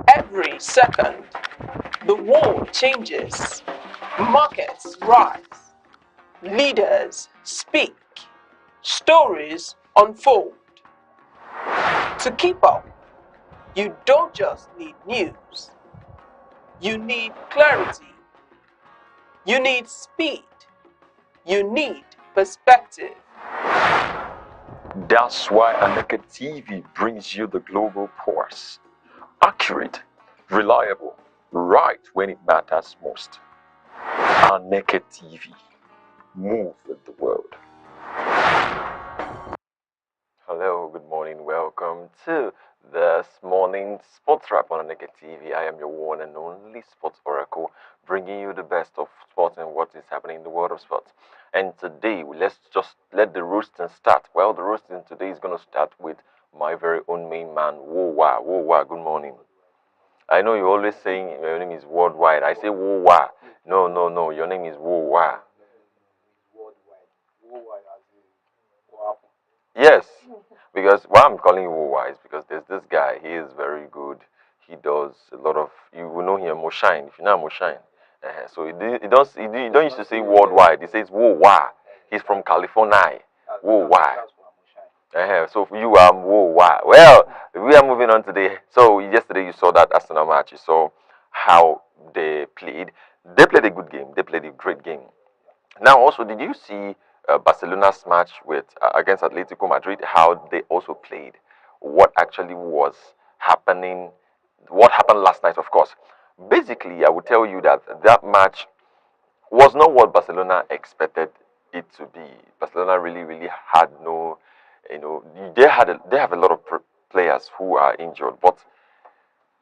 Every second, the world changes, markets rise, leaders speak, stories unfold. To keep up, you don't just need news, you need clarity, you need speed, you need perspective. That's why Aneke TV brings you the global pulse. Accurate, reliable, right when it matters most. Aneke TV. Move with the world. Hello, good morning. Welcome to this morning sports wrap on Aneke TV. I am your one and only sports oracle, bringing you the best of sports and what is happening in the world of sports. And today, let's just let the roasting start. Well, the roasting today is going to start with my very own main man, Wowa. Wowa, good morning. I know you're always saying your name is worldwide. I say Wowa. No. Your name is Wowa. Yes, because why I'm calling you Wowa is because there's this guy. He is very good. He does a lot of. You will know him Moshine. If you know Moshine, so he don't used to say worldwide. He says Wowa. He's from California. Wowa. So for you, Wowa. Well, we are moving on today. So yesterday you saw that Arsenal match. You saw how they played. They played a good game. They played a great game. Now, also, did you see Barcelona's match with against Atletico Madrid? How they also played? What actually was happening? What happened last night? Of course. Basically, I would tell you that that match was not what Barcelona expected it to be. Barcelona really had no, they have a lot of players who are injured, but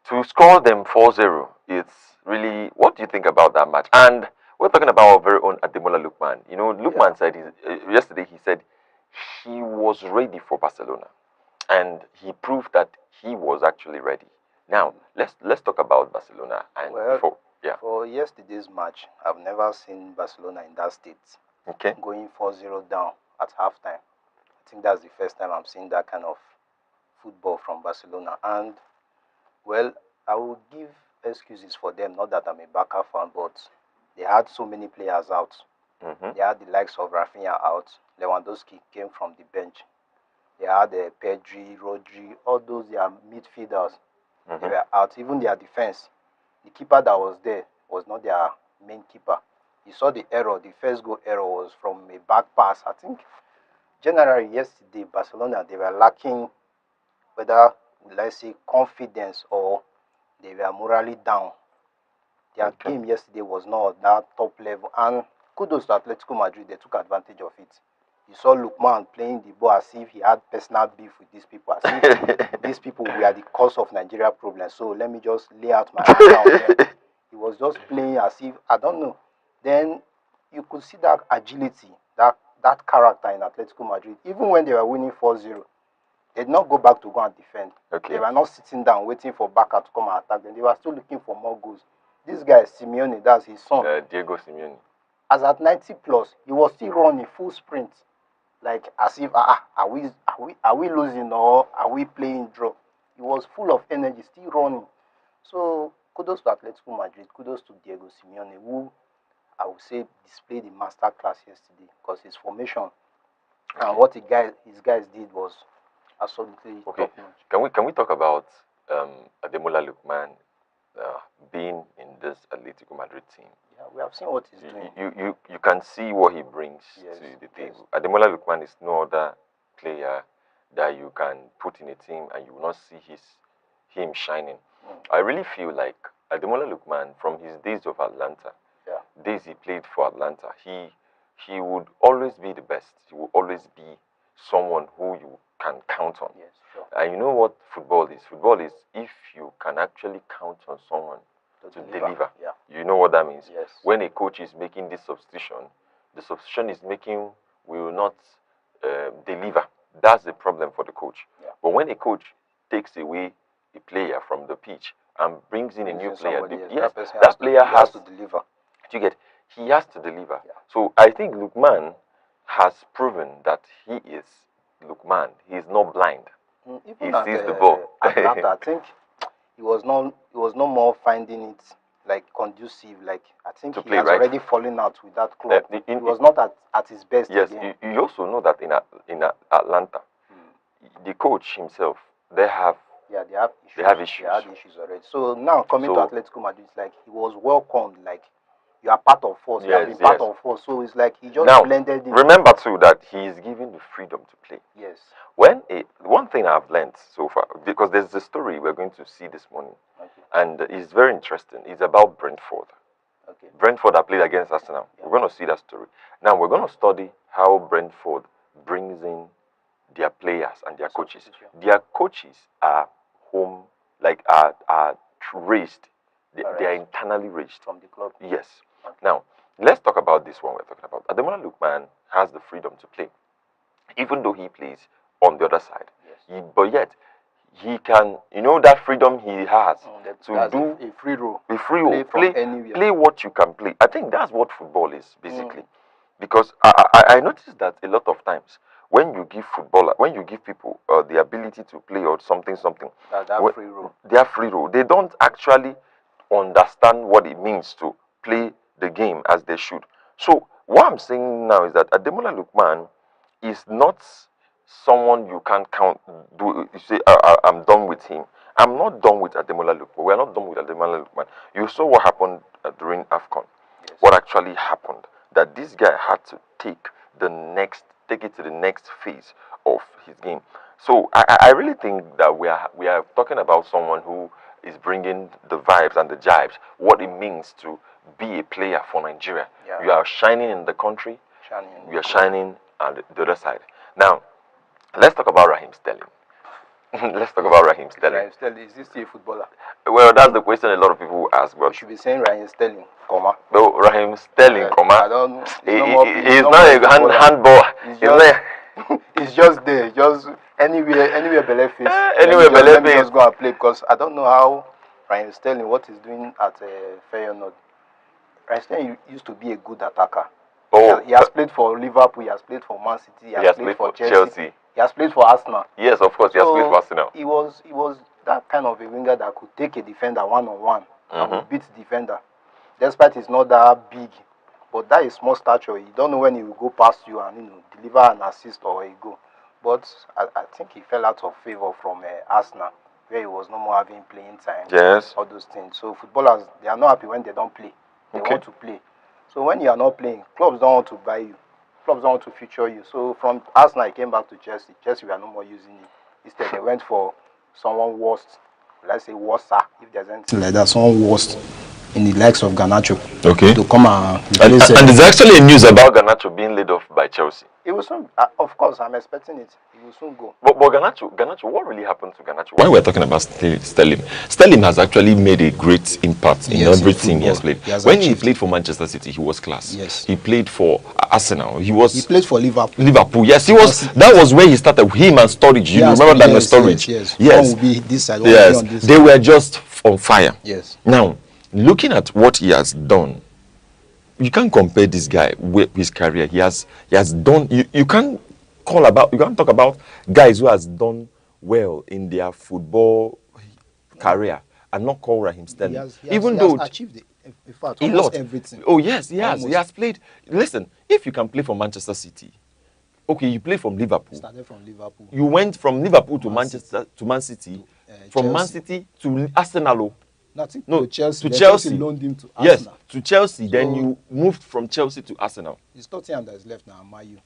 to score them 4-0, it's really, what do you think about that match? And we're talking about our very own Ademola Lookman. You know, Lookman said yesterday, he said he was ready for Barcelona, and he proved that he was actually ready. Now, let's talk about Barcelona. And for yesterday's match, I've never seen Barcelona in that state. Okay. Going 4-0 down at halftime. I think that's the first time I'm seeing that kind of football from Barcelona. And well, I will give excuses for them. Not that I'm a Barca fan, but they had so many players out. They had the likes of Rafinha out. Lewandowski came from the bench. They had Pedri, Rodri, all those their midfielders. They were out. Even their defense. The keeper that was there was not their main keeper. You saw the error. The first goal error was from a back pass. I think generally yesterday, Barcelona, they were lacking, whether let's say confidence or they were morally down. Their game yesterday was not at that top level. And kudos to Atletico Madrid, they took advantage of it. You saw Lookman playing the ball as if he had personal beef with these people, as if these people were the cause of Nigeria problems. So let me just lay out my anger on them. He was just playing as if, I don't know. Then you could see that agility, that character in Atletico Madrid. Even when they were winning 4-0, they did not go back to go and defend. They were not sitting down waiting for Barca to come and attack them. They were still looking for more goals. This guy, Simeone, that's his son. Diego Simeone. As at 90 plus, he was still running full sprint. Like as if, are we losing or are we playing draw? He was full of energy, still running. So kudos to Atletico Madrid, kudos to Diego Simeone, who I would say displayed the master class yesterday, because his formation and what his guys did was absolutely top notch. Can we talk about Ademola Lookman being in this Atletico Madrid team? Yeah, we have seen what he's doing. You can see what he brings to the table. Ademola Lookman is no other player that you can put in a team and you will not see him shining. I really feel like Ademola Lookman, from his days of Atlanta, days he played for Atlanta, he would always be the best. He would always be someone who you can count on. Yes, sure. And you know what football is? Football is if you can actually count on someone to deliver. Yeah. You know what that means? Yes. When a coach is making this substitution, the substitution is making will not deliver. That's the problem for the coach. Yeah. But when a coach takes away a player from the pitch and brings in a new player, that player has to deliver. You get? He has to deliver. Yeah. So I think Lookman has proven that he is Lookman. He is not blind. Even he sees the ball. Atlanta, I think he was no more finding it like conducive. Like I think To he play, has right? already fallen out with that club. In- He was not at his best Yes, again. you also know that in Atlanta, the coach himself, they have Yeah, they have issues. They have issues. They had issues already. So now coming So- to Atletico Madrid, it's like he was welcomed. Like you are part of us. You have Yes, been part yes. of us. So it's like he just now blended in. remember too that he is given the freedom to play. Yes. One thing I've learned so far, because there's a story we're going to see this morning, Okay. and it's very interesting. It's about Brentford. Okay. Brentford that played against Arsenal. Yeah. We're going to see that story. Now we're going to study how Brentford brings in their players and their coaches. Substitution. Their coaches are home, like are raised. They are Alright. internally raised. From the club. Yes. Okay. Now let's talk about this one we're talking about. Ademola Lookman has the freedom to play, even though he plays on the other side. Yes. But yet he can, that freedom he has to That's do a free role. a free Play role, from anywhere. play what you can play. I think that's what football is basically, because I noticed that a lot of times when you give people the ability to play or something, That free role. their free role, they don't actually understand what it means to play the game as they should. So what I'm saying now is that Ademola Lookman is not someone you can count. You say I'm done with him. I'm not done with Ademola Lookman. We are not done with Ademola Lookman. You saw what happened during AFCON. Yes. What actually happened? That this guy had to take it to the next phase of his game. So I really think that we are talking about someone who is bringing the vibes and the jibes, what it means to be a player for Nigeria. Yeah. You are shining in the country. Shining. We are shining on the other side. Now, let's talk about Raheem Sterling. Let's talk about Raheem Sterling. Raheem Sterling, is this still a footballer? Well, that's the question a lot of people ask. You But should be saying Raheem Sterling, comma. no, Raheem Sterling, I don't. he's not a handball. It's He's not just, it's just there, just anywhere Bele face. Anywhere Bele Let me face. just go and play because I don't know how Raheem Sterling, what he's doing at Feyenoord. Raheem Sterling used to be a good attacker. Oh, He has played for Liverpool. He has played for Man City. He has played for Chelsea. He has played for Arsenal. Yes, of course, he has played for Arsenal. He was that kind of a winger that could take a defender one-on-one and would beat the defender. Despite he's not that big, but that is small stature. You don't know when he will go past you and deliver an assist or a goal. But I think he fell out of favor from Arsenal, where he was no more having playing time. Yes. All those things. So footballers, they are not happy when they don't play. They Okay. want to play. So when you are not playing, clubs don't want to buy you. Clubs don't want to feature you. So from Arsenal, he came back to Chelsea. Chelsea were no more using it. Instead, they went for someone worse. Let's say worse, if there's anything like that. Someone worse in the likes of Garnacho. Okay. To come and And there's actually a news about Garnacho being laid off by Chelsea. It will soon. Of course, I'm expecting it. It will soon go. But Garnacho, what really happened to Garnacho? When we're talking about Sterling has actually made a great impact in every team he has played. When he played for Manchester City, he was class. Yes. He played for Arsenal. He played for Liverpool. Yes, he was. That was where he started. Him and Sturridge. You remember that? Sturridge. Yes. One will be this side. One Yes. will be on this They side. were just on fire. Yes. Now, looking at what he has done, you can't compare this guy with his career. He has done. You can't talk about guys who has done well in their football career and not call Raheem Sterling. He has achieved it. In fact, almost everything. Oh yes, he has. Almost. He has played. Listen, if you can play for Manchester City, okay, you play from Liverpool. Started from Liverpool. You went from Liverpool to Manchester to Man City, from Chelsea. Man City to Arsenal. Nothing. No, To Chelsea. to Then Chelsea. loaned him to Yes, Arsenal. to Chelsea. Then So- you moved from Chelsea to Arsenal. It's Tottenham that is left now. Man U.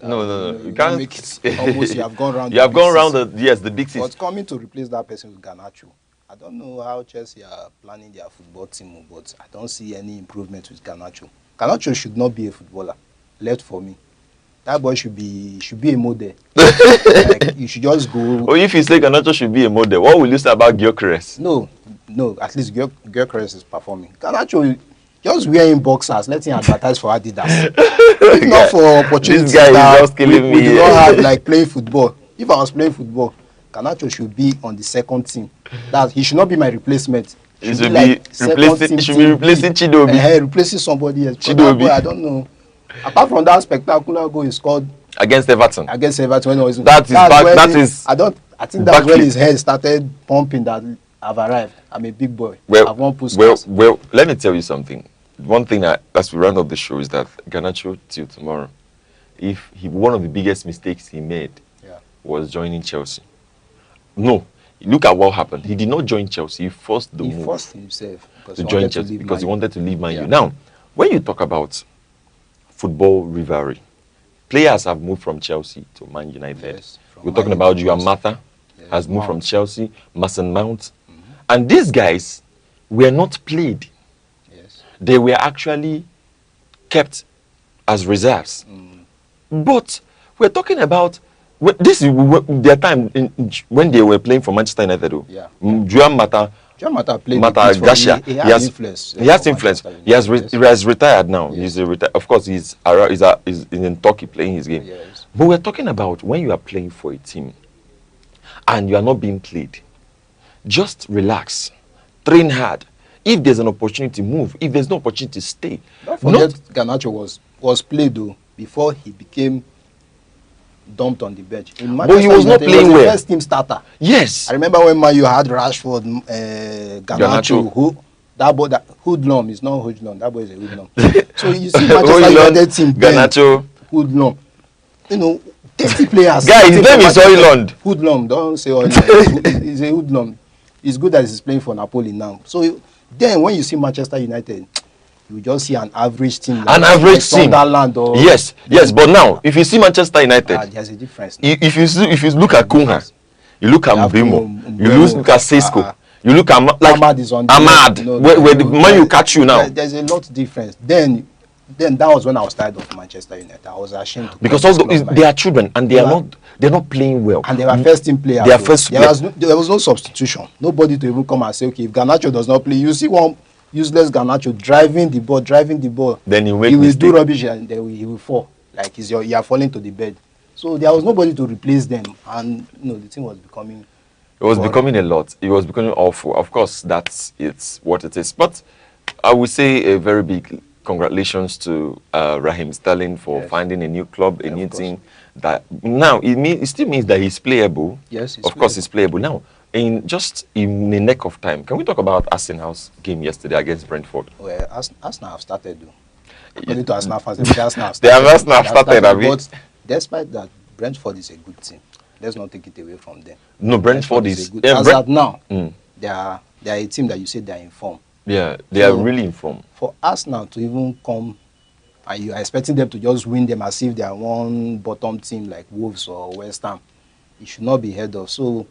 No. You can't make it almost. You have gone round. You have gone round the big six. But coming to replace that person with Garnacho, I don't know how Chelsea are planning their football team, but I don't see any improvement with Garnacho. Garnacho should not be a footballer. Left for me. That boy should be a model. Like, you should just go. Oh, if you say Garnacho should be a model, what will you say about Gyökeres? No. At least Gyökeres is performing. Garnacho, just wearing boxers, let him advertise for Adidas. Not for opportunities. This guy is that just killing we me. do not have, like playing football. If I was playing football, Garnacho should be on the second team. He should not be my replacement. He should be replacing Chidobe. Replacing somebody else. Chidobe. Boy, I don't know. Apart from that spectacular goal he scored Against Everton. when he was I think that's that's when when his head started pumping that I've arrived. I'm a big boy. Well, I won't put well, scars. well. Let me tell you something. One thing that, as we round up the show, is that Garnacho till tomorrow, if one of the biggest mistakes he made was joining Chelsea. No, look at what happened. He did not join Chelsea. He forced the He move forced himself to join Chelsea because he wanted to leave Man U. Yeah. Now, when you talk about football rivalry, players have moved from Chelsea to Man United. Yes, from We're Man talking U about to Juan Chelsea. Mata Yes, has moved from Mount. Chelsea, Mason Mount. And these guys were not played. Yes. They were actually kept as reserves. But we're talking about this is their time when they were playing for Manchester United. Yeah. Juan Mata, John Mata played Mata a bit for Garcia, he has influence. He has for influence. Manchester He has United, he has retired now. Yes. He's of course he's in Turkey playing his game. Yes. But we're talking about when you are playing for a team and you are not being played. Just relax, train hard. If there's an opportunity, move. If there's no opportunity, stay. Don't forget, Garnacho was played though before he became dumped on the bench. In But he was not United, playing he was the well. first team starter. Yes. I remember when Man U had Rashford, Garnacho, who that boy, that hoodlum is not hoodlum. That boy is a hoodlum. So you see Manchester United team, Garnacho, hoodlum. You know, 30 players. Guy, his name is Oiland. Hoodlum, don't say Oiland. He's a hoodlum. It's good that he's playing for Napoli now. So then when you see Manchester United, you just see an average team. Like, an average team. Sunderland or yes. But now if you see Manchester United, there's a difference. Now. if you look at Kunha, you look at Mbemo, you look at Sesko, you look at Ahmad is on Ahmad. Where the man you catch you now. There's a lot of difference. Then that was when I was tired of Manchester United. I was ashamed to because call all this club they are children and they're not playing well. and they were first team players. They are so first there was no substitution. Nobody to even come and say, okay, if Garnacho does not play, you see one useless Garnacho driving the ball. Then he will do rubbish and then he will fall. Like you are falling to the bed. So there was nobody to replace them, and the thing was becoming. It was becoming a lot. It was becoming awful. Of course, it's what it is. But I would say a very big congratulations to Raheem Sterling for finding a new club, a new team. That now it still means that he's playable. Yes, of course, he's playable now. In the neck of time, can we talk about Arsenal's game yesterday against Brentford? Well, Arsenal have started though. According to Arsenal fans, Arsenal have started. But despite that, Brentford is a good team. Let's not take it away from them. No, Brentford is good. As at now, they are a team that you say they are in form. Yeah, they are really in form. For Arsenal to even come, and you are expecting them to just win them as if they are one bottom team like Wolves or West Ham, it should not be heard of. So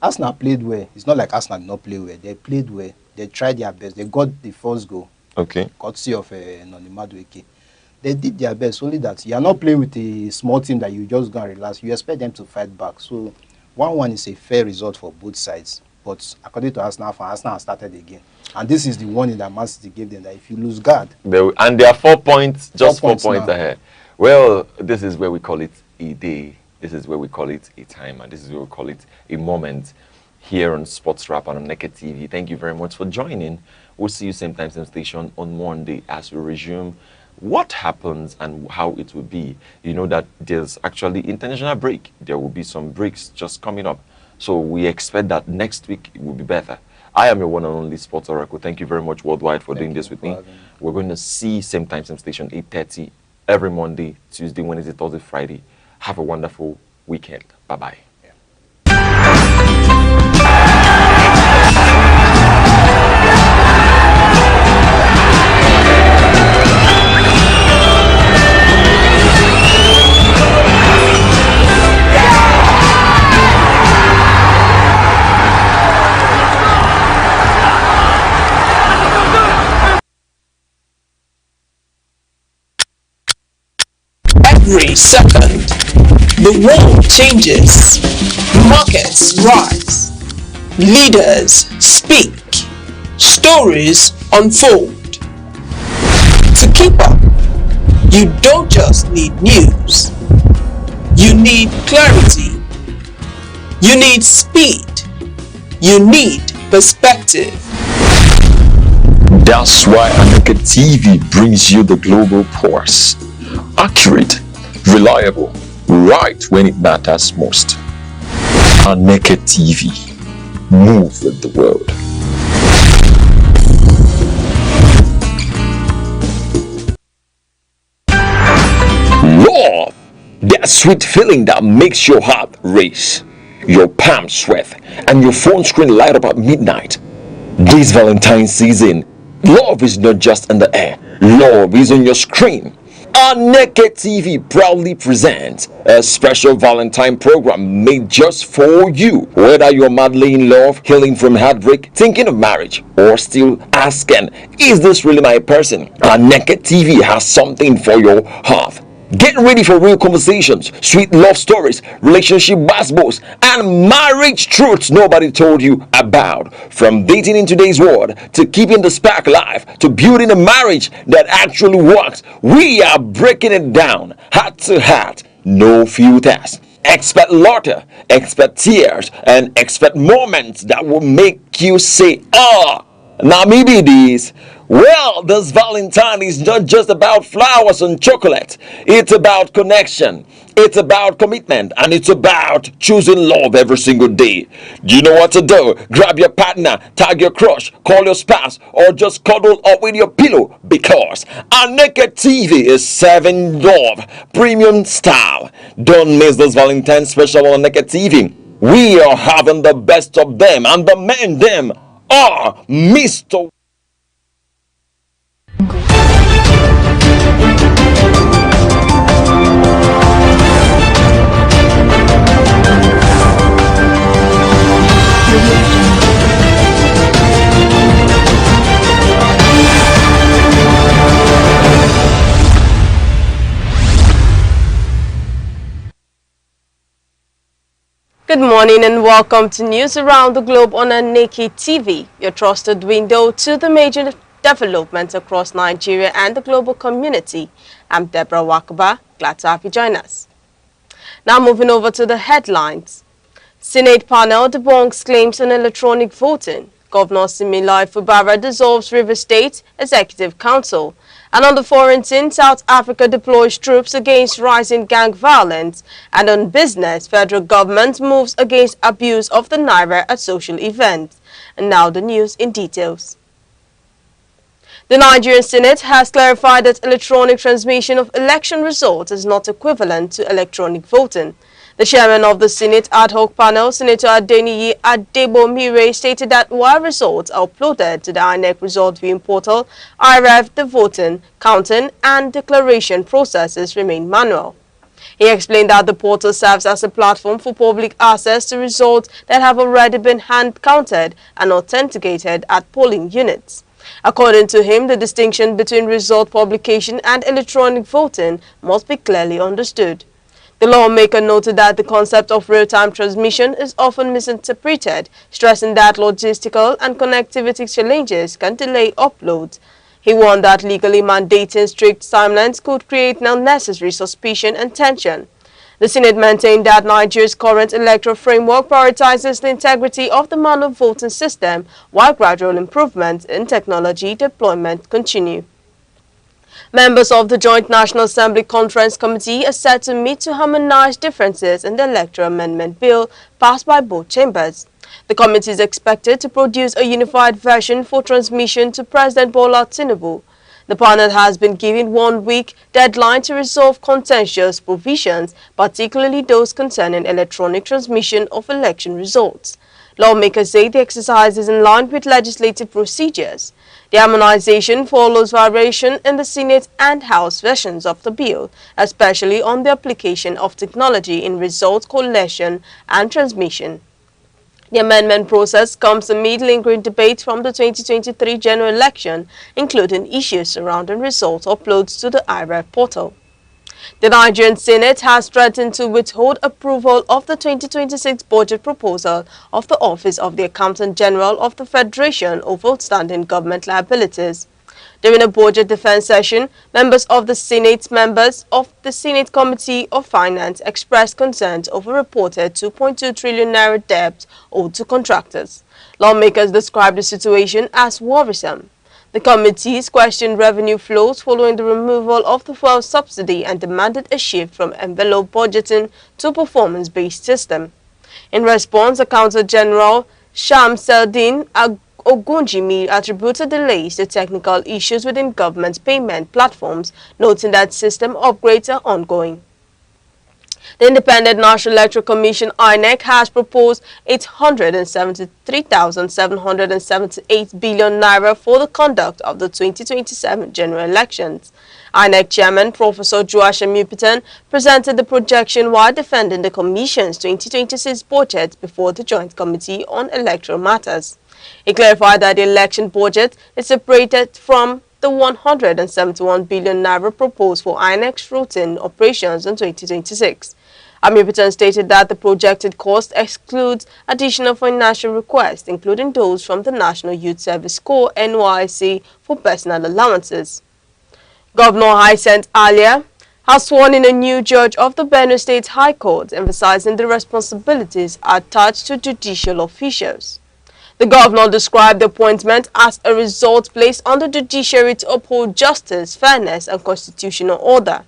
Arsenal played well. It's not like Arsenal did not play well. They played well. They tried their best. They got the first goal. Okay. Courtesy of Noni Madueke. They did their best. Only that you are not playing with a small team that you just go and relax. You expect them to fight back. So 1-1 is a fair result for both sides. But according to Arsenal, Arsenal has started again. And this is the warning that Man City gave them, that if you lose guard. And they are 4 points, just 4 points now. ahead. Well, this is where we call it a day. This is where we call it a time. And this is where we call it a moment here on Sports Wrap and on Aneke TV. Thank you very much for joining. We'll see you same time, same station on Monday as we resume what happens and how it will be. You know that there's actually international break. There will be some breaks just coming up. So we expect that next week it will be better. I am your one and only Sports Oracle. Thank you very much worldwide for doing this with me. We're going to see same time, same station, 8:30 every Monday, Tuesday, Wednesday, Thursday, Friday. Have a wonderful weekend. Bye-bye. Every second, the world changes, markets rise, leaders speak, stories unfold. To keep up, you don't just need news, you need clarity, you need speed, you need perspective. That's why Aneke TV brings you the global pulse. Accurate, reliable, right when it matters most. Aneke TV. Move with the world. That sweet feeling that makes your heart race, your palms sweat, and your phone screen light up at midnight. This Valentine's season, love is not just in the air, love is on your screen. Aneke TV proudly presents a special Valentine program made just for you. Whether you're madly in love, healing from heartbreak, thinking of marriage, or still asking, is this really my person? Aneke TV has something for your heart. Get ready for real conversations, sweet love stories, relationship basketballs, and marriage truths nobody told you about. From dating in today's world to keeping the spark alive to building a marriage that actually works, we are breaking it down, heart to heart, no filters. Expect laughter, expect tears, and expect moments that will make you say, "Ah." Now maybe this. Well, this Valentine is not just about flowers and chocolate. It's about connection. It's about commitment. And it's about choosing love every single day. Do you know what to do? Grab your partner, tag your crush, call your spouse, or just cuddle up with your pillow. Because Aneke TV is serving love premium style. Don't miss this Valentine special on Aneke TV. We are having the best of them, and the men them are Mr. Good morning and welcome to news around the globe on Aneke TV, your trusted window to the major developments across Nigeria and the global community. I'm Deborah Wakaba, glad to have you join us. Now moving over to the headlines. Senate panel debunks claims on electronic voting. Governor Similai Fubara dissolves River State Executive Council. And on the foreign scene, South Africa deploys troops against rising gang violence. And on business, federal government moves against abuse of the naira at social events. And now the news in details. The Nigerian Senate has clarified that electronic transmission of election results is not equivalent to electronic voting. The chairman of the Senate ad hoc panel, Senator Adeniyi Adebomire, stated that while results are uploaded to the INEC result viewing portal, IREV, the voting, counting and declaration processes remain manual. He explained that the portal serves as a platform for public access to results that have already been hand-counted and authenticated at polling units. According to him, the distinction between result publication and electronic voting must be clearly understood. The lawmaker noted that the concept of real-time transmission is often misinterpreted, stressing that logistical and connectivity challenges can delay uploads. He warned that legally mandating strict timelines could create unnecessary suspicion and tension. The Senate maintained that Nigeria's current electoral framework prioritizes the integrity of the manual voting system, while gradual improvements in technology deployment continue. Members of the Joint National Assembly Conference Committee are set to meet to harmonize differences in the Electoral Amendment Bill passed by both chambers. The committee is expected to produce a unified version for transmission to President Bola Tinubu. The panel has been given 1 week deadline to resolve contentious provisions, particularly those concerning electronic transmission of election results. Lawmakers say the exercise is in line with legislative procedures. The harmonization follows variation in the Senate and House versions of the bill, especially on the application of technology in result collection and transmission. The amendment process comes amid lingering debates from the 2023 general election, including issues surrounding result uploads to the IREF portal. The Nigerian Senate has threatened to withhold approval of the 2026 budget proposal of the Office of the Accountant General of the Federation over outstanding government liabilities. During a budget defense session, members of the Senate Committee of Finance expressed concerns over reported 2.2 trillion naira debt owed to contractors. Lawmakers described the situation as worrisome. The committees questioned revenue flows following the removal of the fuel subsidy and demanded a shift from envelope budgeting to performance-based system. In response, Accountant General Shamseldin Ogunjimi attributed delays to technical issues within government payment platforms, noting that system upgrades are ongoing. The Independent National Electoral Commission (INEC) has proposed 873,778 billion naira for the conduct of the 2027 general elections. INEC Chairman Professor Joachim Yupitan presented the projection while defending the Commission's 2026 budget before the Joint Committee on Electoral Matters. He clarified that the election budget is separated from the 171 billion naira proposed for INEC's routine operations in 2026. Amipitan stated that the projected cost excludes additional financial requests, including those from the National Youth Service Corps (NYSC) for personal allowances. Governor Hyacinth Alia has sworn in a new judge of the Benue State High Court, emphasizing the responsibilities attached to judicial officials. The governor described the appointment as a result placed on the judiciary to uphold justice, fairness, and constitutional order.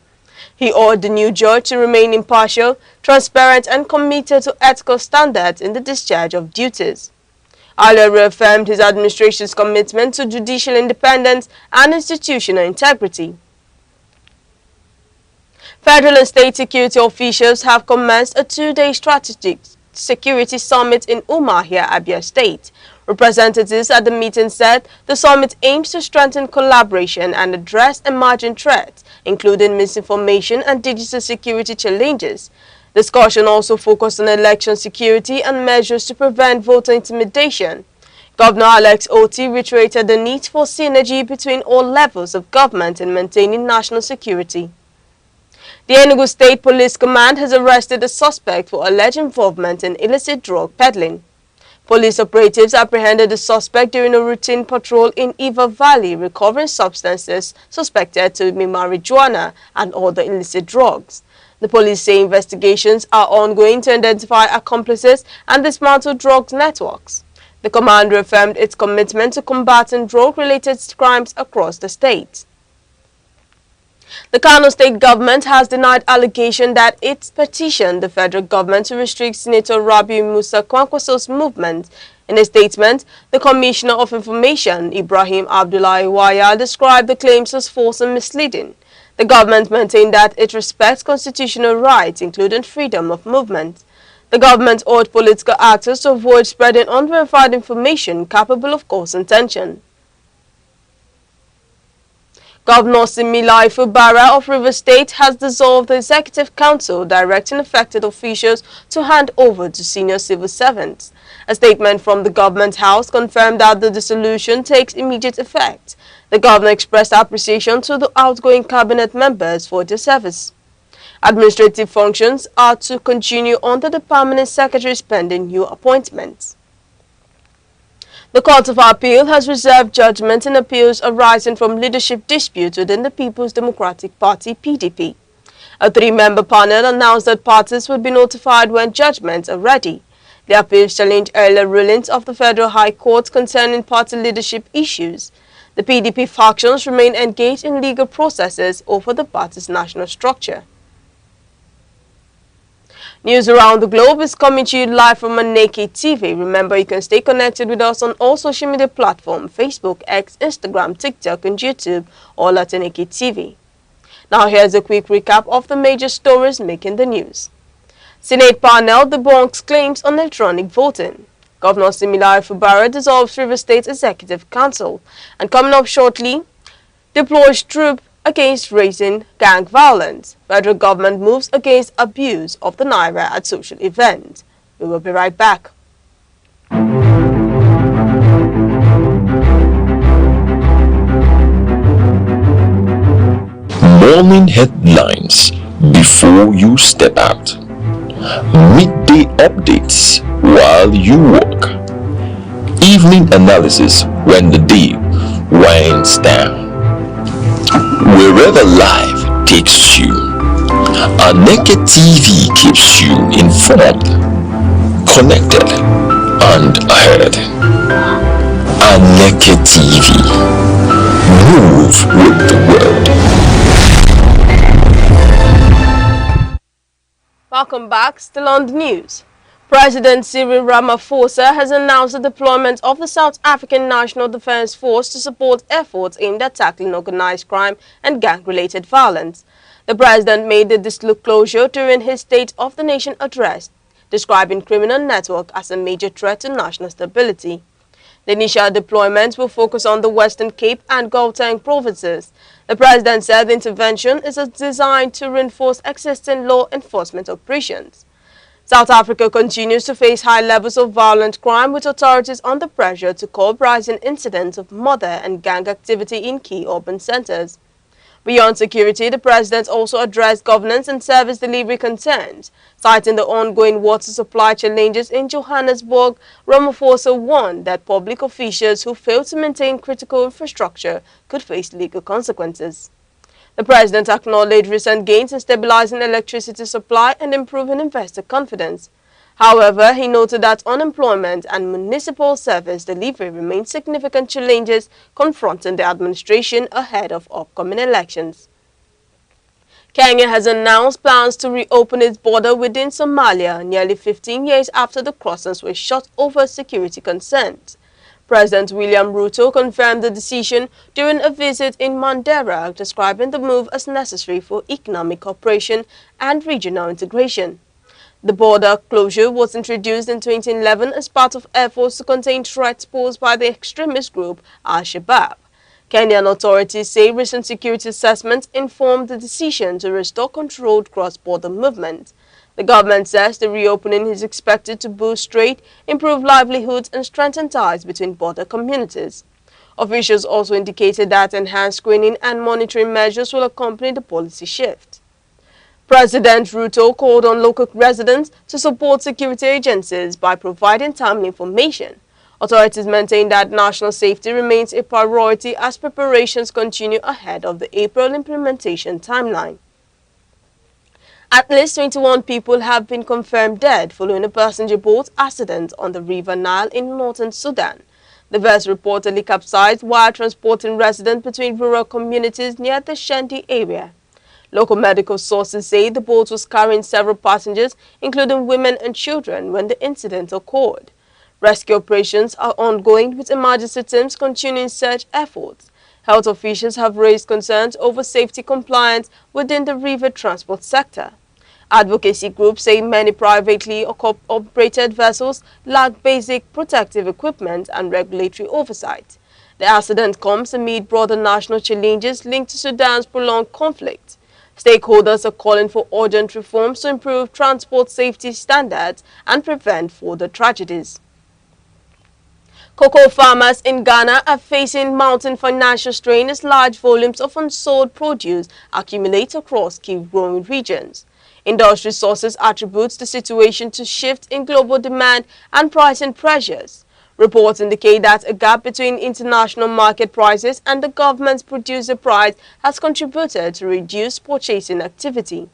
He ordered the new judge to remain impartial, transparent, and committed to ethical standards in the discharge of duties. Alia reaffirmed his administration's commitment to judicial independence and institutional integrity. Federal and state security officials have commenced a two-day strategic security summit in Umuahia, Abia State. Representatives at the meeting said the summit aims to strengthen collaboration and address emerging threats, including misinformation and digital security challenges. Discussion also focused on election security and measures to prevent voter intimidation. Governor Alex Oti reiterated the need for synergy between all levels of government in maintaining national security. The Enugu State Police Command has arrested a suspect for alleged involvement in illicit drug peddling. Police operatives apprehended the suspect during a routine patrol in Iva Valley, recovering substances suspected to be marijuana and other illicit drugs. The police say investigations are ongoing to identify accomplices and dismantle drug networks. The command reaffirmed its commitment to combating drug-related crimes across the state. The Kano state government has denied allegation that it petitioned the federal government to restrict Senator Rabiu Musa Kwankwaso's movement. In a statement, the Commissioner of Information, Ibrahim Abdullahi Waya, described the claims as false and misleading. The government maintained that it respects constitutional rights, including freedom of movement. The government urged political actors to avoid spreading unverified information capable of causing tension. Governor Similai Fubara of Rivers State has dissolved the Executive Council, directing affected officials to hand over to senior civil servants. A statement from the Government House confirmed that the dissolution takes immediate effect. The governor expressed appreciation to the outgoing cabinet members for their service. Administrative functions are to continue under the permanent secretary's pending new appointments. The Court of Appeal has reserved judgment in appeals arising from leadership disputes within the People's Democratic Party (PDP). A three-member panel announced that parties would be notified when judgments are ready. The appeals challenge earlier rulings of the Federal High Court concerning party leadership issues. The PDP factions remain engaged in legal processes over the party's national structure. News around the globe is coming to you live from Aneke TV. Remember, you can stay connected with us on all social media platforms: Facebook, X, Instagram, TikTok, and YouTube, all at Aneke TV. Now here's a quick recap of the major stories making the news. Senate panel debunks claims on electronic voting. Governor Similai Fubara dissolves Rivers State Executive Council. And coming up shortly, deploys troop against raising gang violence. Federal government moves against abuse of the Naira at social events. We will be right back. Morning headlines before you step out. Midday updates while you work. Evening analysis when the day winds down. Wherever life takes you, Aneke TV keeps you informed, connected, and ahead. Aneke TV. Move with the world. Welcome back. Still on the news. President Cyril Ramaphosa has announced the deployment of the South African National Defence Force to support efforts aimed at tackling organized crime and gang-related violence. The president made the disclosure during his State of the Nation address, describing criminal network as a major threat to national stability. The initial deployment will focus on the Western Cape and Gauteng provinces. The president said the intervention is designed to reinforce existing law enforcement operations. South Africa continues to face high levels of violent crime, with authorities under pressure to curb rising incidents of murder and gang activity in key urban centers. Beyond security, the president also addressed governance and service delivery concerns, citing the ongoing water supply challenges in Johannesburg. Ramaphosa warned that public officials who fail to maintain critical infrastructure could face legal consequences. The president acknowledged recent gains in stabilizing electricity supply and improving investor confidence. However, he noted that unemployment and municipal service delivery remain significant challenges confronting the administration ahead of upcoming elections. Kenya has announced plans to reopen its border within Somalia nearly 15 years after the crossings were shut over security concerns. President William Ruto confirmed the decision during a visit in Mandera, describing the move as necessary for economic cooperation and regional integration. The border closure was introduced in 2011 as part of efforts to contain threats posed by the extremist group Al-Shabaab. Kenyan authorities say recent security assessments informed the decision to restore controlled cross-border movement. The government says the reopening is expected to boost trade, improve livelihoods, and strengthen ties between border communities. Officials also indicated that enhanced screening and monitoring measures will accompany the policy shift. President Ruto called on local residents to support security agencies by providing timely information. Authorities maintain that national safety remains a priority as preparations continue ahead of the April implementation timeline. At least 21 people have been confirmed dead following a passenger boat accident on the River Nile in northern Sudan. The vessel reportedly capsized while transporting residents between rural communities near the Shendi area. Local medical sources say the boat was carrying several passengers, including women and children, when the incident occurred. Rescue operations are ongoing, with emergency teams continuing search efforts. Health officials have raised concerns over safety compliance within the river transport sector. Advocacy groups say many privately operated vessels lack basic protective equipment and regulatory oversight. The accident comes amid broader national challenges linked to Sudan's prolonged conflict. Stakeholders are calling for urgent reforms to improve transport safety standards and prevent further tragedies. Cocoa farmers in Ghana are facing mounting financial strain as large volumes of unsold produce accumulate across key growing regions. Industry sources attribute the situation to shift in global demand and pricing pressures. Reports indicate that a gap between international market prices and the government's producer price has contributed to reduced purchasing activity.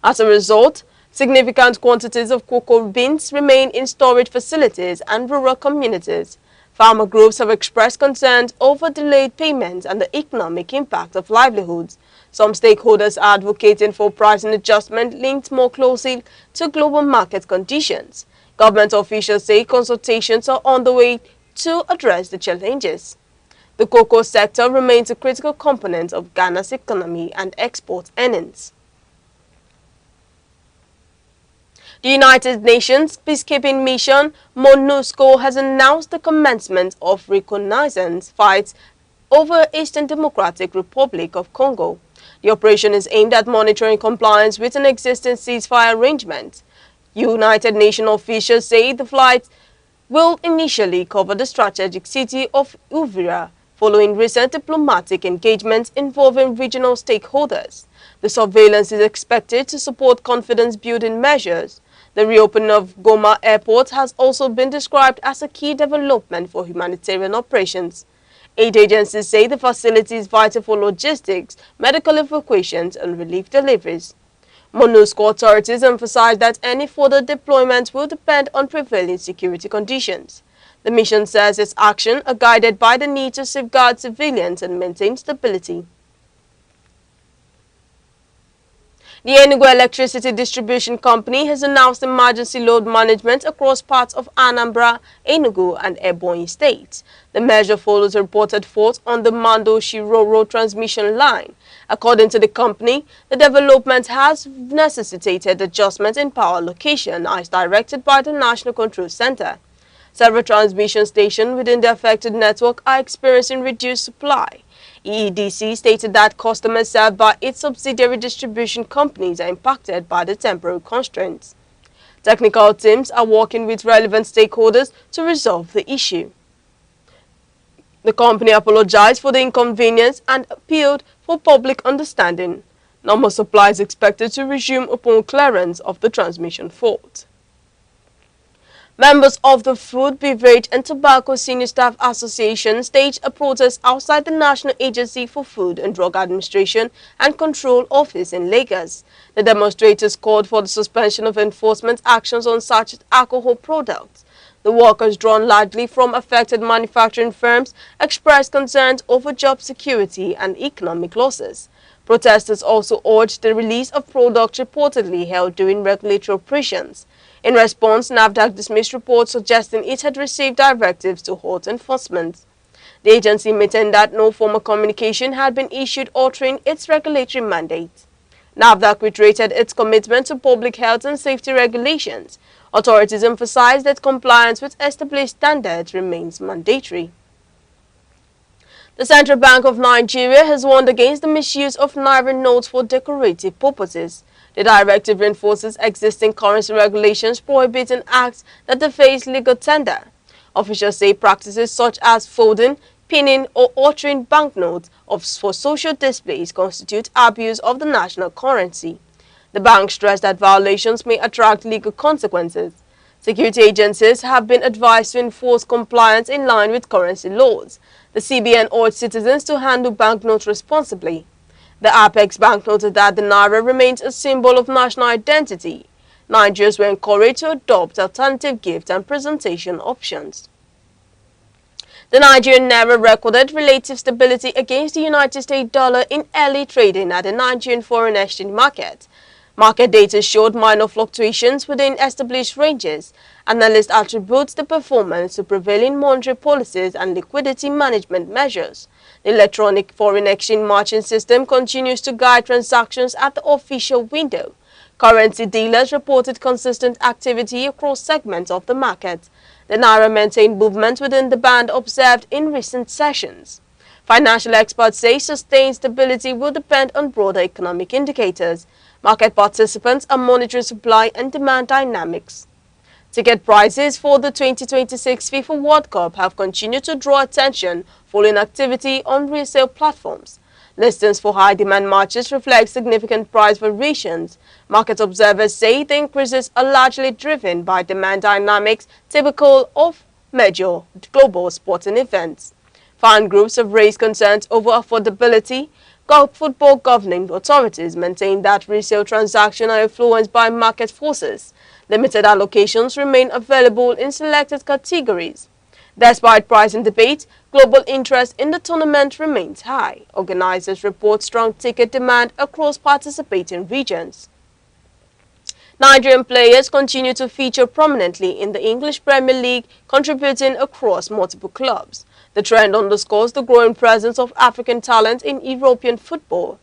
As a result, significant quantities of cocoa beans remain in storage facilities and rural communities. Farmer groups have expressed concerns over delayed payments and the economic impact of livelihoods. Some stakeholders are advocating for pricing adjustment linked more closely to global market conditions. Government officials say consultations are on the way to address the challenges. The cocoa sector remains a critical component of Ghana's economy and export earnings. The United Nations peacekeeping mission MONUSCO has announced the commencement of reconnaissance fights over Eastern Democratic Republic of Congo. The operation is aimed at monitoring compliance with an existing ceasefire arrangement. United Nations officials say the flight will initially cover the strategic city of Uvira, following recent diplomatic engagements involving regional stakeholders. The surveillance is expected to support confidence-building measures. The reopening of Goma Airport has also been described as a key development for humanitarian operations. Aid agencies say the facility is vital for logistics, medical evacuations, and relief deliveries. MONUSCO authorities emphasize that any further deployment will depend on prevailing security conditions. The mission says its actions are guided by the need to safeguard civilians and maintain stability. The Enugu Electricity Distribution Company has announced emergency load management across parts of Anambra, Enugu, and Ebonyi states. The measure follows a reported fault on the Mando Shiroro transmission line. According to the company, the development has necessitated adjustment in power allocation as directed by the National Control Center. Several transmission stations within the affected network are experiencing reduced supply. EEDC stated that customers served by its subsidiary distribution companies are impacted by the temporary constraints. Technical teams are working with relevant stakeholders to resolve the issue. The company apologized for the inconvenience and appealed for public understanding. Normal supply is expected to resume upon clearance of the transmission fault. Members of the Food, Beverage and Tobacco Senior Staff Association staged a protest outside the National Agency for Food and Drug Administration and Control Office in Lagos. The demonstrators called for the suspension of enforcement actions on such alcohol products. The workers, drawn largely from affected manufacturing firms, expressed concerns over job security and economic losses. Protesters also urged the release of products reportedly held during regulatory operations. In response, NAFDAC dismissed reports suggesting it had received directives to halt enforcement. The agency maintained that no formal communication had been issued altering its regulatory mandate. NAFDAC reiterated its commitment to public health and safety regulations. Authorities emphasized that compliance with established standards remains mandatory. The Central Bank of Nigeria has warned against the misuse of Naira notes for decorative purposes. The directive reinforces existing currency regulations prohibiting acts that deface legal tender. Officials say practices such as folding, pinning or altering banknotes for social displays constitute abuse of the national currency. The bank stressed that violations may attract legal consequences. Security agencies have been advised to enforce compliance in line with currency laws. The CBN urged citizens to handle banknotes responsibly. The Apex Bank noted that the Naira remains a symbol of national identity. Nigerians were encouraged to adopt alternative gift and presentation options. The Nigerian Naira recorded relative stability against the United States dollar in early trading at the Nigerian foreign exchange market. Market data showed minor fluctuations within established ranges. Analysts attribute the performance to prevailing monetary policies and liquidity management measures. The electronic foreign exchange matching system continues to guide transactions at the official window. Currency dealers reported consistent activity across segments of the market. The Naira maintained movement within the band observed in recent sessions. Financial experts say sustained stability will depend on broader economic indicators. Market participants are monitoring supply and demand dynamics. Ticket prices for the 2026 FIFA World Cup have continued to draw attention following activity on resale platforms. Listings for high-demand matches reflect significant price variations. Market observers say the increases are largely driven by demand dynamics typical of major global sporting events. Fan groups have raised concerns over affordability. Football governing authorities maintain that resale transactions are influenced by market forces. Limited allocations remain available in selected categories. Despite pricing debate, global interest in the tournament remains high. Organizers report strong ticket demand across participating regions. Nigerian players continue to feature prominently in the English Premier League, contributing across multiple clubs. The trend underscores the growing presence of African talent in European football.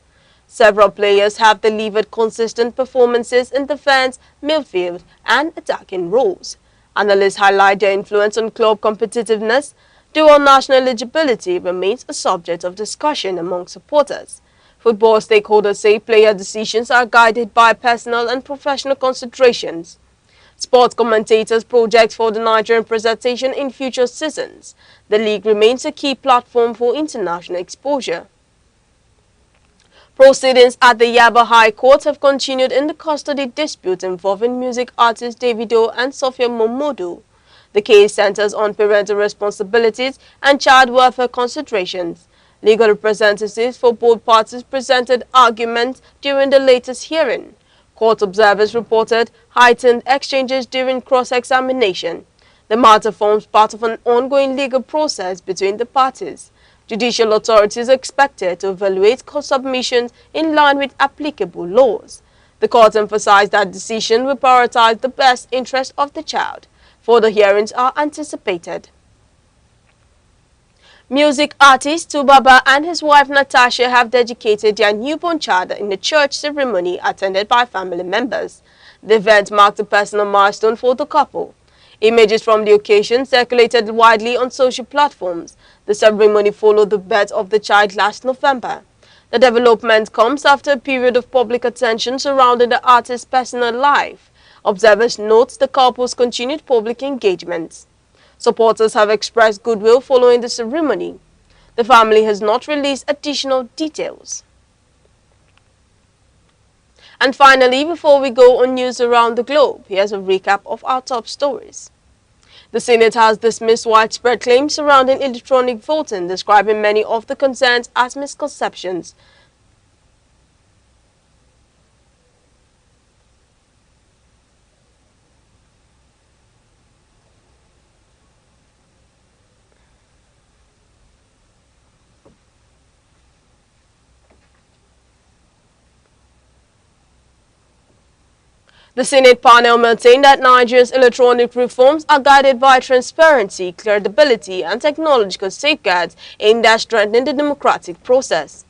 Several players have delivered consistent performances in defense, midfield, and attacking roles. Analysts highlight their influence on club competitiveness. Dual national eligibility remains a subject of discussion among supporters. Football stakeholders say player decisions are guided by personal and professional considerations. Sports commentators project for the Nigerian presentation in future seasons. The league remains a key platform for international exposure. Proceedings at the Yaba High Court have continued in the custody dispute involving music artist Davido and Sophia Momodu. The case centers on parental responsibilities and child welfare considerations. Legal representatives for both parties presented arguments during the latest hearing. Court observers reported heightened exchanges during cross-examination. The matter forms part of an ongoing legal process between the parties. Judicial authorities are expected to evaluate court submissions in line with applicable laws. The court emphasized that decision will prioritize the best interest of the child. Further hearings are anticipated. Music artist Tubaba and his wife Natasha have dedicated their newborn child in a church ceremony attended by family members. The event marked a personal milestone for the couple. Images from the occasion circulated widely on social platforms. The ceremony followed the birth of the child last November. The development comes after a period of public attention surrounding the artist's personal life. Observers note the couple's continued public engagements. Supporters have expressed goodwill following the ceremony. The family has not released additional details. And finally, before we go on news around the globe, here's a recap of our top stories. The Senate has dismissed widespread claims surrounding electronic voting, describing many of the concerns as misconceptions. The Senate panel maintained that Nigeria's electronic reforms are guided by transparency, credibility, and technological safeguards aimed at strengthening the democratic process.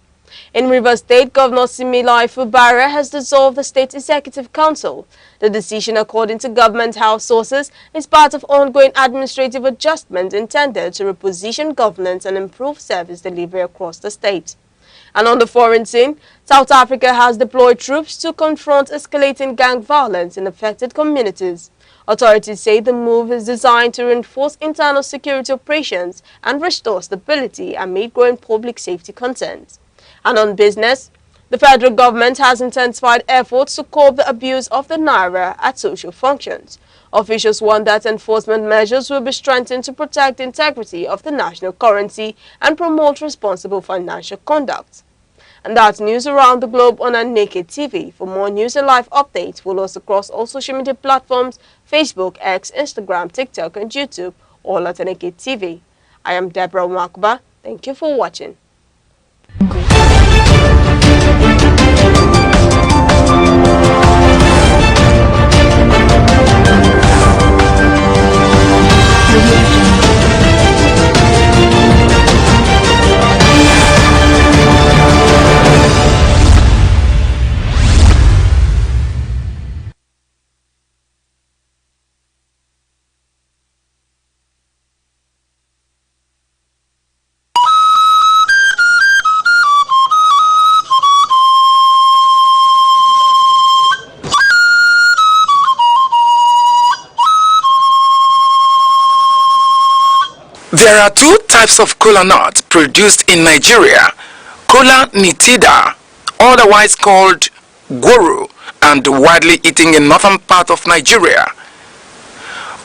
In Rivers State, Governor Similai Fubara has dissolved the State Executive Council. The decision, according to government house sources, is part of ongoing administrative adjustments intended to reposition governance and improve service delivery across the state. And on the foreign scene, South Africa has deployed troops to confront escalating gang violence in affected communities. Authorities say the move is designed to reinforce internal security operations and restore stability amid growing public safety concerns. And on business, the federal government has intensified efforts to curb the abuse of the naira at social functions. Officials warn that enforcement measures will be strengthened to protect the integrity of the national currency and promote responsible financial conduct. And that's news around the globe on Aneke TV. For more news and live updates, follow us across all social media platforms: Facebook, X, Instagram, TikTok, and YouTube, all at Aneke TV. I am Deborah Makba. Thank you for watching. There are two types of kola nut produced in Nigeria: kola nitida, otherwise called goro, and widely eaten in northern part of Nigeria.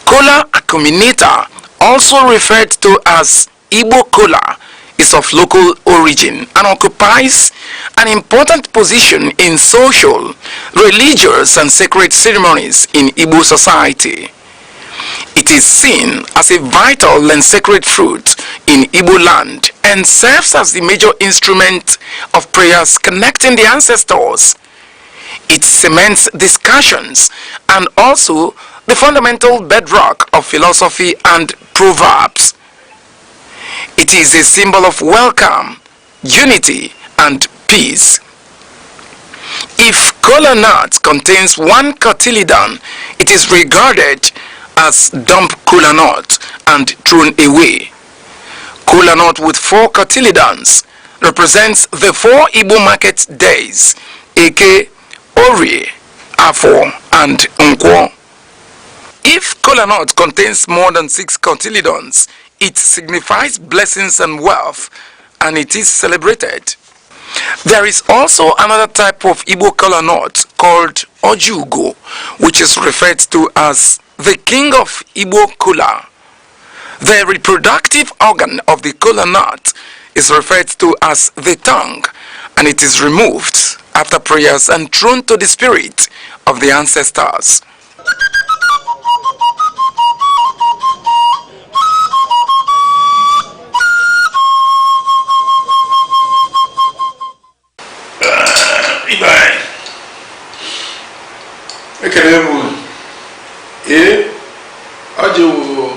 Kola acuminata, also referred to as Igbo kola, is of local origin and occupies an important position in social, religious, and sacred ceremonies in Igbo society. It is seen as a vital and sacred fruit in Igbo land and serves as the major instrument of prayers connecting the ancestors. It cements discussions and also the fundamental bedrock of philosophy and proverbs. It is a symbol of welcome, unity, and peace. If kola nut contains one cotyledon, it is regarded as dump kola nut and thrown away. Kola nut with 4 cotyledons represents the 4 Igbo market days: Eke, Orie, Afo, and Nkwo. If kola nut contains more than 6 cotyledons, it signifies blessings and wealth, and it is celebrated. There is also another type of Igbo kola nut called Ojugo, which is referred to as the king of Igbo kola. The reproductive organ of the kola nut is referred to as the tongue, and it is removed after prayers and thrown to the spirit of the ancestors. Ajo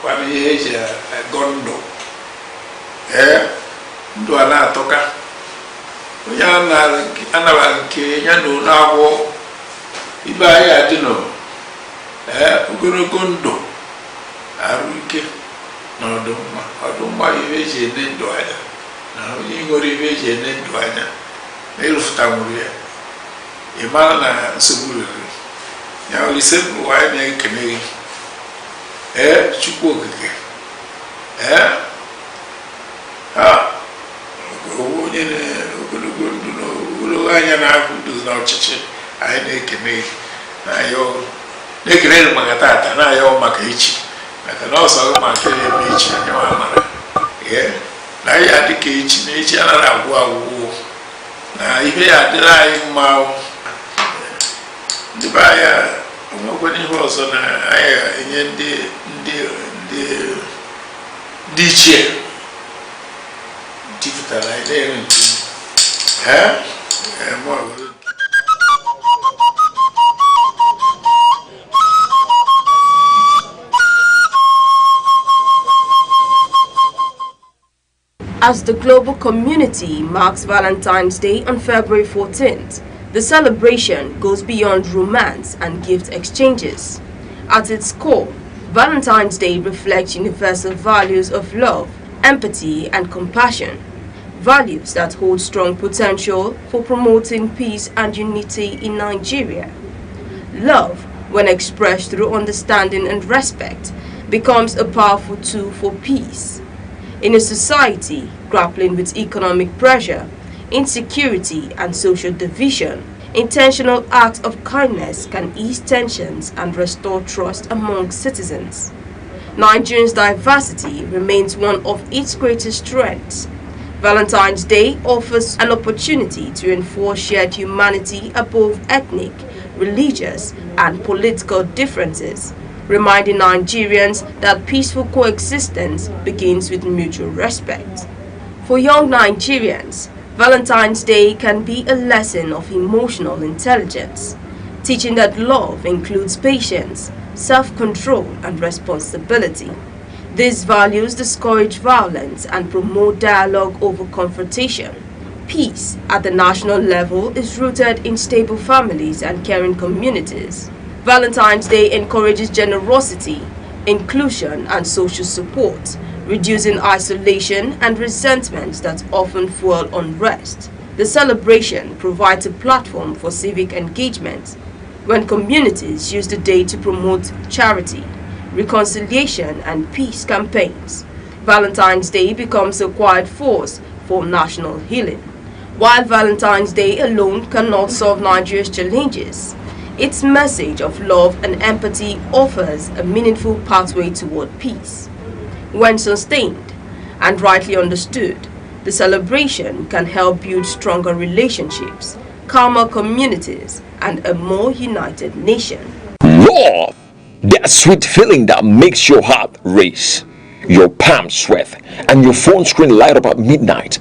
wani yeja gondo ndụ a na-atọka onye anara nke ya na ụlọ agwọ ibe anyị adị nọ ogologo ndụ arụ ike na ọdụmma ihe eji ene ndụ anya na onye nwere ihe eji ene ndụ anya na ịrụfụta nwere ya ị mara na nsogbu rere ya olise bụ anyị na-ekene gị Chukwu okike onye ogologo ndụ na ogologo anya na-ahụ ndụ na ọchịchị anyị na-ekene gị na-ekene gị maka tata na-ayọ maka echi maka na ọsọ maka eme echi anya ma mara na ya dị ka echi na echi anaghị agwụ agwụgwụ na ihe ya adịrị anyị mma ndị be anya onwekwana ihe ọzọ na anyị ga-enye ndị ichie jupụtara anyị na-ere nke As the global community marks Valentine's Day on February 14th, the celebration goes beyond romance and gift exchanges. At its core, Valentine's Day reflects universal values of love, empathy, and compassion, values that hold strong potential for promoting peace and unity in Nigeria. Love, when expressed through understanding and respect, becomes a powerful tool for peace. In a society grappling with economic pressure, insecurity, and social division, intentional acts of kindness can ease tensions and restore trust among citizens. Nigerians' diversity remains one of its greatest strengths. Valentine's Day offers an opportunity to enforce shared humanity above ethnic, religious, and political differences, reminding Nigerians that peaceful coexistence begins with mutual respect. For young Nigerians, Valentine's Day can be a lesson of emotional intelligence, teaching that love includes patience, self-control, and responsibility. These values discourage violence and promote dialogue over confrontation. Peace at the national level is rooted in stable families and caring communities. Valentine's Day encourages generosity, inclusion, and social support, reducing isolation and resentment that often fuel unrest. The celebration provides a platform for civic engagement when communities use the day to promote charity, reconciliation, and peace campaigns. Valentine's Day becomes a quiet force for national healing. While Valentine's Day alone cannot solve Nigeria's challenges, its message of love and empathy offers a meaningful pathway toward peace. When sustained and rightly understood, the celebration can help build stronger relationships, calmer communities, and a more united nation. Love, that sweet feeling that makes your heart race, your palms sweat, and your phone screen light up at midnight.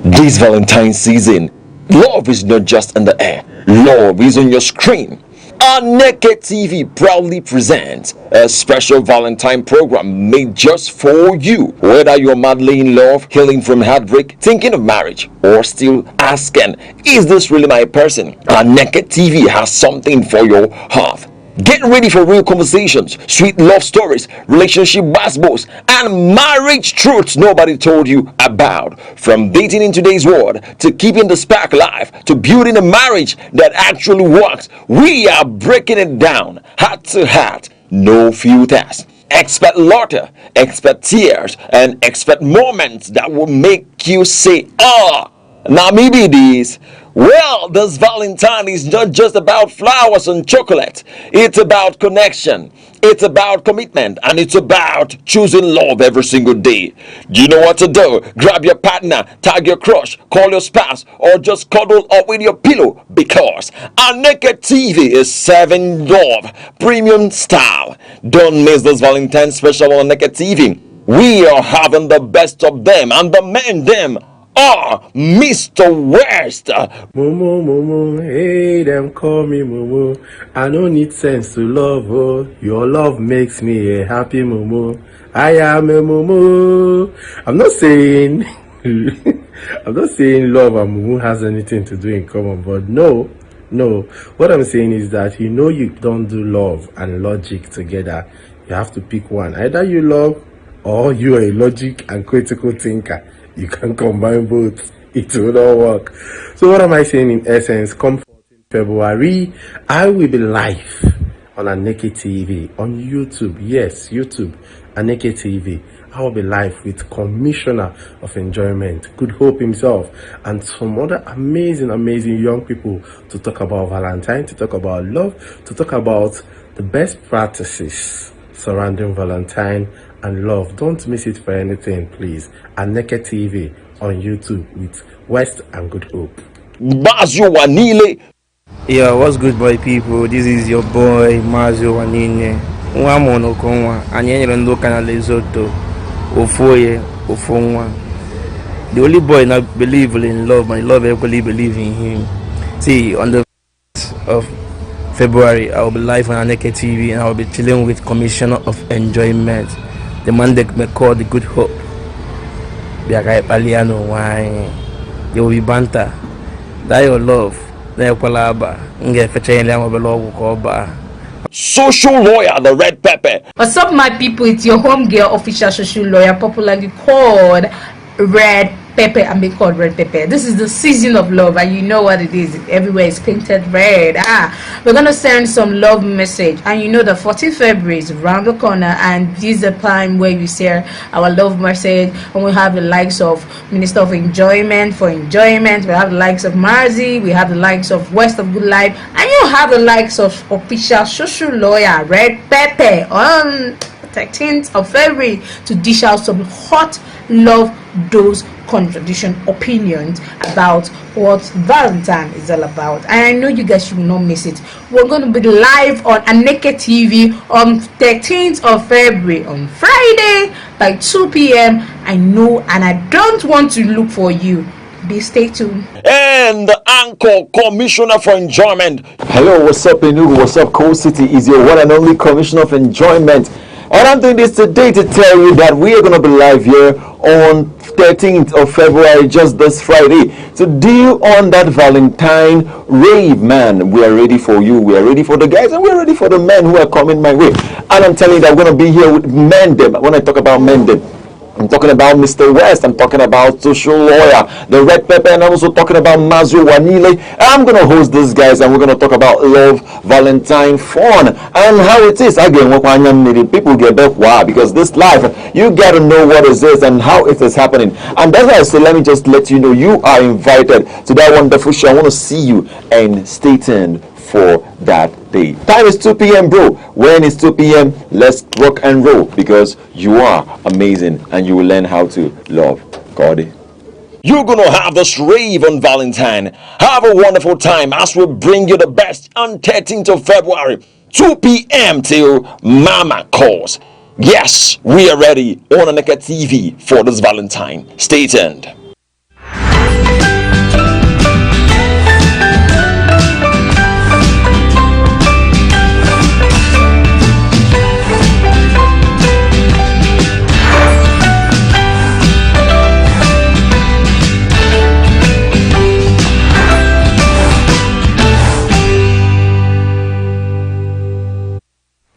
This Valentine's season, love is not just in the air, love is on your screen. Aneke TV proudly presents a special Valentine program made just for you. Whether you're madly in love, healing from heartbreak, thinking of marriage, or still asking, is this really my person? Aneke TV has something for your heart. Get ready for real conversations, sweet love stories, relationship basketballs, and marriage truths nobody told you about. From dating in today's world to keeping the spark alive to building a marriage that actually works, we are breaking it down, heart to heart, no filters. Expect laughter, expect tears, and expect moments that will make you say, "Ah, now maybe this." Well, this Valentine is not just about flowers and chocolate. It's about connection. It's about commitment. And it's about choosing love every single day. Do you know what to do? Grab your partner, tag your crush, call your spouse, or just cuddle up with your pillow. Because Aneke TV is serving love premium style. Don't miss this Valentine special on Aneke TV. We are having the best of them and the men them Mr. West. Momo, Momo, hey, them call me Momo. I don't need sense to love, oh. Your love makes me a happy Momo. I am a Momo. I'm not saying, I'm not saying love and Momo has anything to do in common, but no. What I'm saying is that you don't do love and logic together. You have to pick one. Either you love or you are a logic and critical thinker. You can combine both. It will not work. So what am I saying in essence? Come 14 February, I will be live on Aneke TV, on YouTube. Yes, YouTube, Aneke TV. I will be live with Commissioner of Enjoyment, Good Hope himself, and some other amazing young people to talk about Valentine, to talk about love, to talk about the best practices surrounding Valentine and love. Don't miss it for anything, please. Aneke TV on YouTube with West and Good Hope. Mazio Wanile. Yeah, what's good, boy people? This is your boy Mazio Wanine. Nwa mono konwa anyere ndo kana Lesotho. Ofoye, Ofonwa. The only boy not believe in love, but love equally believe in him. See, on the 1st of February, I will be live on Aneke TV and I will be chilling with Commissioner of Enjoyment, the man that may call the Good Hope. They will be banter. That your love. Social lawyer, the red pepper. What's up, my people? It's your home girl, official social lawyer, popularly called Red Pepper. I'm being called Red Pepper. This is the season of love, and you know what it is. Everywhere is painted red. We're gonna send some love message, and you know the 14th February is around the corner, and this is the time where we share our love message, and we have the likes of Minister of Enjoyment for enjoyment. We have the likes of Marzi. We have the likes of West of Good Life, and you have the likes of official social lawyer Red Pepper on 13th of February to dish out some hot love dose contradiction opinions about what Valentine is all about. And I know you guys should not miss it. We're going to be live on Aneke TV on 13th of February on Friday by 2 p.m. I know, and I don't want to look for you. Be stay tuned. And the Anchor Commissioner for Enjoyment. Hello, what's up, Enugu? What's up, Coal City? Is your one and only Commissioner of Enjoyment. And I'm doing this today to tell you that we are going to be live here on 13th of February, just this Friday, to deal on that Valentine rave, man. We are ready for you. We are ready for the guys, and we are ready for the men who are coming my way. And I'm telling you that we're going to be here with Mendem. When I talk about Mendem, I'm talking about Mr. West. I'm talking about social lawyer, the Red Pepper, and I'm also talking about Mazio Wanile. I'm going to host these guys, and we're going to talk about love, Valentine, fun, and how it is. Again, people get back, wow, because this life, you got to know what it is and how it is happening. And that's why I say, let me just let you know, you are invited to that wonderful show. I want to see you, and stay tuned for that day. Time is 2 p.m. bro. When it's 2 p.m., let's rock and roll, because you are amazing and you will learn how to love. Got it? You're gonna have this rave on Valentine. Have a wonderful time as we bring you the best on 13th of February, 2 p.m. till Mama calls. Yes, we are ready on Aneke TV for this Valentine. Stay tuned.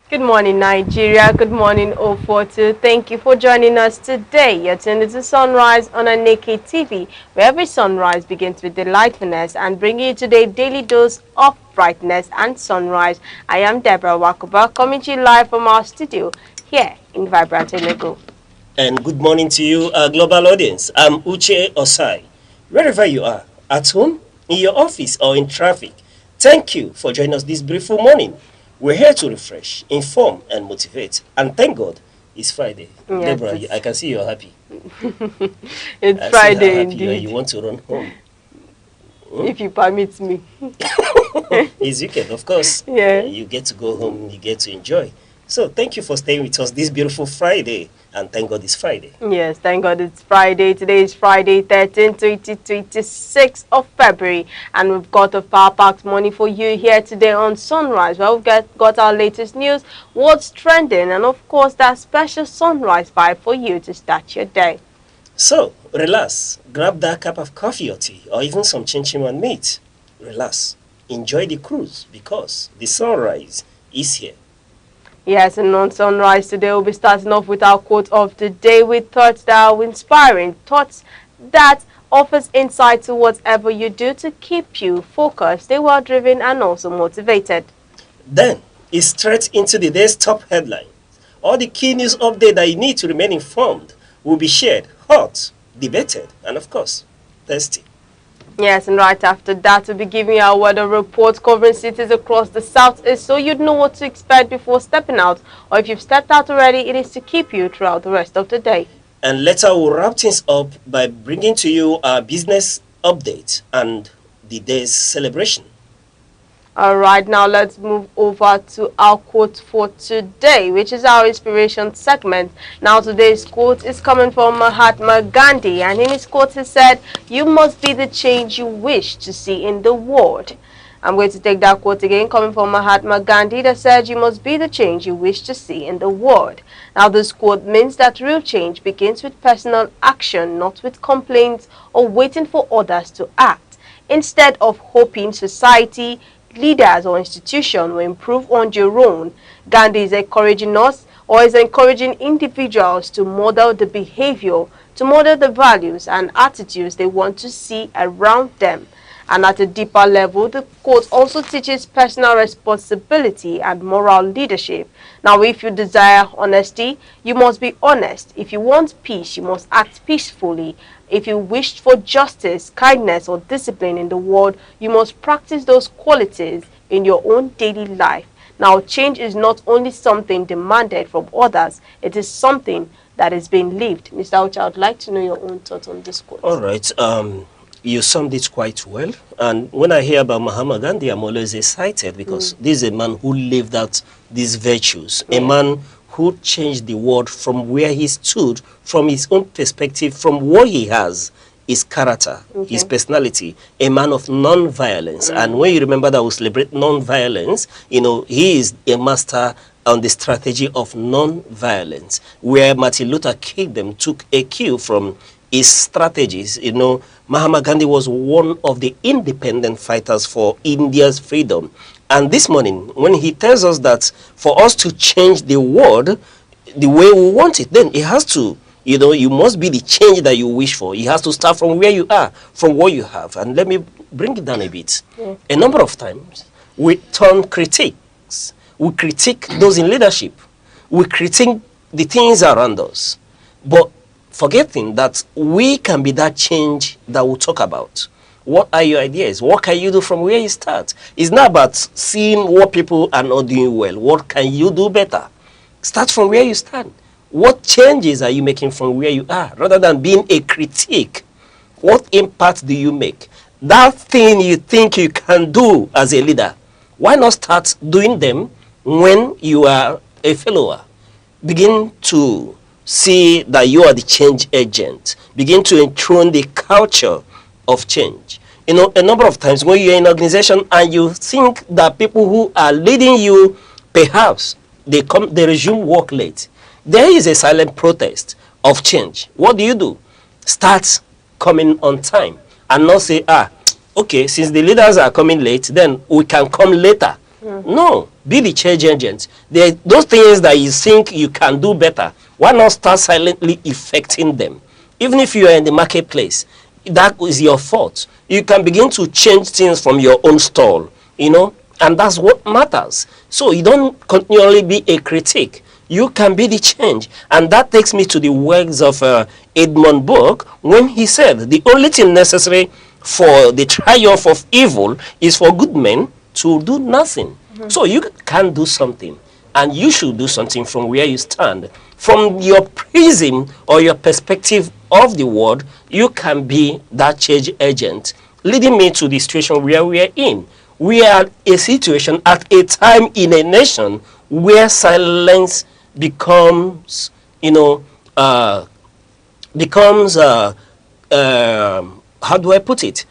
Good morning, Nigeria. Good morning, 042. Thank you for joining us today. You're tuned to Sunrise on Aneke TV, where every sunrise begins with delightfulness and bringing you today daily dose of brightness and sunrise. I am Deborah Wakuba, coming to you live from our studio here in Vibrant Enugu. And good morning to you, our global audience. I'm Uche Osai. Wherever you are, at home, in your office, or in traffic, thank you for joining us this beautiful morning. We're here to refresh, inform, and motivate. And thank God, it's Friday. Yes, Deborah, I can see you're happy. It's Friday indeed. You want to run home. If you permit me. It's weekend, of course. Yeah. You get to go home, you get to enjoy. So thank you for staying with us this beautiful Friday, and thank God it's Friday. Yes, thank God it's Friday. Today is Friday, 2026 of February, and we've got a power-packed morning for you here today on Sunrise. Well, we've got our latest news, what's trending, and of course that special sunrise vibe for you to start your day. So relax, grab that cup of coffee or tea, or even some chin chin and meat. Relax, enjoy the cruise because the sunrise is here. Yes, and on Sunrise today, we'll be starting off with our quote of the day with thoughts that are inspiring, thoughts that offers insight to whatever you do to keep you focused, stay well driven, and also motivated. Then it's straight into the day's top headline. All the key news update that you need to remain informed will be shared, hot, debated, and of course, tasty. Yes, and right after that, we'll be giving you our weather report covering cities across the southeast so you'd know what to expect before stepping out. Or if you've stepped out already, it is to keep you throughout the rest of the day. And later we'll wrap things up by bringing to you our business update and the day's celebration. All right, now let's move over to our quote for today, which is our inspiration segment. Now today's quote is coming from Mahatma Gandhi, and in his quote he said, "You must be the change you wish to see in the world." I'm going to take that quote again, coming from Mahatma Gandhi, that said, "You must be the change you wish to see in the world." Now this quote means that real change begins with personal action, not with complaints or waiting for others to act. Instead of hoping society, leaders or institutions will improve on your own, Gandhi is encouraging us, or is encouraging individuals to model the behavior, to model the values and attitudes they want to see around them. And at a deeper level, the quote also teaches personal responsibility and moral leadership. Now, if you desire honesty, you must be honest. If you want peace, you must act peacefully. If you wish for justice, kindness, or discipline in the world, you must practice those qualities in your own daily life. Now, change is not only something demanded from others, it is something that is being lived. Mr. Ucha, I'd like to know your own thoughts on this quote. All right. You summed it quite well. And when I hear about Mahatma Gandhi, I'm always excited because this is a man who lived out these virtues, a man who changed the world from where he stood, from his own perspective, from what he has, his character, his personality, a man of non-violence. And when you remember that we celebrate non-violence, you know, he is a master on the strategy of non-violence, where Martin Luther King took a cue from his strategies. You know, Mahatma Gandhi was one of the independent fighters for India's freedom. And this morning, when he tells us that for us to change the world the way we want it, then it has to, you know, you must be the change that you wish for. You have to start from where you are, from what you have. And let me bring it down a bit. A number of times, we turn critics. We critique those in leadership. We critique the things around us. But forgetting that we can be that change that we'll talk about. What are your ideas? What can you do from where you start? It's not about seeing what people are not doing well. What can you do better? Start from where you stand. What changes are you making from where you are? Rather than being a critique, what impact do you make? That thing you think you can do as a leader, why not start doing them when you are a follower? Begin to see that you are the change agent. Begin to enthrone the culture of change. You know, a number of times when you're in an organization and you think that people who are leading you, perhaps they resume work late, there is a silent protest of change. What do? Start coming on time and not say, okay, since the leaders are coming late, then we can come later. No, be the change agent. Those things that you think you can do better, why not start silently effecting them? Even if you are in the marketplace, that is your fault. You can begin to change things from your own stall, you know, and that's what matters. So you don't continually be a critic. You can be the change. And that takes me to the words of Edmund Burke when he said, the only thing necessary for the triumph of evil is for good men to do nothing. So you can do something, and you should do something from where you stand. From your prism or your perspective of the world, you can be that change agent, leading me to the situation where we are in. We are a situation at a time in a nation where silence becomes, you know, becomes how do I put it?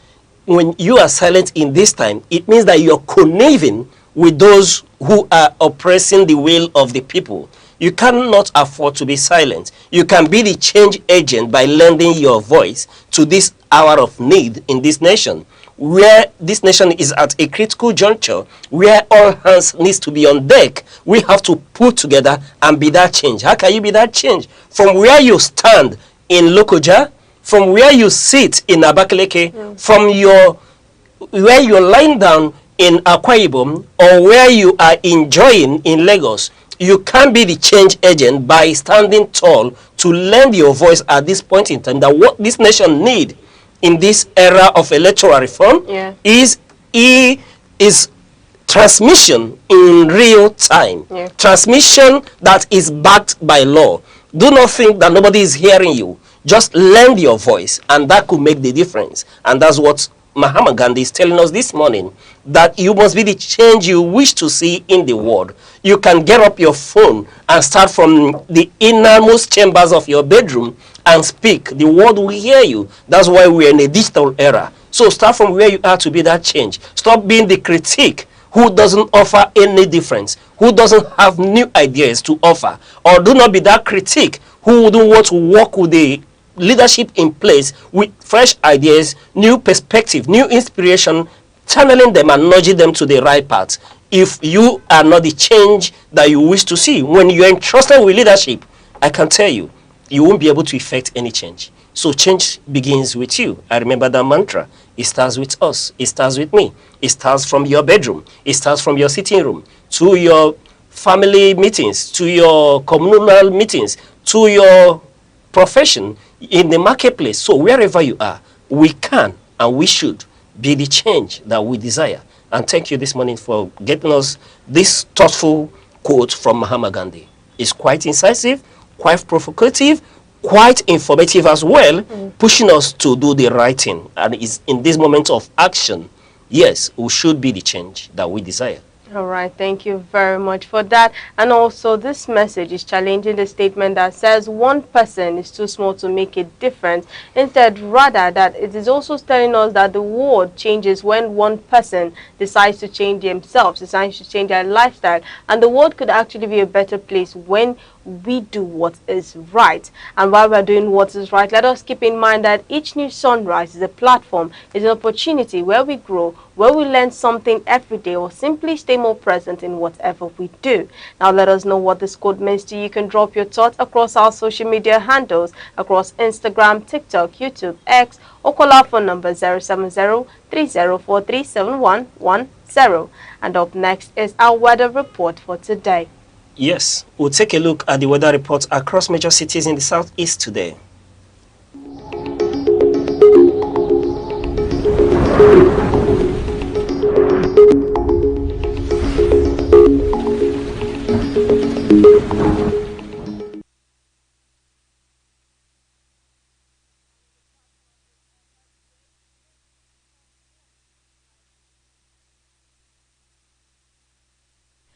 When you are silent in this time, it means that you're conniving with those who are oppressing the will of the people. You cannot afford to be silent. You can be the change agent by lending your voice to this hour of need in this nation, where this nation is at a critical juncture, where all hands needs to be on deck. We have to put together and be that change. How can you be that change? From where you stand in Lokoja, from where you sit in Abakaleke, from your where you're lying down in Akwa Ibom, or where you are enjoying in Lagos, you can be the change agent by standing tall to lend your voice at this point in time. That what this nation need in this era of electoral reform is transmission in real time, transmission that is backed by law. Do not think that nobody is hearing you. Just lend your voice, and that could make the difference. And that's what Mahatma Gandhi is telling us this morning, that you must be the change you wish to see in the world. You can get up your phone and start from the innermost chambers of your bedroom and speak. The world will hear you. That's why we're in a digital era. So start from where you are to be that change. Stop being the critique who doesn't offer any difference, who doesn't have new ideas to offer. Or do not be that critique who wouldn't want to work with the leadership in place with fresh ideas, new perspective, new inspiration, channeling them and nudging them to the right path. If you are not the change that you wish to see, when you're entrusted with leadership, I can tell you, you won't be able to effect any change. So change begins with you. I remember that mantra. It starts with us. It starts with me. It starts from your bedroom. It starts from your sitting room, to your family meetings, to your communal meetings, to your profession, in the marketplace. So wherever you are, we can and we should be the change that we desire. And thank you this morning for getting us this thoughtful quote from Mahatma Gandhi. It's quite incisive, quite provocative, quite informative as well, pushing us to do the right thing. And it's in this moment of action, yes, we should be the change that we desire. All right, thank you very much for that. And also, this message is challenging the statement that says one person is too small to make a difference. Instead, rather, that it is also telling us that the world changes when one person decides to change themselves, decides to change their lifestyle. And the world could actually be a better place when we do what is right. And while we're doing what is right, let us keep in mind that each new sunrise is a platform, is an opportunity where we grow, where we learn something every day, or simply stay more present in whatever we do. Now let us know what this code means to you. You can drop your thoughts across our social media handles, across Instagram, TikTok, YouTube, X, or call our phone number 070-3043-7110. And up next is our weather report for today. Yes, we'll take a look at the weather reports across major cities in the southeast today.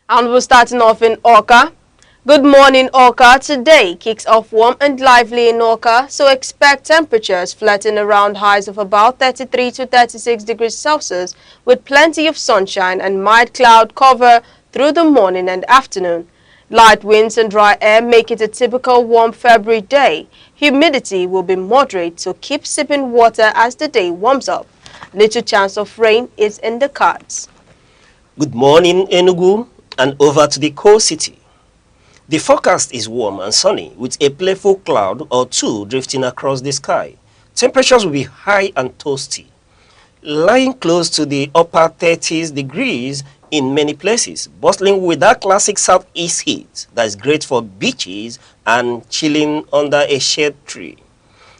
And we're starting off in Awka. Good morning, Awka. Today kicks off warm and lively in Awka, so expect temperatures flirting around highs of about 33 to 36 degrees Celsius, with plenty of sunshine and mild cloud cover through the morning and afternoon. Light winds and dry air make it a typical warm February day. Humidity will be moderate, so keep sipping water as the day warms up. Little chance of rain is in the cards. Good morning, Enugu, and over to the core city. The forecast is warm and sunny, with a playful cloud or two drifting across the sky. Temperatures will be high and toasty, lying close to the upper 30s degrees in many places, bustling with that classic southeast heat that is great for beaches and chilling under a shade tree.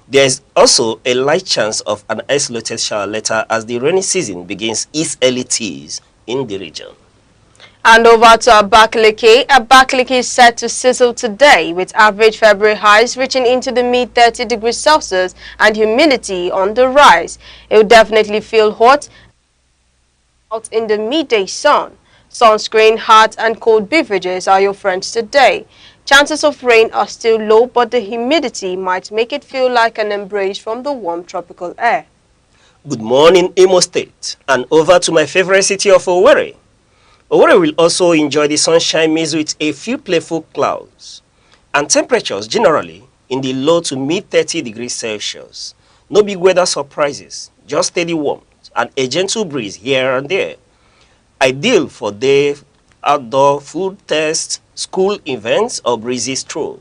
There is also a light chance of an isolated shower later as the rainy season begins its early tease in the region. And over to Abakaliki. Abakaliki is set to sizzle today, with average February highs reaching into the mid 30 degrees Celsius and humidity on the rise. It will definitely feel hot out in the midday sun. Sunscreen, hot and cold beverages are your friends today. Chances of rain are still low, but the humidity might make it feel like an embrace from the warm tropical air. Good morning, Imo State, and over to my favorite city of Owerri. Owerri will also enjoy the sunshine mixed with a few playful clouds, and temperatures generally in the low to mid 30 degrees Celsius. No big weather surprises, just steady warmth and a gentle breeze here and there. Ideal for day outdoor food tests, school events, or breezy stroll.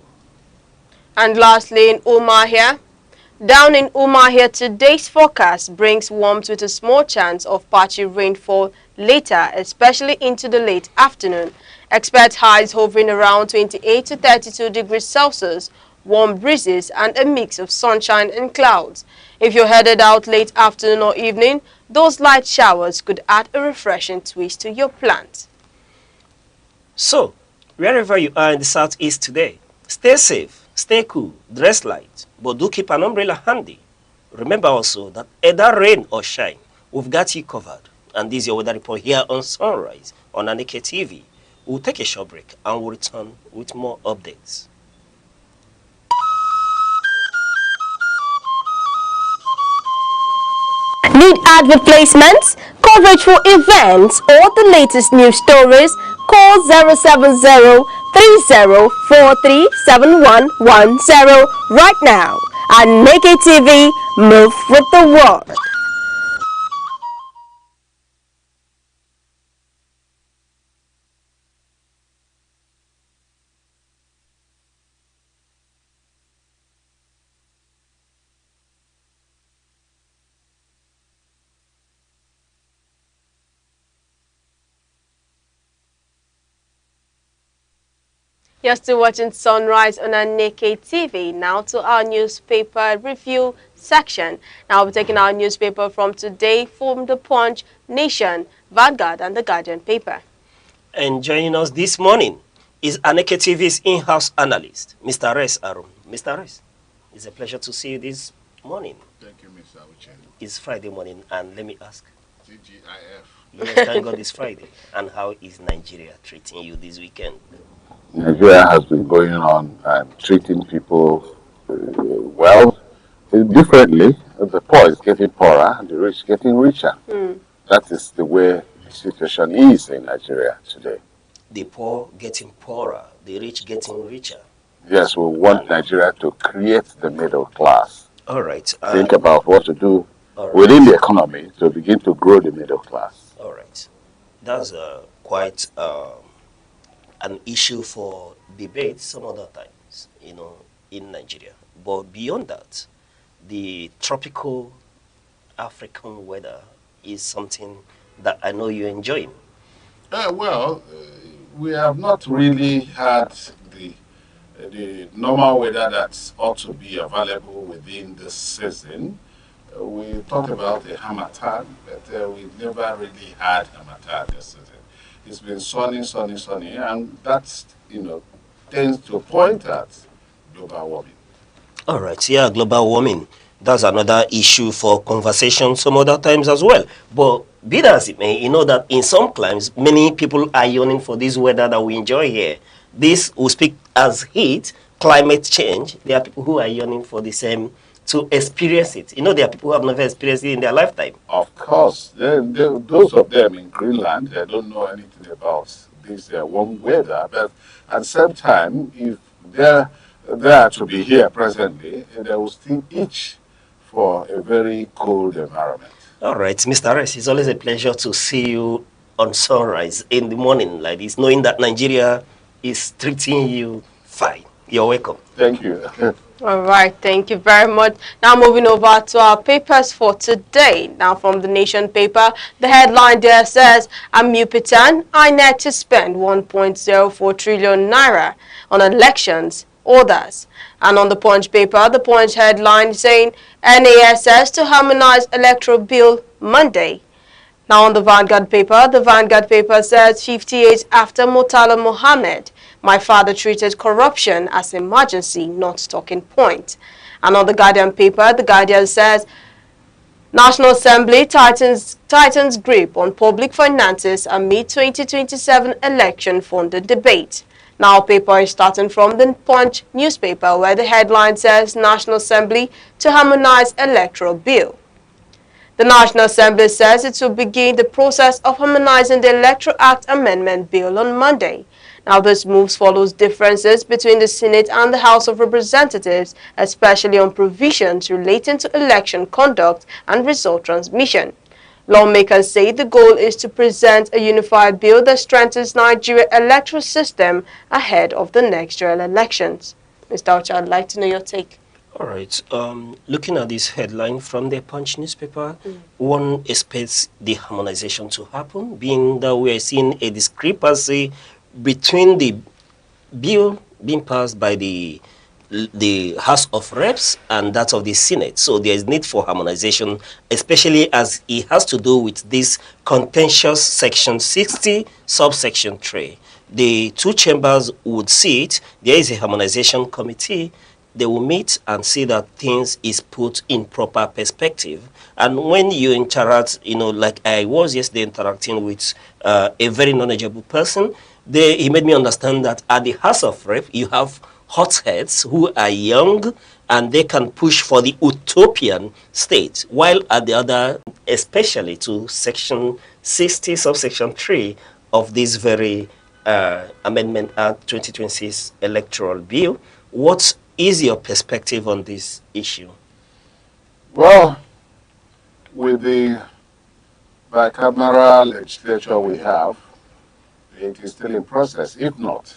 And lastly, in Umahia, down in Umahia, today's forecast brings warmth with a small chance of patchy rainfall later, especially into the late afternoon. Expect highs hovering around 28 to 32 degrees Celsius, warm breezes, and a mix of sunshine and clouds. If you're headed out late afternoon or evening, those light showers could add a refreshing twist to your plans. So, wherever you are in the southeast today, stay safe, stay cool, dress light, but do keep an umbrella handy. Remember also that either rain or shine, we've got you covered. And this is your weather report here on Sunrise on Aneke TV. We'll take a short break and we'll return with more updates. Need advert placements, coverage for events, or the latest news stories? Call 070-3043-7110 right now. And Aneke TV, move with the world. You're still watching Sunrise on Aneke TV. Now to our newspaper review section. Now we're taking our newspaper from today from The Punch, Nation, Vanguard, and The Guardian paper. And joining us this morning is Aneke TV's in-house analyst, Mr. Res Arun. Mr. Res, it's a pleasure to see you this morning. Thank you, Mr. Uche. It's Friday morning, and let me ask. TGIF. Yes, thank God it's Friday. And how is Nigeria treating you this weekend? Nigeria has been going on and treating people well, differently. The poor is getting poorer and the rich getting richer. That is the way the situation is in Nigeria today. The poor getting poorer, the rich getting richer. Yes, we want Nigeria to create the middle class. All right. Think about what to do within the economy to begin to grow the middle class. All right. That's quite an issue for debate some other times, in Nigeria. But beyond that, the tropical African weather is something that I know you're enjoying. We have not really had the normal weather that ought to be available within this season. We talked about the Hamatan, but we never really had Hamatan this season. It's been sunny, and that, tends to point at global warming. All right, yeah, global warming. That's another issue for conversation some other times as well. But be that as it may, you know that in some climes, many people are yearning for this weather that we enjoy here. This will speak as heat, climate change. There are people who are yearning for the same to experience it. There are people who have never experienced it in their lifetime. Of course, those of them in Greenland, they don't know anything about this warm weather. But at the same time, if they are to be here presently, they will still itch for a very cold environment. All right, Mr. Rice, it's always a pleasure to see you on Sunrise in the morning like this, knowing that Nigeria is treating you fine. You're welcome. Thank you. All right, thank you very much. Now moving over to our papers for today. Now from the Nation paper, the headline there says, Amupitan, INEC to spend 1.04 trillion naira on elections, others. And on the Punch paper, the Punch headline saying, NASS to harmonize electoral bill Monday. Now on the Vanguard paper says 50 years after Murtala Mohammed, my father treated corruption as emergency, not talking point. And on the Guardian paper, the Guardian says, National Assembly tightens grip on public finances amid 2027 election funded debate. Now paper is starting from the Punch newspaper where the headline says National Assembly to harmonize electoral bill. The National Assembly says it will begin the process of harmonizing the Electoral Act Amendment Bill on Monday. Now this move follows differences between the Senate and the House of Representatives, especially on provisions relating to election conduct and result transmission. Lawmakers say the goal is to present a unified bill that strengthens Nigeria's electoral system ahead of the next general elections. Mr. Ocha, I'd like to know your take. All right. Looking at this headline from the Punch newspaper, one expects the harmonization to happen, being that we are seeing a discrepancy between the bill being passed by the House of Reps and that of the Senate. So there is need for harmonization, especially as it has to do with this contentious Section 60, subsection 3. The two chambers would see it. There is a harmonization committee. They will meet and see that things is put in proper perspective. And when you interact, like I was yesterday interacting with a very knowledgeable person, he made me understand that at the House of Rep, you have hotheads who are young and they can push for the utopian state, while at the other, especially to Section 60, subsection 3 of this very Amendment Act 2026 electoral bill, what is your perspective on this issue? Well, with the bicameral legislature we have, it is still in process. If not,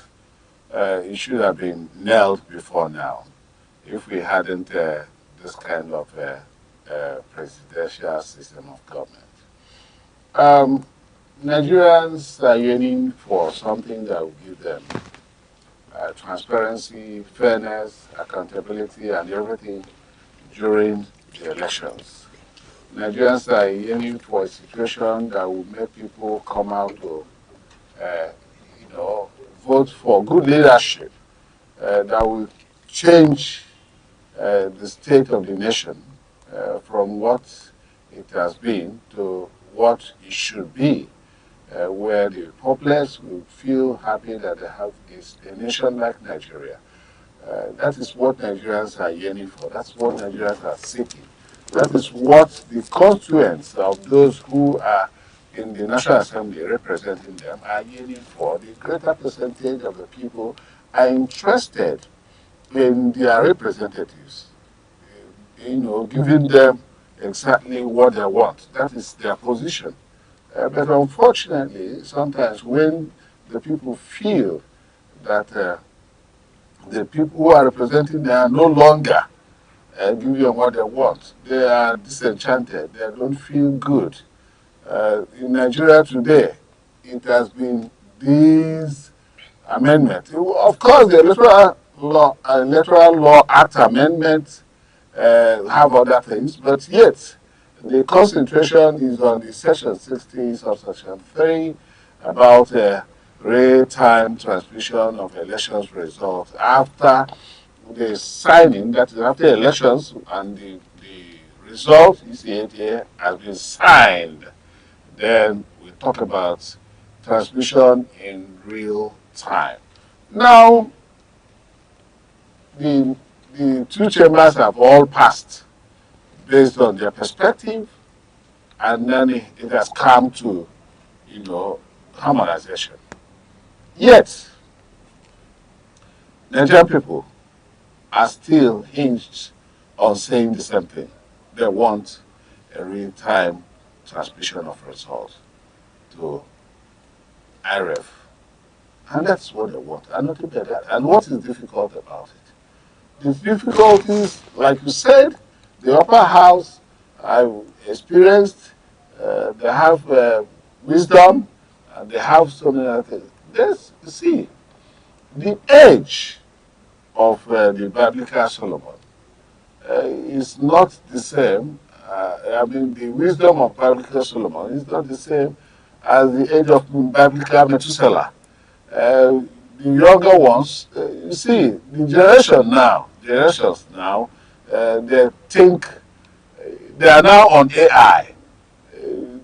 it should have been nailed before now if we hadn't this kind of presidential system of government. Nigerians are yearning for something that will give them transparency, fairness, accountability, and everything during the elections. Nigerians are yearning for a situation that will make people come out to, vote for good leadership that will change the state of the nation from what it has been to what it should be, where the populace will feel happy that they have a nation like Nigeria. That is what Nigerians are yearning for. That's what Nigerians are seeking. That is what the constituents of those who are in the National Assembly representing them are yearning for. The greater percentage of the people are interested in their representatives, giving them exactly what they want. That is their position. But unfortunately, sometimes when the people feel that the people who are representing them are no longer giving them what they want, they are disenchanted, they don't feel good. In Nigeria today, it has been these amendments. Of course, the Electoral Law Act amendments have other things, but yet the concentration is on the Section 60, subsection 3, about real-time transmission of elections results after the signing, that is after elections, and the result, ECATA, has been signed. Then we talk about transmission in real time. Now, the two chambers have all passed based on their perspective, and then it has come to, harmonization. Yet, Nigerian people are still hinged on saying the same thing. They want a real-time transmission of results to IREF. And that's what they want, and nothing but that. And what is difficult about it? The difficulties, like you said, the upper house, I've experienced, they have wisdom, and they have so many other things. Let's see, the age of the biblical Solomon is not the same. The wisdom of biblical Solomon is not the same as the age of biblical Methuselah. The younger ones, you see, the generations now, they think they are now on AI.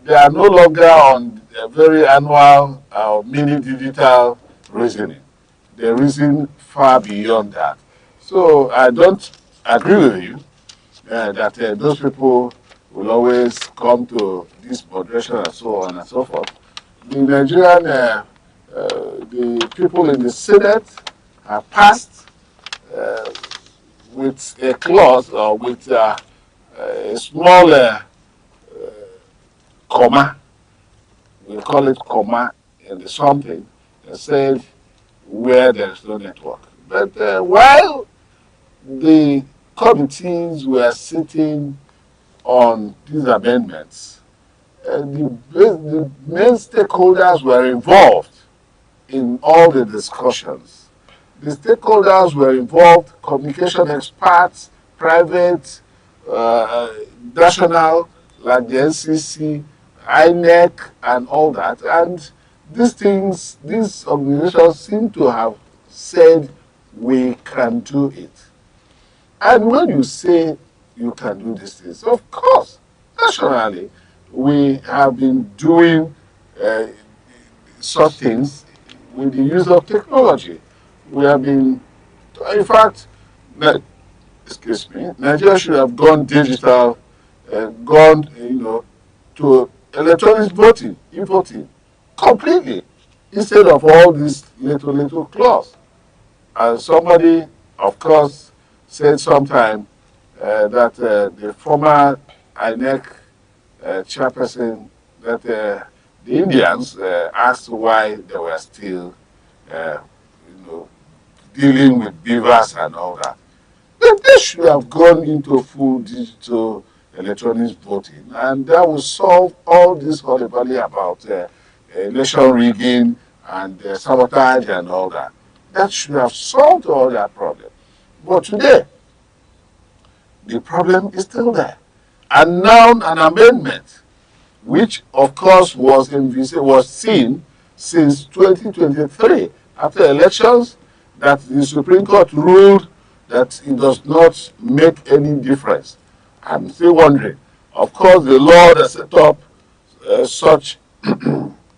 They are no longer on a very annual mini digital reasoning. They reason far beyond that. So I don't agree with you that those people will always come to this moderation and so on and so forth. The Nigerian, the people in the Senate have passed with a clause or with a small comma, we call it comma in the something, that said where there is no network. But while the committees were sitting on these amendments, the main stakeholders were involved in all the discussions. The stakeholders were involved, communication experts, private, national, like the NCC, INEC, and all that. And these organizations seem to have said, we can do it. And when you say you can do these things, of course, nationally, we have been doing uh, such things with the use of technology. We have been, in fact, excuse me, Nigeria should have gone digital, gone, to electronic voting, e-voting, completely, instead of all these little clause. And somebody, of course, said sometime that the former INEC chairperson, that the Indians asked why they were still, dealing with beavers and all that. They should have gone into full digital electronic voting, and that will solve all this horrible about election rigging and sabotage and all that. That should have solved all that problem. But today, the problem is still there. And now an amendment, which of course was seen since 2023 after elections, that the Supreme Court ruled that it does not make any difference. I'm still wondering. Of course, the law that set up such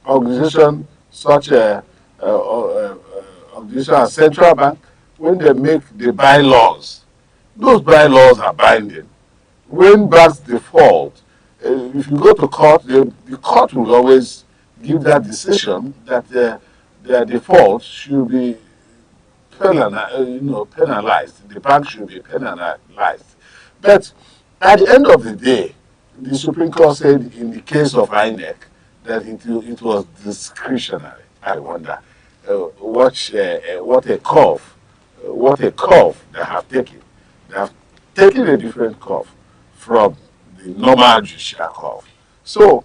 organization, such a organization as central bank, when they make the bylaws, those bylaws are binding. When banks default, if you go to court, the court will always give that decision that their default should be penalized. The bank should be penalized. But at the end of the day, the Supreme Court said in the case of INEC that it was discretionary. I wonder what a curve they have taken. They have taken a different curve from the normal judicial curve. So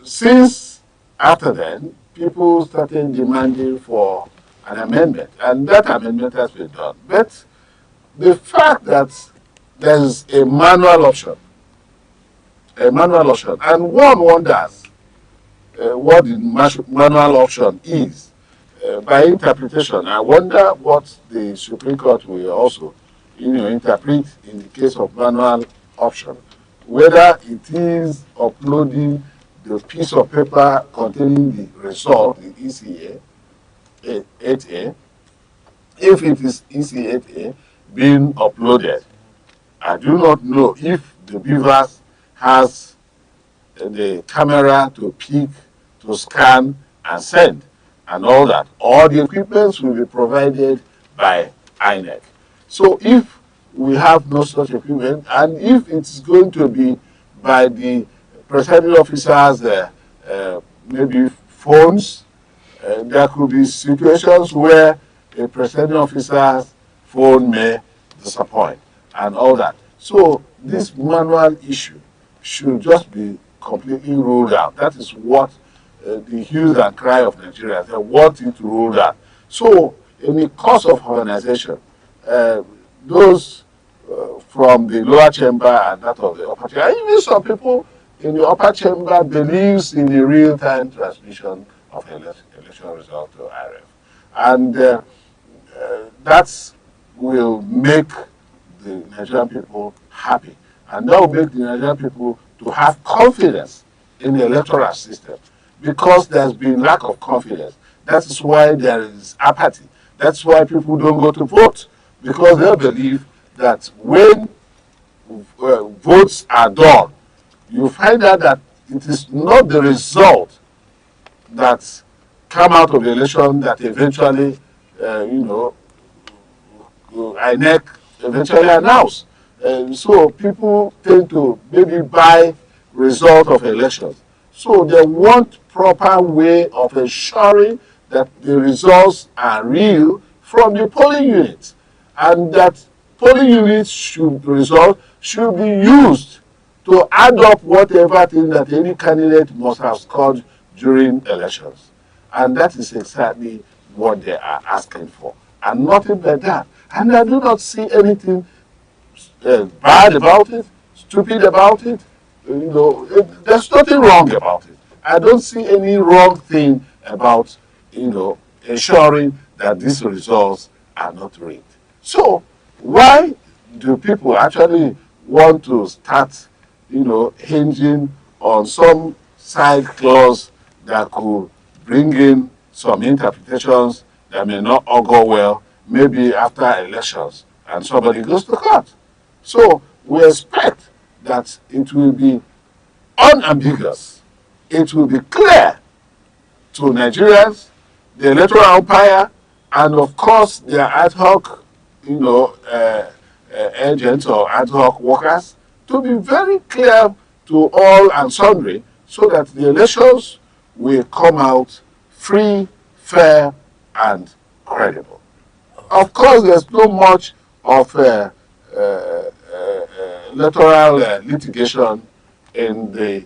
since after then, people started demanding for an amendment, and that amendment has been done. But the fact that there's a manual option, and one wonders what the manual option is. By interpretation, I wonder what the Supreme Court will also, interpret in the case of manual option, whether it is uploading the piece of paper containing the result, the ECA 8A, if it is ECA 8A being uploaded. I do not know if the beavers has the camera to pick, to scan, and send, and all that. All the equipment will be provided by INEC. So if we have no such equipment, and if it's going to be by the presiding officers, maybe phones, there could be situations where a presiding officer's phone may disappoint and all that. So this manual issue should just be completely ruled out. That is what the hues and cry of Nigeria, they want it ruled out. So in the course of organization, those from the lower chamber and that of the upper chamber, and even some people in the upper chamber believes in the real-time transmission of election result to IRF. And that will make the Nigerian people happy. And that will make the Nigerian people to have confidence in the electoral system, because there's been lack of confidence. That is why there is apathy. That's why people don't go to vote, because they believe that when votes are done, you find out that it is not the result that come out of the election that eventually, INEC eventually announced. So people tend to maybe buy result of elections. So they want proper way of ensuring that the results are real from the polling units, and that polling units should be used to add up whatever thing that any candidate must have scored during elections. And that is exactly what they are asking for. And nothing but that. And I do not see anything bad about it, stupid about it. There's nothing wrong about it. I don't see any wrong thing about, ensuring that these results are not rigged. So why do people actually want to start, hinging on some side clause that could bring in some interpretations that may not all go well, maybe after elections, and somebody goes to court? So we expect that it will be unambiguous, it will be clear to Nigerians, the electoral umpire, and of course their ad hoc, agents or ad hoc workers, to be very clear to all and sundry, so that the elections will come out free, fair, and credible. Of course, there's not much of electoral litigation in the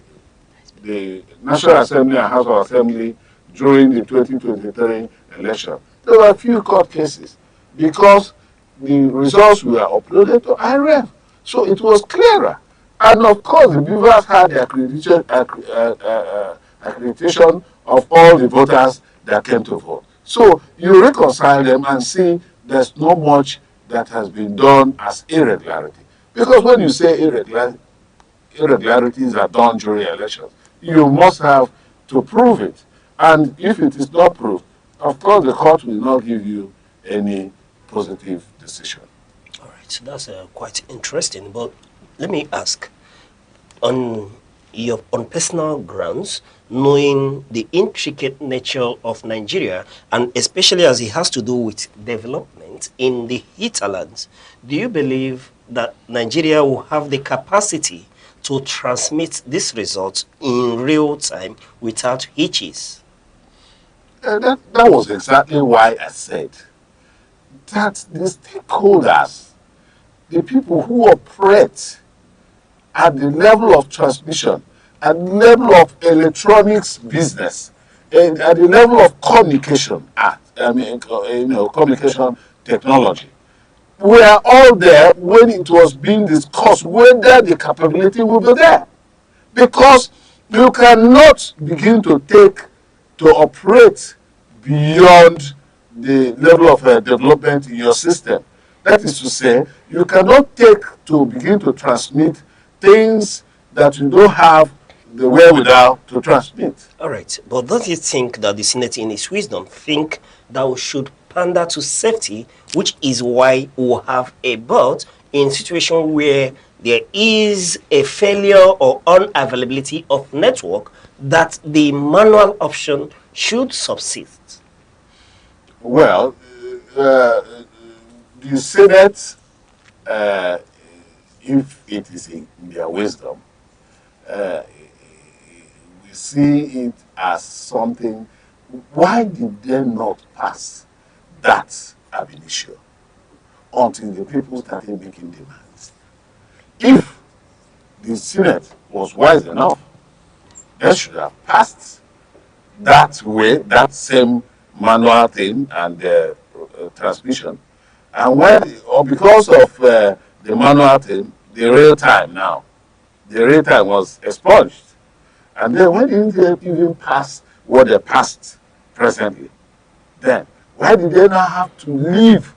National Assembly and House of Assembly during the 2023 election. There were a few court cases because the results were uploaded to IRF. So it was clearer. And of course, the Beavers had the accreditation of all the voters that came to vote. So you reconcile them and see there's not much that has been done as irregularity. Because when you say irregularities are done during elections, you must have to prove it. And if it is not proved, of course the court will not give you any positive decision. All right, so that's quite interesting. But let me ask, on personal grounds, knowing the intricate nature of Nigeria, and especially as it has to do with development in the hinterlands, do you believe that Nigeria will have the capacity to transmit these results in real time without hitches? That was exactly why I said that the stakeholders, the people who operate at the level of transmission, at the level of electronics business, and at the level of communication, communication technology, we are all there when it was being discussed whether the capability will be there. Because you cannot begin to operate beyond the level of development in your system. That is to say, you cannot begin to transmit things that you don't have the wherewithal to transmit. All right, but don't you think that the Senate in its wisdom think that we should pander to safety, which is why we'll have a but in situation where there is a failure or unavailability of network, that the manual option should subsist? Well, the Senate, if it is in their wisdom, we see it as something. Why did they not pass that ab initio until the people started making demands? If the Senate was wise enough, they should have passed that way, that same manual thing and transmission. And because of the manual thing, the real time was expunged. And then why didn't they even pass what they passed presently? Then why did they not have to leave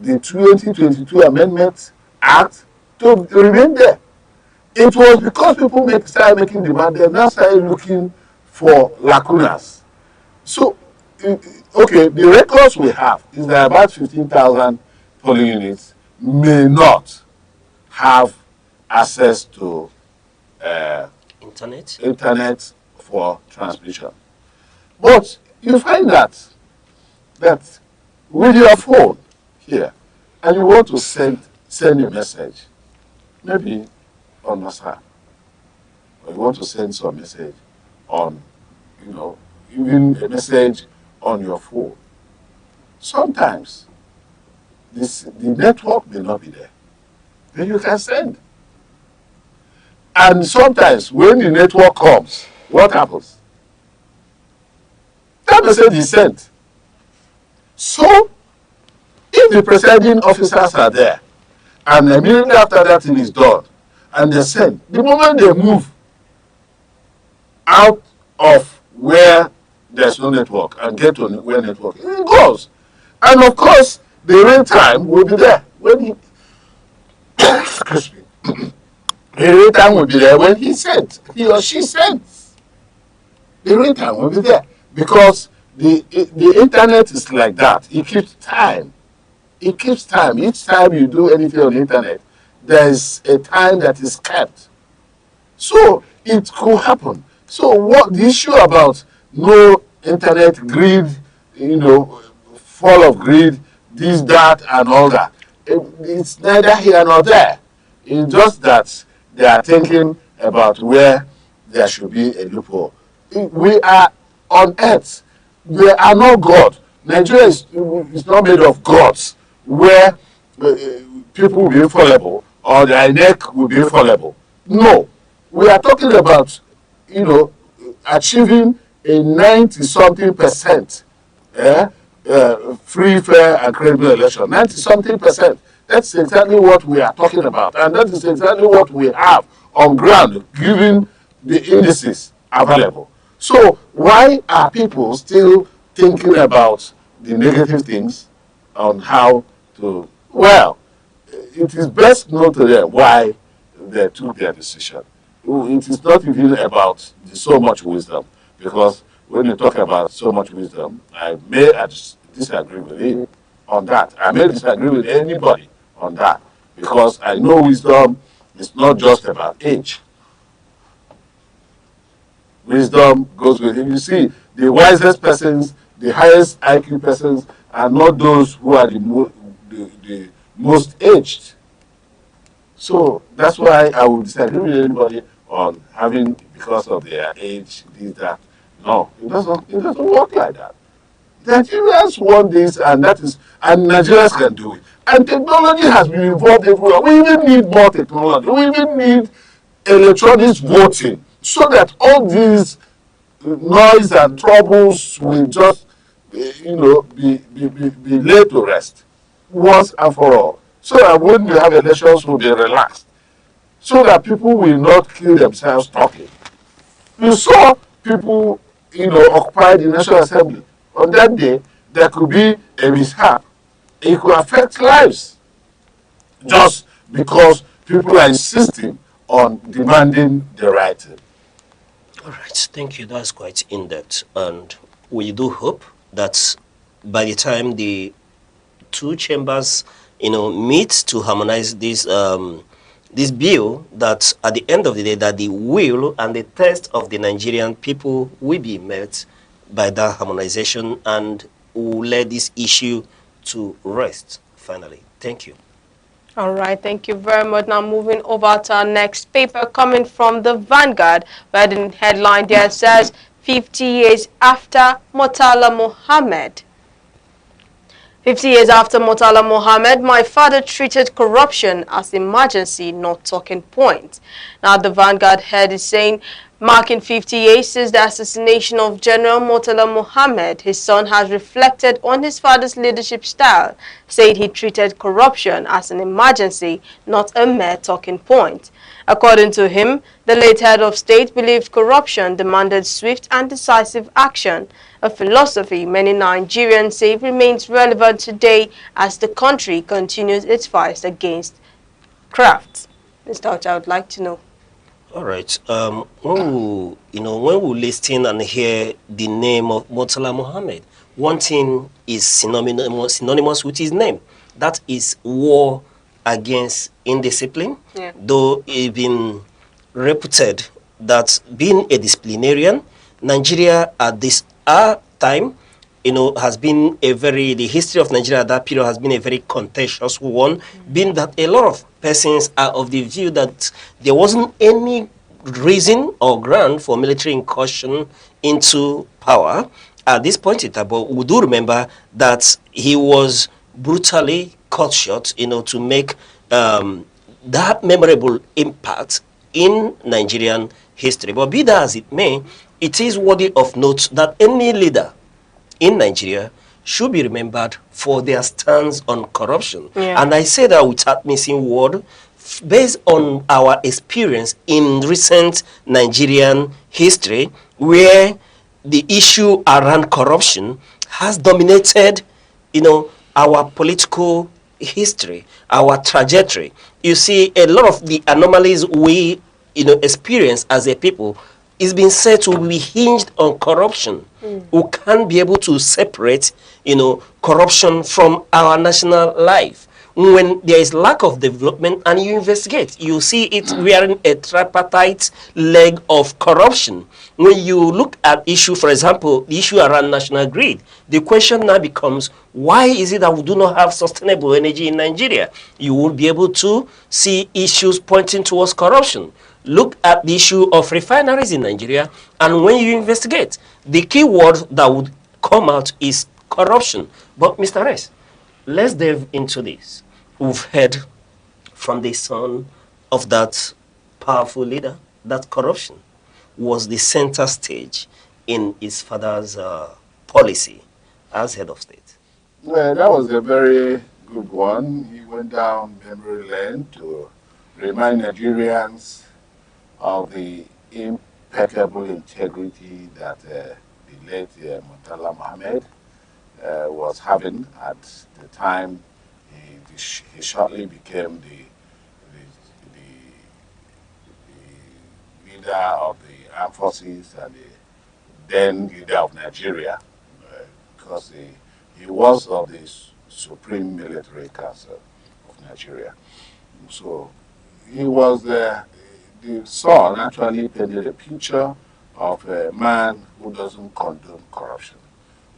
the 2022 Amendment Act to remain there? It was because people started making demand, they now started looking for lacunas. So, okay, the records we have is that about 15,000 polling units may not have access to internet for transmission. But you find that with your phone here, and you want to send a message, maybe on WhatsApp, or you want to send some message on, even a message on your phone. Sometimes the network may not be there, then you can send. And sometimes when the network comes, what happens? That message is sent. So if the presiding officers are there, and immediately after that thing is done, and they send, the moment they move out of where there's no network and get to where network is, it goes. And of course, the real time will be there when he excuse me. The real time will be there when he or she sends. The real time will be there because the internet is like that. It keeps time. It keeps time. Each time you do anything on the internet, there's a time that is kept. So it could happen. So what the issue about no internet grid, fall of grid, this, that, and all that, it's neither here nor there. It's just that they are thinking about where there should be a loophole. We are on earth. We are not God. Nigeria is not made of gods where people will be infallible or the Aneke will be infallible. No. We are talking about, achieving a 90-something% free, fair, and credible election. 90-something%. That's exactly what we are talking about. And that is exactly what we have on ground, given the indices available. So why are people still thinking about the negative things on how to, well, it is best known to them why they took their decision. It is not even about so much wisdom, because when you talk about so much wisdom, I may disagree with you on that. I may disagree with anybody on that, because I know wisdom is not just about age. Wisdom goes with it. You see, the wisest persons, the highest IQ persons, are not those who are the most aged. So that's why I would disagree with anybody on having, because of their age, this, that. No, it doesn't work like that. Nigerians want this, and Nigerians can do it. And technology has been involved everywhere. We even need more technology. We even need electronic voting, so that all these noise and troubles will just, be laid to rest once and for all. So that when we have elections, we'll be relaxed. So that people will not kill themselves talking. You saw people, occupy the National Assembly. On that day, there could be a mishap. It could affect lives. Just because people are insisting on demanding the right thing. All right, thank you. That's quite in-depth. And we do hope that by the time the two chambers, meet to harmonize this bill, that at the end of the day, that the will and the thirst of the Nigerian people will be met by that harmonization, and will let this issue to rest finally. Thank you. All right, thank you very much. Now moving over to our next paper, coming from the Vanguard, where the headline there says 50 years after Murtala Mohammed. 50 years after Murtala Mohammed, my father treated corruption as emergency, not talking point. Now, the Vanguard head is saying, marking 50 years since the assassination of General Murtala Mohammed, his son has reflected on his father's leadership style, said he treated corruption as an emergency, not a mere talking point. According to him, the late head of state believed corruption demanded swift and decisive action, a philosophy many Nigerians say remains relevant today as the country continues its fight against graft. Mr. Ocha, I would like to know. All right. When we listen and hear the name of Murtala Muhammad, one thing is synonymous with his name. That is war against indiscipline. Yeah. Though he been reputed that being a disciplinarian, Nigeria at this time, has been the history of Nigeria at that period has been a very contentious one, being that a lot of persons are of the view that there wasn't any reason or ground for military incursion into power at this point in time. But we do remember that he was brutally cut short, to make that memorable impact in Nigerian history. But be that as it may, it is worthy of note that any leader in Nigeria should be remembered for their stance on corruption. Yeah. And I say that without missing word, based on our experience in recent Nigerian history, where the issue around corruption has dominated, our political history, our trajectory. You see, a lot of the anomalies we, experience as a people is being said to be hinged on corruption. We can't be able to separate, corruption from our national life. When there is lack of development and you investigate, you see it wearing a tripartite leg of corruption. When you look at issue, for example, the issue around national grid, the question now becomes, why is it that we do not have sustainable energy in Nigeria? You will be able to see issues pointing towards corruption. Look at the issue of refineries in Nigeria, and when you investigate, the key word that would come out is corruption. But Mr. S, let's delve into this. We've heard from the son of that powerful leader that corruption was the center stage in his father's policy as head of state. Well, that was a very good one. He went down memory lane to remind Nigerians of the impeccable integrity that the late Murtala Mohammed was having at the time he shortly became the leader of the armed forces and the then leader of Nigeria, because he was of the Supreme Military Council of Nigeria. So he was the son actually painted a picture of a man who doesn't condone corruption,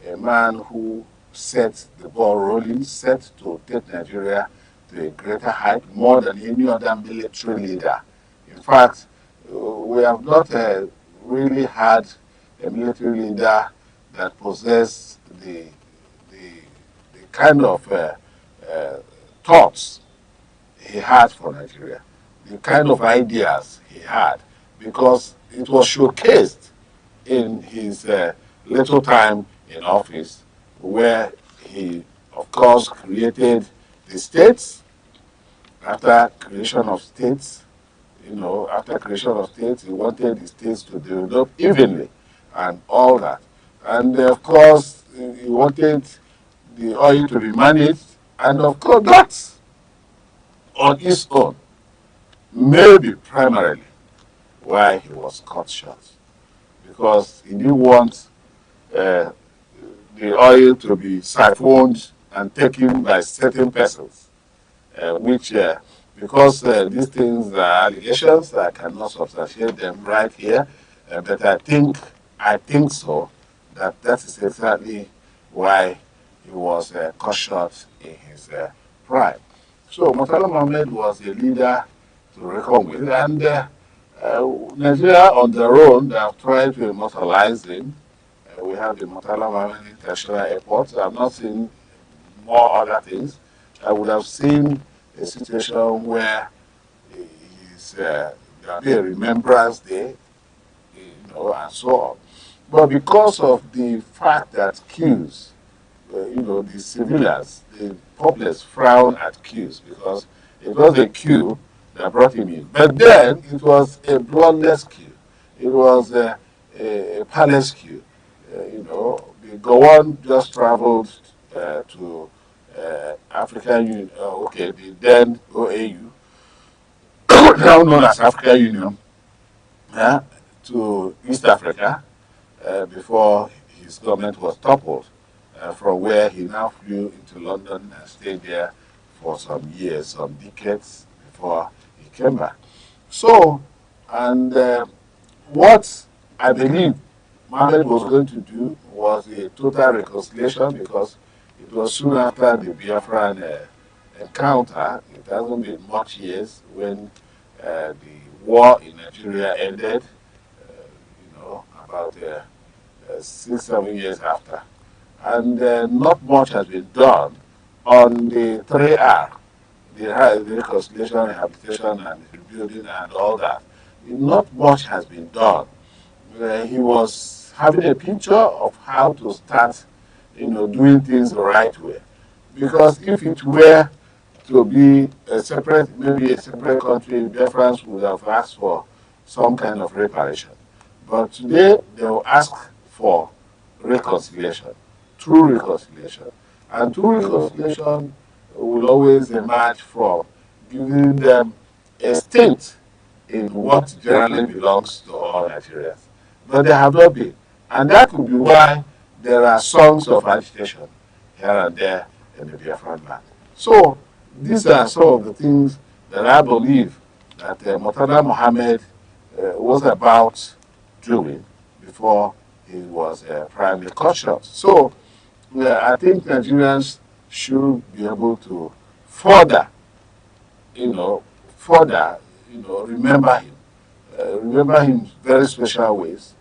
a man who sets the ball rolling, set to take Nigeria to a greater height more than any other military leader. In fact, we have not really had a military leader that possessed the kind of thoughts he had for Nigeria, the kind of ideas he had, because it was showcased in his little time in office, where he, of course, created the states. After creation of states, after creation of states, he wanted the states to develop evenly and all that. And of course, he wanted the oil to be managed, and of course, that on its own, maybe primarily why he was cut short, because he didn't want the oil to be siphoned and taken by certain persons, which, because these things are allegations, I cannot substantiate them right here, but I think so, that is exactly why he was cut short in his prime. So Murtala Mohammed was a leader to reckon with, and Nigeria on their own, they have tried to immortalize him. We have the Murtala Mohammed International Airport. I've not seen more other things. I would have seen a situation where there'll be a remembrance day, and so on. But because of the fact that queues, the civilians, the populace frown at queues, because it was a queue that brought him in. But then it was a bloodless queue. It was a palace queue. The Gowon just traveled to African Union, the then OAU, now known as African Union, to East Africa before his government was toppled, from where he now flew into London and stayed there for some years, some decades before he came back. So, and what I believe Mohammed was going to do was a total reconciliation, because it was soon after the Biafran encounter. It hasn't been much years when the war in Nigeria ended, about 6, 7 years after. And not much has been done on the 3R, the reconciliation, rehabilitation, and rebuilding, and all that. Not much has been done. He was having a picture of how to start, doing things the right way. Because if it were to be a separate, maybe a separate country, Biafrans would have asked for some kind of reparation. But today, they will ask for reconciliation, true reconciliation. And true reconciliation will always emerge from giving them a stint in what generally belongs to all Nigerians. But they have not been. And that could be why there are songs of agitation here and there in the Biafran land. So these are some of the things that I believe that Murtada Mohammed was about doing before he was primarily conscious. So I think Nigerians should be able to further, you know, further, remember him in very special ways,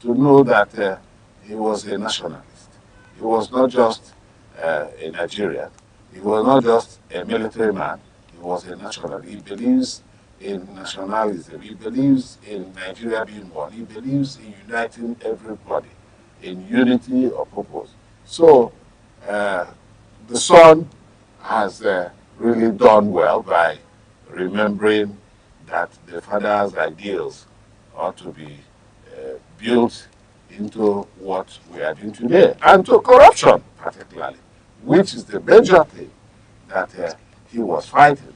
to know that he was a nationalist. He was not just a Nigerian. He was not just a military man. He was a nationalist. He believes in nationalism. He believes in Nigeria being one. He believes in uniting everybody in unity of purpose. So the son has really done well by remembering that the father's ideals ought to be built into what we are doing today, and to corruption particularly, which is the major thing that he was fighting.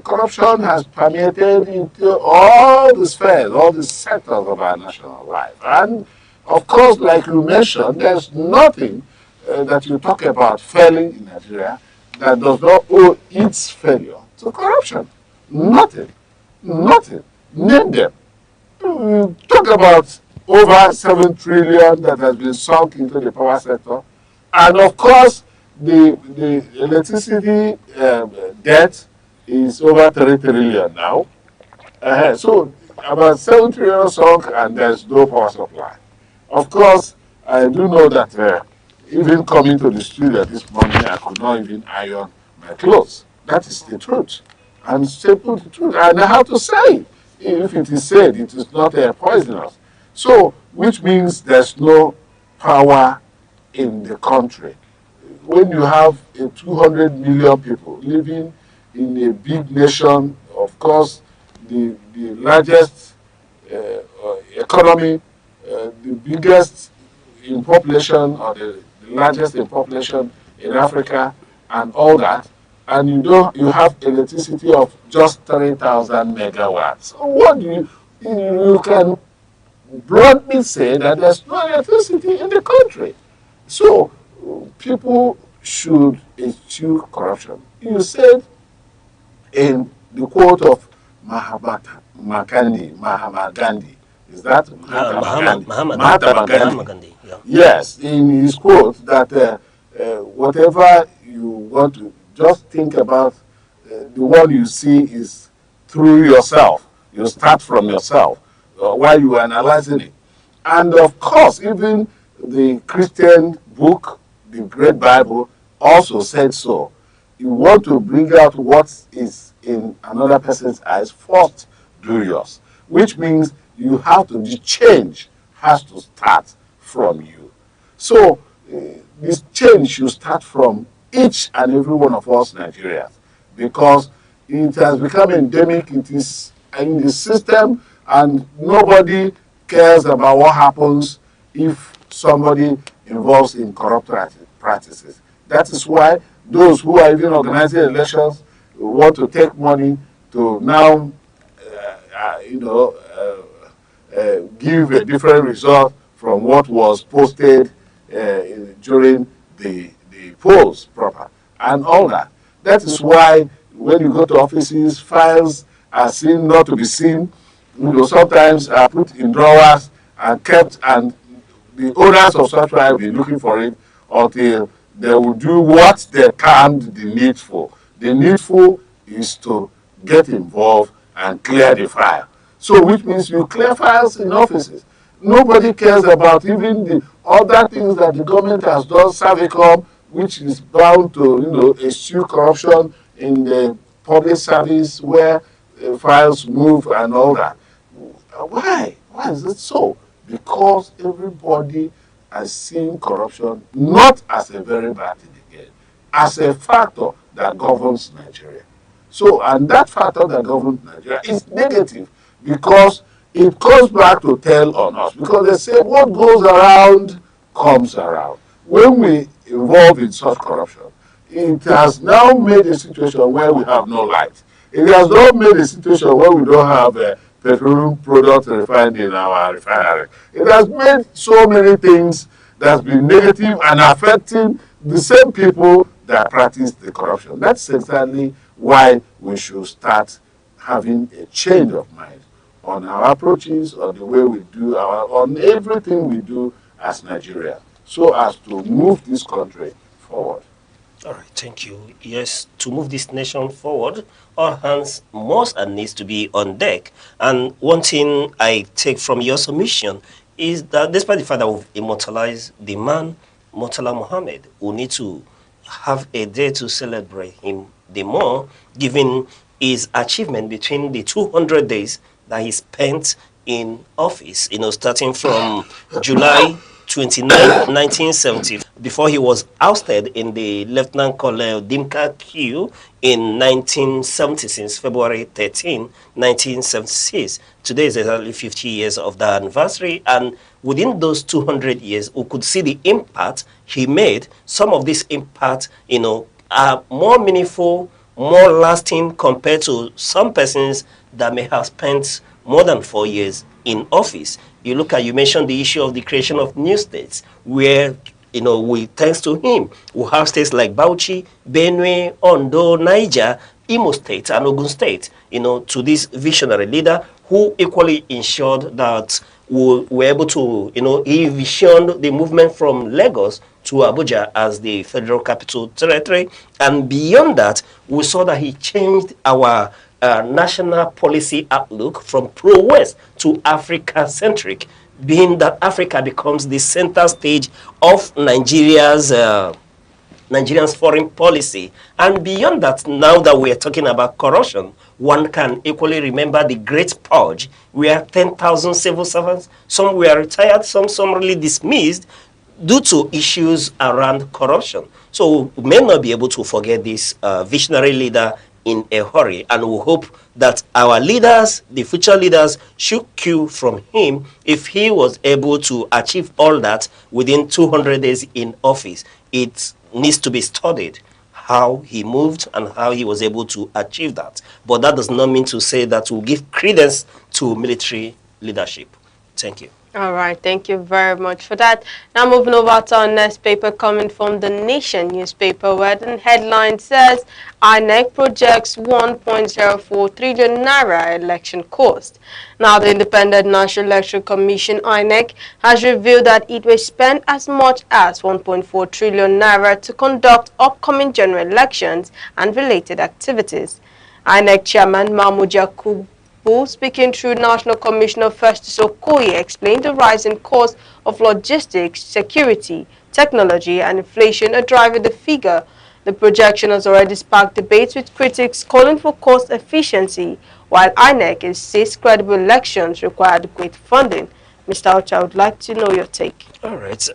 Corruption has permeated into all the spheres, all the sectors of our national life. And of course, like you mentioned, there's nothing that you talk about failing in Nigeria that does not owe its failure to corruption. Nothing. Nothing. Name them. Talk about over 7 trillion that has been sunk into the power sector. And of course, the electricity debt is over 3 trillion now. So about 7 trillion sunk, and there's no power supply. Of course, I do know that even coming to the studio this morning, I could not even iron my clothes. That is the truth. And simple the truth. And I have to say, if it is said, it is not poisonous. So, which means there's no power in the country. When you have 200 million people living in a big nation, of course, the largest economy, the biggest in population, or the largest in population in Africa, and all that, and you have electricity of just 3,000 megawatts. So what do you can bluntly say that there's no electricity in the country. So people should eschew corruption. You said in the quote of Mahatma Gandhi, is that Mahatma Gandhi? Yeah. Yes, in his quote that whatever you want to, just think about the one you see is through yourself. You start from yourself while you are analyzing it. And of course, even the Christian book, the Great Bible, also said so. You want to bring out what is in another person's eyes, first do yours. Which means you have to, the change has to start from you. So this change should start from each and every one of us Nigerians, because it has become endemic. It is in the system, and nobody cares about what happens if somebody involves in corrupt practices. That is why those who are even organizing elections want to take money to now, give a different result from what was posted during the polls proper and all that. That is why when you go to offices, files are seen not to be seen. Sometimes are put in drawers and kept, and the owners of such files will be looking for it until they will do what they termed the needful. The needful is to get involved and clear the file. So which means you clear files in offices. Nobody cares about even the other things that the government has done, Savicom, which is bound to, eschew corruption in the public service where files move and all that. Why? Why is it so? Because everybody has seen corruption not as a very bad thing again, as a factor that governs Nigeria. So, and that factor that governs Nigeria is negative because it goes back to tell on us. Because they say what goes around comes around. When we involve in such corruption, it has now made a situation where we have no light. It has not made a situation where we don't have petroleum products refined in our refinery. It has made so many things that's been negative and affecting the same people that practice the corruption. That's exactly why we should start having a change of mind on our approaches, on the way we do on everything we do as Nigeria, so as to move this country forward. All right, thank you. Yes, to move this nation forward, all hands must and needs to be on deck. And one thing I take from your submission is that despite the fact that we've immortalized the man, Murtala Muhammad, we need to have a day to celebrate him the more, given his achievement between the 200 days that he spent in office, starting from July 29, 1970, before he was ousted in the Lieutenant Colonel Dimka Q in 1970, since February 13, 1976. Today is exactly 50 years of the anniversary, and within those 200 years, we could see the impact he made. Some of this impact, are more meaningful, more lasting compared to some persons that may have spent more than 4 years in office. You mentioned the issue of the creation of new states, where, thanks to him, we have states like Bauchi, Benue, Ondo, Niger, Imo State, and Ogun State, to this visionary leader who equally ensured that we were able to, he visioned the movement from Lagos to Abuja as the federal capital territory. And beyond that, we saw that he changed our national policy outlook from pro-West to Africa-centric, being that Africa becomes the center stage of Nigeria's foreign policy. And beyond that, now that we are talking about corruption, one can equally remember the Great Purge, where 10,000 civil servants, some were retired, some really dismissed, due to issues around corruption. So we may not be able to forget this visionary leader in a hurry, and we hope that our leaders, the future leaders, should cue from him if he was able to achieve all that within 200 days in office. It needs to be studied how he moved and how he was able to achieve that. But that does not mean to say that we'll give credence to military leadership. Thank you. All right, thank you very much for that. Now moving over to our next paper coming from the Nation newspaper, where the headline says, Aneke projects 1.04 trillion naira election cost. Now the Independent National Election Commission, Aneke, has revealed that it will spend as much as 1.4 trillion naira to conduct upcoming general elections and related activities. Aneke Chairman Mahmoud Yakubu, speaking through National Commissioner Festus Okoye, explained the rising cost of logistics, security, technology, and inflation are driving the figure. The projection has already sparked debates, with critics calling for cost efficiency, while INEC insists credible elections require adequate funding. Mr. Ocha, I would like to know your take. All right.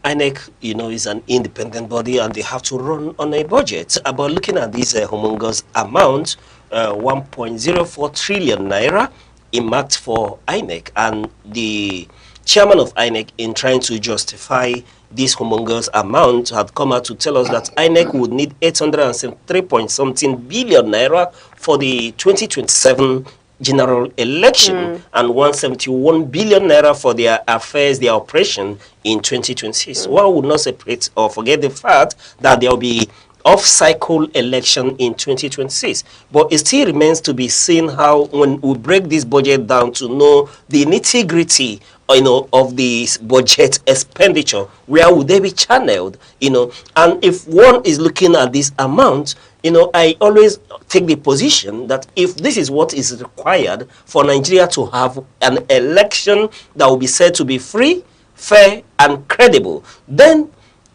INEC, is an independent body, and they have to run on a budget. But looking at this humongous amount, 1.04 trillion naira earmarked for INEC, and the chairman of INEC, in trying to justify this humongous amount, had come out to tell us that INEC would need 803 point something billion naira for the 2027 general election and 171 billion naira for their affairs, their operation in 2026. One would not separate or forget the fact that there will be off-cycle election in 2026. But it still remains to be seen how, when we break this budget down to know the nitty-gritty, of this budget expenditure, where would they be channeled, and if one is looking at this amount, I always take the position that if this is what is required for Nigeria to have an election that will be said to be free, fair, and credible, then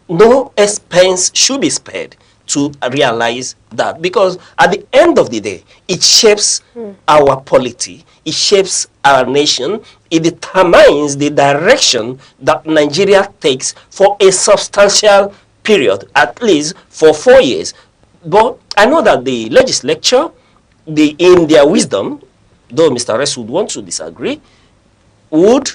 no expense should be spared to realize that, because at the end of the day, it shapes our polity, it shapes our nation, it determines the direction that Nigeria takes for a substantial period, at least for 4 years. But I know that the legislature, in their wisdom, though Mr. Rest would want to disagree, would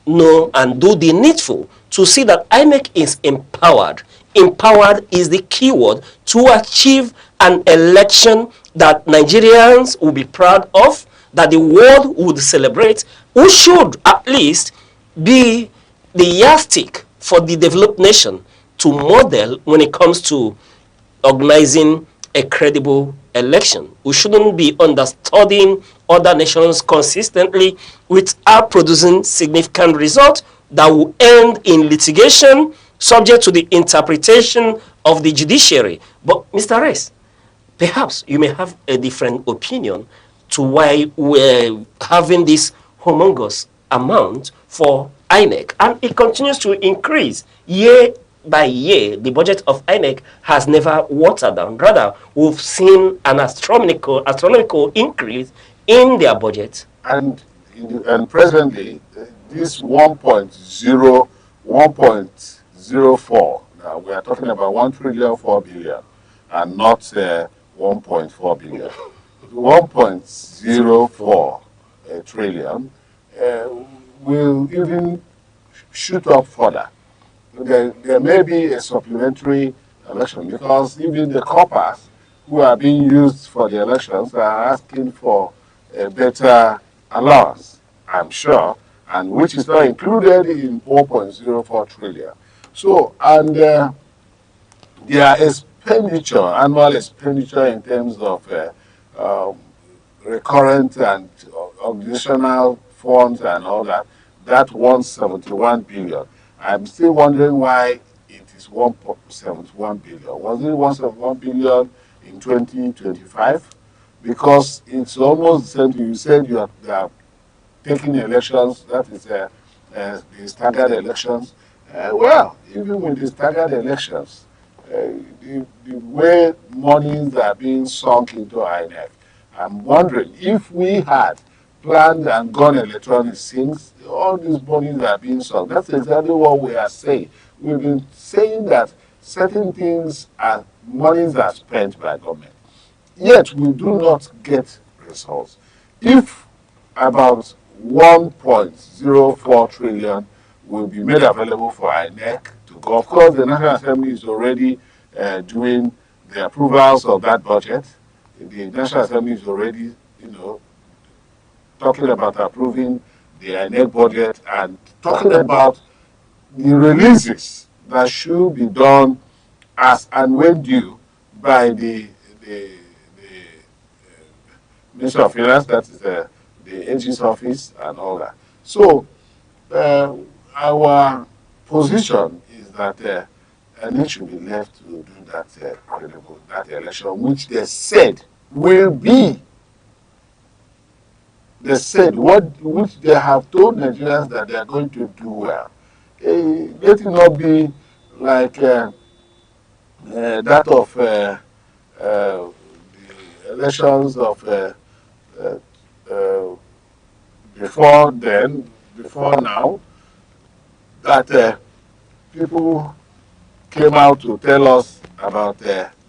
know and do the needful to see that INEC is empowered. Empowered is the keyword to achieve an election that Nigerians will be proud of, that the world would celebrate, who should at least be the yardstick for the developed nation to model when it comes to organizing a credible election. We shouldn't be understudying other nations consistently without producing significant results that will end in litigation subject to the interpretation of the judiciary. But Mr. Reyes, perhaps you may have a different opinion to why we're having this humongous amount for INEC, and it continues to increase year by year. The budget of INEC has never watered down. Rather, we've seen an astronomical increase in their budget. And presently, this 1.04, now we are talking about 1,004 billion and not 1.4 billion. 1.04 trillion will even shoot up further. There may be a supplementary election, because even the coppers who are being used for the elections are asking for a better allowance, I'm sure, and which is not included in 4.04 trillion. So, and their expenditure, annual expenditure in terms of recurrent and additional funds and all that, that 171 billion. I'm still wondering why it is 171 billion. Was it 171 billion in 2025? Because it's almost the same thing. You said you are taking elections, that is the staggered elections. Well, even with the staggered elections, the way monies are being sunk into INEC, I'm wondering if we had planned and gone electronic, since all these monies are being sunk. That's exactly what we are saying. We've been saying that certain things are monies are spent by government, yet we do not get results. If about 1.04 trillion will be made available for INEC to go, of course, the National Assembly is already doing the approvals of that budget. The National Assembly is already, talking about approving the INEC budget and talking about the releases that should be done as and when due by the Minister of Finance, that is the AG's office and all that. So our position is that it should be left to do that that election, which they said will be. They said which they have told Nigerians that they are going to do well. Let it not be like that of the elections of before now, that people came out to tell us about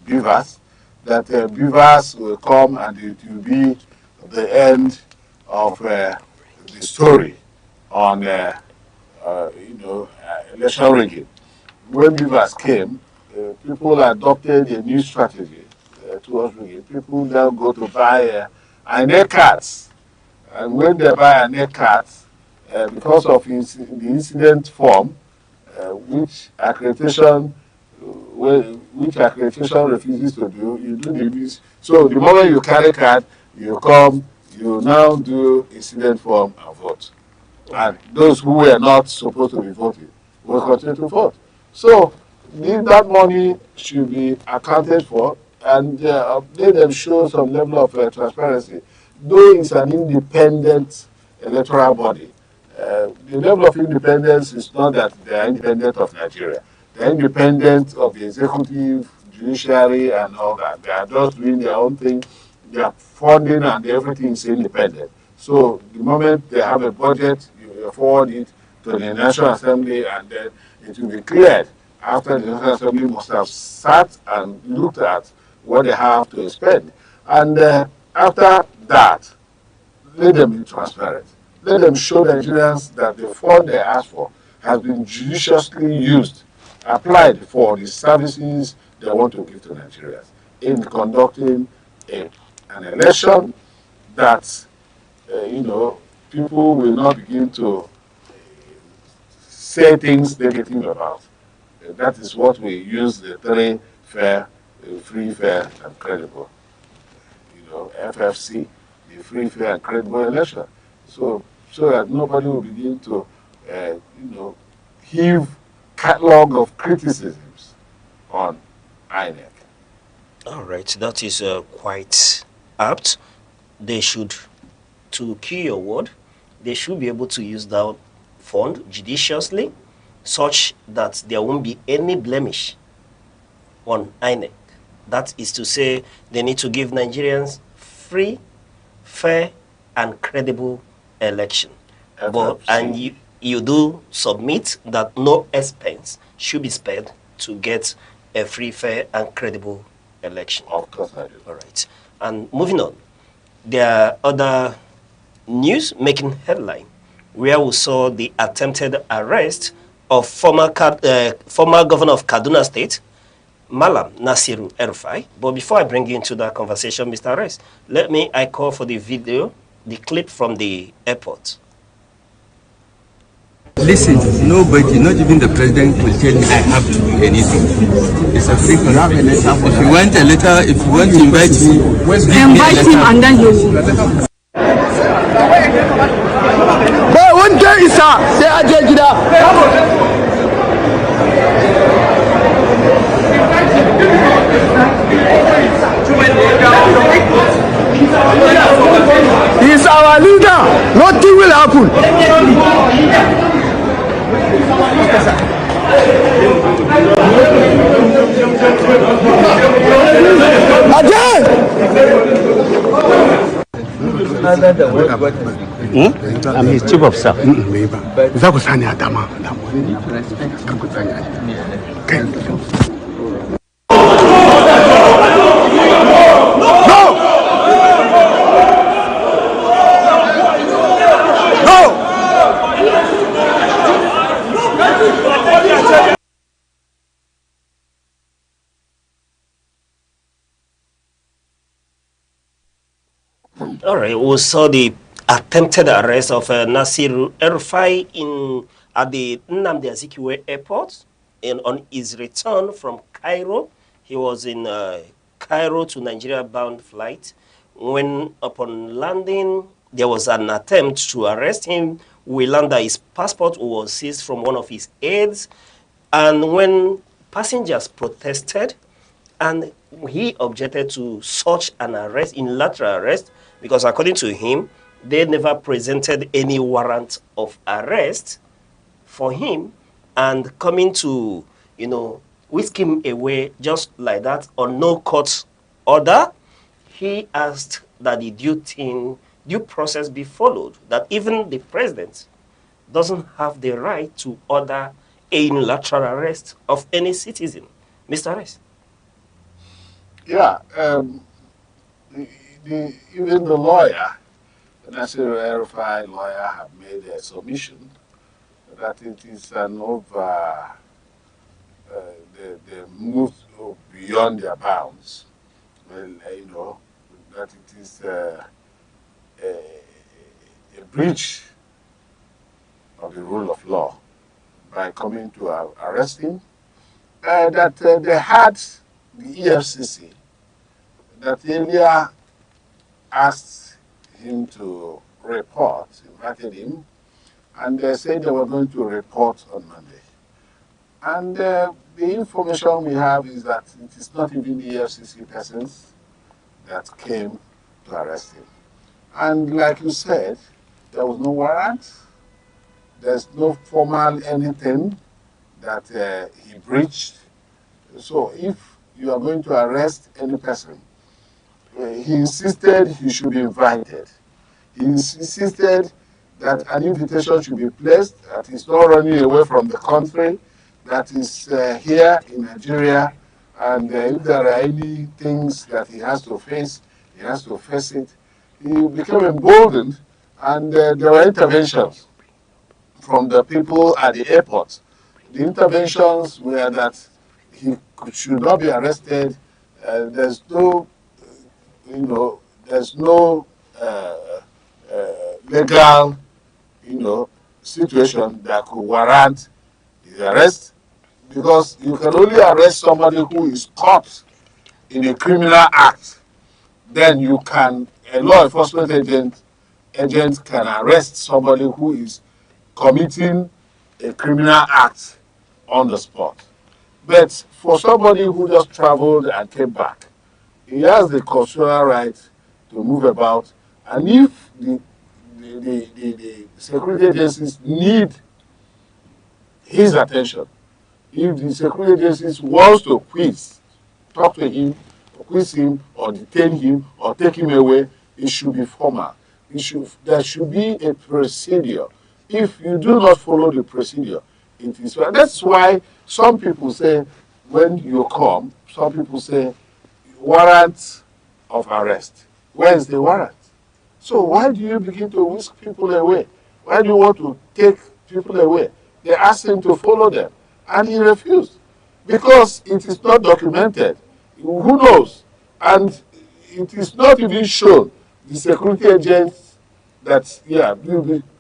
beavers, that beavers will come and it will be the end of the story on election rigging. When beavers came, people adopted a new strategy towards rigging. People now go to buy INEC cards And when they buy an aircraft, because of the incident form, which accreditation refuses to do, you do the use. So the moment you carry card, you come, you now do incident form and vote. And those who were not supposed to be voting will continue to vote. So that money should be accounted for, and let them show some level of transparency. Though it's an independent electoral body, the level of independence is not that they are independent of Nigeria. They are independent of the executive, judiciary, and all that. They are just doing their own thing. Their funding and everything is independent. So the moment they have a budget, you forward it to the National Assembly, and then it will be cleared after the National Assembly must have sat and looked at what they have to spend. And after that, let them be transparent. Let them show Nigerians that the fund they asked for has been judiciously used, applied for the services they want to give to Nigerians in conducting an election that, people will not begin to say things negative about. That is what we use the three fair, free, fair, and credible. FFC, the free, fair, and credible election. So that nobody will begin to, heave catalog of criticisms on INEC. All right, that is quite apt. They should, to key your word, they should be able to use that fund judiciously such that there won't be any blemish on INEC. That is to say, they need to give Nigerians free, fair, and credible election. And you do submit that no expense should be spared to get a free, fair, and credible election. Of course I do. All right. And moving on, there are other news making headline where we saw the attempted arrest of former governor of Kaduna State, Malam Nasiru El-Rufai. But before I bring you into that conversation, Mr. Arrest, I call for the video, the clip from the airport. Listen, nobody, not even the president, will tell me I have to do anything. It's a free country. If you want a letter, if you want to invite me, invite him and then you will. But one day is say I did He's our leader. Nothing will happen. I'm his chief of staff. All right, we saw the attempted arrest of Nasiru El-Rufai at the Nnamdi Azikiwe airport on his return from Cairo. He was in Cairo to Nigeria bound flight. When upon landing, there was an attempt to arrest him. We learned that his passport was seized from one of his aides. And when passengers protested, and he objected to such an arrest, unilateral arrest, because according to him, they never presented any warrant of arrest for him, and coming to, whisk him away just like that on no court order, he asked that the due process be followed, that even the president doesn't have the right to order a unilateral arrest of any citizen. Mr. Arrest. Yeah, even the lawyer, the National El-Rufai lawyer, have made a submission that it is an over, they moved beyond their bounds. Well, that it is breach of the rule of law by coming to arrest him. That they had the EFCC that earlier asked him to report, invited him, and they said they were going to report on Monday. And the information we have is that it is not even the EFCC persons that came to arrest him. And like you said, there was no warrant, there's no formal anything that he breached. So if you are going to arrest any person, he insisted he should be invited. He insisted that an invitation should be placed, that he's not running away from the country, that is here in Nigeria, and if there are any things that he has to face, he has to face it. He became emboldened, and there were interventions from the people at the airport. The interventions were that he should not be arrested. There's no, there's no legal, situation that could warrant his arrest, because you can only arrest somebody who is caught in a criminal act. Then you can, a law enforcement agent can arrest somebody who is committing a criminal act on the spot. But for somebody who just traveled and came back, he has the constitutional right to move about, and if the security agencies need his attention, if the security agencies wants to talk to him, or quiz him, or detain him, or take him away, it should be formal. There should be a procedure. If you do not follow the procedure, it is. That's why some people say, when you come, some people say, warrant of arrest. Where is the warrant? So why do you begin to whisk people away? Why do you want to take people away? They asked him to follow them, and he refused because it is not documented. Who knows? And it is not even shown. The security agents that,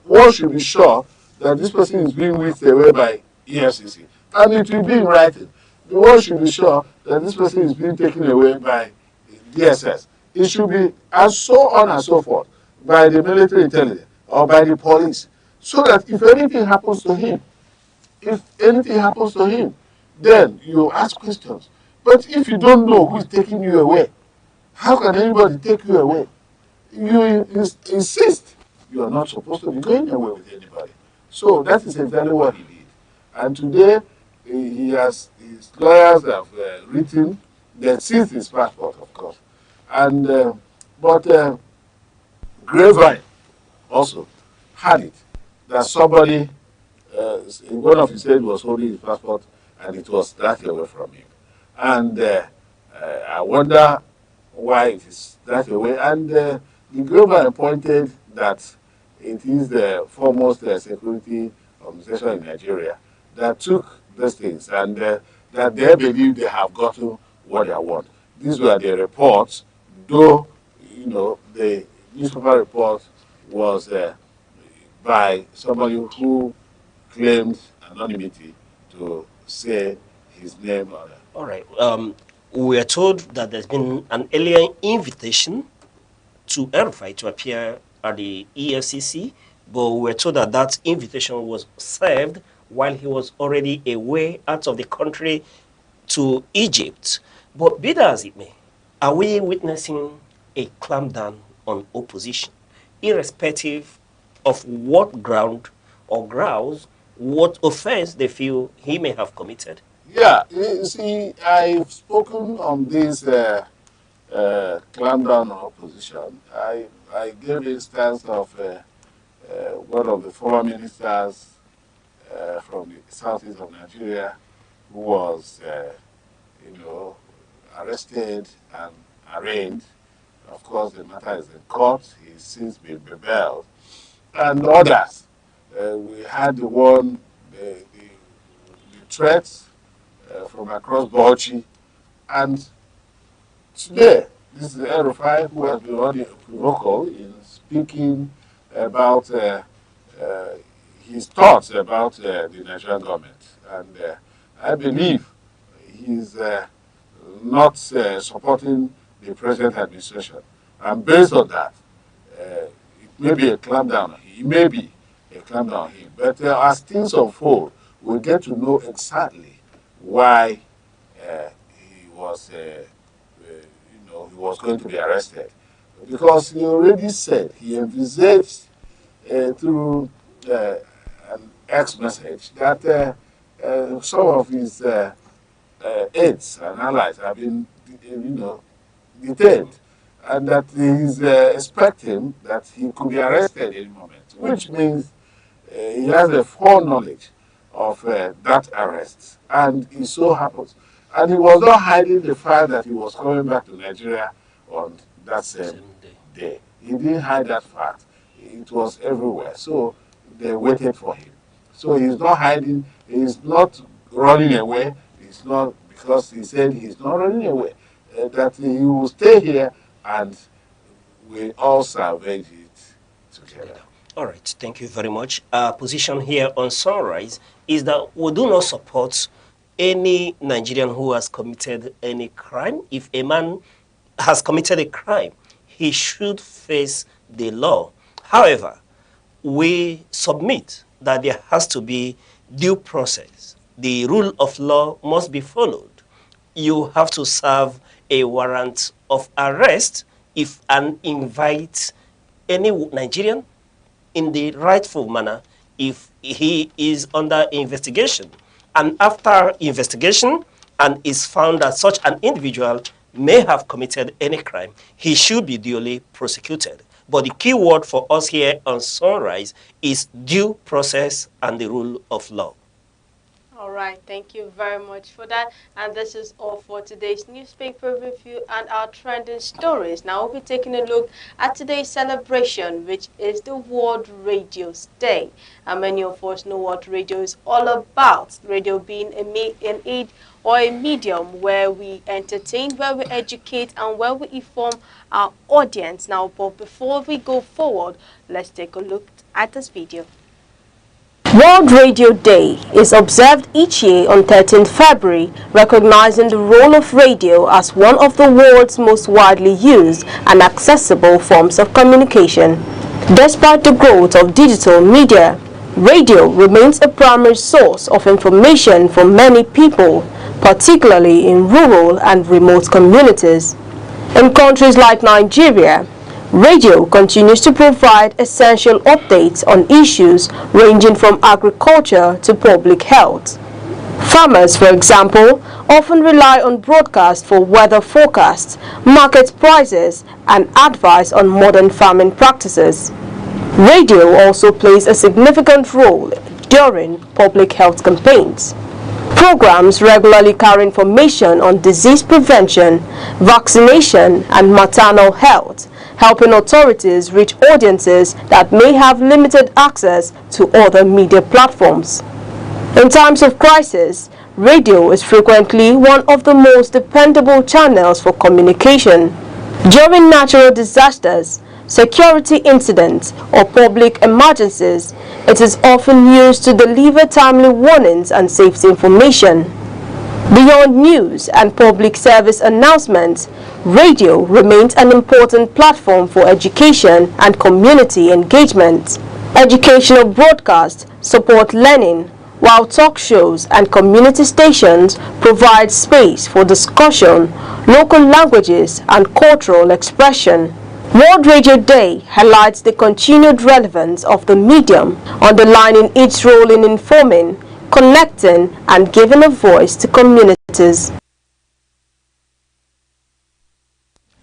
one should be sure that this person is being whisked away by EFCC, and it will be in writing. The one should be sure that this person is being taken away by DSS. It should be, and so on and so forth, by the military intelligence or by the police, so that if anything happens to him, then you ask questions. But if you don't know who is taking you away, how can anybody take you away? You insist you are not supposed to be going away with anybody. So that is exactly what he did. And today, his lawyers have written, they seized his passport, of course. And but Grapevine also had it, that somebody, one of his aides was holding his passport, and it was snatched away from him. And I wonder why it is snatched away. And the Grapevine pointed that it is the foremost security organization in Nigeria that took these things, and that they believe they have gotten what they want. These were the reports, though, the newspaper report was by somebody who claimed anonymity to say his name. All right. We are told that there's been an earlier invitation to Erufai to appear at the EFCC, but we were told that that invitation was served while he was already away out of the country to Egypt. But be that as it may, are we witnessing a clampdown on opposition, irrespective of what ground or grounds, what offense they feel he may have committed? Yeah, you see, I've spoken on this clampdown on opposition. I gave instance of one of the former ministers from the southeast of Nigeria who was, arrested and arraigned. Of course, the matter is in court. He's since been bebailed. And others. We had the one, the threats from across Bauchi. And today, this is Erufai who has been on the vocal in speaking about his thoughts about the Nigerian government. And I believe he's not supporting the present administration. And based on that, it may be a clampdown on him. It may be a clampdown on him. But as things unfold, we'll get to know exactly why he was, he was going to be arrested. Because he already said, he envisaged through an X message that some of his aides and allies have been, detained, and that he's expecting that he could be arrested any moment, which means he has a foreknowledge of that arrest, and it so happens. And he was not hiding the fact that he was coming back to Nigeria on that same day. He didn't hide that fact. It was everywhere. So they waited for him. So he's not hiding. He's not running away. It's not because he said he's not running away. That he will stay here and we all salvage it together. All right, thank you very much. Our position here on Sunrise is that we do not support any Nigerian who has committed any crime. If a man has committed a crime, he should face the law. However, we submit that there has to be due process. The rule of law must be followed. You have to serve a warrant of arrest if and invite any Nigerian in the rightful manner if he is under investigation. And after investigation and is found that such an individual may have committed any crime, he should be duly prosecuted. But the key word for us here on Sunrise is due process and the rule of law. All right, thank you very much for that. And this is all for today's newspaper review and our trending stories. Now we'll be taking a look at today's celebration, which is the World Radio Day. And many of us know what radio is all about. Radio being an aid or a medium where we entertain, where we educate, and where we inform our audience. Now, but before we go forward, let's take a look at this video. World Radio Day is observed each year on 13th February, recognizing the role of radio as one of the world's most widely used and accessible forms of communication. Despite the growth of digital media, radio remains a primary source of information for many people, particularly in rural and remote communities. In countries like Nigeria, radio continues to provide essential updates on issues ranging from agriculture to public health. Farmers, for example, often rely on broadcasts for weather forecasts, market prices, and advice on modern farming practices. Radio also plays a significant role during public health campaigns. Programs regularly carry information on disease prevention, vaccination, and maternal health, helping authorities reach audiences that may have limited access to other media platforms. In times of crisis, radio is frequently one of the most dependable channels for communication. During natural disasters, security incidents, or public emergencies, it is often used to deliver timely warnings and safety information. Beyond news and public service announcements, radio remains an important platform for education and community engagement. Educational broadcasts support learning, while talk shows and community stations provide space for discussion, local languages, and cultural expression. World Radio Day highlights the continued relevance of the medium, underlining its role in informing, connecting, and giving a voice to communities.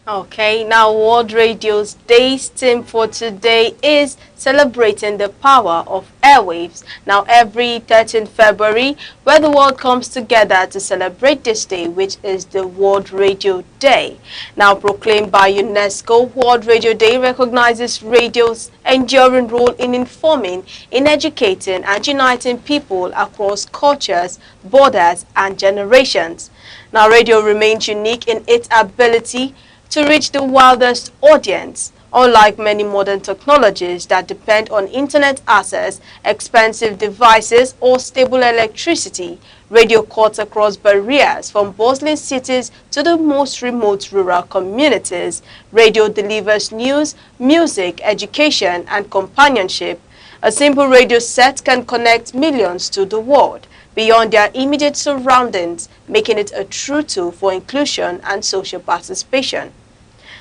Okay, now World Radio Day's theme for today is celebrating the power of airwaves. Now every 13th February, where the world comes together to celebrate this day, which is the World Radio Day. Now proclaimed by UNESCO, World Radio Day recognizes radio's enduring role in informing, in educating, and uniting people across cultures, borders, and generations. Now radio remains unique in its ability to reach the widest audience, Unlike many modern technologies that depend on internet access, expensive devices, or stable electricity, radio cuts across barriers from bustling cities to the most remote rural communities. Radio delivers news, music, education, and companionship. A simple radio set can connect millions to the world beyond their immediate surroundings, making it a true tool for inclusion and social participation.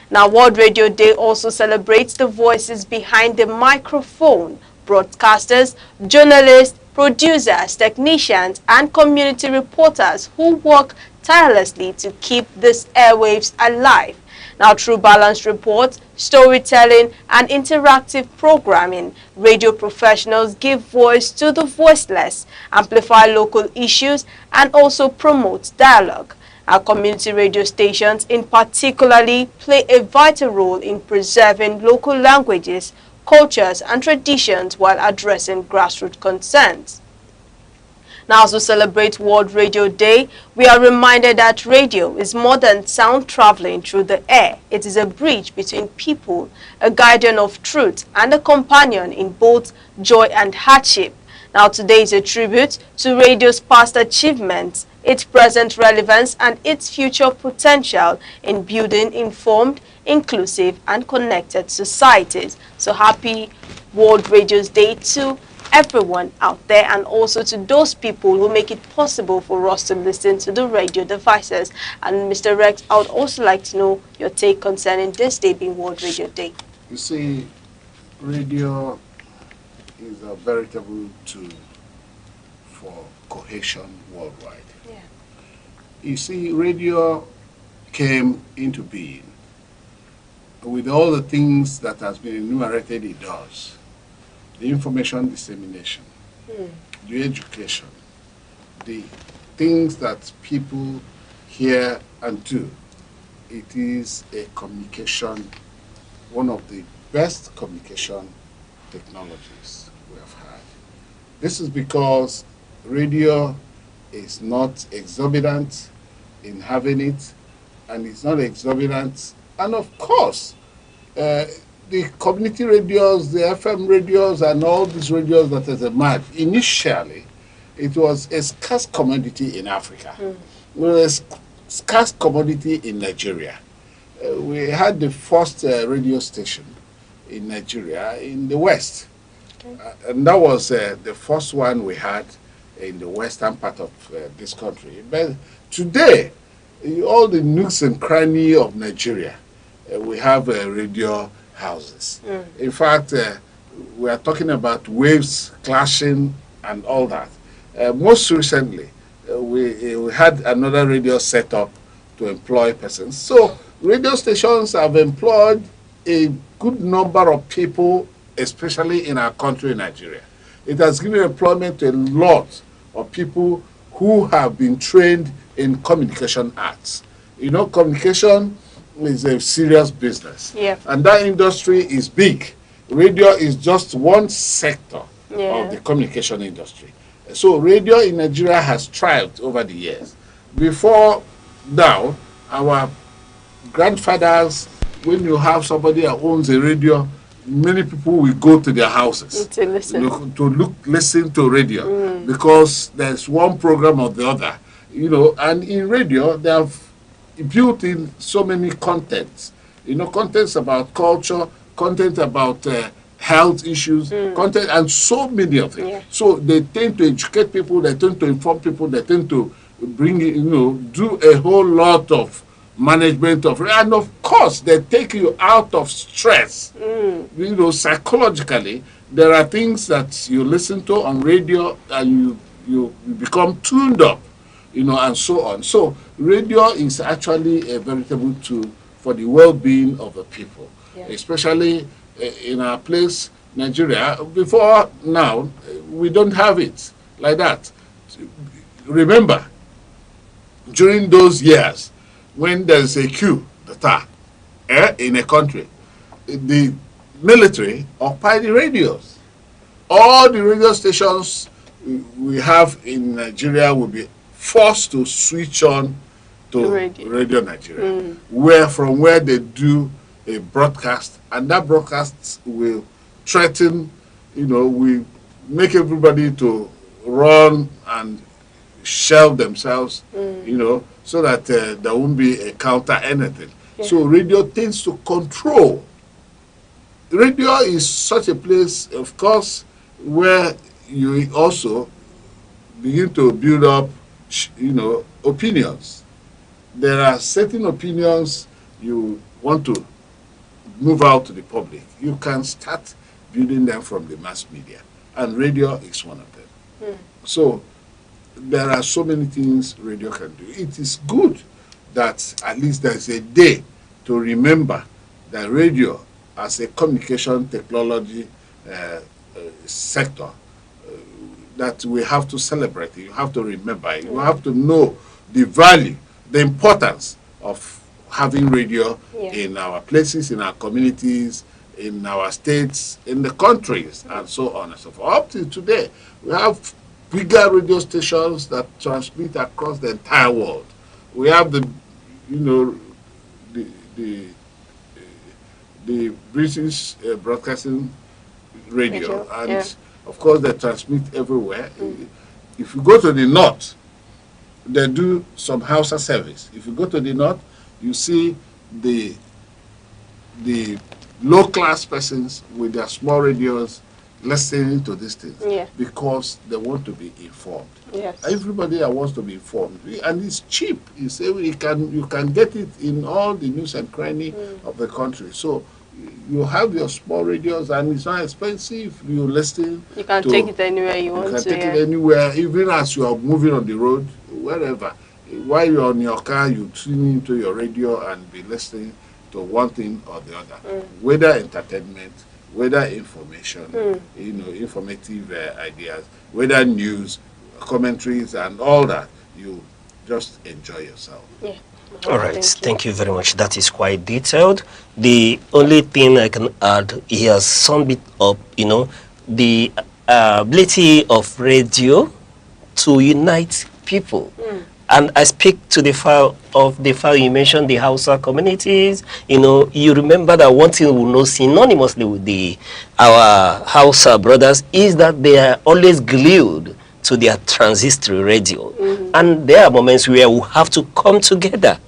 Now, World Radio Day also celebrates the voices behind the microphone: broadcasters, journalists, producers, technicians, and community reporters who work tirelessly to keep these airwaves alive. Now, through balanced reports, storytelling, and interactive programming, radio professionals give voice to the voiceless, amplify local issues, and also promote dialogue. Our community radio stations in particularly play a vital role in preserving local languages, cultures, and traditions while addressing grassroots concerns. Now, as we celebrate World Radio Day, we are reminded that radio is more than sound traveling through the air. It is a bridge between people, a guardian of truth, and a companion in both joy and hardship. Now, today is a tribute to radio's past achievements, its present relevance, and its future potential in building informed, inclusive, and connected societies. So happy World Radio Day to everyone out there, and also to those people who make it possible for us to listen to the radio devices. And Mr. Rex, I would also like to know your take concerning this day being World Radio Day. You see, radio is a veritable tool for cohesion worldwide. Yeah. You see, radio came into being with all the things that has been enumerated it does. The information dissemination, the education, the things that people hear and do. It is a communication, one of the best communication technologies we have had. This is because radio is not exorbitant in having it, and it's not exorbitant, and of course, the community radios, the FM radios, and all these radios that has emerged, initially, it was a scarce commodity in Africa. It was a scarce commodity in Nigeria. We had the first radio station in Nigeria in the West. And that was the first one we had in the western part of this country. But today, all the nooks and crannies of Nigeria, we have radio houses. In fact, we are talking about waves clashing and all that. Most recently, we had another radio set up to employ persons. So radio stations have employed a good number of people, especially in our country, Nigeria. It has given employment to a lot of people who have been trained in communication arts. You know, communication is a serious business. Yeah. And that industry is big. Radio is just one sector of the communication industry. So radio in Nigeria has thrived over the years. Before now, our grandfathers, when you have somebody that owns a radio, many people will go to their houses to listen listen to radio because there's one program or the other, you know. And in radio, they have built in so many contents, you know, contents about culture, content about health issues, content, and so many of them. So they tend to educate people, they tend to inform people, they tend to bring, you know, do a whole lot of management of, and of course they take you out of stress. You know, psychologically, there are things that you listen to on radio and you become tuned up, you know, and so on. So radio is actually a veritable tool for the well-being of the people, especially in our place, Nigeria. Before now, we don't have it like that. Remember, during those years, when there's a coup d'etat in a country, the military occupy the radios. All the radio stations we have in Nigeria will be forced to switch on to Radio Nigeria, from where they do a broadcast, and that broadcast will threaten, will make everybody to run and shelve themselves, so that there won't be a counter anything. Yeah. So radio tends to control. Radio is such a place, of course, where you also begin to build up, opinions. There are certain opinions you want to move out to the public. You can start building them from the mass media, and radio is one of them. So there are so many things radio can do. It is good that at least there's a day to remember that radio as a communication technology sector that we have to celebrate. You have to remember it. You have to know the value, the importance of having radio in our places, in our communities, in our states, in the countries, and so on and so forth. Up to today, we have bigger radio stations that transmit across the entire world. We have the British broadcasting radio, and of course they transmit everywhere. If you go to the north, they do some Hausa service. If you go to the north, you see the low-class persons with their small radios listening to these things because they want to be informed. Yes. Everybody that wants to be informed, and it's cheap. You say you can get it in all the news and cranny of the country. So you have your small radios, and it's not expensive. You listen. You can take it anywhere you want to. You can take it anywhere, even as you are moving on the road, wherever. While you're on your car, you tune into your radio and be listening to one thing or the other, whether entertainment, whether information, informative ideas, whether news, commentaries, and all that. You just enjoy yourself. Yeah. All right, thank you very much. That is quite detailed. The only thing I can add, he has summed it up, the ability of radio to unite people. And I speak to the file you mentioned, the Hausa communities. You remember that one thing we know synonymously with our Hausa brothers is that they are always glued to their transistor radio. And there are moments where we have to come together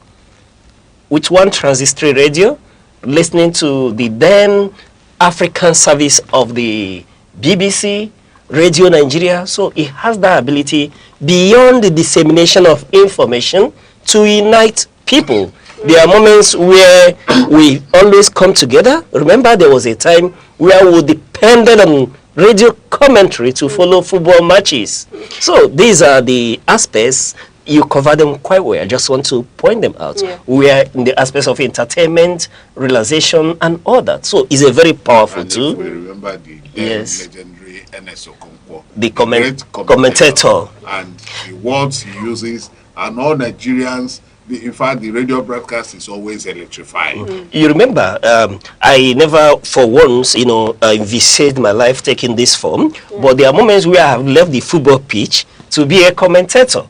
with one transistor radio, listening to the then African service of the BBC, Radio Nigeria. So it has that ability beyond the dissemination of information to unite people. There are moments where we always come together. Remember, there was a time where we depended on radio commentary to follow football matches. So these are the aspects. You cover them quite well. I just want to point them out. We are in the aspects of entertainment, realization, and all that. So it's a very powerful tool. We remember the legendary N.S. Okonkwo, the commentator. And the words he uses, and all Nigerians, in fact, the radio broadcast is always electrifying. You remember, I never for once, envisaged my life taking this form, but there are moments where I have left the football pitch to be a commentator.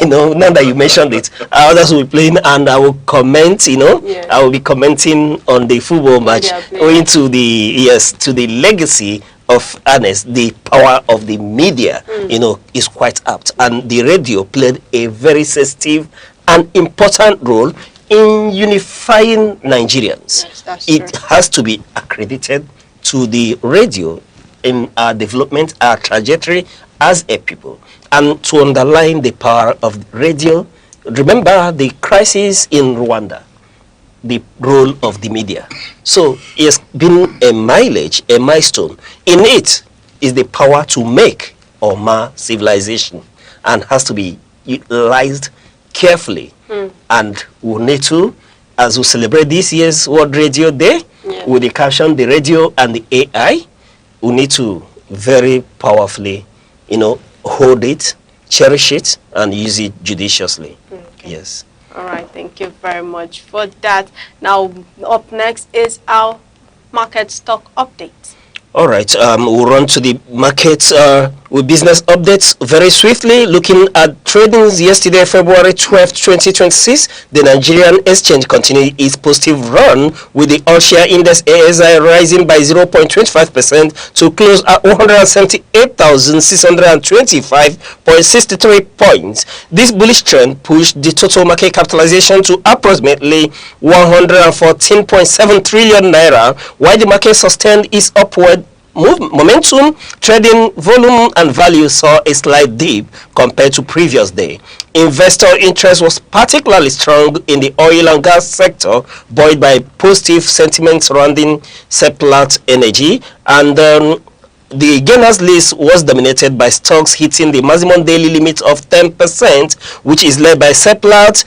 Now that you mentioned it, others will be playing and I will comment, I will be commenting on the football match, owing to the legacy of Ernest. The power of the media, is quite apt. And the radio played a very sensitive and important role in unifying Nigerians. Yes, it has to be accredited to the radio in our development, our trajectory as a people. And to underline the power of radio, remember the crisis in Rwanda, the role of the media. So it's been a milestone. In it is the power to make or mar civilization, and has to be utilized carefully. And we need to, as we celebrate this year's World Radio Day, with the caption, the radio and the AI, we need to very powerfully, hold it, cherish it, and use it judiciously. Yes. All right, thank you very much for that. Now, up next is our market stock update. All right, we'll run to the markets With business updates very swiftly, looking at tradings yesterday, February 12th, 2026, the Nigerian exchange continued its positive run with the all-share index ASI rising by 0.25% to close at 178,625.63 points. This bullish trend pushed the total market capitalization to approximately 114.7 trillion naira, while the market sustained its upward momentum. Trading volume and value saw a slight dip compared to previous day. Investor interest was particularly strong in the oil and gas sector, buoyed by positive sentiment surrounding Seplat Energy, and the gainers list was dominated by stocks hitting the maximum daily limit of 10%, which is led by Seplat,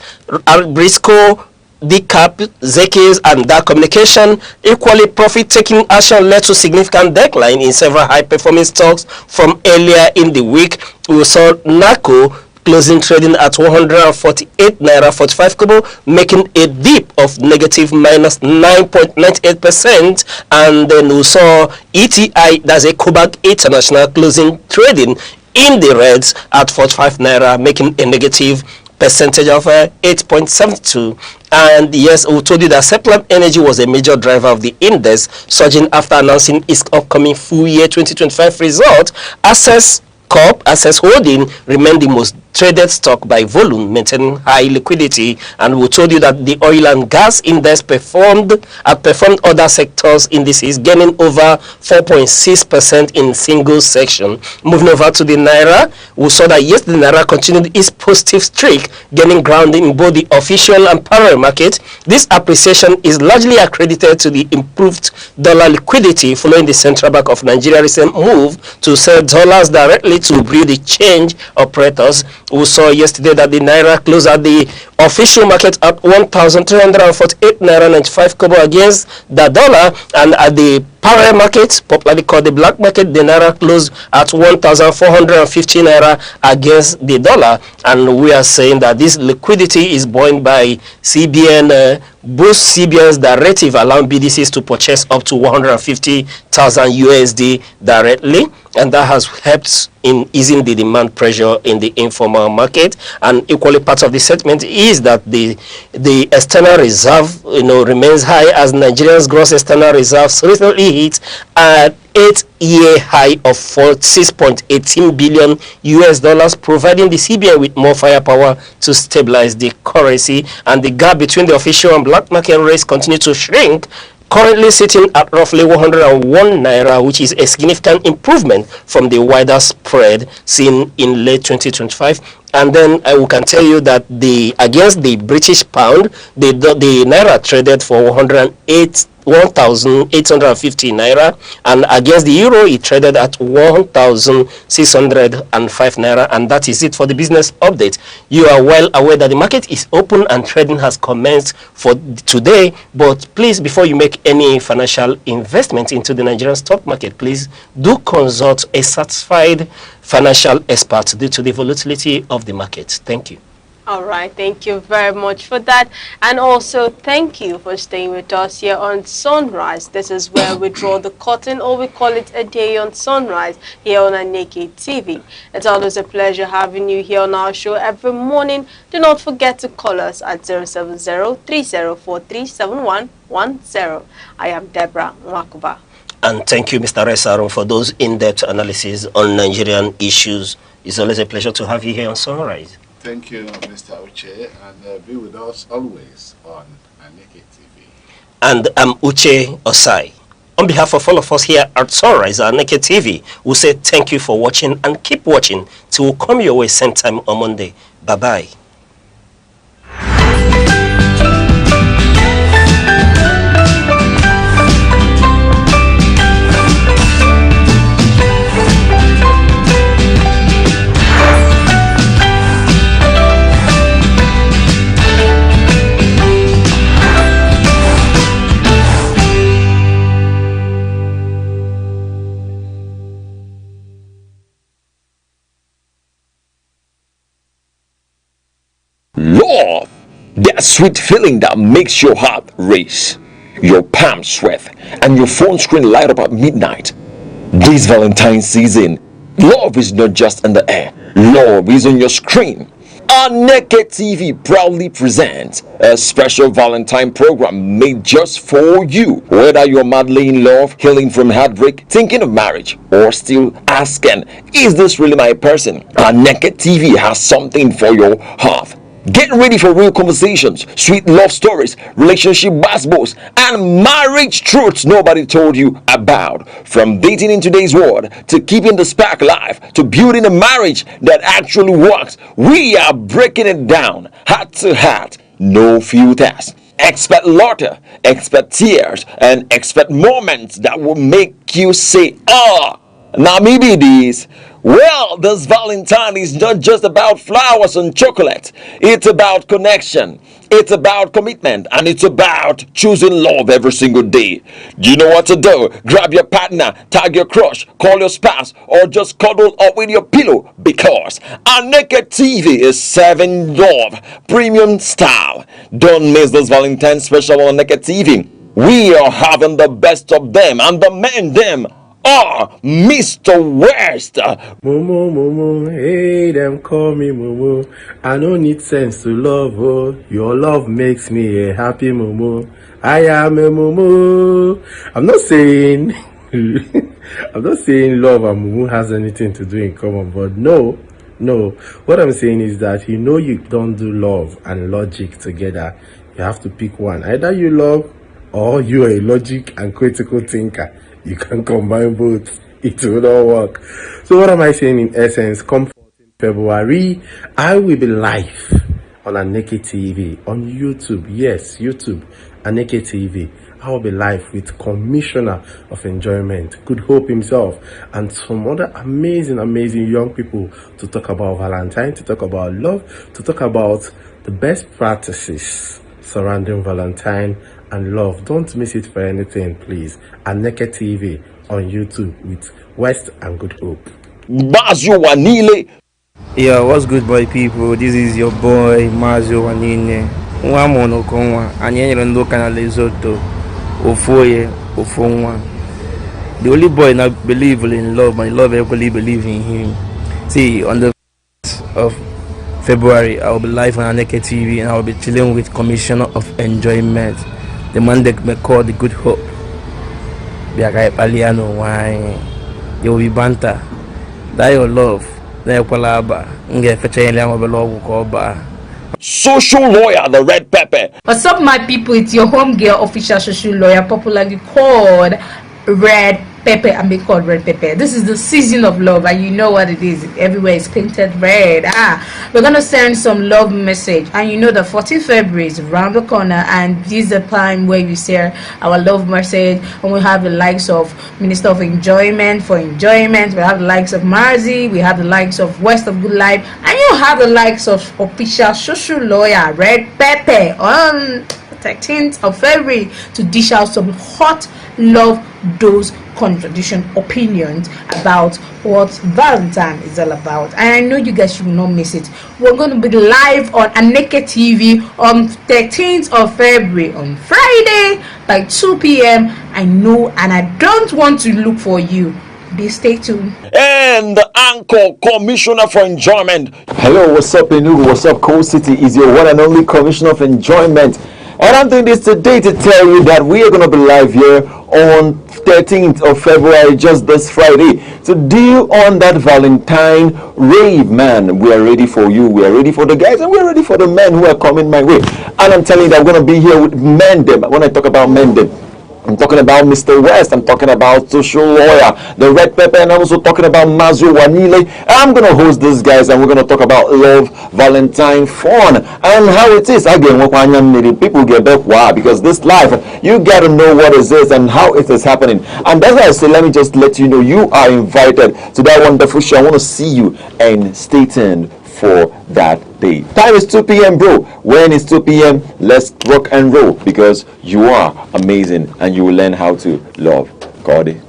Briscoe, DCAP, Zekis, and that communication. Equally, profit-taking action led to significant decline in several high-performing stocks from earlier in the week. We saw NACO closing trading at 148 naira 45 kobo, making a dip of negative minus 9.98%. And then we saw ETI, that's a Kodak International, closing trading in the reds at 45 naira, making a negative percentage of 8.72. And yes, we told you that Seplat Energy was a major driver of the index, surging after announcing its upcoming full year 2025 result. Access Holding remained the most traded stock by volume, maintaining high liquidity. And we told you that the oil and gas index outperformed other sectors indices, gaining over 4.6% in single section. Moving over to the Naira, we saw that yes, the Naira continued its positive streak, gaining ground in both the official and parallel market. This appreciation is largely accredited to the improved dollar liquidity following the Central Bank of Nigeria recent move to sell dollars directly to bureau de change operators. We saw yesterday that the Naira closed at the official market at 1,348 naira 95 kobo against the dollar, and at the parallel market, popularly called the black market, the Naira closed at 1,450 naira against the dollar. And we are saying that this liquidity is buoyed by CBN, boost CBN's directive allowing BDCs to purchase up to 150,000 USD directly, and that has helped in easing the demand pressure in the informal market. And equally, part of the sentiment is that the external reserve remains high, as Nigeria's gross external reserves recently hit at 8-year high of 46.18 billion US dollars, providing the CBN with more firepower to stabilize the currency. And the gap between the official and black market rates continue to shrink, currently sitting at roughly 101 naira, which is a significant improvement from the wider spread seen in late 2025. And then we can tell you that against the British pound, the naira traded for 1,850 naira, and against the euro it traded at 1,605 naira. And that is it for the business update. You are well aware that the market is open and trading has commenced for today, but please, before you make any financial investment into the Nigerian stock market, please do consult a certified financial expert due to the volatility of the market. Thank you. All right, thank you very much for that. And also, thank you for staying with us here on Sunrise. This is where we draw the curtain, or we call it a day on Sunrise, here on Aneke TV. It's always a pleasure having you here on our show every morning. Do not forget to call us at 070-3043-7110. I am Deborah Mwakuba. And thank you, Mr. Resaron, for those in-depth analysis on Nigerian issues. It's always a pleasure to have you here on Sunrise. Thank you, Mr. Uche, and be with us always on Aneke TV. And I'm Uche Osai. On behalf of all of us here at Sunrise Aneke TV, we say thank you for watching, and keep watching till we come your way same time on Monday. Bye-bye. Love, that sweet feeling that makes your heart race, your palms sweat, and your phone screen light up at midnight. This Valentine's season, Love is not just in the air, love is on your screen. Aneke TV proudly presents a special Valentine program made just for you. Whether you're madly in love, healing from heartbreak, thinking of marriage, or still asking, is this really my person? Aneke TV has something for your heart. Get ready for real conversations, sweet love stories, relationship basketballs, and marriage truths nobody told you about. From dating in today's world to keeping the spark alive to building a marriage that actually works, we are breaking it down, heart to heart, no filters. Expect laughter, expect tears, and expect moments that will make you say, "Ah." Now, maybe this. Well, this Valentine is not just about flowers and chocolate. It's about connection. It's about commitment. And it's about choosing love every single day. Do you know what to do? Grab your partner, tag your crush, call your spouse, or just cuddle up with your pillow. Because Aneke TV is serving love premium style. Don't miss this Valentine special on Aneke TV. We are having the best of them and the men them. Mr. West. Momo, Momo, hey, them call me Momo. I don't need sense to love, oh. Your love makes me a happy Momo. I am a Momo. I'm not saying, I'm not saying love and Momo has anything to do in common, but no. What I'm saying is that you don't do love and logic together. You have to pick one. Either you love or you are a logic and critical thinker. You can combine both. It will not work. So what am I saying in essence? Come 14 February, I will be live on Aneke TV, on YouTube. Yes, YouTube, Aneke TV. I will be live with Commissioner of Enjoyment, Good Hope himself, and some other amazing young people to talk about Valentine, to talk about love, to talk about the best practices surrounding Valentine and love. Don't miss it for anything, please. Aneke TV on YouTube with West and Good Hope. Mazio Wanile. Yeah, what's good, boy people? This is your boy Mazio Wanine. Nwa mono konwa anyere ndo kana Lesotho. Ofoye, Ofonwa. The only boy not believe in love, but love equally believe in him. See, on the 1st of February, I will be live on Aneke TV and I will be chilling with Commissioner of Enjoyment, the man that may call the Good Hope. There will be banter. That your love. Social lawyer, the Red Pepper. What's up, my people? It's your home girl, official social lawyer, popularly called Red Pepper. I'm being called Red Pepper. This is the season of love, and you know what it is. Everywhere is painted red. We're gonna send some love message, and you know the 14th February is around the corner, and this is the time where we share our love message. And we have the likes of Minister of Enjoyment for enjoyment. We have the likes of Marzi. We have the likes of West of Good Life, and you have the likes of official social lawyer Red Pepper on 13th of February to dish out some hot love dose contradiction opinions about what Valentine is all about. And I know you guys should not miss it. We're going to be live on Aneke TV on 13th of February on Friday by 2 p.m. I know, and I don't want to look for you. Stay tuned. And the Anchor Commissioner for Enjoyment. Hello, what's up, Enugu? What's up, Coal City? Is your one and only Commissioner of Enjoyment. And I'm doing this today to tell you that we are going to be live here on 13th of February, just this Friday, to deal on that Valentine rave, man. We are ready for you. We are ready for the guys, and we're ready for the men who are coming my way. And I'm telling you that I'm going to be here with men them. When I talk about men them, I'm talking about Mr. West. I'm talking about social lawyer, the Red Pepper, and I'm also talking about Mazio Wanile. I'm gonna host these guys, and we're gonna talk about love, Valentine, fun, and how it is. Again, people get back why, because this life, you gotta know what it is and how it is happening. And that's why I say, let me just let you know you are invited to that wonderful show. I want to see you, and stay tuned for that day. Time is 2 p.m. bro. When it's 2 p.m., let's rock and roll, because you are amazing and you will learn how to love. Gordy.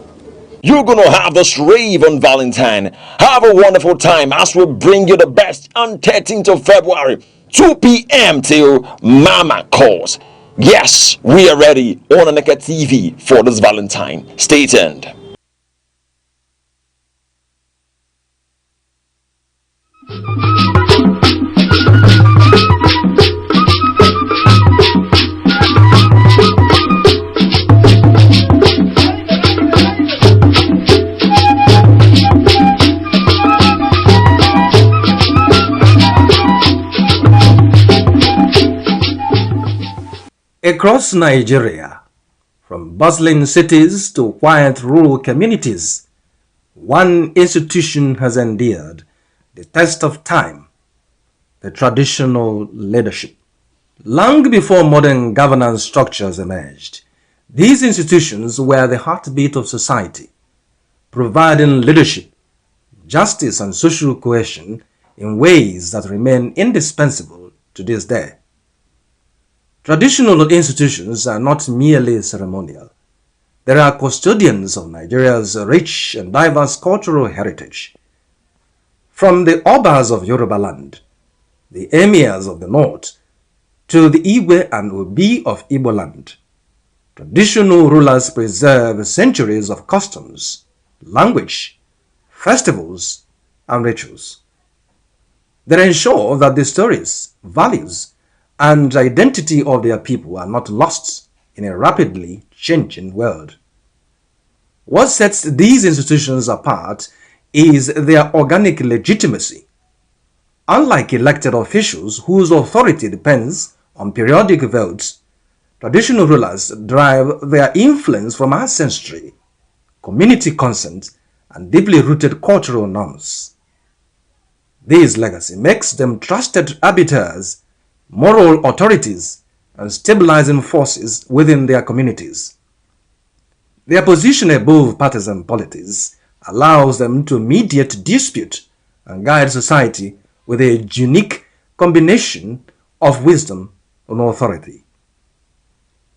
You're gonna have this rave on Valentine. Have a wonderful time as we bring you the best on 13th of February, 2 p.m. till Mama calls. Yes, we are ready on Aneke TV for this Valentine. Stay tuned. Across Nigeria, from bustling cities to quiet rural communities, one institution has endured the test of time: the traditional leadership. Long before modern governance structures emerged, these institutions were the heartbeat of society, providing leadership, justice, and social cohesion in ways that remain indispensable to this day. Traditional institutions are not merely ceremonial. They are custodians of Nigeria's rich and diverse cultural heritage. From the Obas of Yoruba land, the Emirs of the North, to the Igwe and Obi of Igbo land, traditional rulers preserve centuries of customs, language, festivals, and rituals. They ensure that the stories, values, and identity of their people are not lost in a rapidly changing world. What sets these institutions apart is their organic legitimacy. Unlike elected officials whose authority depends on periodic votes, traditional rulers derive their influence from ancestry, community consent, and deeply rooted cultural norms. This legacy makes them trusted arbiters, moral authorities, and stabilizing forces within their communities. Their position above partisan politics allows them to mediate dispute and guide society with a unique combination of wisdom and authority.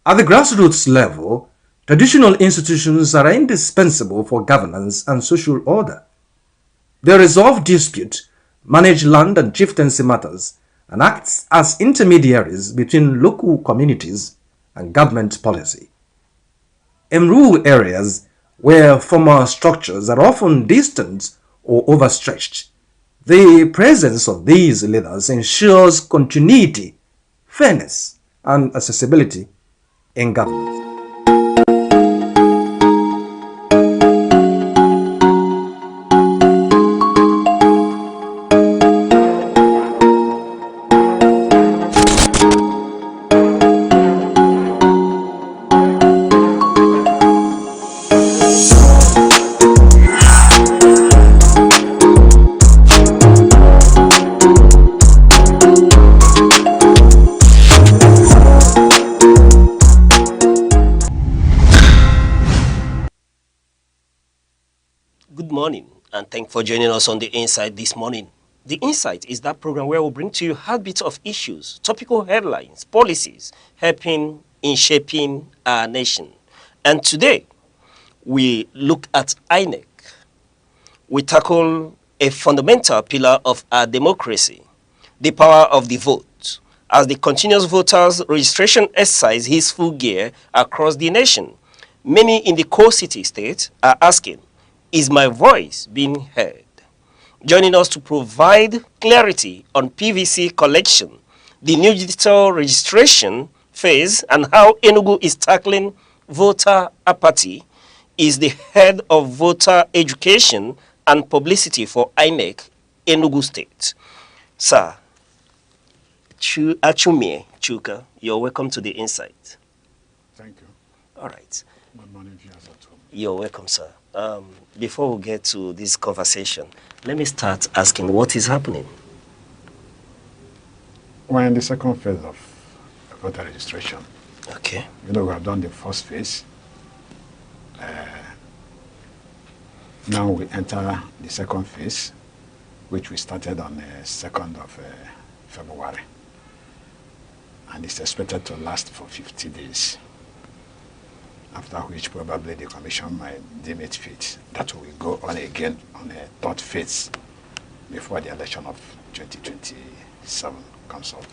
At the grassroots level, traditional institutions are indispensable for governance and social order. They resolve dispute, manage land and chieftaincy matters, and act as intermediaries between local communities and government policy. In rural areas where formal structures are often distant or overstretched, the presence of these leaders ensures continuity, fairness, and accessibility in government. Good morning, and thank you for joining us on The Insight this morning. The Insight is that program where we bring to you heartbeats of issues, topical headlines, policies, helping in shaping our nation. And today, we look at Aneke. We tackle a fundamental pillar of our democracy, the power of the vote, as the continuous voters registration exercise his full gear across the nation. Many in the core city state are asking, is my voice being heard? Joining us to provide clarity on PVC collection, the new digital registration phase, and how Enugu is tackling voter apathy is the head of voter education and publicity for Aneke, Enugu State. Sir, Achumie Chuka, you're welcome to The Insight. Thank you. All right. Good morning, viewers at home. You're welcome, sir. Before we get to this conversation, let me start asking what is happening. We're in the second phase of voter registration. Okay. We have done the first phase. Now we enter the second phase, which we started on the 2nd of February. And it's expected to last for 50 days. After which probably the commission might deem it fit that we go on again on a third phase before the election of 2027 comes up.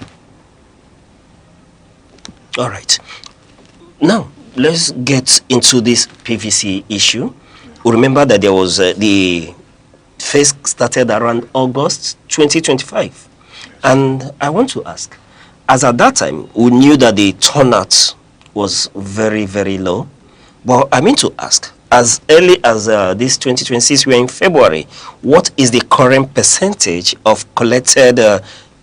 All right. Now, let's get into this PVC issue. We remember that there was the phase started around August 2025. And I want to ask, as at that time, we knew that the turnout was very, very low. But I mean to ask, as early as this 2026, we are in February, what is the current percentage of collected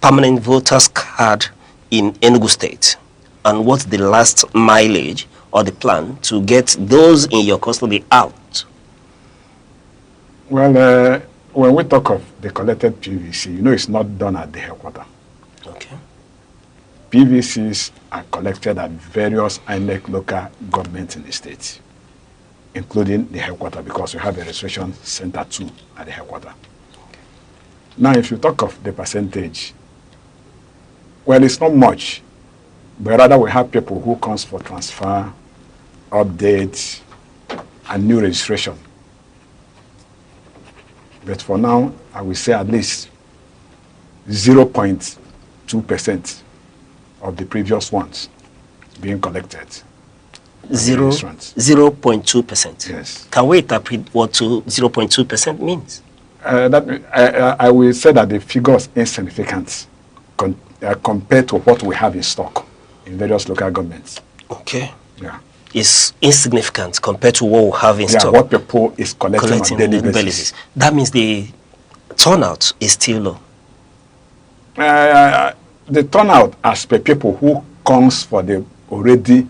permanent voters card in Enugu State? and what's the last mileage or the plan to get those in your custody out? Well, when we talk of the collected PVC, you know it's not done at the headquarters. Okay. PVCs are collected at various INEC local governments in the state, including the headquarters, because we have a registration center too at the headquarters. Okay. Now, if you talk of the percentage, well, it's not much, but rather we have people who comes for transfer, updates, and new registration. But for now, I will say at least 0.2% of the previous ones being collected. 0.2%. Yes. Can we interpret what 0.2% means? I will say that the figure is insignificant compared to what we have in stock in various local governments. Okay. Yeah. Is insignificant compared to what we have in stock. What people is collecting on daily basis. That means the turnout is still low. The turnout as per people who comes for the already,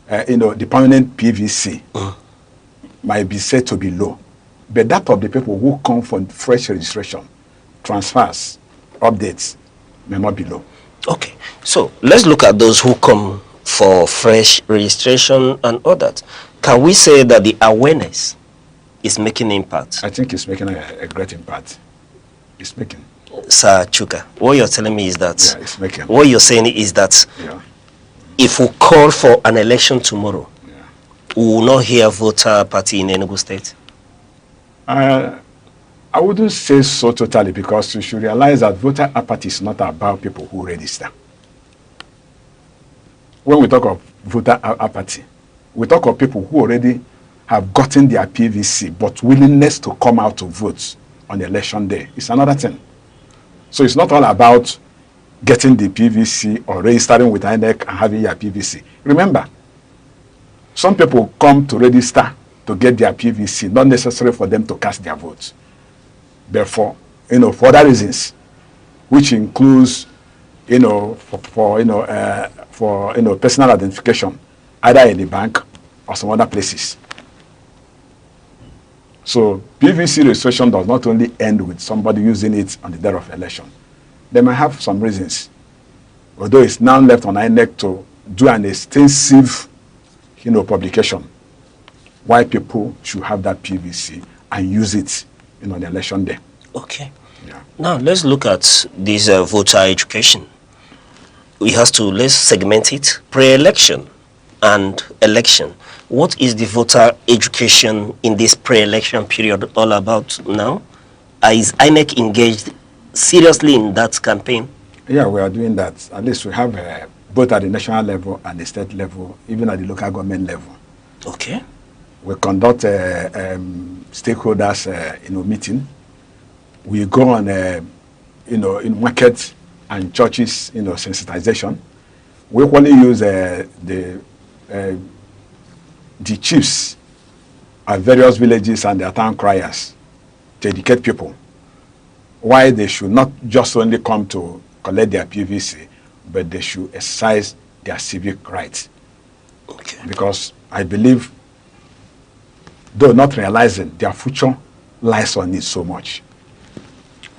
the permanent PVC might be said to be low. But that of the people who come for fresh registration, transfers, updates, may not be low. Okay. So let's look at those who come for fresh registration and all that. Can we say that the awareness is making impact? I think it's making a great impact. It's making. Sir Chuka, what you're telling me is that, it's making. What you're saying is that if we call for an election tomorrow, we will not hear voter party in Enugu State? I wouldn't say so totally, because you should realize that voter apathy is not about people who register. When we talk of voter apathy, we talk of people who already have gotten their PVC, but willingness to come out to vote on election day. It's another thing. So it's not all about getting the PVC or registering with INEC and having your PVC. Remember, some people come to register to get their PVC, not necessary for them to cast their votes. Therefore, for other reasons, which includes, for personal identification, either in the bank or some other places. So PVC registration does not only end with somebody using it on the day of election. They might have some reasons, although it's now left on INEC to do an extensive, publication why people should have that PVC and use it, on the election day. Okay. Yeah. Now let's look at this voter education. Let's segment it: pre-election and election. What is the voter education in this pre-election period all about now? Is INEC engaged seriously in that campaign? Yeah, we are doing that. At least we have both at the national level and the state level, even at the local government level. Okay. We conduct stakeholders, meeting. We go on, in markets and churches, sensitization. We only use the chiefs at various villages and their town criers to educate people why they should not just only come to collect their PVC, but they should exercise their civic rights. Okay. Because I believe, though not realizing, their future lies on it so much.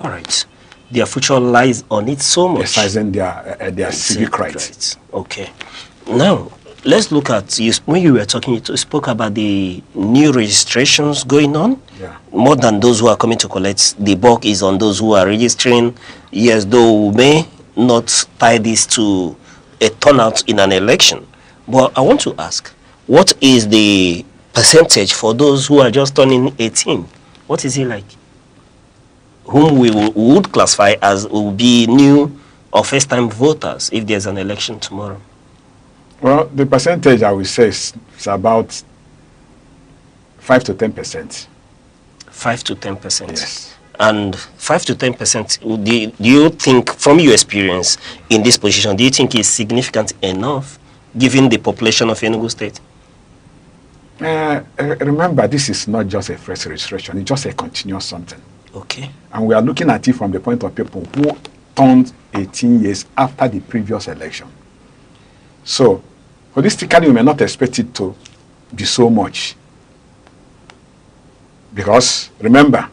All right. Their future lies on it so much. Exercising their civic rights. Okay. Now, let's look at, when you were talking, you spoke about the new registrations going on. Yeah. More than those who are coming to collect. The bulk is on those who are registering. Yes, though we may not tie this to a turnout in an election. But I want to ask, what is the percentage for those who are just turning 18? What is it like? Whom we would classify as will be new or first-time voters if there's an election tomorrow? Well, the percentage I will say is about 5 to 10%. 5 to 10%. Yes. And 5 to 10%, do you think, from your experience in this position, do you think is significant enough given the population of Enugu State? Remember, this is not just a fresh registration, it's just a continuous something. Okay. And we are looking at it from the point of people who turned 18 years after the previous election. So, holistically, we may not expect it to be so much. Because, remember,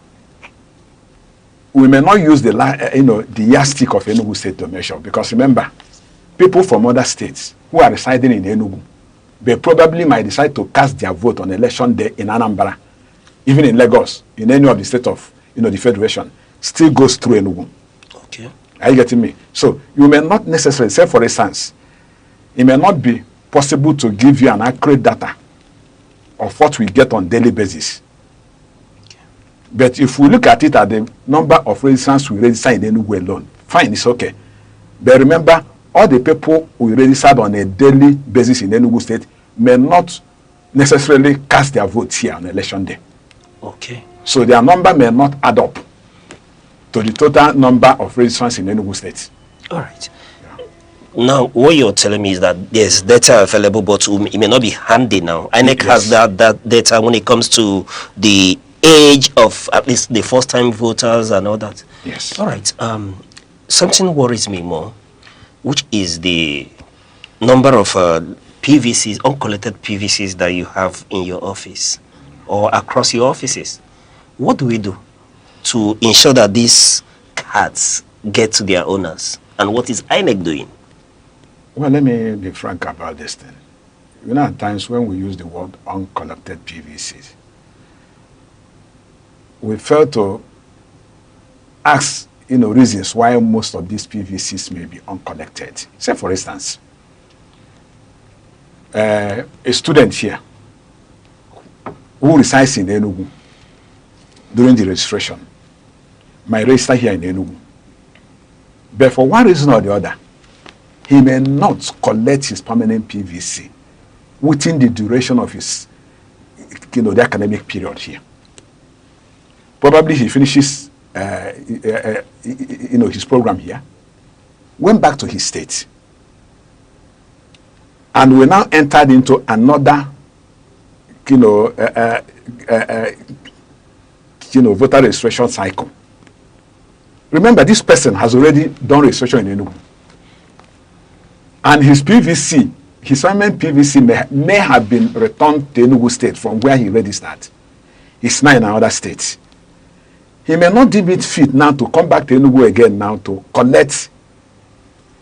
we may not use the yardstick of Enugu State to measure. Because, remember, people from other states who are residing in Enugu, they probably might decide to cast their vote on election day in Anambra, even in Lagos, in any of the state of the federation, still goes through Enugu. Okay. Are you getting me? So you may not necessarily say, for instance, it may not be possible to give you an accurate data of what we get on daily basis. Okay. But if we look at it at the number of registrants we register in Enugu alone, fine, it's okay. But remember, all the people we registered on a daily basis in Enugu State may not necessarily cast their votes here on election day. Okay. So their number may not add up to the total number of registrants in Enugu State. All right. Yeah. Now, what you're telling me is that there's data available, but it may not be handy now. Aneke has that data when it comes to the age of at least the first-time voters and all that. Yes. All right. Something worries me more, which is the number of PVCs, uncollected PVCs that you have in your office or across your offices. What do we do to ensure that these cards get to their owners? And what is INEC doing? Well, let me be frank about this thing. You know, at times when we use the word uncollected PVCs, we fail to ask, reasons why most of these PVCs may be uncollected. Say, for instance, a student here who resides in Enugu during the registration might register here in Enugu. But for one reason or the other, he may not collect his permanent PVC within the duration of his, the academic period here. Probably he finishes, his program here, went back to his state, and we now entered into another, voter registration cycle. Remember, this person has already done registration in Enugu. And his PVC, his permanent PVC may have been returned to Enugu State from where he registered. He's now in another state. He may not deem it fit now to come back to Enugu again now to collect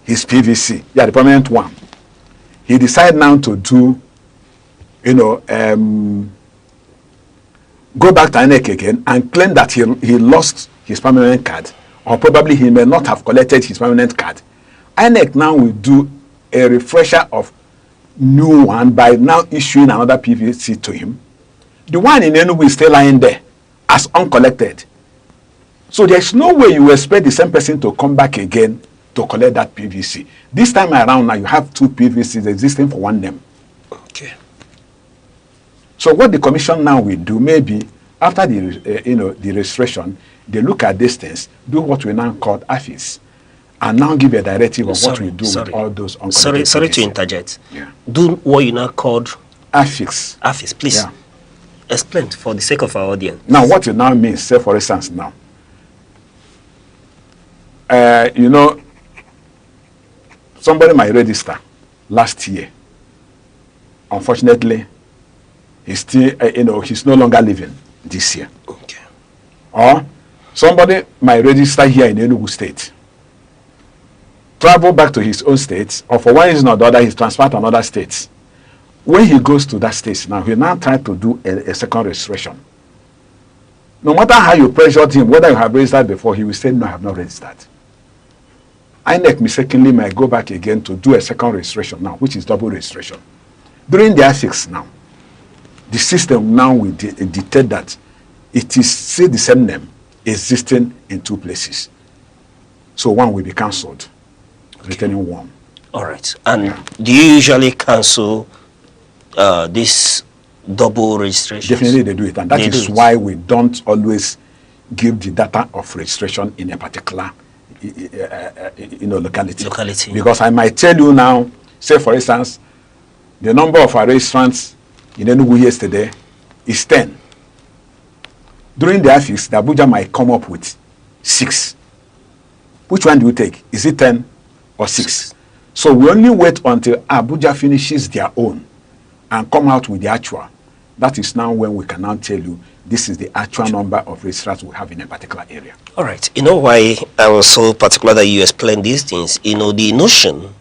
his PVC, the permanent one. He decided now to do, go back to Aneke again and claim that he lost his permanent card, or probably he may not have collected his permanent card. INEC now will do a refresher of new one by now issuing another PVC to him. The one in Enugu is still lying there as uncollected. So there's no way you expect the same person to come back again to collect that PVC. This time around now you have two PVCs existing for one name. Okay. So what the commission now will do, maybe after the the registration, they look at these things, do what we now call AFIS, and now give a directive of what we do with all those uncollected Sorry to PVC. interject. Yeah. Do what you now called AFIS. AFIS, please. Yeah. Explain for the sake of our audience. Now, what it now means, say for instance now, somebody might register last year. Unfortunately, he's still, he's no longer living this year. Okay. Or somebody might register here in Enugu State, travel back to his own state, or for one reason or the other, he's transferred to another state. When he goes to that state now, he now tries to do a second registration. No matter how you pressured him, whether you have registered before, he will say, no, I have not registered. INEC mistakenly might go back again to do a second registration now, which is double registration. During the affix now, the system now will detect that it is still the same name existing in two places. So one will be cancelled, returning one. All right. And do you usually cancel this double registration? Definitely they do it. And that is why we don't always give the data of registration in a particular locality. Because I might tell you now, say for instance, the number of our registrants in Enugu yesterday is 10. During the affix, the Abuja might come up with 6. Which one do you take? Is it 10 or 6? So we only wait until Abuja finishes their own and come out with the actual. That is now when we can now tell you this is the actual number of registrars we have in a particular area. All right. You know why I was so particular that you explain these things? You know, the notion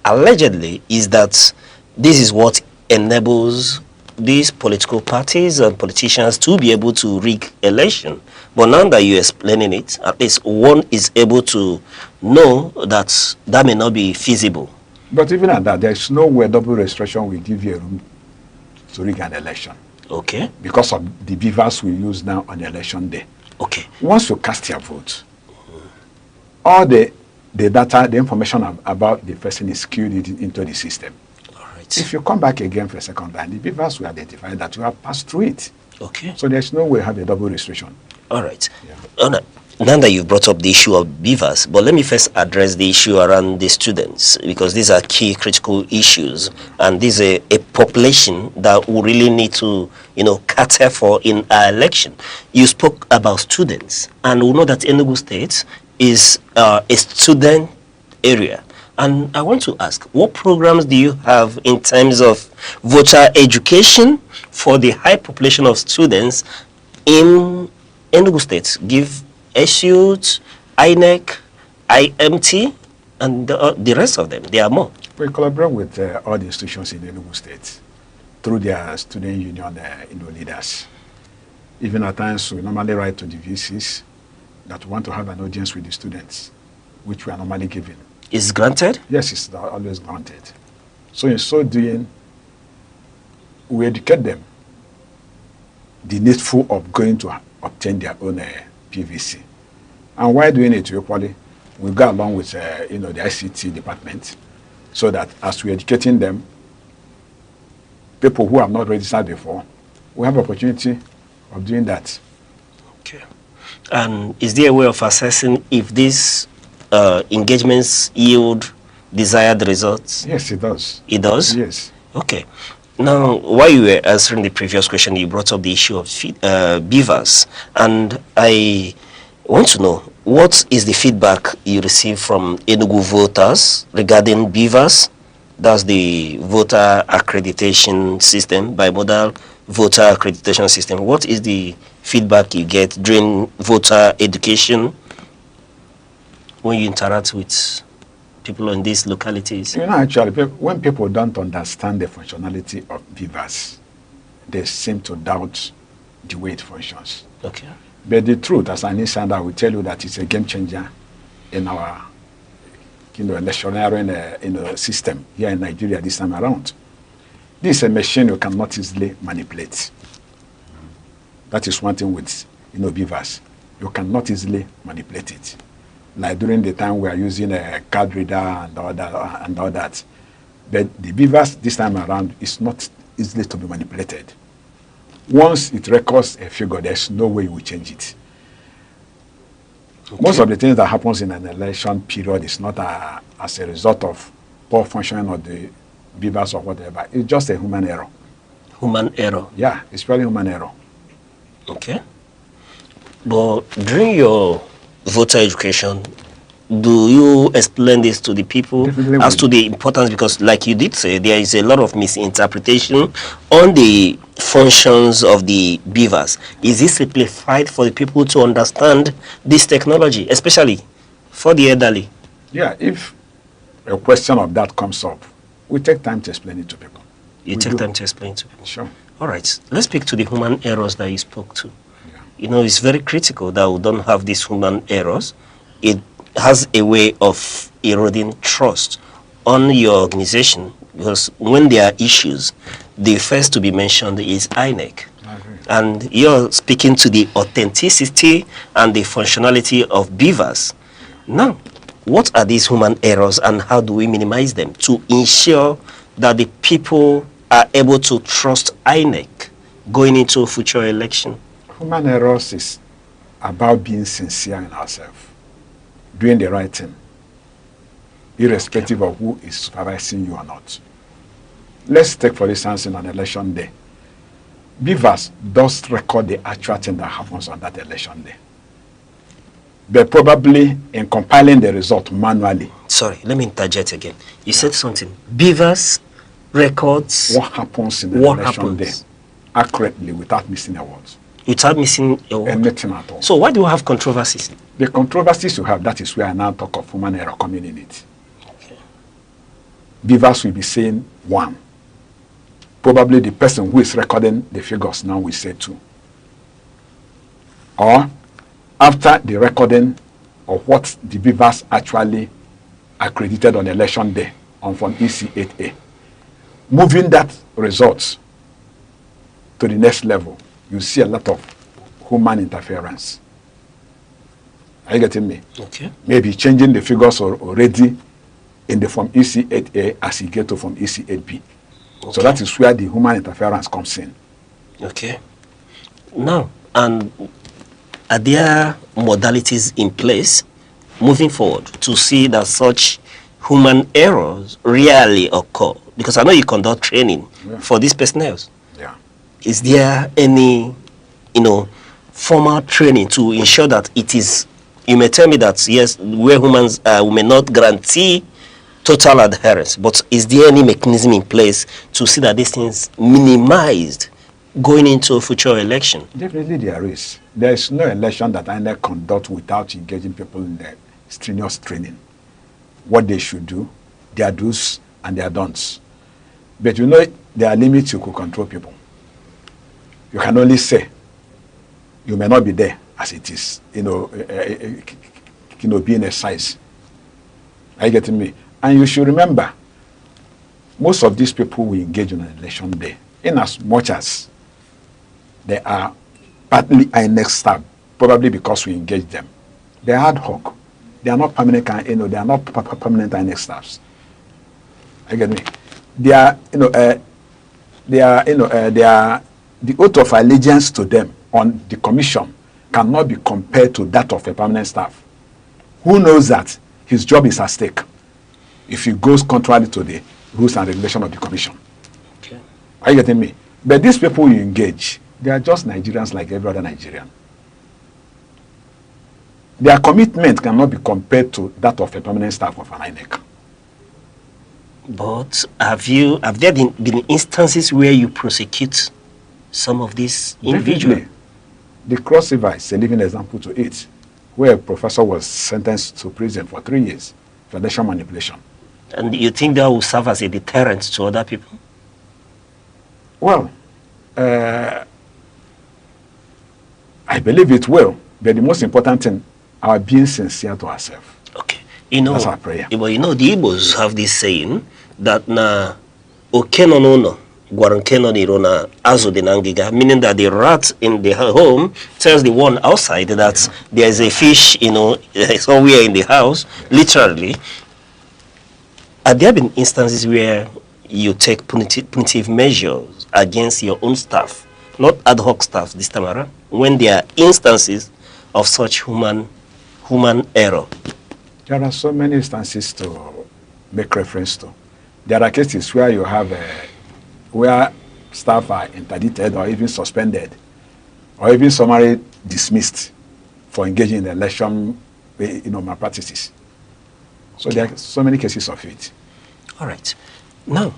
allegedly is that this is what enables these political parties and politicians to be able to rig election. But now that you're explaining it, at least one is able to know that that may not be feasible. But even at that, there's no way double registration will give you a room to rig an election. Okay. Because of the beavers we use now on election day. Okay. Once you cast your vote, all the data, the information about the person is queued into the system. All right. If you come back again for a second time, the beavers will identify that you have passed through it. Okay. So there's no way you have a double registration. All right. Yeah. Now that you've brought up the issue of beavers, but let me first address the issue around the students, because these are key critical issues, and this is a population that we really need to, cater for in our election. You spoke about students, and we know that Enugu State is a student area. And I want to ask, what programs do you have in terms of voter education for the high population of students in Enugu State? Give SUT, INEC, IMT, and the rest of them. There are more. We collaborate with all the institutions in Enugu State through their student union leaders. Even at times, we normally write to the VCs that want to have an audience with the students, which we are normally given. Is granted? Yes, it's always granted. So in so doing, we educate them the needful of going to obtain their own PVC. And while doing it equally, we go along with the ICT department, so that as we're educating them, people who have not registered before, we have opportunity of doing that. Okay. And is there a way of assessing if these engagements yield desired results? Yes, it does. It does? Yes. Okay. Now, while you were answering the previous question, you brought up the issue of beavers, and I want to know, what is the feedback you receive from Enugu voters regarding beavers? That's the voter accreditation system, bimodal voter accreditation system. What is the feedback you get during voter education when you interact with people in these localities? Actually, when people don't understand the functionality of beavers, they seem to doubt the way it functions. Okay. But the truth, as an insider, I will tell you that it's a game changer in our electioneering system here in Nigeria this time around. This is a machine you cannot easily manipulate. That is one thing with beavers. You cannot easily manipulate it. Like during the time we are using a card reader and all that. But the beavers this time around is not easily to be manipulated. Once it records a figure, there's no way you will change it. Okay. Most of the things that happens in an election period is not as a result of poor functioning of the beavers or whatever. It's just a human error. Human error? Yeah, it's purely human error. Okay. But during your voter education, do you explain this to the people as to the importance? Because like you did say, there is a lot of misinterpretation on the functions of the beavers. Is it simplified for the people to understand this technology, especially for the elderly? Yeah, if a question of that comes up, we take time to explain it to people. You take time to explain to people? Sure. All right, let's speak to the human errors that you spoke to. It's very critical that we don't have these human errors. It has a way of eroding trust on your organization, because when there are issues, the first to be mentioned is INEC. And you're speaking to the authenticity and the functionality of beavers. Now, what are these human errors and how do we minimize them to ensure that the people are able to trust INEC going into a future election? Human errors is about being sincere in ourselves, doing the right thing, irrespective of who is supervising you or not. Let's take, for instance, in an election day. Beavers does record the actual thing that happens on that election day. but probably in compiling the result manually. Sorry, let me interject again. You said something. Beavers records what happens in the election day accurately without missing a word. Without missing a word? Anything at all. So why do you have controversies? The controversies you have, that is where I now talk of human error coming in it. Okay. Beavers will be saying 1. Probably the person who is recording the figures now will say 2. Or after the recording of what the beavers actually accredited on election day on Form EC8A, moving that result to the next level, you see a lot of human interference. Are you getting me? Okay. Maybe changing the figures already in the Form EC8A as you get to Form EC8B. Okay. So that is where the human interference comes in. Okay. Now, and are there modalities in place moving forward to see that such human errors rarely occur? Because I know you conduct training for these personnel. Yeah. Is there any, formal training to ensure that it is, you may tell me that yes, where humans we may not guarantee total adherence, but is there any mechanism in place to see that these things minimized going into a future election? Definitely there is. There is no election that Aneke conduct without engaging people in the strenuous training. What they should do, their do's and their don'ts. But there are limits you could control people. You can only say, you may not be there as it is, being a size. Are you getting me? And you should remember, most of these people will engage on an election day, in as much as they are partly INEC staff, probably because we engage them. They are ad hoc. They are not permanent, they are not permanent INEC staffs. Are you getting me? They are, the oath of allegiance to them on the commission cannot be compared to that of a permanent staff. Who knows that his job is at stake if he goes contrary to the rules and regulations of the commission? Okay. Are you getting me? But these people you engage, they are just Nigerians like every other Nigerian. Their commitment cannot be compared to that of a permanent staff of an INEC. But have there been instances where you prosecute some of these individuals? Definitely. The Cross River is a living example to it, where a professor was sentenced to prison for 3 years for election manipulation. And you think that will serve as a deterrent to other people? Well, I believe it will, but the most important thing, our being sincere to ourselves. Okay. That's our prayer. But the Igbos have this saying that na okenonono guarankeno nirona azo de nangiga, meaning that the rat in the home tells the one outside that there is a fish, somewhere in the house, literally. Have there been instances where you take punitive measures against your own staff, not ad hoc staff this time around, when there are instances of such human error? There are so many instances to make reference to. There are cases where you have where staff are interdicted or even suspended or even summarily dismissed for engaging in election malpractices. So there are so many cases of it. All right. Now,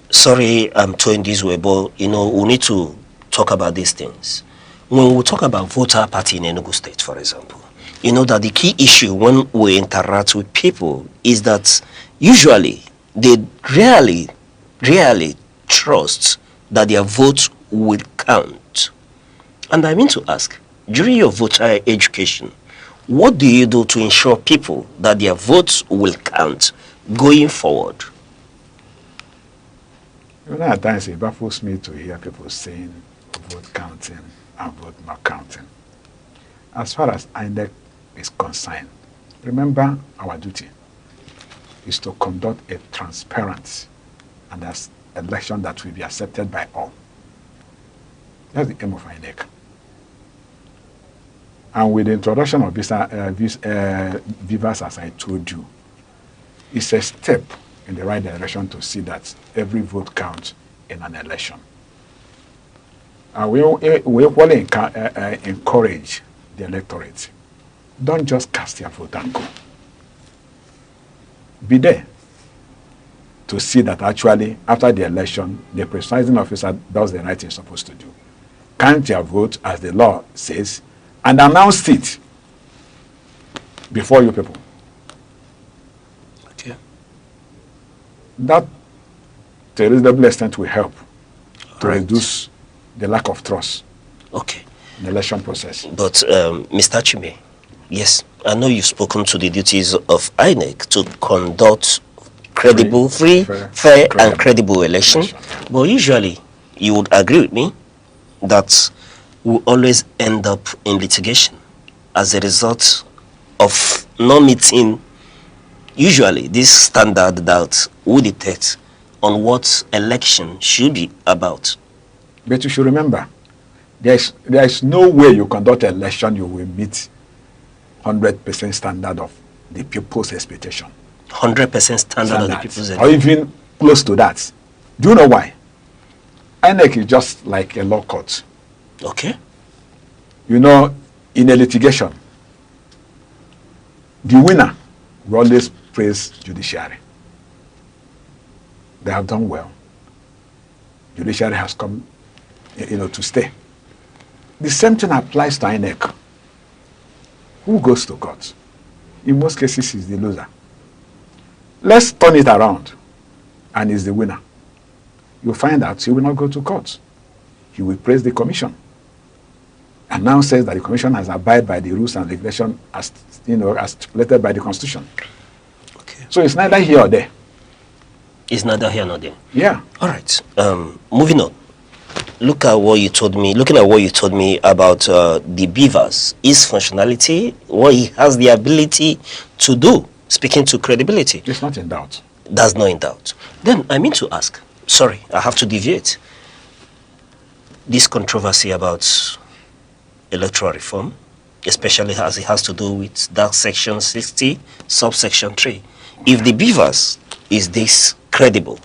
sorry I'm throwing this way, but we need to talk about these things. When we talk about voter party in Enugu State, for example, you know that the key issue when we interact with people is that usually they rarely trust that their vote will count. And I mean to ask, during your voter education, what do you do to ensure people that their votes will count going forward? At times it baffles me to hear people saying vote counting and vote not counting. As far as INEC is concerned, remember our duty is to conduct a transparent and an election that will be accepted by all. That's the aim of INEC. And with the introduction of Vivas, as I told you, it's a step in the right direction to see that every vote counts in an election. We equally encourage the electorate don't just cast your vote and go. Be there to see that actually, after the election, the presiding officer does the right thing he's supposed to do. Count your vote as the law says, and announce it before you people. Okay. That, to a reasonable extent, will help to reduce the lack of trust in the election process. But, Mr. Chime, yes, I know you've spoken to the duties of INEC to conduct credible, free, fair, and credible election. But usually, you would agree with me that we always end up in litigation as a result of not meeting, usually, this standard that we dictate on what election should be about. But you should remember, there is no way you conduct an election you will meet 100% standard of the people's expectation. 100% standard of the people's or even close to that. Do you know why? INEC is just like a law court. Okay. You know, in a litigation, the winner will always praise judiciary. They have done well. Judiciary has come, to stay. The same thing applies to INEC. Who goes to court? In most cases, is the loser. Let's turn it around, and is the winner. You'll find out he will not go to court. He will praise the commission, and now says that the commission has abided by the rules and regulations as stipulated by the Constitution. Okay. So it's neither here or there. It's neither here nor there. Yeah. All right. Moving on. Looking at what you told me about the beavers, his functionality, what he has the ability to do, speaking to credibility. It's not in doubt. That's not in doubt. Then I mean to ask, sorry, I have to deviate. This controversy about electoral reform, especially as it has to do with that section 60, subsection 3. If the beavers is this credible,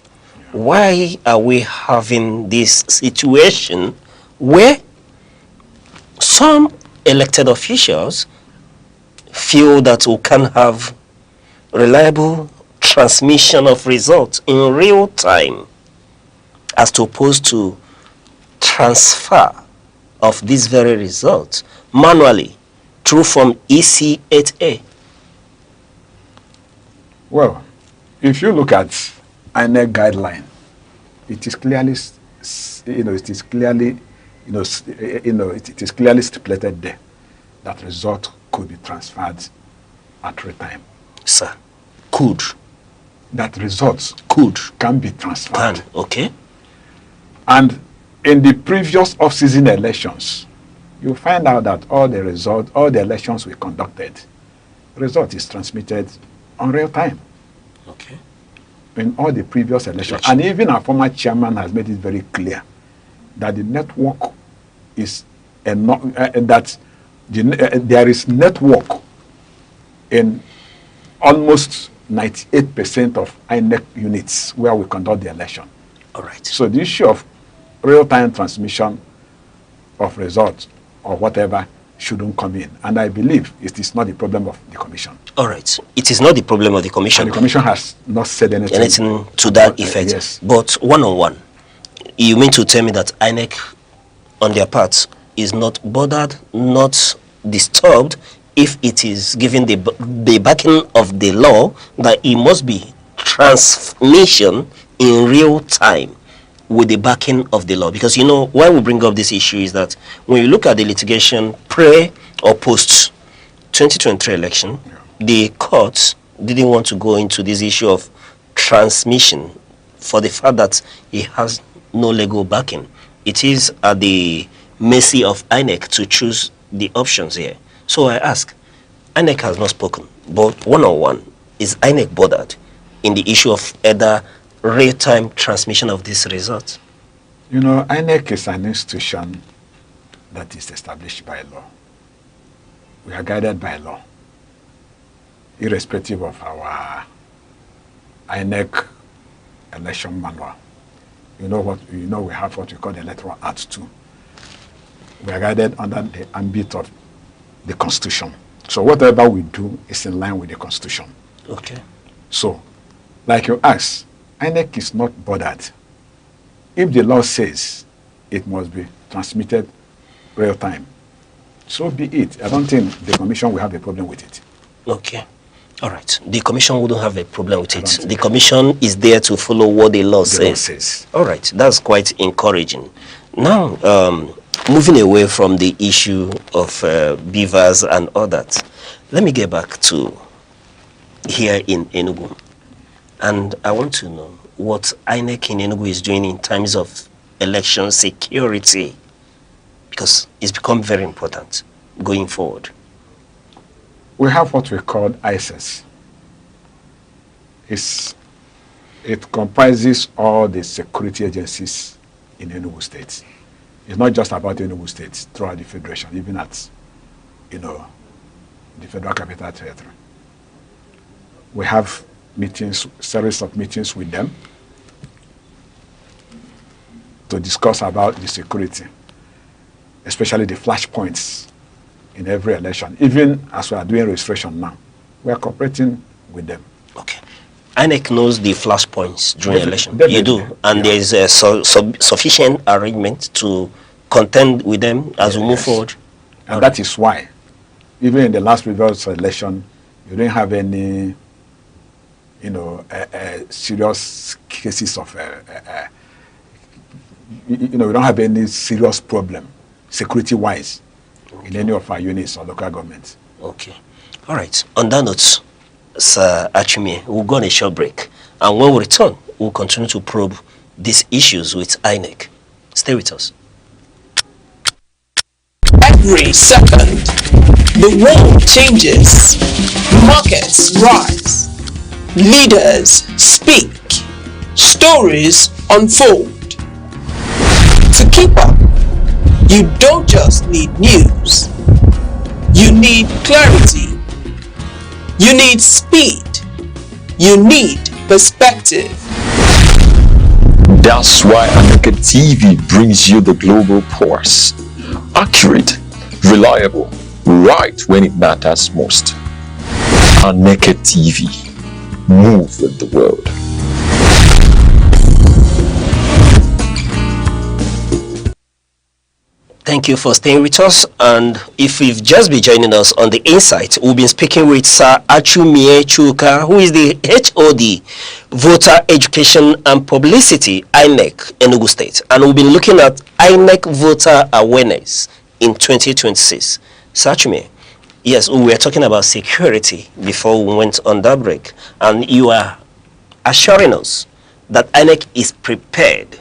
why are we having this situation where some elected officials feel that we can have reliable transmission of results in real time as opposed to transfer of this very result manually through from EC8A? Well, if you look at INEC guideline, it is clearly, it is clearly stipulated there that result could be transferred at any time. Sir, could. That results can be transferred. Can, okay. And in the previous off-season elections, you find out that all the elections we conducted, result is transmitted on real time. Okay. In all the previous elections. And even our former chairman has made it very clear that the network is there is network in almost 98% of INEC units where we conduct the election. All right. So the issue of real-time transmission of results or whatever shouldn't come in. And I believe it is not the problem of the commission. All right. It is not the problem of the commission. And the commission has not said anything to that effect. Yes. But one-on-one, you mean to tell me that INEC, on their part, is not bothered, not disturbed, if it is given the backing of the law that it must be transmission in real time with the backing of the law? Because why we bring up this issue is that when you look at the litigation pre or post 2023 election, the courts didn't want to go into this issue of transmission for the fact that it has no legal backing. It is at the mercy of INEC to choose the options here. So I ask, INEC has not spoken, but one-on-one, is INEC bothered in the issue of either real-time transmission of this result? INEC is an institution that is established by law. We are guided by law, irrespective of our INEC election manual. We have what we call the Electoral Act 2. We are guided under the ambit of the Constitution. So whatever we do is in line with the Constitution. Okay. So, like you asked, INEC is not bothered. If the law says it must be transmitted real time, so be it. I don't think the Commission will have a problem with it. Okay. All right. The Commission wouldn't have a problem with it. The Commission is there to follow what the law says. All right. That's quite encouraging. Now, moving away from the issue of beavers and all that, let me get back to here in Enugu. And I want to know what INEC in Enugu is doing in terms of election security, because it's become very important going forward. We have what we call ISIS. It comprises all the security agencies in Enugu State. It's not just about Enugu State, throughout the Federation, even at, the Federal Capital Territory. We have meetings, series of meetings with them to discuss about the security, especially the flashpoints in every election. Even as we are doing registration now, we are cooperating with them. Okay. INEC knows the flashpoints during election. Definitely. You do, and there is a sufficient arrangement to contend with them as we move forward. And that is why, even in the last previous election, you didn't have any, serious cases of, we don't have any serious problem, security-wise, in any of our units or local governments. Okay. All right. On that note, Sir Achimie, we'll go on a short break. And when we return, we'll continue to probe these issues with INEC. Stay with us. Every second, the world changes, markets rise, leaders speak, stories unfold. To keep up, you don't just need news, you need clarity, you need speed, you need perspective. That's why Aneke TV brings you the global pulse. Accurate, reliable, right when it matters most. Aneke TV. Move with the world. Thank you for staying with us. And if you've just been joining us on The Insight, we've been speaking with Sir Achimie Chuka, who is the HOD, Voter Education and Publicity, INEC, Enugu State. And we've been looking at INEC voter awareness in 2026. Sir Achimie, yes, we were talking about security before we went on that break. And you are assuring us that INEC is prepared,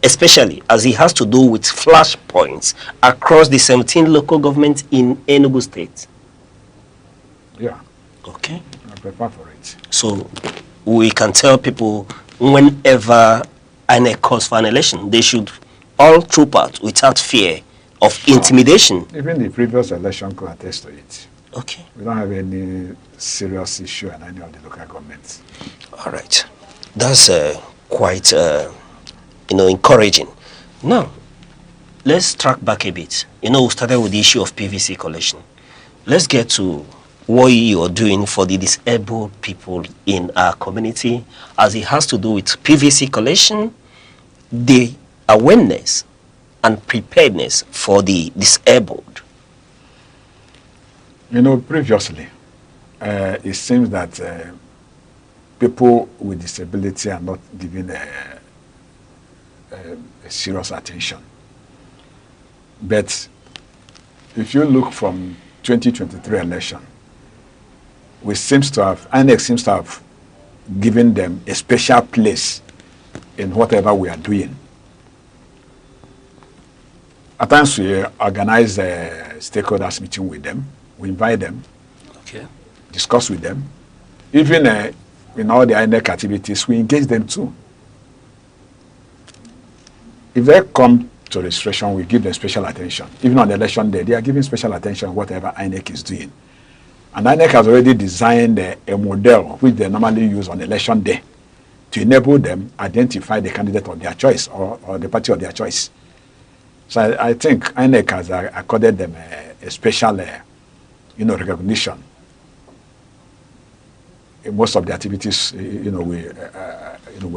especially as it has to do with flashpoints across the 17 local governments in Enugu State. Yeah. Okay. I'm prepared for it. So we can tell people whenever INEC calls for an election, they should all troop out without fear of intimidation. Even the previous election could attest to it. Okay. We don't have any serious issue in any of the local governments. All right. That's quite encouraging. Now, let's track back a bit. We started with the issue of PVC collection. Let's get to what you are doing for the disabled people in our community as it has to do with PVC collection, the awareness and preparedness for the disabled. Previously, it seems that people with disability are not given a serious attention. But if you look from 2023 election, INEC seems to have given them a special place in whatever we are doing. At times we organize a stakeholders meeting with them. We invite them, discuss with them. Even in all the INEC activities, we engage them too. If they come to registration, we give them special attention. Even on election day, they are giving special attention whatever INEC is doing. And INEC has already designed a model which they normally use on election day to enable them identify the candidate of their choice or the party of their choice. So I think INEC has accorded them a special recognition. Most of the activities, we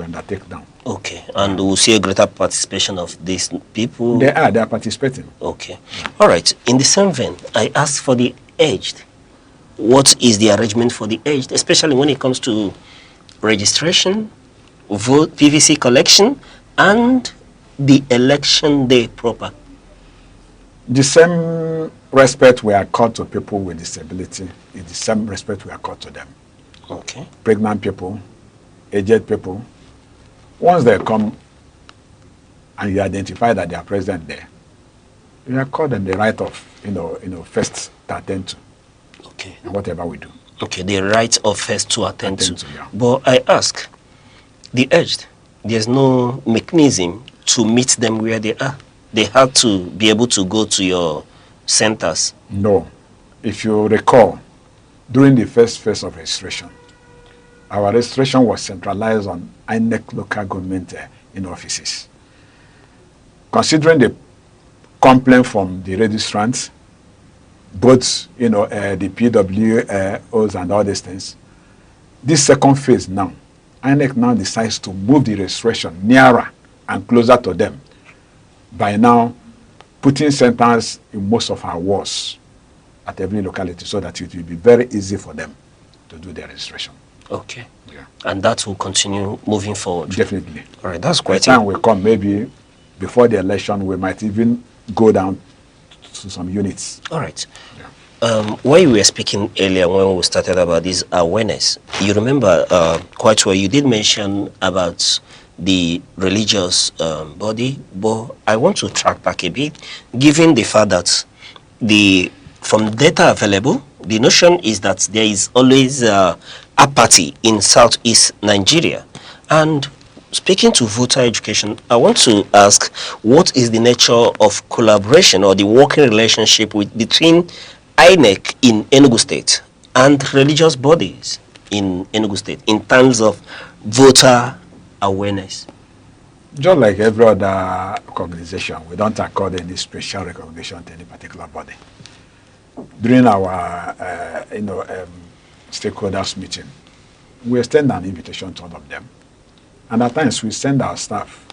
undertake now. Okay, and we'll see a greater participation of these people. They are participating. Okay, all right. In the same vein, I asked for the aged. What is the arrangement for the aged, especially when it comes to registration, vote, PVC collection, and the election day proper? The same respect we accord to people with disability is the same respect we accord to them. Okay. Pregnant people, aged people, once they come and you identify that they are present there, you accord them the right of, first to attend to. Okay. Whatever we do. Okay, the right of first to attend to. Yeah. But I ask, the aged, there's no mechanism to meet them where they are. They have to be able to go to your centers. No. If you recall, during the first phase of registration, our registration was centralized on Aneke local government offices. Considering the complaint from the registrants, both the PWOs and all these things, this second phase now, Aneke now decides to move the registration nearer and closer to them by now putting centers in most of our wards at every locality so that it will be very easy for them to do their registration. Okay. Yeah. And that will continue moving forward. Definitely. All right, that's quite. The time will come, maybe before the election, we might even go down to some units. All right. Yeah. When you were speaking earlier, when we started about this awareness, you remember quite well, you did mention about the religious body, but I want to track back a bit, given the fact that from data available, the notion is that there is always apathy in Southeast Nigeria. And speaking to voter education, I want to ask, what is the nature of collaboration or the working relationship between INEC in Enugu State and religious bodies in Enugu State in terms of voter awareness? Just like every other organization, we don't accord any special recognition to any particular body. During our stakeholders meeting, we extend an invitation to all of them. And at times we send our staff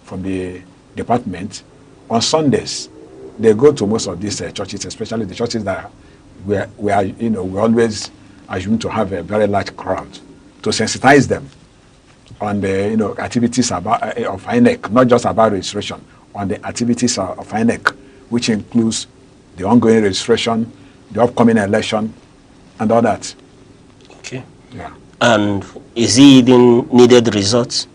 from the department on Sundays. They go to most of these churches, especially the churches that we always assume to have a very large crowd, to sensitize them on the activities of INEC, not just about registration, on the activities of INEC, which includes the ongoing registration, the upcoming election, and all that. Okay. Yeah. And is he even needed results?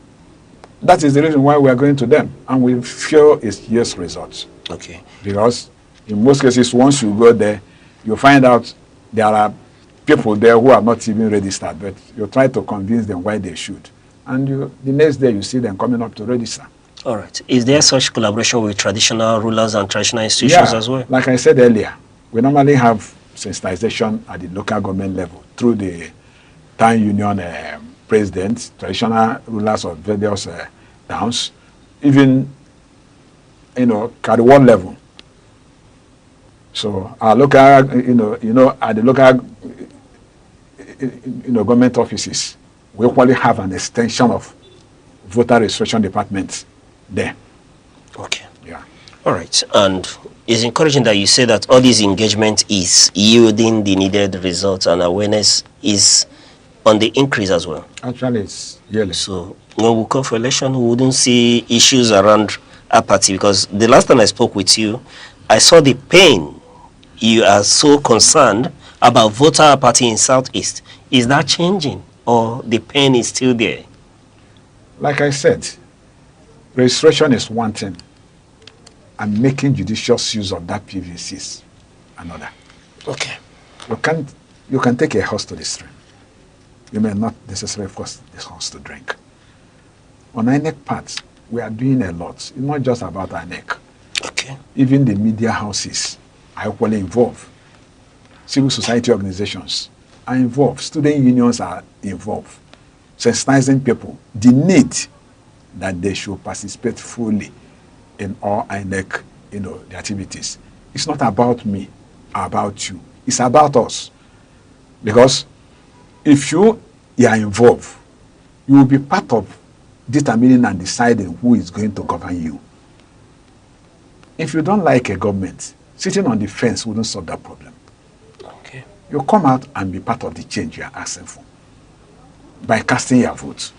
That is the reason why we are going to them, and we feel it's yes results. Okay. Because in most cases, once you go there, you find out there are people there who are not even registered, but you try to convince them why they should. And the next day you see them coming up to register. All right. Is there such collaboration with traditional rulers and traditional institutions as well? Like I said earlier, we normally have sensitization at the local government level through the town union presidents, traditional rulers of various towns, even at the world level. So our local, at the local, government offices, we equally have an extension of voter registration department there. Okay. Yeah. All right. And it's encouraging that you say that all this engagement is yielding the needed results and awareness is on the increase as well. Actually, it's yearly. So when we come for election, we wouldn't see issues around apathy, because the last time I spoke with you, I saw the pain. You are so concerned about voter apathy in Southeast. Is that changing, or the pain is still there? Like I said, registration is one thing, and making judicious use of that PVC is another. Okay. You can take a horse to the stream. You may not necessarily force the horse to drink. On INEC part, we are doing a lot. It's not just about INEC. Okay. Even the media houses are equally involved. Civil society organizations are involved. Student unions are involved. Sensitizing people, the need that they should participate fully in all INEC, the activities. It's not about me, about you. It's about us. Because if you are involved, you will be part of determining and deciding who is going to govern you. If you don't like a government, sitting on the fence wouldn't solve that problem. Okay. You come out and be part of the change you are asking for by casting your vote.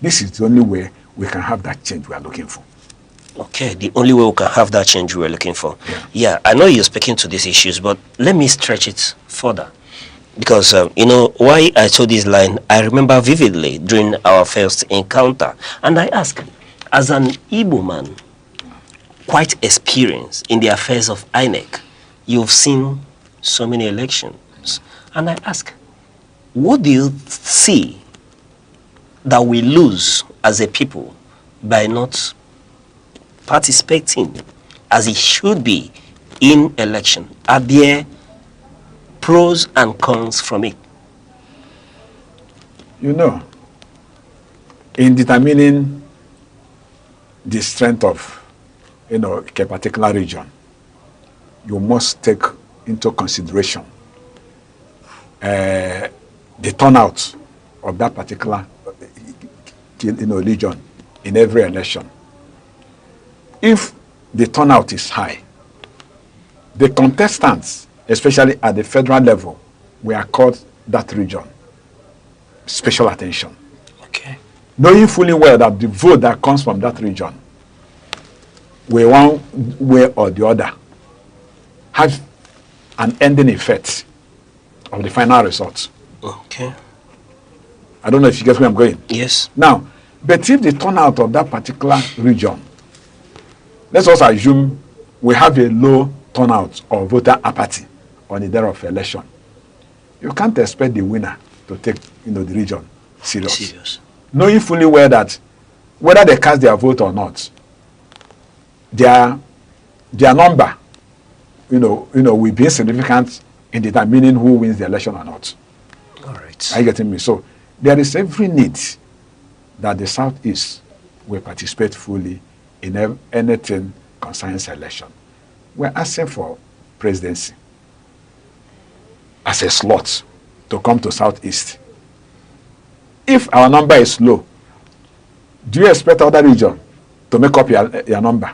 This is the only way we can have that change we are looking for. Okay, the only way we can have that change we're looking for. Yeah, I know you're speaking to these issues, but let me stretch it further. Because, you know, why I told this line, I remember vividly during our first encounter. And I asked, as an Igbo man, quite experienced in the affairs of INEC, you've seen so many elections. And I asked, what do you see that we lose as a people by not participating as it should be in election? Are there pros and cons from it? You know, in determining the strength of, a particular region, you must take into consideration the turnout of that particular, region in every election. If the turnout is high, the contestants, especially at the federal level, will accord that region special attention. Okay. Knowing fully well that the vote that comes from that region will one way or the other have an ending effect of the final result. Okay. I don't know if you get where I'm going. Yes. Now, but if the turnout of that particular region, let's also assume we have a low turnout or voter apathy on the day of election, you can't expect the winner to take the region serious. Knowing fully well that whether they cast their vote or not, their number will be significant in determining who wins the election or not. All right. Are you getting me? So there is every need that the Southeast will participate fully in anything concerning election. We're asking for presidency as a slot to come to Southeast. If our number is low, do you expect other region to make up your number?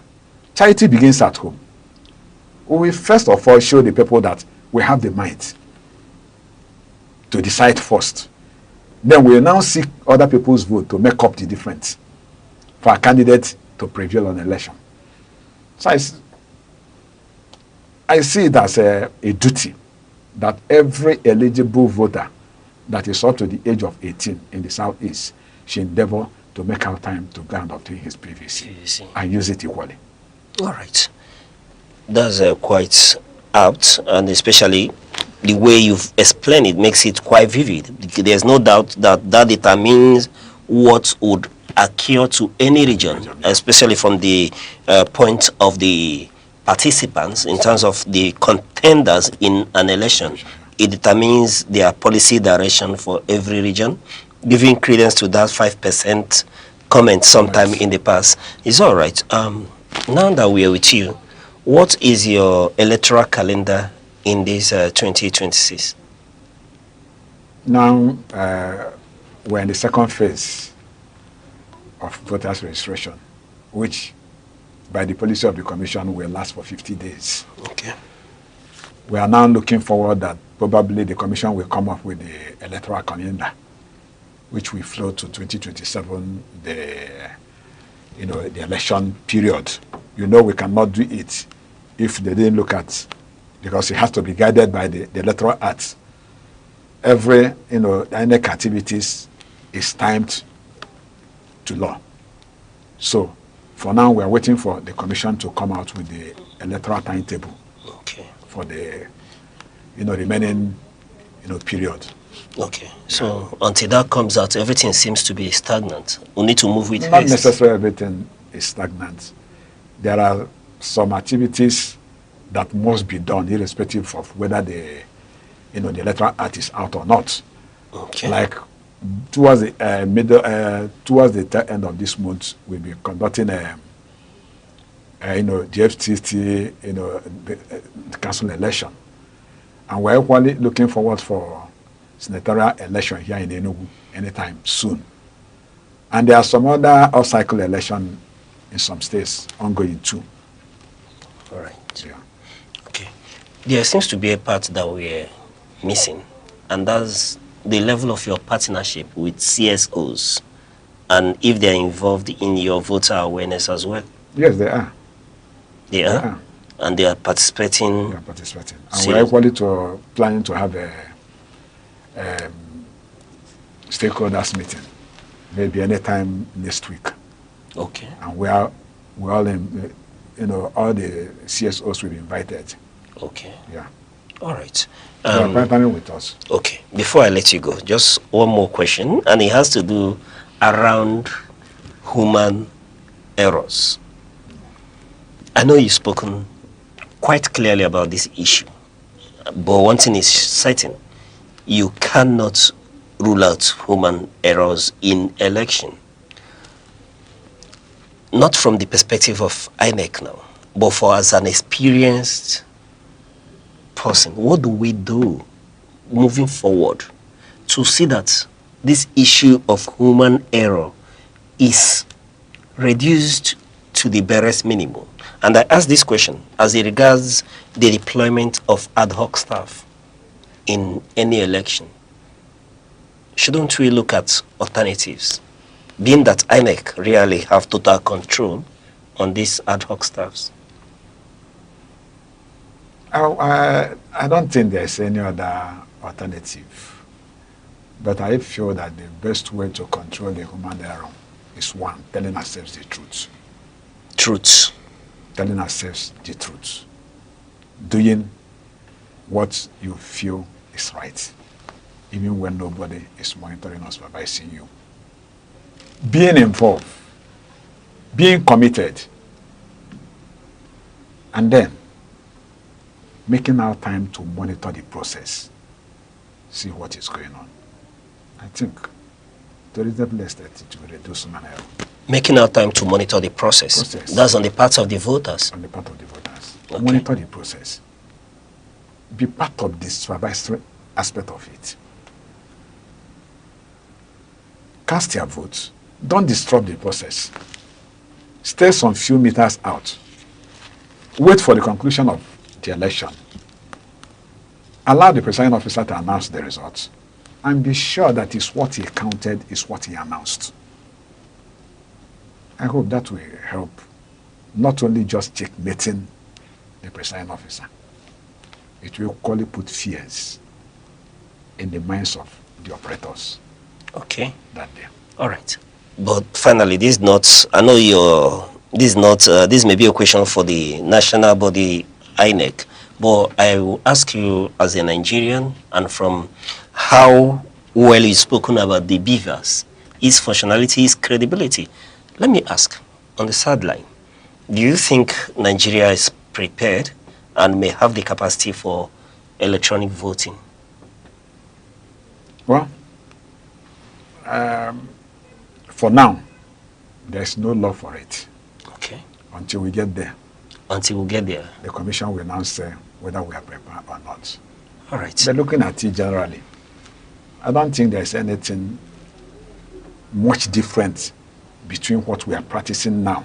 Charity begins at home. We will first of all show the people that we have the mind to decide first. Then we will now seek other people's vote to make up the difference for a candidate to prevail on election. So I see it as a duty that every eligible voter that is up to the age of 18 in the Southeast should endeavor to make out time to go and obtain his PVC and use it equally. All right. That's quite apt, and especially the way you've explained it makes it quite vivid. There's no doubt that that determines what would occur to any region, especially from the point of the participants in terms of the contenders in an election. It determines their policy direction for every region, giving credence to that 5% comment sometime in the past. It's all right. Now that we are with you, what is your electoral calendar in this 2026? Now, we're in the second phase of voters registration, which by the policy of the commission will last for 50 days. Okay. We are now looking forward that probably the commission will come up with the electoral calendar, which will flow to 2027, the election period. We cannot do it if they didn't look at, because it has to be guided by the Electoral Act. Every, INEC activities is timed to law. So, for now, we are waiting for the commission to come out with the electoral timetable for the, remaining, period. Okay. So, until that comes out, everything seems to be stagnant. We need to move with haste. Not necessarily everything is stagnant. There are some activities that must be done irrespective of whether the electoral act is out or not. Okay. Like towards the towards the end of this month, we'll be conducting the FTT, the council election, And we're equally looking forward for senatorial election here in Enugu anytime soon. And there are some other off-cycle election in some states ongoing too. All right. Yeah. Okay. There seems to be a part that we're missing, and that's the level of your partnership with CSOs, and if they're involved in your voter awareness as well. Yes, they are. They are? And they are participating? They are participating. And we're equally planning to have a stakeholders meeting, maybe anytime next week. Okay. And we all in, all the CSOs will be invited. Okay. Yeah. All right. They are partnering with us. Okay. Before I let you go, just one more question, and it has to do around human errors. I know you've spoken quite clearly about this issue, but one thing is certain: you cannot rule out human errors in election. Not from the perspective of INEC now, but for as an experienced person, what do we do moving forward to see that this issue of human error is reduced to the barest minimum? And I ask this question as it regards the deployment of ad hoc staff in any election. Shouldn't we look at alternatives, being that INEC really have total control on these ad hoc staffs? I don't think there's any other alternative. But I feel that the best way to control the human error is one, telling ourselves the truth. Truth. Telling ourselves the truth. Doing what you feel is right, even when nobody is monitoring or supervising you. Being involved, being committed, and then making our time to monitor the process, see what is going on. I think to a reasonable extent it will reduce human error. Making our time to monitor the process. That's on the part of the voters. On the part of the voters. Okay. Monitor the process. Be part of the supervisory aspect of it. Cast your votes. Don't disrupt the process. Stay some few meters out. Wait for the conclusion of the election. Allow the presiding officer to announce the results. And be sure that is what he counted, is what he announced. I hope that will help not only just checkmating the presiding officer, it will equally put fears in the minds of the operators. Okay. That day. All right. But finally, this is not, I know this may be a question for the national body INEC, but I will ask you as a Nigerian, and from how well you've spoken about the beavers, its functionality, its credibility. Let me ask, on the sideline, do you think Nigeria is prepared and may have the capacity for electronic voting? Well, for now, there's no law for it. Okay. Until we get there. Until we get there. The commission will now say whether we are prepared or not. All right. But looking at it generally, I don't think there's anything much different between what we are practicing now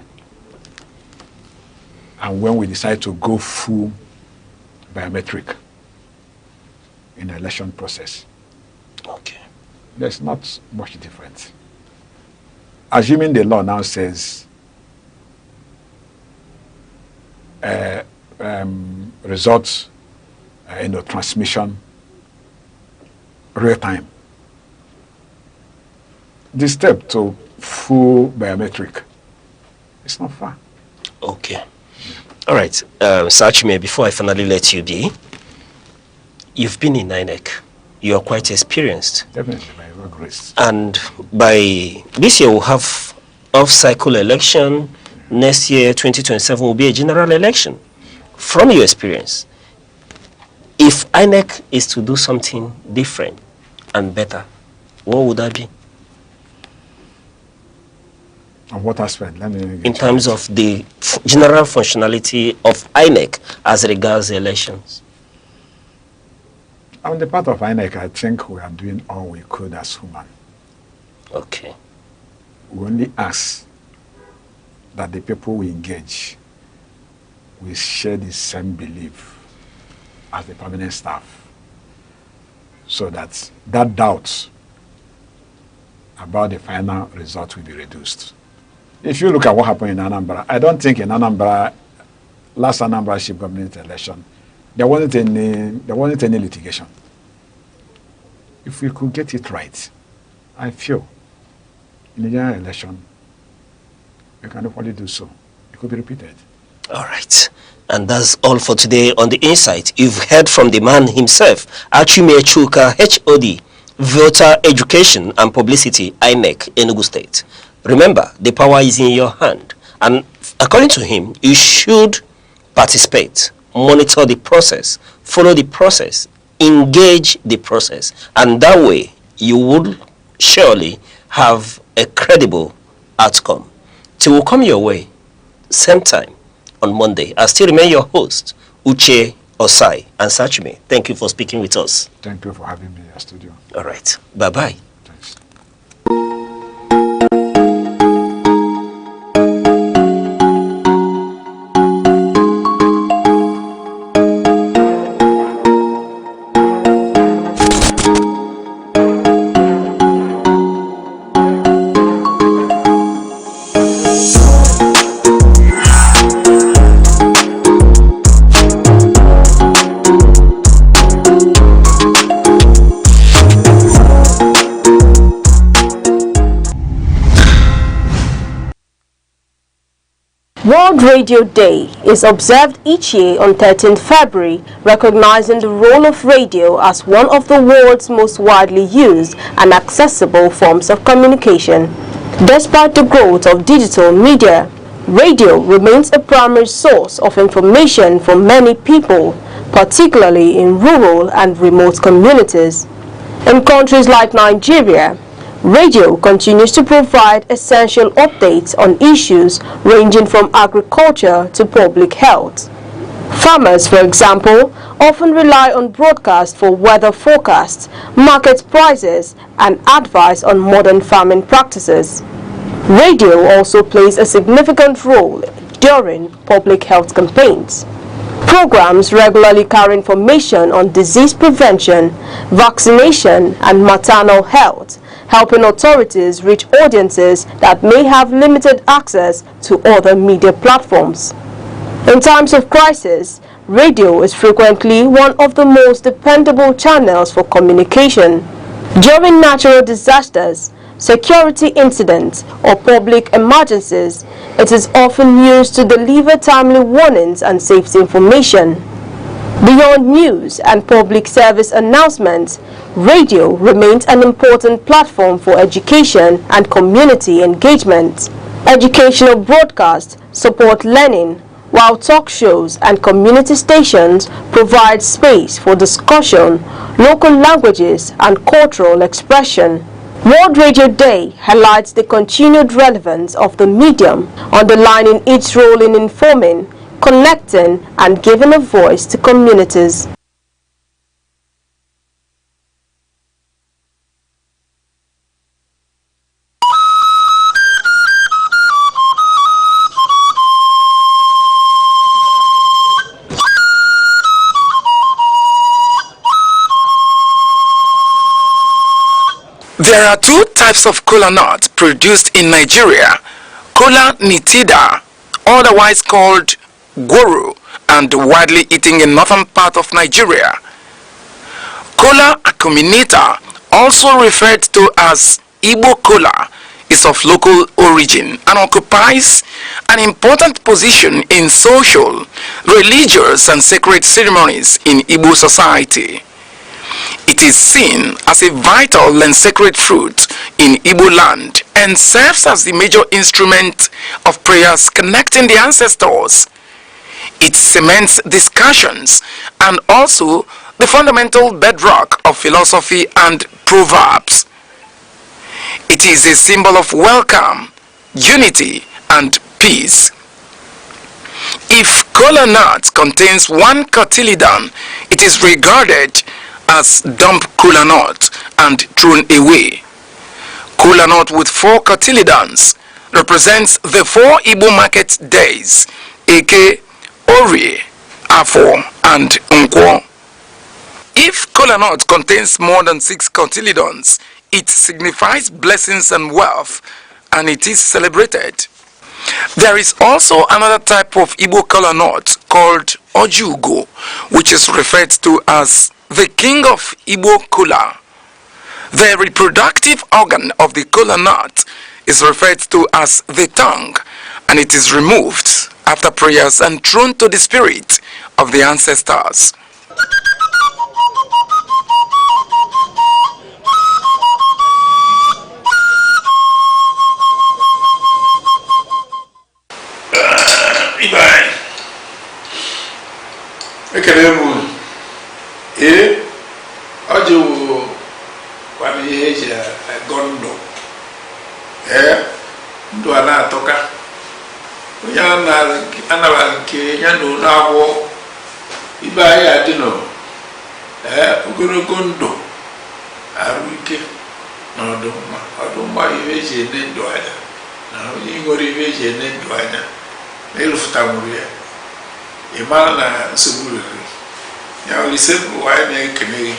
and when we decide to go full biometric in the election process. Okay. There's not much difference. Assuming the law now says results transmission real time. The step to full biometric is not far. Okay. All right. Sachime, before I finally let you be, you've been in INEC. You are quite experienced. Definitely, by your grace. And by this year, we'll have off-cycle election. Next year, 2027, will be a general election. From your experience, if INEC is to do something different and better, what would that be? On what aspect? Let me in terms of the general functionality of INEC as regards elections. On the part of Aneke, I think we are doing all we could as human. Okay. We only ask that the people we engage will share the same belief as the permanent staff, so that doubt about the final result will be reduced. If you look at what happened in Anambra, I don't think in Anambra, last Anambra chief government election, there wasn't any litigation. If we could get it right, I feel in the general election, we can hopefully do so. It could be repeated. All right. And that's all for today on The Insight. You've heard from the man himself, Achime Chuka, HOD, Voter Education and Publicity, INEC, Enugu State. Remember, the power is in your hand. And according to him, you should participate, monitor the process, follow the process, engage the process. And that way, you would surely have a credible outcome. Till we come your way, same time, on Monday. I still remain your host, Uche Osai and Sachime. Thank you for speaking with us. Thank you for having me in your studio. All right. Bye-bye. Thanks. World Radio Day is observed each year on 13th February, recognizing the role of radio as one of the world's most widely used and accessible forms of communication. Despite the growth of digital media, radio remains a primary source of information for many people, particularly in rural and remote communities. In countries like Nigeria, radio continues to provide essential updates on issues ranging from agriculture to public health. Farmers, for example, often rely on broadcast for weather forecasts, market prices, and advice on modern farming practices. Radio also plays a significant role during public health campaigns. Programs regularly carry information on disease prevention, vaccination, and maternal health, helping authorities reach audiences that may have limited access to other media platforms. In times of crisis, radio is frequently one of the most dependable channels for communication. During natural disasters, security incidents, or public emergencies, it is often used to deliver timely warnings and safety information. Beyond news and public service announcements, radio remains an important platform for education and community engagement. Educational broadcasts support learning, while talk shows and community stations provide space for discussion, local languages, and cultural expression. World Radio Day highlights the continued relevance of the medium, underlining its role in informing, connecting, and giving a voice to communities. There are two types of kola nut produced in Nigeria: kola nitida, otherwise called goro, and widely eaten in northern part of Nigeria. Kola acuminata, also referred to as Igbo kola, is of local origin and occupies an important position in social, religious, and sacred ceremonies in Igbo society. It is seen as a vital and sacred fruit in Igbo land and serves as the major instrument of prayers connecting the ancestors. It cements discussions and also the fundamental bedrock of philosophy and proverbs. It is a symbol of welcome, unity, and peace. If kola nut contains one cotyledon, it is regarded as has dumped kola nut and thrown away. Kola nut with 4 cotyledons represents the 4 Igbo market days, Eke, Orie, Afo, and Nkwo. If kola nut contains more than 6 cotyledons, it signifies blessings and wealth, and it is celebrated. There is also another type of Igbo kola nut called Ojugo, which is referred to as the king of Igbo kola. The reproductive organ of the kola nut is referred to as the tongue, and it is removed after prayers and thrown to the spirit of the ancestors. Ibai. Ekele mu. Ojo kwani eje gondo. Ndo ana atoka. Onya na nke nya no na awo. Ibai adino. Ogologo ndo. Aruike. Na oduma ibeje ne ndo anya. Na onye ngori ibeje ne ndo anya. Nelufuta muria. Imana na nsogbu ya olise wa na ekene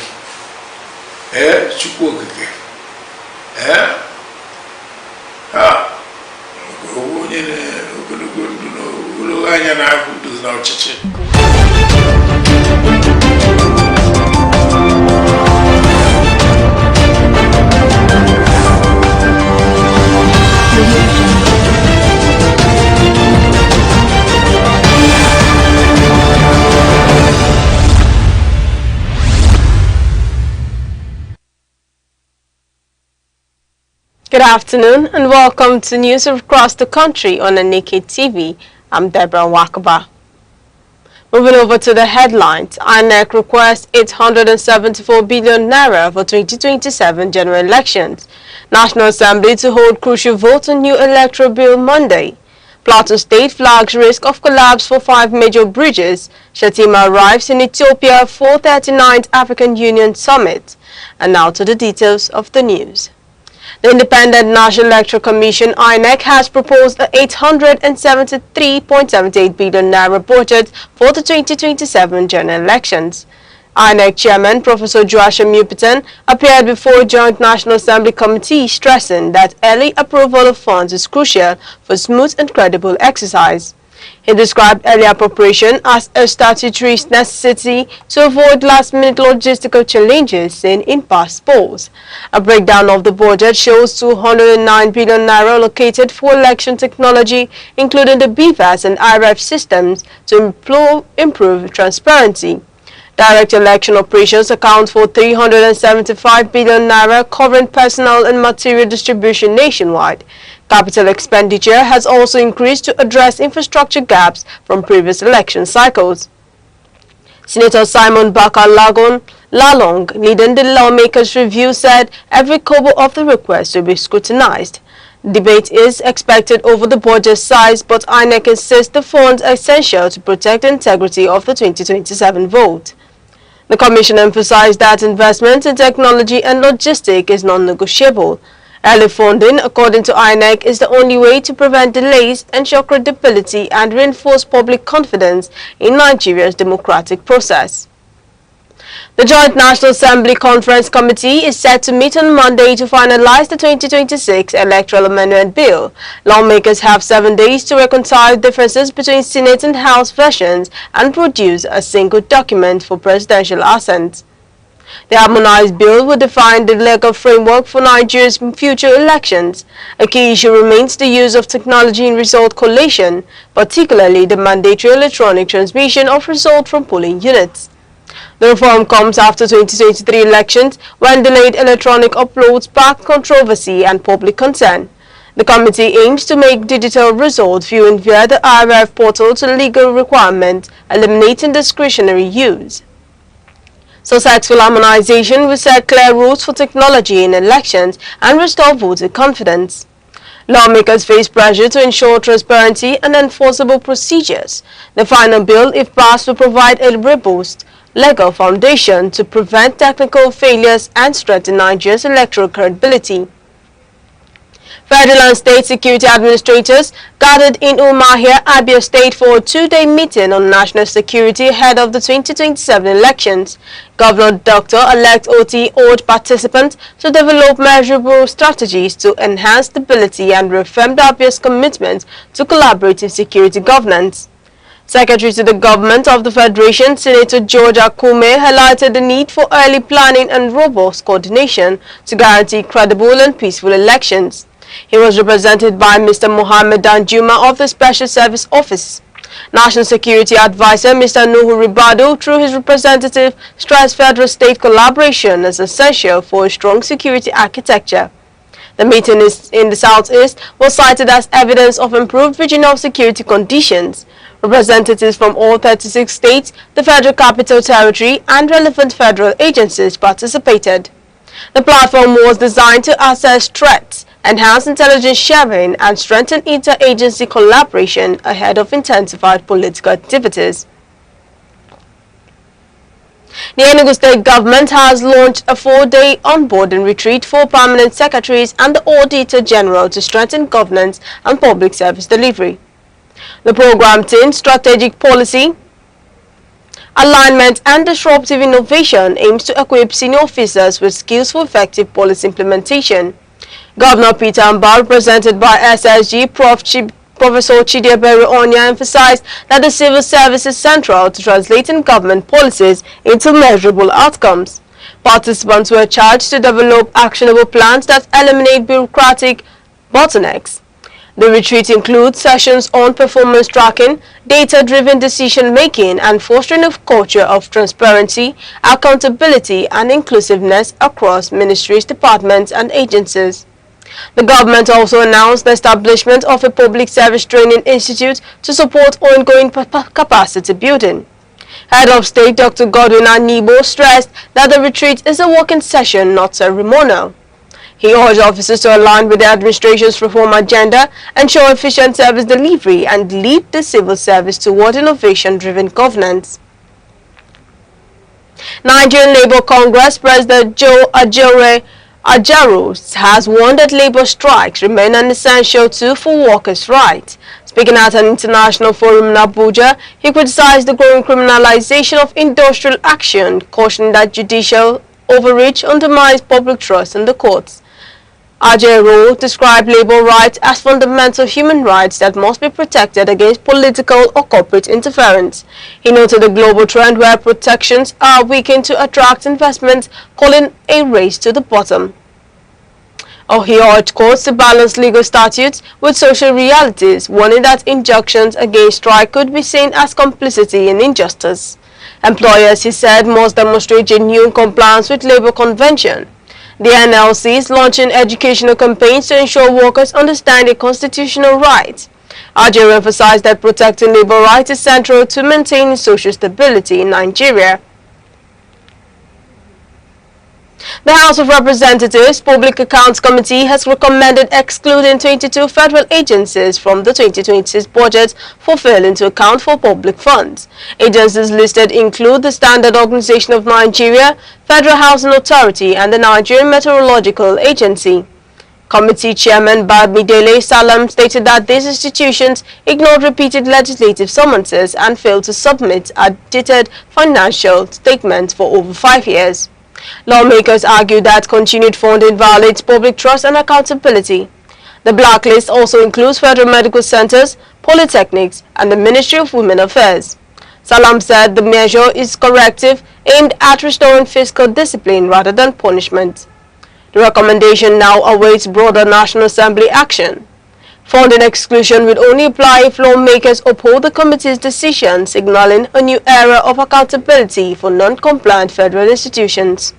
chukwu okike onye na ogologo ndụ na ogologo anya na ahụ duzi na ọchịchị. Good afternoon and welcome to news across the country on Aneke TV. I'm Deborah Wakaba. Moving over to the headlines, Aneke requests 874 billion naira for 2027 general elections. National Assembly to hold crucial vote on new electoral bill Monday. Plateau State flags risk of collapse for 5 major bridges. Shatima arrives in Ethiopia for 39th African Union Summit. And now to the details of the news. The Independent National Electoral Commission (INEC) has proposed a 873.78 billion naira budget for the 2027 general elections. INEC Chairman Professor Joachim Yupitan appeared before a Joint National Assembly Committee stressing that early approval of funds is crucial for smooth and credible exercise. He described early appropriation as a statutory necessity to avoid last-minute logistical challenges seen in past polls. A breakdown of the budget shows 209 billion naira allocated for election technology, including the BVAS and IRF systems, to improve transparency. Direct election operations account for 375 billion naira, covering personnel and material distribution nationwide. Capital expenditure has also increased to address infrastructure gaps from previous election cycles. Senator Simon Bakar Lalong, leading the lawmakers' review, said every kobo of the request will be scrutinized. Debate is expected over the budget size, but INEC insists the funds are essential to protect the integrity of the 2027 vote. The Commission emphasized that investment in technology and logistics is non-negotiable. Early funding, according to INEC, is the only way to prevent delays, ensure credibility, and reinforce public confidence in Nigeria's democratic process. The Joint National Assembly Conference Committee is set to meet on Monday to finalize the 2026 Electoral Amendment Bill. Lawmakers have 7 days to reconcile differences between Senate and House versions and produce a single document for presidential assent. The harmonized bill will define the legal framework for Nigeria's future elections. A key issue remains the use of technology in result collation, particularly the mandatory electronic transmission of results from polling units. The reform comes after 2023 elections, when delayed electronic uploads sparked controversy and public concern. The committee aims to make digital result viewing via the IRF portal to legal requirement, eliminating discretionary use. Successful harmonization will set clear rules for technology in elections and restore voter confidence. Lawmakers face pressure to ensure transparency and enforceable procedures. The final bill, if passed, will provide a robust legal foundation to prevent technical failures and strengthen Nigeria's electoral credibility. Federal and state security administrators gathered in Umahia, Abia State for a two-day meeting on national security ahead of the 2027 elections. Governor Dr.-elect Oti urged participants to develop measurable strategies to enhance stability and reaffirmed Abia's commitment to collaborative security governance. Secretary to the Government of the Federation, Senator George Akume, highlighted the need for early planning and robust coordination to guarantee credible and peaceful elections. He was represented by Mr. Mohammed Danjuma of the Special Service Office. National Security Advisor Mr. Nuhu Ribadu, through his representative, stressed federal-state collaboration as essential for a strong security architecture. The meeting in the Southeast was cited as evidence of improved regional security conditions. Representatives from all 36 states, the Federal Capital Territory, and relevant federal agencies participated. The platform was designed to assess threats, enhance intelligence sharing, and strengthen interagency collaboration ahead of intensified political activities. The Aneke State Government has launched a 4-day onboarding retreat for permanent secretaries and the Auditor General to strengthen governance and public service delivery. The program team, strategic policy, alignment and disruptive innovation aims to equip senior officers with skills for effective policy implementation. Governor Peter Mbah, represented by SSG Professor Chidiebere Onya, emphasized that the civil service is central to translating government policies into measurable outcomes. Participants were charged to develop actionable plans that eliminate bureaucratic bottlenecks. The retreat includes sessions on performance tracking, data-driven decision-making, and fostering a culture of transparency, accountability, and inclusiveness across ministries, departments, and agencies. The government also announced the establishment of a public service training institute to support ongoing capacity building. Head of State Dr. Godwin Anibo stressed that the retreat is a working session, not ceremonial. He urged officers to align with the administration's reform agenda, ensure efficient service delivery, and lead the civil service toward innovation-driven governance. Nigerian Labour Congress President Joe Ajaero has warned that labour strikes remain an essential tool for workers' rights. Speaking at an international forum in Abuja, he criticized the growing criminalization of industrial action, cautioning that judicial overreach undermines public trust in the courts. Ajaero described labour rights as fundamental human rights that must be protected against political or corporate interference. He noted a global trend where protections are weakened to attract investment, calling a race to the bottom. He urged courts to balance legal statutes with social realities, warning that injunctions against strike could be seen as complicity in injustice. Employers, he said, must demonstrate genuine compliance with Labour Convention. The NLC is launching educational campaigns to ensure workers understand their constitutional rights. Ajaero emphasized that protecting labor rights is central to maintaining social stability in Nigeria. The House of Representatives Public Accounts Committee has recommended excluding 22 federal agencies from the 2026 budget for failing to account for public funds. Agencies listed include the Standard Organization of Nigeria, Federal Housing Authority, and the Nigerian Meteorological Agency. Committee Chairman Bamidele Salam stated that these institutions ignored repeated legislative summonses and failed to submit audited financial statements for over 5 years. Lawmakers argued that continued funding violates public trust and accountability. The blacklist also includes federal medical centers, polytechnics, and the Ministry of Women Affairs. Salam said the measure is corrective, aimed at restoring fiscal discipline rather than punishment. The recommendation now awaits broader National Assembly action. Funding exclusion will only apply if lawmakers uphold the committee's decision, signaling a new era of accountability for non-compliant federal institutions.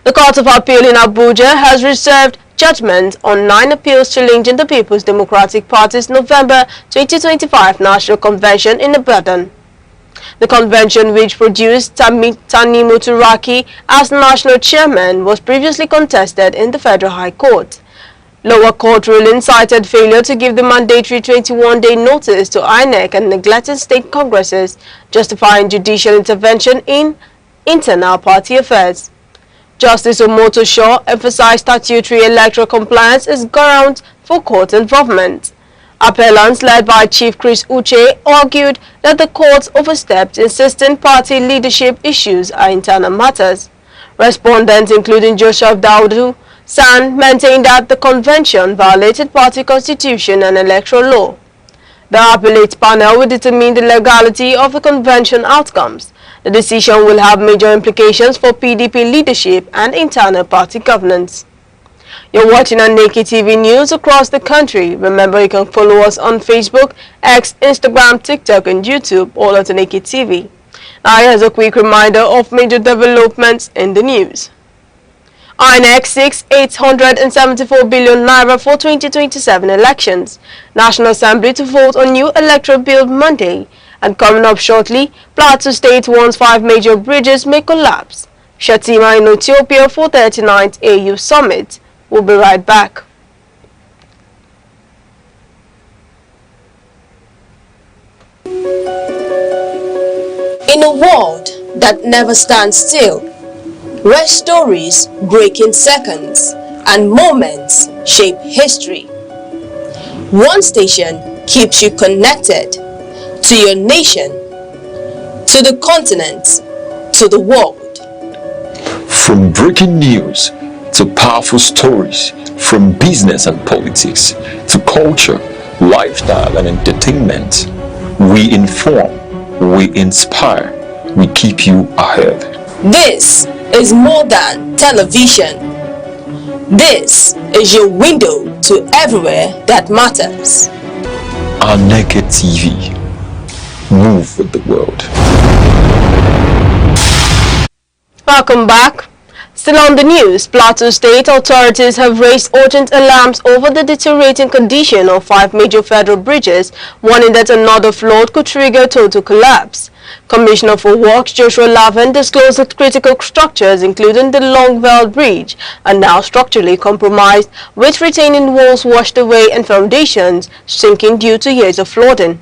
The Court of Appeal in Abuja has reserved judgment on 9 appeals challenging the People's Democratic Party's November 2025 National Convention in Ibadan. The convention, which produced Tanimu Turaki as national chairman, was previously contested in the Federal High Court. Lower court ruling cited failure to give the mandatory 21-day notice to Aneke and neglected state congresses, justifying judicial intervention in internal party affairs. Justice Omoto Shaw emphasized statutory electoral compliance is ground for court involvement. Appellants led by Chief Chris Uche argued that the courts overstepped, insisting party leadership issues are internal matters. Respondents, including Joseph Daudu San, maintained that the convention violated party constitution and electoral law. The appellate panel will determine the legality of the convention outcomes. The decision will have major implications for PDP leadership and internal party governance. You're watching Aneke TV news across the country. Remember, you can follow us on Facebook, X, Instagram, TikTok, and YouTube, all at Aneke TV. Now here's a quick reminder of major developments in the news. INEC seeks 874 billion naira for 2027 elections. National Assembly to vote on new electoral bill Monday. And coming up shortly, Plateau State warns 5 major bridges may collapse. Shatima in Ethiopia for 39th AU Summit. We'll be right back. In a world that never stands still, where stories break in seconds and moments shape history, one station keeps you connected to your nation, to the continent, to the world. From breaking news to powerful stories, from business and politics to culture, lifestyle and entertainment, we inform, we inspire, we keep you ahead. This is more than television. This is your window to everywhere that matters. Aneke TV. Move with the world. Welcome back. Still on the news, Plateau State authorities have raised urgent alarms over the deteriorating condition of 5 major federal bridges, warning that another flood could trigger total collapse. Commissioner for Works Joshua Lavin disclosed that critical structures, including the Longveld Bridge, are now structurally compromised, with retaining walls washed away and foundations sinking due to years of flooding.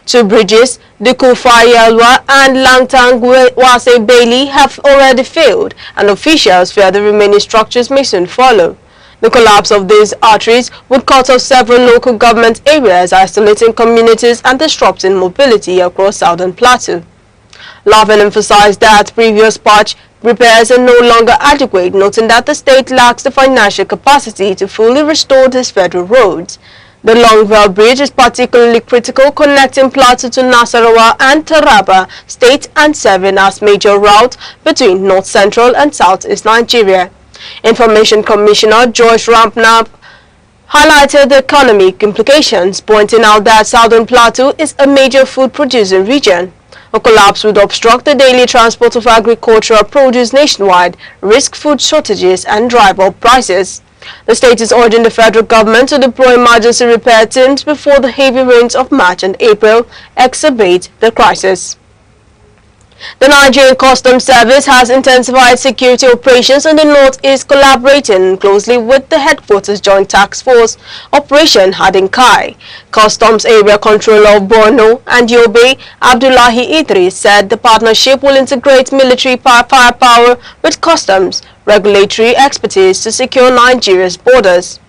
2 bridges, the Kufayalwa and Langtang Wase Bailey, have already failed, and officials fear the remaining structures may soon follow. The collapse of these arteries would cut off several local government areas, isolating communities and disrupting mobility across southern Plateau. Lavin emphasized that previous patch repairs are no longer adequate, noting that the state lacks the financial capacity to fully restore these federal roads. The Longveld Bridge is particularly critical, connecting Plateau to Nasarawa and Taraba State and serving as major route between North Central and Southeast Nigeria. Information Commissioner Joyce Rampnap highlighted the economic implications, pointing out that Southern Plateau is a major food producing region. A collapse would obstruct the daily transport of agricultural produce nationwide, risk food shortages, and drive up prices. The state is urging the federal government to deploy emergency repair teams before the heavy rains of March and April exacerbate the crisis. The Nigerian Customs Service has intensified security operations in the northeast, collaborating closely with the headquarters Joint Task Force Operation Hadinkai. Customs Area Controller of Borno and Yobe, Abdullahi Idris, said the partnership will integrate military firepower with customs regulatory expertise to secure Nigeria's borders.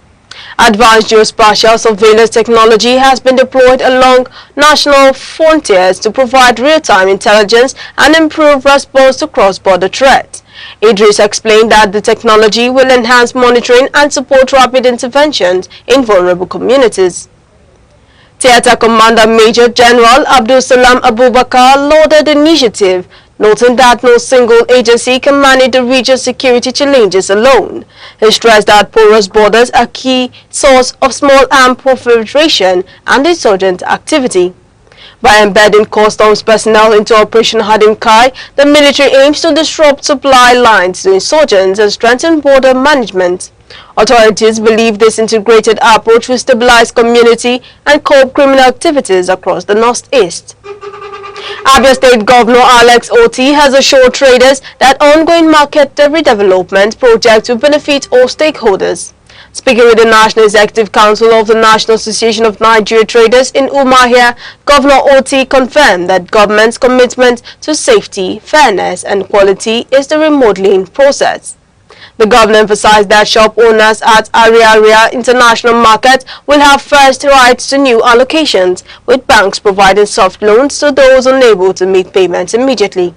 Advanced geospatial surveillance technology has been deployed along national frontiers to provide real-time intelligence and improve response to cross-border threats. Idris explained that the technology will enhance monitoring and support rapid interventions in vulnerable communities. Theatre Commander Major General Abdul Salam Abubakar lauded the initiative, noting that no single agency can manage the region's security challenges alone. He stressed that porous borders are a key source of small arms proliferation and insurgent activity. By embedding customs personnel into Operation Hadinkai, the military aims to disrupt supply lines to insurgents and strengthen border management. Authorities believe this integrated approach will stabilize community and curb criminal activities across the northeast. Abia State Governor Alex Oti has assured traders that ongoing market redevelopment projects will benefit all stakeholders. Speaking with the National Executive Council of the National Association of Nigeria Traders in Umuahia, Governor Oti confirmed that government's commitment to safety, fairness and quality is the remodeling process. The governor emphasized that shop owners at Ariaria International Market will have first rights to new allocations, with banks providing soft loans to those unable to meet payments immediately.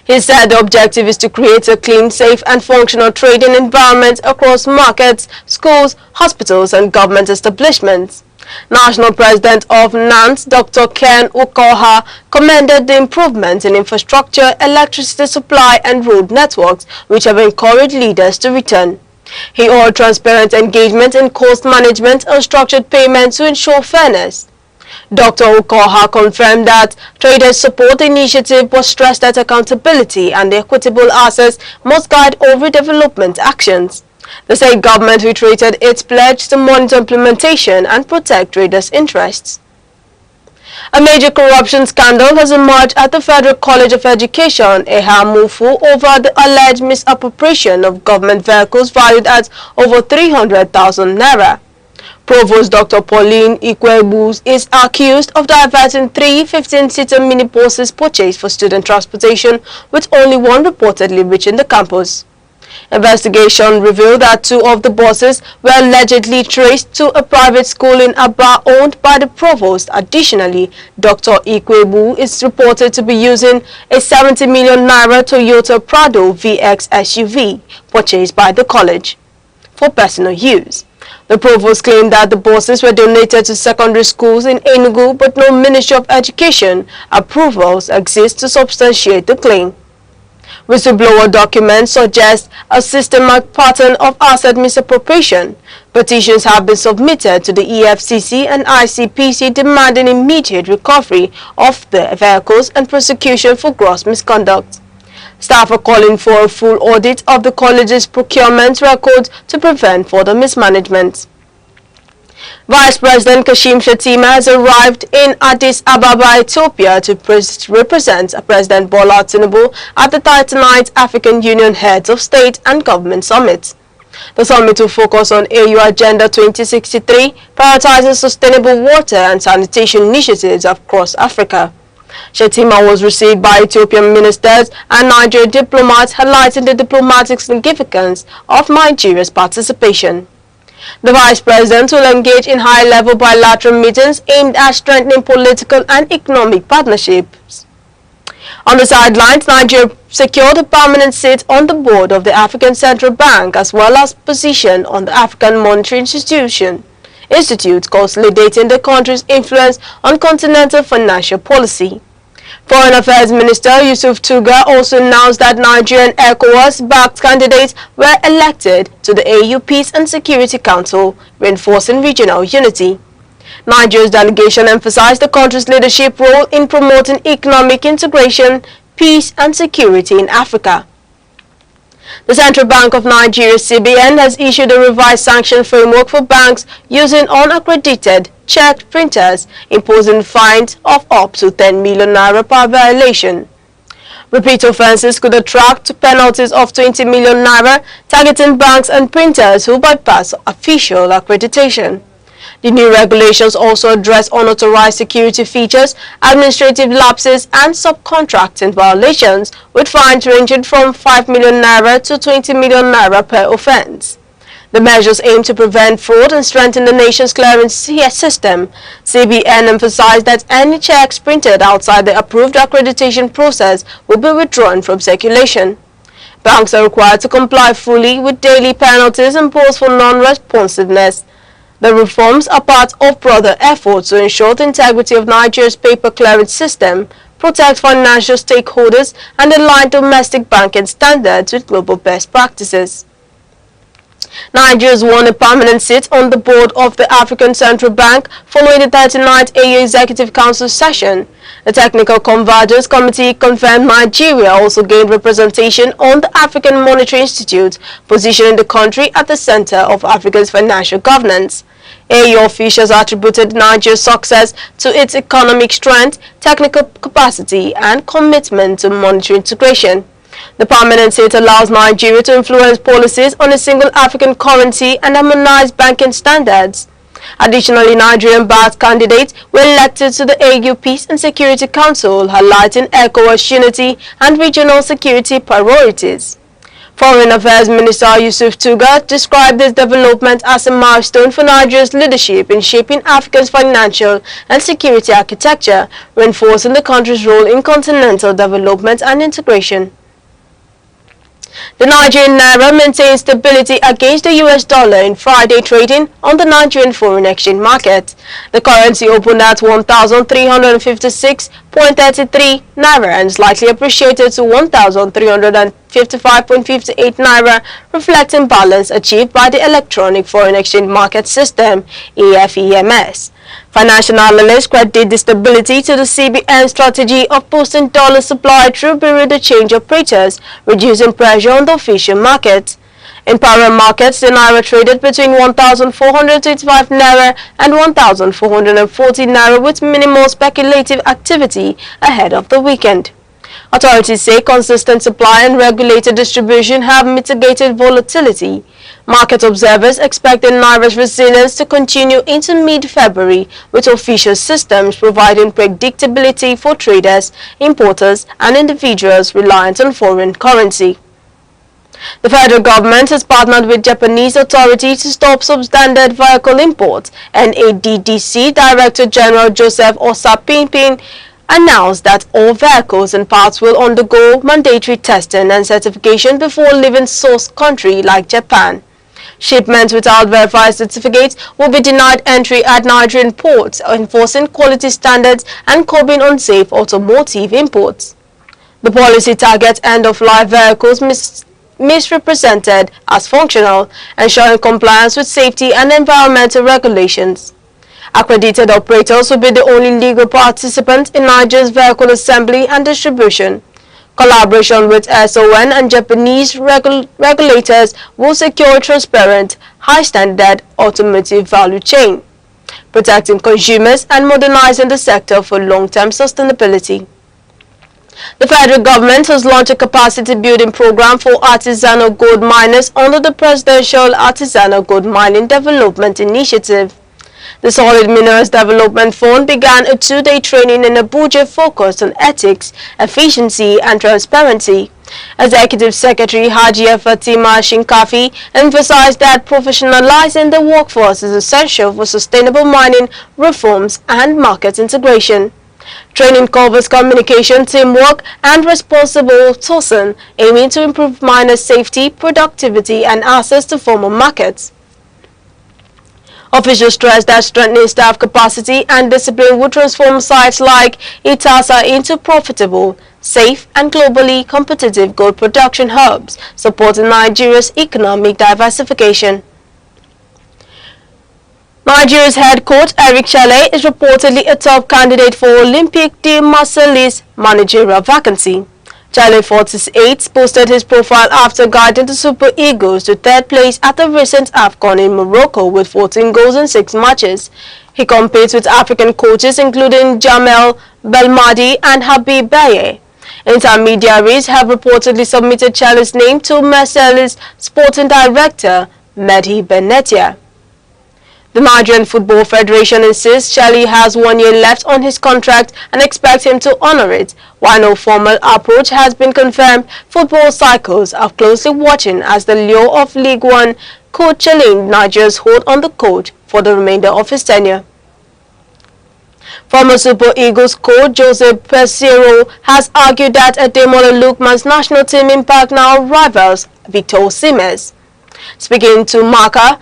He said the objective is to create a clean, safe and functional trading environment across markets, schools, hospitals and government establishments. National President of NANS, Dr. Ken Ukoha, commended the improvements in infrastructure, electricity supply and road networks, which have encouraged leaders to return. He urged transparent engagement in cost management and structured payments to ensure fairness. Dr. Ukoha confirmed that traders support the initiative but stressed that accountability and equitable access must guide all redevelopment actions. The state government reiterated its pledge to monitor implementation and protect traders' interests. A major corruption scandal has emerged at the Federal College of Education, Ehamufu, over the alleged misappropriation of government vehicles valued at over 300,000 naira. Provost Dr. Pauline Ikwebu is accused of diverting 3 15-seater minibuses purchased for student transportation, with only one reportedly reaching the campus. Investigation revealed that 2 of the buses were allegedly traced to a private school in Aba owned by the provost. Additionally, Dr. Ikwebu is reported to be using a 70 million naira Toyota Prado VX SUV purchased by the college for personal use. The provost claimed that the buses were donated to secondary schools in Enugu, but no Ministry of Education approvals exist to substantiate the claim. Whistleblower documents suggest a systematic pattern of asset misappropriation. Petitions have been submitted to the EFCC and ICPC demanding immediate recovery of the vehicles and prosecution for gross misconduct. Staff are calling for a full audit of the college's procurement records to prevent further mismanagement. Vice President Kashim Shettima has arrived in Addis Ababa, Ethiopia to represent President Bola Tinubu at the 39th African Union Heads of State and Government Summit. The summit will focus on AU Agenda 2063, prioritizing sustainable water and sanitation initiatives across Africa. Shettima was received by Ethiopian ministers and Nigerian diplomats, highlighting the diplomatic significance of Nigeria's participation. The Vice President will engage in high-level bilateral meetings aimed at strengthening political and economic partnerships. On the sidelines, Nigeria secured a permanent seat on the board of the African Central Bank as well as position on the African Monetary Institute, consolidating the country's influence on continental financial policy. Foreign Affairs Minister Yusuf Tuga also announced that Nigerian ECOWAS-backed candidates were elected to the AU Peace and Security Council, reinforcing regional unity. Nigeria's delegation emphasized the country's leadership role in promoting economic integration, peace and security in Africa. The Central Bank of Nigeria, CBN, has issued a revised sanction framework for banks using unaccredited check printers, imposing fines of up to 10 million naira per violation. Repeat offences could attract penalties of 20 million naira, targeting banks and printers who bypass official accreditation. The new regulations also address unauthorized security features, administrative lapses and subcontracting violations, with fines ranging from 5 million naira to 20 million naira per offense. The measures aim to prevent fraud and strengthen the nation's clearance system. CBN emphasized that any checks printed outside the approved accreditation process will be withdrawn from circulation. Banks are required to comply fully with daily penalties imposed for non-responsiveness. The reforms are part of broader efforts to ensure the integrity of Nigeria's paper clearance system, protect financial stakeholders, and align domestic banking standards with global best practices. Nigeria has won a permanent seat on the board of the African Central Bank following the 39th AU Executive Council session. The Technical Convergence Committee confirmed Nigeria also gained representation on the African Monetary Institute, positioning the country at the center of Africa's financial governance. AU officials attributed Nigeria's success to its economic strength, technical capacity, and commitment to monetary integration. The permanent seat allows Nigeria to influence policies on a single African currency and harmonize banking standards. Additionally, Nigerian-backed candidates were elected to the AU Peace and Security Council, highlighting ECOWAS unity and regional security priorities. Foreign Affairs Minister Yusuf Tuga described this development as a milestone for Nigeria's leadership in shaping Africa's financial and security architecture, reinforcing the country's role in continental development and integration. The Nigerian naira maintained stability against the US dollar in Friday trading on the Nigerian foreign exchange market. The currency opened at 1,356.33 naira and slightly appreciated to 1,355.58 naira, reflecting balance achieved by the Electronic Foreign Exchange Market System (AFEMS). Financial analysts credit the stability to the CBN strategy of boosting dollar supply through bureau de change operators, reducing pressure on the official market. In parallel markets, the naira traded between 1,485 naira and 1,440 naira with minimal speculative activity ahead of the weekend. Authorities say consistent supply and regulated distribution have mitigated volatility. Market observers expect the naira's resilience to continue into mid-February, with official systems providing predictability for traders, importers, and individuals reliant on foreign currency. The federal government has partnered with Japanese authorities to stop substandard vehicle imports. NADDC Director General Joseph Osapinpin announced that all vehicles and parts will undergo mandatory testing and certification before leaving source country like Japan. Shipments without verified certificates will be denied entry at Nigerian ports, enforcing quality standards and curbing unsafe automotive imports. The policy targets end-of-life vehicles misrepresented as functional, ensuring compliance with safety and environmental regulations. Accredited operators will be the only legal participants in Nigeria's vehicle assembly and distribution. Collaboration with SON and Japanese regulators will secure a transparent, high-standard automotive value chain, protecting consumers and modernizing the sector for long-term sustainability. The federal government has launched a capacity-building program for artisanal gold miners under the Presidential Artisanal Gold Mining Development Initiative. The Solid Minerals Development Fund began a two-day training in Abuja focused on ethics, efficiency, and transparency. Executive Secretary Hajia Fatima Shinkafi emphasized that professionalizing the workforce is essential for sustainable mining reforms and market integration. Training covers communication, teamwork, and responsible sourcing, aiming to improve miners' safety, productivity, and access to formal markets. Officials stressed that strengthening staff capacity and discipline would transform sites like Itasa into profitable, safe, and globally competitive gold production hubs, supporting Nigeria's economic diversification. Nigeria's head coach Eric Chelle is reportedly a top candidate for Olympique de Marseille's managerial vacancy. Chelle, 48, posted his profile after guiding the Super Eagles to third place at the recent AFCON in Morocco with 14 goals in 6 matches. He competes with African coaches including Jamel Belmadi and Habib Beye. Intermediaries have reportedly submitted Chelle's name to Marseille's sporting director Mehdi Benetia. The Nigerian Football Federation insists Chelle has 1 year left on his contract and expects him to honor it. While no formal approach has been confirmed, football cycles are closely watching as the lure of League One coach challenged Nigeria's hold on the coach for the remainder of his tenure. Former Super Eagles coach Jose Peseiro has argued that Ademola Lookman's national team impact now rivals Victor Osimhen's. Speaking to Marca,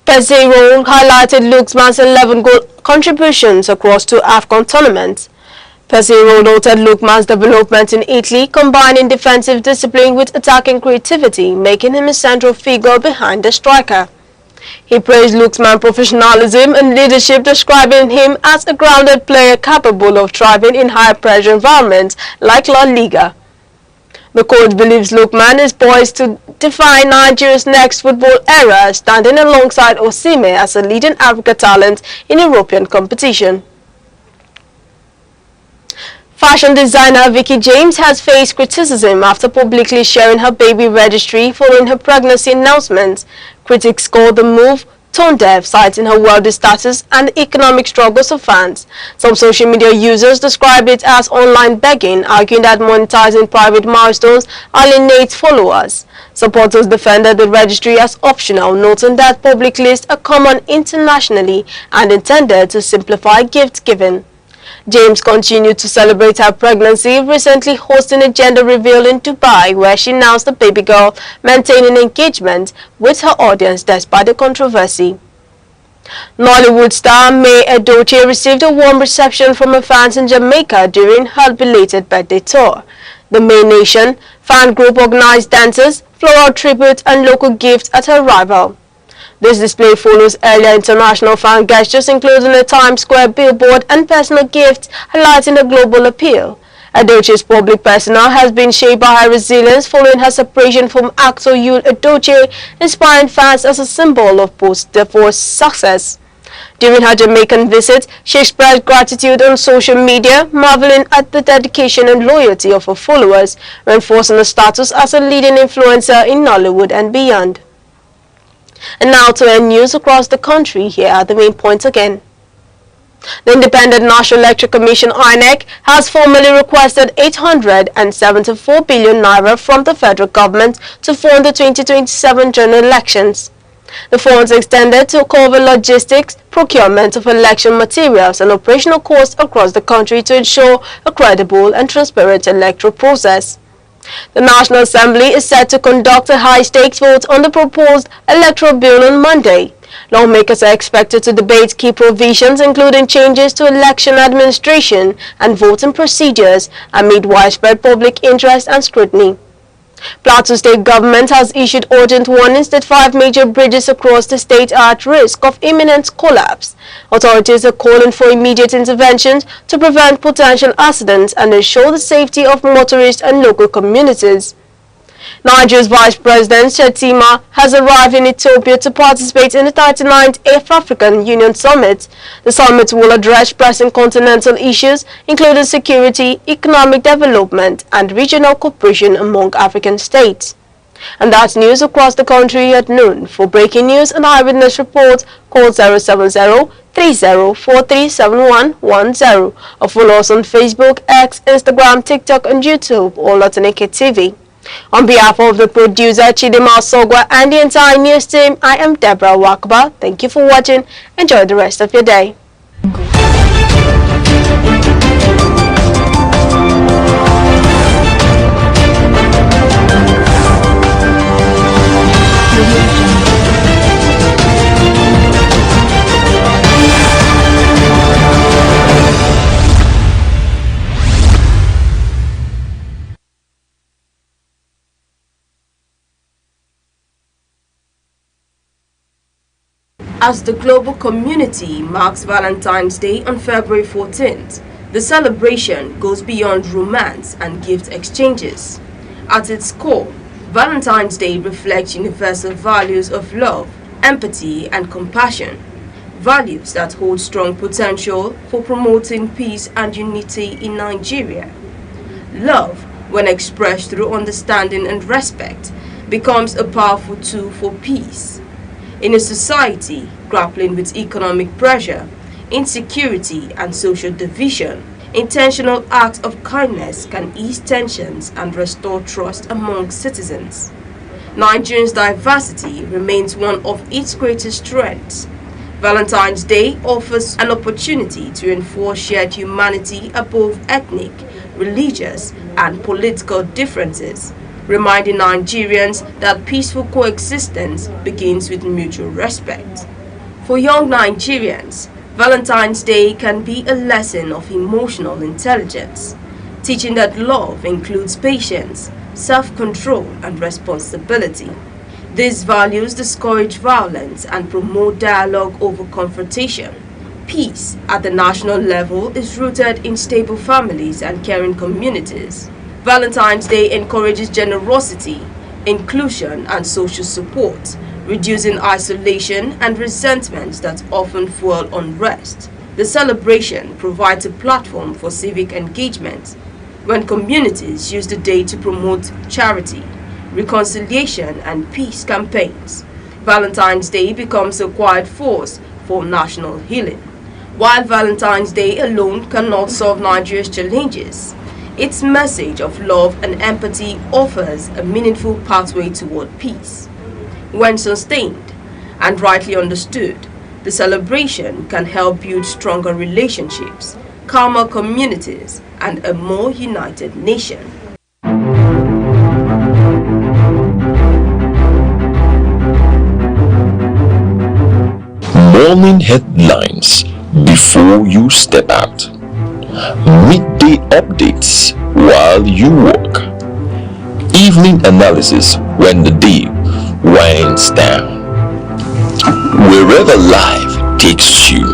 Peseiro highlighted Lookman's 11-goal contributions across 2 AFCON tournaments. Peseiro noted Lookman's development in Italy, combining defensive discipline with attacking creativity, making him a central figure behind the striker. He praised Lookman's professionalism and leadership, describing him as a grounded player capable of thriving in high-pressure environments like La Liga. The coach believes Lookman is poised to define Nigeria's next football era, standing alongside Osimhen as a leading African talent in European competition. Fashion designer Vicky James has faced criticism after publicly sharing her baby registry following her pregnancy announcement. Critics call the move tone-deaf, citing her wealthy status and economic struggles of fans. Some social media users described it as online begging, arguing that monetizing private milestones alienates followers. Supporters defended the registry as optional, noting that public lists are common internationally and intended to simplify gift giving. James continued to celebrate her pregnancy, recently hosting a gender reveal in Dubai where she announced the baby girl, maintaining engagement with her audience despite the controversy. Nollywood star May Edochie received a warm reception from her fans in Jamaica during her belated birthday tour. The May Nation fan group organized dances, floral tribute and local gifts at her arrival. This display follows earlier international fan gestures including a Times Square billboard and personal gifts highlighting the global appeal. Edochie's public persona has been shaped by her resilience following her separation from actor Yul Edochie, inspiring fans as a symbol of post-divorce success. During her Jamaican visit, she expressed gratitude on social media, marveling at the dedication and loyalty of her followers, reinforcing her status as a leading influencer in Nollywood and beyond. And now to end news across the country, here are the main points again. The Independent National Electoral Commission (INEC) has formally requested 874 billion naira from the federal government to fund the 2027 general elections. The funds extended to cover logistics, procurement of election materials and operational costs across the country to ensure a credible and transparent electoral process. The National Assembly is set to conduct a high-stakes vote on the proposed electoral bill on Monday. Lawmakers are expected to debate key provisions including changes to election administration and voting procedures amid widespread public interest and scrutiny. Plateau State government has issued urgent warnings that 5 major bridges across the state are at risk of imminent collapse. Authorities are calling for immediate interventions to prevent potential accidents and ensure the safety of motorists and local communities. Nigeria's Vice President Shettima has arrived in Ethiopia to participate in the 39th African Union Summit. The summit will address pressing continental issues including security, economic development and regional cooperation among African states. And that's news across the country at noon. For breaking news and eyewitness reports, call 070-3043-7110 or follow us on Facebook, X, Instagram, TikTok and YouTube, all at Aneke TV. On behalf of the producer Chidima Sogwa and the entire news team, I am Deborah Wakba. Thank you for watching. Enjoy the rest of your day. As the global community marks Valentine's Day on February 14th, the celebration goes beyond romance and gift exchanges. At its core, Valentine's Day reflects universal values of love, empathy, and compassion, values that hold strong potential for promoting peace and unity in Nigeria. Love, when expressed through understanding and respect, becomes a powerful tool for peace. In a society grappling with economic pressure, insecurity, and social division, intentional acts of kindness can ease tensions and restore trust among citizens. Nigeria's diversity remains one of its greatest strengths. Valentine's Day offers an opportunity to enforce shared humanity above ethnic, religious, and political differences, reminding Nigerians that peaceful coexistence begins with mutual respect. For young Nigerians, Valentine's Day can be a lesson of emotional intelligence, teaching that love includes patience, self-control, and responsibility. These values discourage violence and promote dialogue over confrontation. Peace at the national level is rooted in stable families and caring communities. Valentine's Day encourages generosity, inclusion, and social support, reducing isolation and resentments that often fuel unrest. The celebration provides a platform for civic engagement when communities use the day to promote charity, reconciliation and peace campaigns. Valentine's Day becomes a quiet force for national healing. While Valentine's Day alone cannot solve Nigeria's challenges, its message of love and empathy offers a meaningful pathway toward peace. When sustained and rightly understood, the celebration can help build stronger relationships, calmer communities, and a more united nation. Morning headlines before you step out. Midday updates while you work. Evening analysis when the day winds down. Wherever life takes you,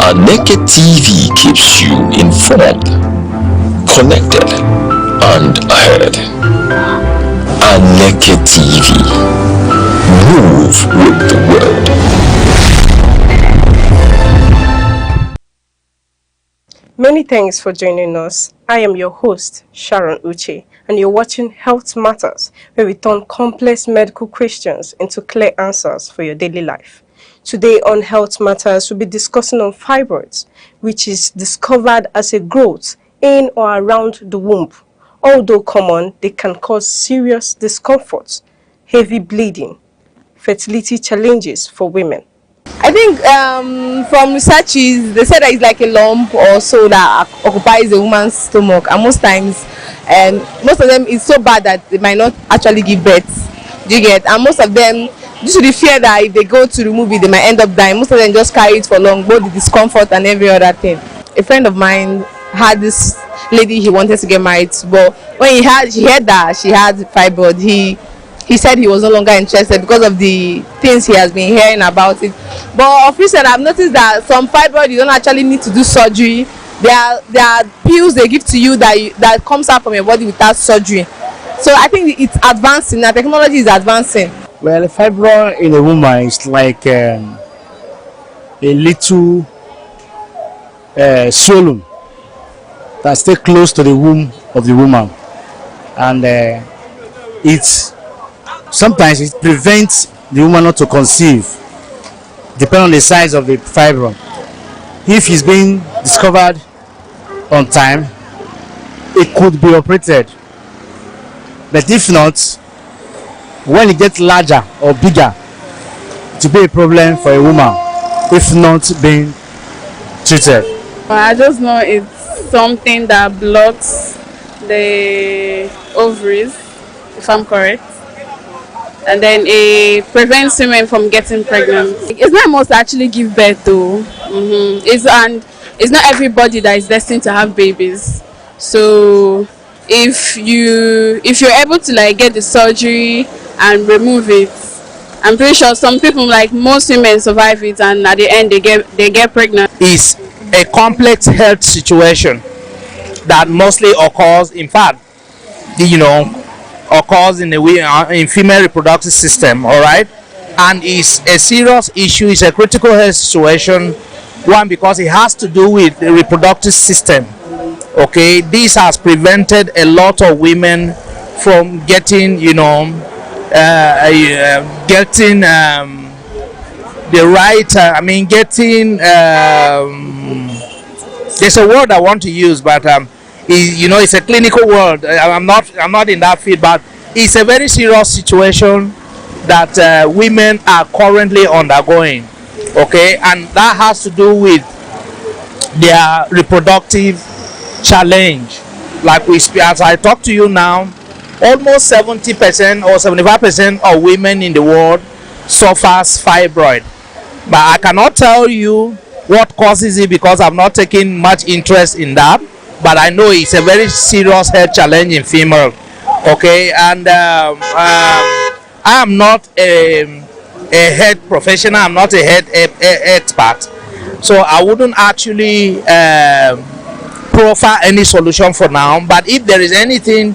Aneke TV keeps you informed, connected, and ahead. Aneke TV. Move with the world. Many thanks for joining us. I am your host, Sharon Uche, and you're watching Health Matters, where we turn complex medical questions into clear answers for your daily life. Today on Health Matters, we'll be discussing on fibroids, which is discovered as a growth in or around the womb. Although common, they can cause serious discomfort, heavy bleeding, fertility challenges for women. I think from researches, they said that it's like a lump or so that occupies a woman's stomach, and most times, most of them it's so bad that they might not actually give birth. Do you get? And most of them, due to the fear that if they go to remove it, they might end up dying. Most of them just carry it for long, both the discomfort and every other thing. A friend of mine had this lady he wanted to get married to, but when he heard that she had fibroid, he said he was no longer interested because of the things he has been hearing about it. But of recent, I've noticed that some fibroid, you don't actually need to do surgery. There are pills they give to you that comes out from your body without surgery. So I think it's advancing. Now technology is advancing. Well, a fibroid in a woman is like a little swollen that stay close to the womb of the woman, and sometimes it prevents the woman not to conceive, depending on the size of the fibroid. If it's being discovered on time, it could be operated. But if not, when it gets larger or bigger, it will be a problem for a woman if not being treated. I just know it's something that blocks the ovaries, if I'm correct. And then it prevents women from getting pregnant. It's not must actually give birth though. It's not everybody that is destined to have babies. So if you're able to like get the surgery and remove it, I'm pretty sure some people, like most women, survive it, and at the end they get pregnant. It's a complex health situation that mostly occurs, in fact, occurs in female reproductive system, all right, and it's a serious issue. It's a critical health situation, one, because it has to do with the reproductive system. Okay, this has prevented a lot of women from getting getting the right there's a word I want to use, but it's a clinical word. I'm not in that field, but it's a very serious situation that women are currently undergoing. Okay, and that has to do with their reproductive challenge. Like as I talk to you now, almost 70% or 75% of women in the world suffers fibroid, but I cannot tell you what causes it because I've not taken much interest in that. But I know it's a very serious health challenge in female. Okay, and I am not a health professional. I'm not a health expert, so I wouldn't actually proffer any solution for now. But if there is anything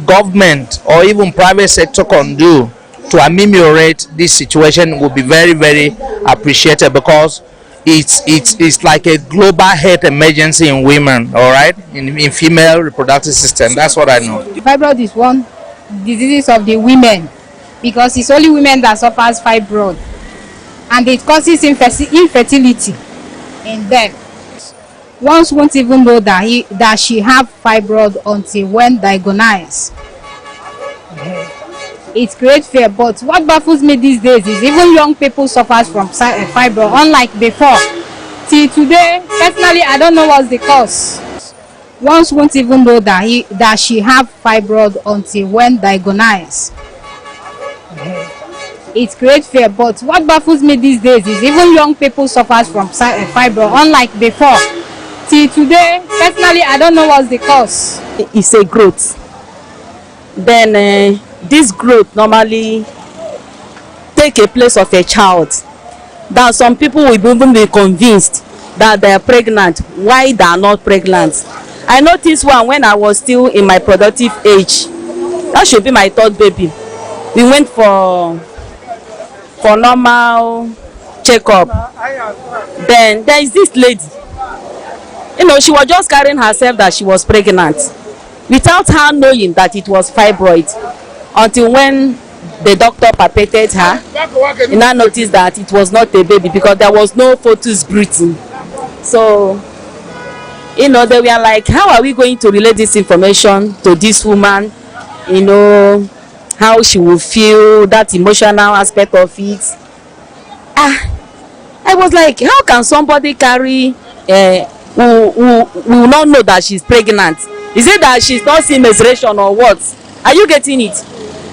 government or even private sector can do to ameliorate this situation, would be very, very appreciated, because it's like a global health emergency in women, all right, in female reproductive system. That's what I know. Fibroid is one disease of the women because it's only women that suffers fibroid, and it causes infertility in them. Ones won't even know that she have fibroid until when diagnosed. It creates fear, but what baffles me these days is even young people suffer from fibroid, unlike before. Till today, personally, I don't know what's the cause. Ones won't even know that she have fibroid until when diagnosed. It creates fear, but what baffles me these days is even young people suffer from fibroid, unlike before. Till today, personally, I don't know what's the cause. It's a growth. Then this growth normally take a place of a child. That some people will even be convinced that they are pregnant. Why they are not pregnant? I noticed one when I was still in my productive age. That should be my third baby. We went for normal checkup. Then there is this lady. You know, she was just carrying herself that she was pregnant without her knowing that it was fibroid, until when the doctor palpated her, and I noticed that it was not a baby because there was no fetus breathing. So, you know, they were like, how are we going to relay this information to this woman? You know, how she will feel, that emotional aspect of it. I was like, how can somebody carry who will not know that she's pregnant? Is it that she's not seeing menstruation or what? Are you getting it?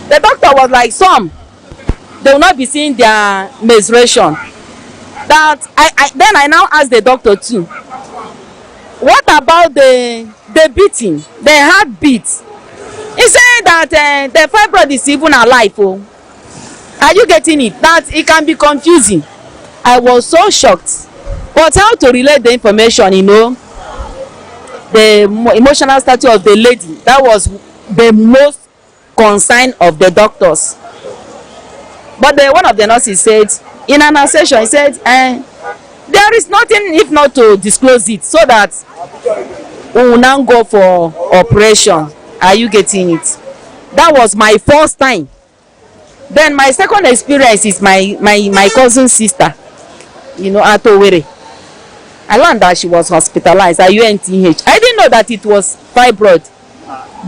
The doctor was like, some they will not be seeing their menstruation. That then I now asked the doctor too, what about the beating, the heartbeat? He said that the fibroid is even alive. Oh, are you getting it? That it can be confusing. I was so shocked. But how to relay the information, you know, the emotional stature of the lady, that was the most concern of the doctors. But one of the nurses said, in an session, he said, there is nothing if not to disclose it, so that we will now go for operation. Are you getting it? That was my first time. Then my second experience is my cousin's sister, you know, at Owerri. I learned that she was hospitalized at UNTH. I didn't know that it was fibroid.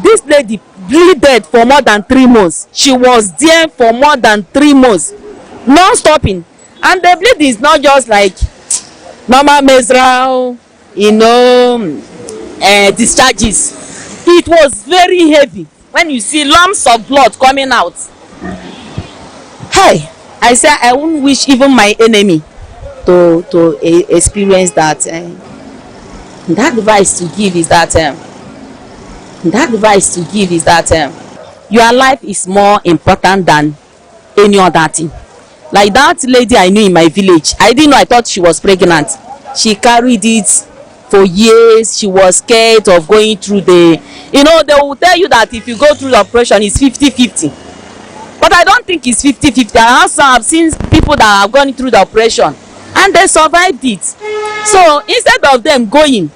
This lady bleeded for more than 3 months. She was there for more than 3 months, non-stopping. And the bleed is not just like normal menstrual, you know, discharges. It was very heavy. When you see lumps of blood coming out. Hey, I said I wouldn't wish even my enemy to experience that. That advice to give is that your life is more important than any other thing. Like that lady I knew in my village, I didn't know, I thought she was pregnant. She carried it for years. She was scared of going through the, you know, they will tell you that if you go through the operation it's 50-50. But I don't think it's 50-50. I also have seen people that have gone through the operation and they survived it. So instead of them going,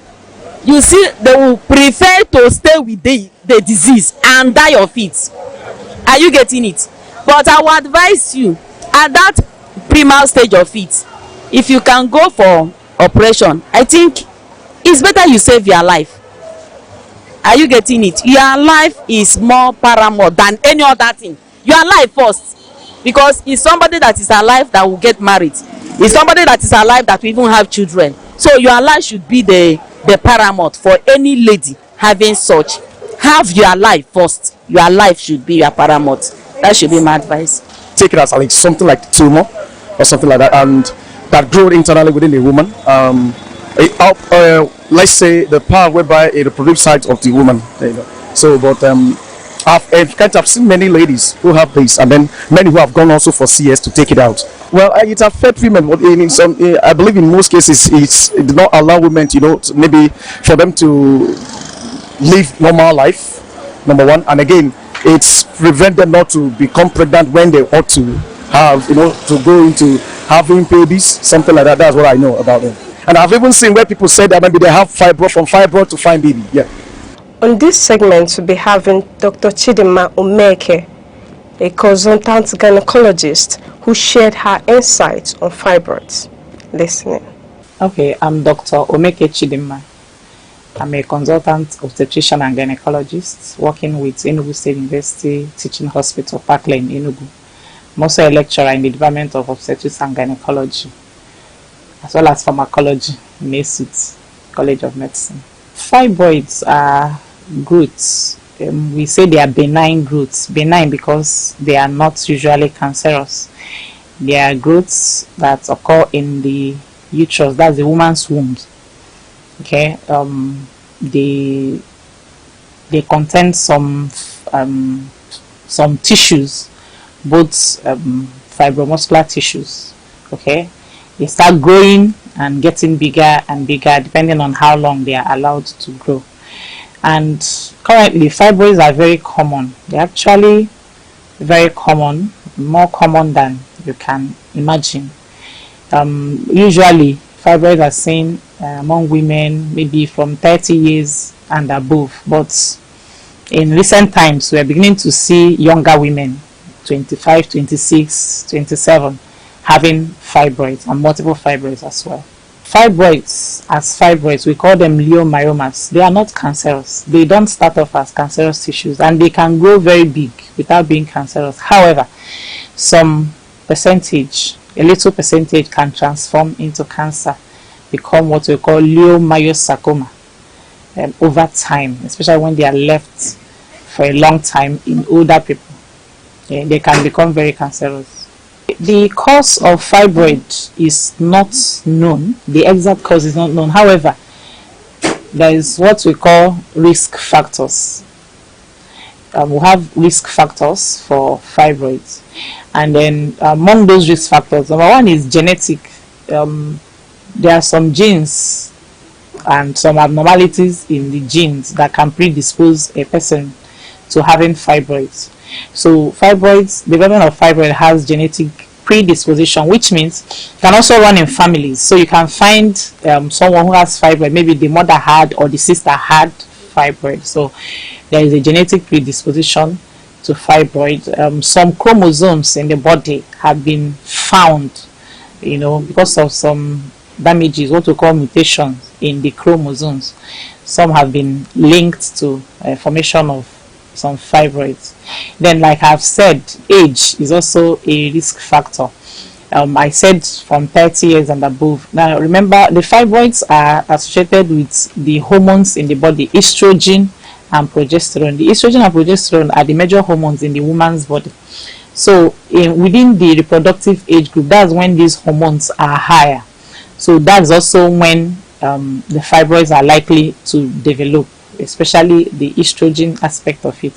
you see, they will prefer to stay with the disease and die of it. Are you getting it? But I would advise you, at that primal stage of it, if you can go for operation, I think it's better you save your life. Are you getting it? Your life is more paramount than any other thing. Your life first, because it's somebody that is alive that will get married. It's somebody that is alive that will even have children. So your life should be the paramount for any lady having such. Have your life first. Your life should be your paramount. That should be my advice. Take it as like something like tumor or something like that, and that grows internally within a woman. Let's say the part whereby it reproduces side of the woman. You know. So, but I've seen many ladies who have this, and then many who have gone also for CS to take it out. Well, it affects women, but in some, I believe in most cases, it did not allow women, you know, maybe for them to live normal life, number one, and again, it's prevent them not to become pregnant when they ought to have, you know, to go into having babies, something like that. That's what I know about them. And I've even seen where people say that maybe they have fibroid, from fibroid to fine baby. Yeah. On this segment, we'll be having Dr. Chidima Aneke, a consultant gynecologist who shared her insights on fibroids. Listening. Okay, I'm Dr. Aneke Chidima. I'm a consultant obstetrician and gynecologist working with Enugu State University Teaching Hospital, Park Lane, Enugu. I'm also a lecturer in the Department of Obstetrics and Gynecology, as well as pharmacology in ASUT, College of Medicine. Fibroids are growths. We say they are benign growths. Benign because they are not usually cancerous. They are growths that occur in the uterus, that's the woman's womb. Okay, they contain some tissues, both fibromuscular tissues. Okay, they start growing and getting bigger and bigger depending on how long they are allowed to grow. And currently, fibroids are very common. They're actually very common, more common than you can imagine. Usually, fibroids are seen among women maybe from 30 years and above, but in recent times we are beginning to see younger women, 25, 26, 27, having fibroids and multiple fibroids as well. Fibroids, we call them leiomyomas. They are not cancerous. They don't start off as cancerous tissues, and they can grow very big without being cancerous. However, some percentage, a little percentage, can transform into cancer, become what we call leiomyosarcoma over time, especially when they are left for a long time in older people. They can become very cancerous. The cause of fibroid is not known. The exact cause is not known. However, there is what we call risk factors. We have risk factors for fibroids, and then among those risk factors, number one is genetic. There are some genes and some abnormalities in the genes that can predispose a person to having fibroids. So development of fibroid has genetic predisposition, which means it can also run in families. So you can find someone who has fibroid, maybe the mother had or the sister had fibroid. So there is a genetic predisposition to fibroid. Some chromosomes in the body have been found, because of some damages, what we call mutations in the chromosomes. Some have been linked to formation of some fibroids. Then, like I've said, age is also a risk factor. I said from 30 years and above. Now remember, the fibroids are associated with the hormones in the body, estrogen and progesterone. The estrogen and progesterone are the major hormones in the woman's body. So within the reproductive age group, that's when these hormones are higher. So that's also when the fibroids are likely to develop, especially the estrogen aspect of it.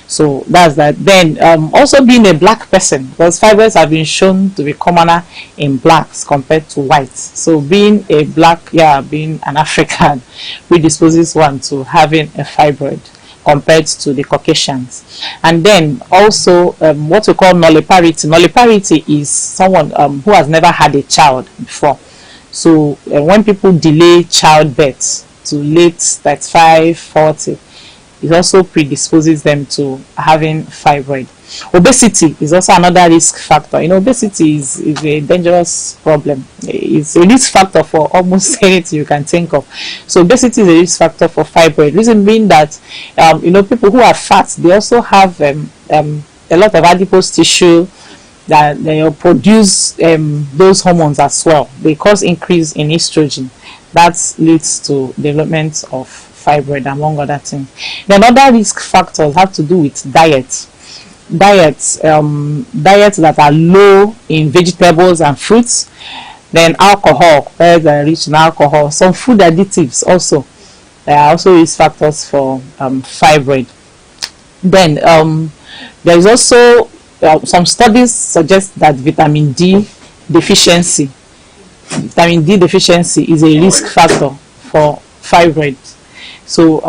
So that's that. Then also being a black person, because fibroids have been shown to be commoner in blacks compared to whites. So being a black, being an African, predisposes one to having a fibroid compared to the Caucasians. And then also what we call nulliparity. Nulliparity is someone who has never had a child before. So when people delay childbirth to late 35, 40, it also predisposes them to having fibroid. Obesity is also another risk factor. Obesity is a dangerous problem. It's a risk factor for almost anything you can think of. So obesity is a risk factor for fibroid. Reason being that people who are fat, they also have a lot of adipose tissue that they produce those hormones as well. They cause increase in estrogen. That leads to development of fibroid, among other things. Then other risk factors have to do with diet. Diets that are low in vegetables and fruits. Then alcohol, where they're rich in alcohol. Some food additives also. There are also risk factors for fibroid. Then there is also some studies suggest that vitamin D deficiency is a risk factor for fibroid. So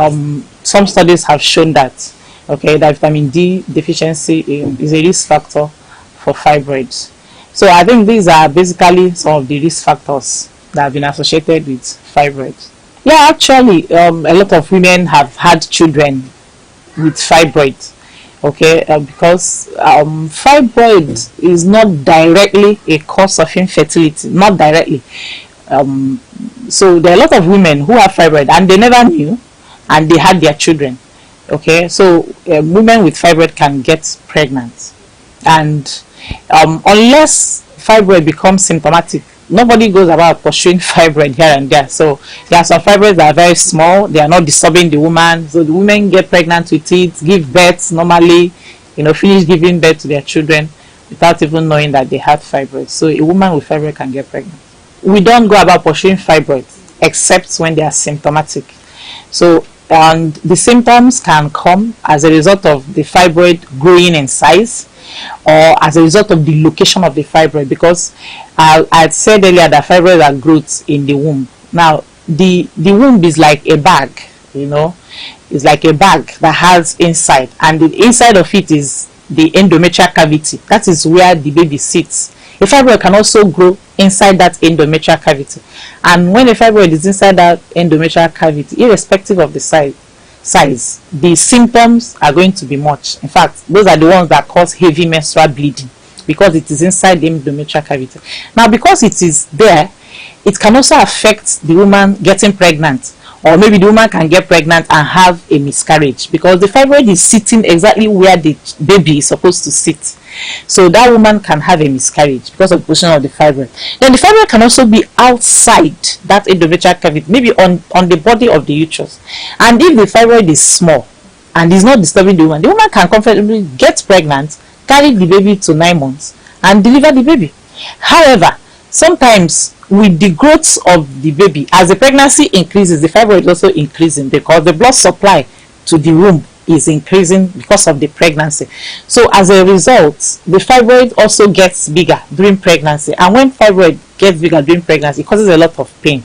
some studies have shown that that vitamin D deficiency is a risk factor for fibroids. So I think these are basically some of the risk factors that have been associated with fibroids. Yeah, actually, a lot of women have had children with fibroids. Okay, because fibroid is not directly a cause of infertility, not directly. So there are a lot of women who have fibroid and they never knew, and they had their children. Okay, so women with fibroid can get pregnant, and unless fibroid becomes symptomatic, nobody goes about pursuing fibroid here and there. So there are some fibroids that are very small, they are not disturbing the woman, so the women get pregnant with it, give birth normally, finish giving birth to their children without even knowing that they had fibroids. So a woman with fibroid can get pregnant. We don't go about pursuing fibroids except when they are symptomatic. So and the symptoms can come as a result of the fibroid growing in size, or as a result of the location of the fibroid, because I said earlier that fibroids are growths in the womb. Now the womb is like a bag, it's like a bag that has inside, and the inside of it is the endometrial cavity. That is where the baby sits. A fibroid can also grow inside that endometrial cavity, and when a fibroid is inside that endometrial cavity, irrespective of the size, the symptoms are going to be much. In fact, those are the ones that cause heavy menstrual bleeding, because it is inside the endometrial cavity. Now, because it is there, it can also affect the woman getting pregnant, or maybe the woman can get pregnant and have a miscarriage, because the fibroid is sitting exactly where the baby is supposed to sit. So that woman can have a miscarriage because of the position of the fibroid. Then the fibroid can also be outside that endometrial cavity, maybe on the body of the uterus. And if the fibroid is small and is not disturbing the woman can comfortably get pregnant, carry the baby to 9 months, and deliver the baby. However, sometimes with the growth of the baby, as the pregnancy increases, the fibroid is also increasing, because the blood supply to the womb is increasing because of the pregnancy. So as a result, the fibroid also gets bigger during pregnancy, and when fibroid gets bigger during pregnancy, it causes a lot of pain.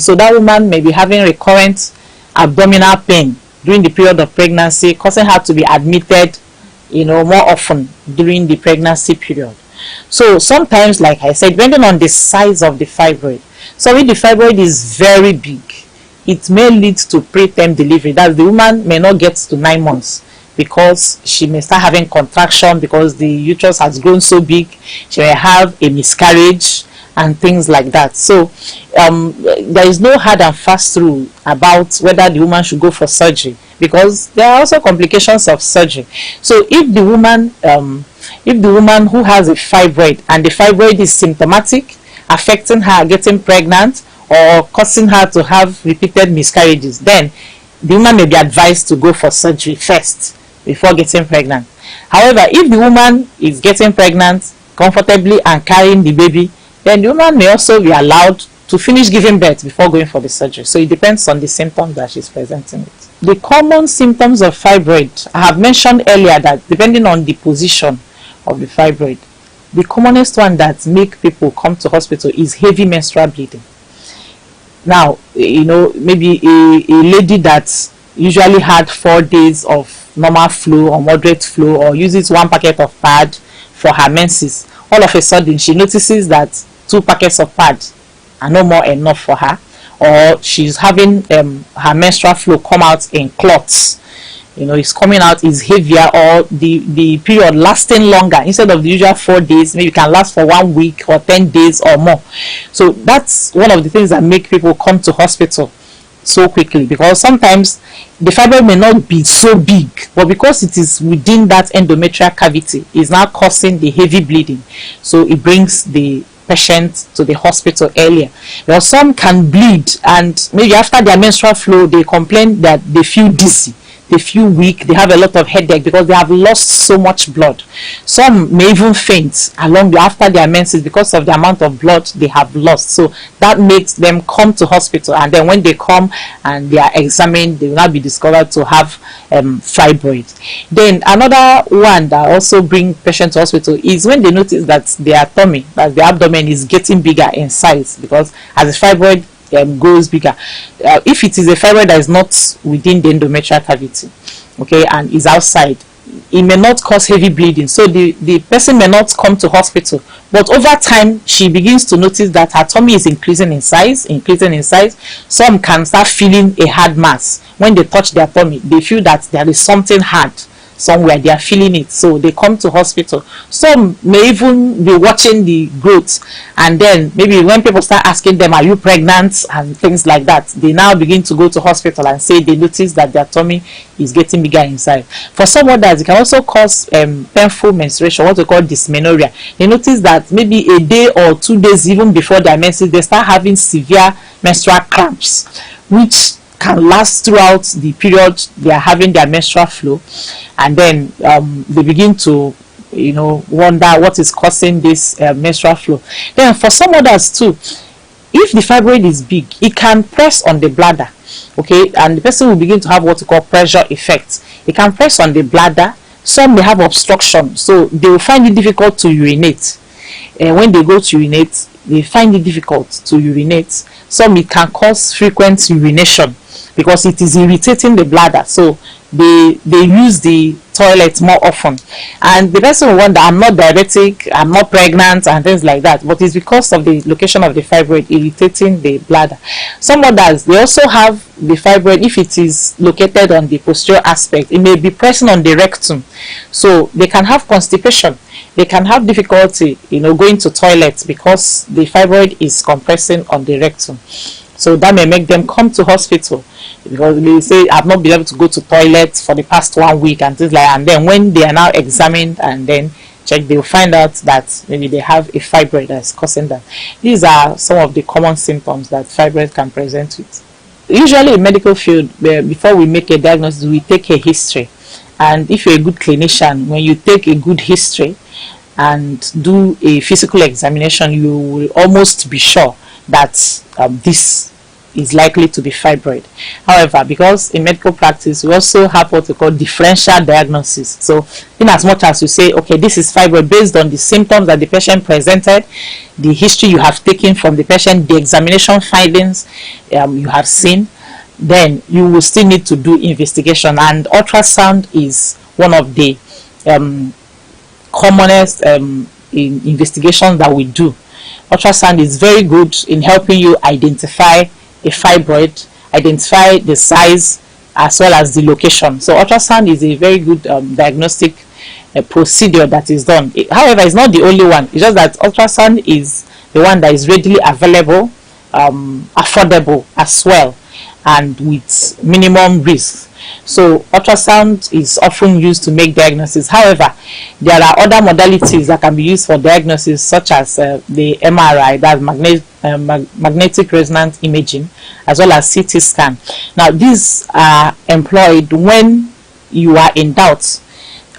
So that woman may be having recurrent abdominal pain during the period of pregnancy, causing her to be admitted more often during the pregnancy period. So sometimes, like I said, depending on the size of the fibroid, so if the fibroid is very big, it may lead to preterm delivery. That the woman may not get to 9 months, because she may start having contraction, because the uterus has grown so big. She may have a miscarriage and things like that. So there is no hard and fast rule about whether the woman should go for surgery, because there are also complications of surgery. So if the woman who has a fibroid, and the fibroid is symptomatic, affecting her getting pregnant or causing her to have repeated miscarriages, then the woman may be advised to go for surgery first before getting pregnant. However, if the woman is getting pregnant comfortably and carrying the baby, then the woman may also be allowed to finish giving birth before going for the surgery. So it depends on the symptoms that she's presenting with. The common symptoms of fibroid, I have mentioned earlier that depending on the position of the fibroid, the commonest one that make people come to hospital is heavy menstrual bleeding. Now, maybe a lady that usually had 4 days of normal flow or moderate flow, or uses 1 packet of pad for her menses, all of a sudden she notices that 2 packets of pad are no more enough for her, or she's having her menstrual flow come out in clots. It's coming out is heavier, or the period lasting longer. Instead of the usual 4 days, maybe it can last for 1 week or 10 days or more. So that's one of the things that make people come to hospital so quickly, because sometimes the fibroid may not be so big, but because it is within that endometrial cavity, it's now causing the heavy bleeding. So it brings the patient to the hospital earlier. Well, some can bleed, and maybe after their menstrual flow, they complain that they feel dizzy, they feel weak, they have a lot of headache because they have lost so much blood. Some may even faint after their menses because of the amount of blood they have lost. So that makes them come to hospital, and then when they come and they are examined, they will not be discovered to have fibroid. Then another one that also bring patients to hospital is when they notice that their tummy, that their abdomen is getting bigger in size, because as a fibroid grows bigger, if it is a fibroid that is not within the endometrial cavity, okay, and is outside, it may not cause heavy bleeding, so the person may not come to hospital, but over time she begins to notice that her tummy is increasing in size. Some can start feeling a hard mass. When they touch their tummy, they feel that there is something hard somewhere, they are feeling it, so they come to hospital. Some may even be watching the growth, and then maybe when people start asking them, are you pregnant, and things like that, they now begin to go to hospital and say they notice that their tummy is getting bigger inside. For some others, it can also cause painful menstruation, what we call dysmenorrhea. They notice that maybe a day or 2 days even before their menses, they start having severe menstrual cramps, which can last throughout the period they are having their menstrual flow, and then they begin to wonder what is causing this menstrual flow. Then for some others too, if the fibroid is big, it can press on the bladder, okay, and the person will begin to have what we call pressure effect. It can press on the bladder. Some may have obstruction, so they will find it difficult to urinate. When they go to urinate, they find it difficult to urinate. Some, it can cause frequent urination because it is irritating the bladder, so they use the toilet more often. And the person will wonder, I'm not diabetic, I'm not pregnant, and things like that, but it's because of the location of the fibroid irritating the bladder. Some others, they also have the fibroid. If it is located on the posterior aspect, it may be pressing on the rectum, so they can have constipation. They can have difficulty going to toilets because the fibroid is compressing on the rectum. So that may make them come to hospital because they say, I've not been able to go to toilet for the past 1 week and things like that. And then when they are now examined and then checked, they'll find out that maybe they have a fibroid that's causing that. These are some of the common symptoms that fibroid can present with. Usually in medical field, before we make a diagnosis, we take a history. And if you're a good clinician, when you take a good history and do a physical examination, you will almost be sure that this is likely to be fibroid. However, because in medical practice we also have what we call differential diagnosis, so in as much as you say, okay, this is fibroid based on the symptoms that the patient presented, the history you have taken from the patient, the examination findings you have seen, then you will still need to do investigation, and ultrasound is one of the commonest investigations that we do. Ultrasound is very good in helping you identify a fibroid, identify the size as well as the location. So ultrasound is a very good diagnostic procedure that is done. However, it's not the only one. It's just that ultrasound is the one that is readily available, affordable as well, and with minimum risk. So ultrasound is often used to make diagnosis. However, there are other modalities that can be used for diagnosis, such as the MRI, that's magnetic resonance imaging, as well as CT scan. Now, these are employed when you are in doubt,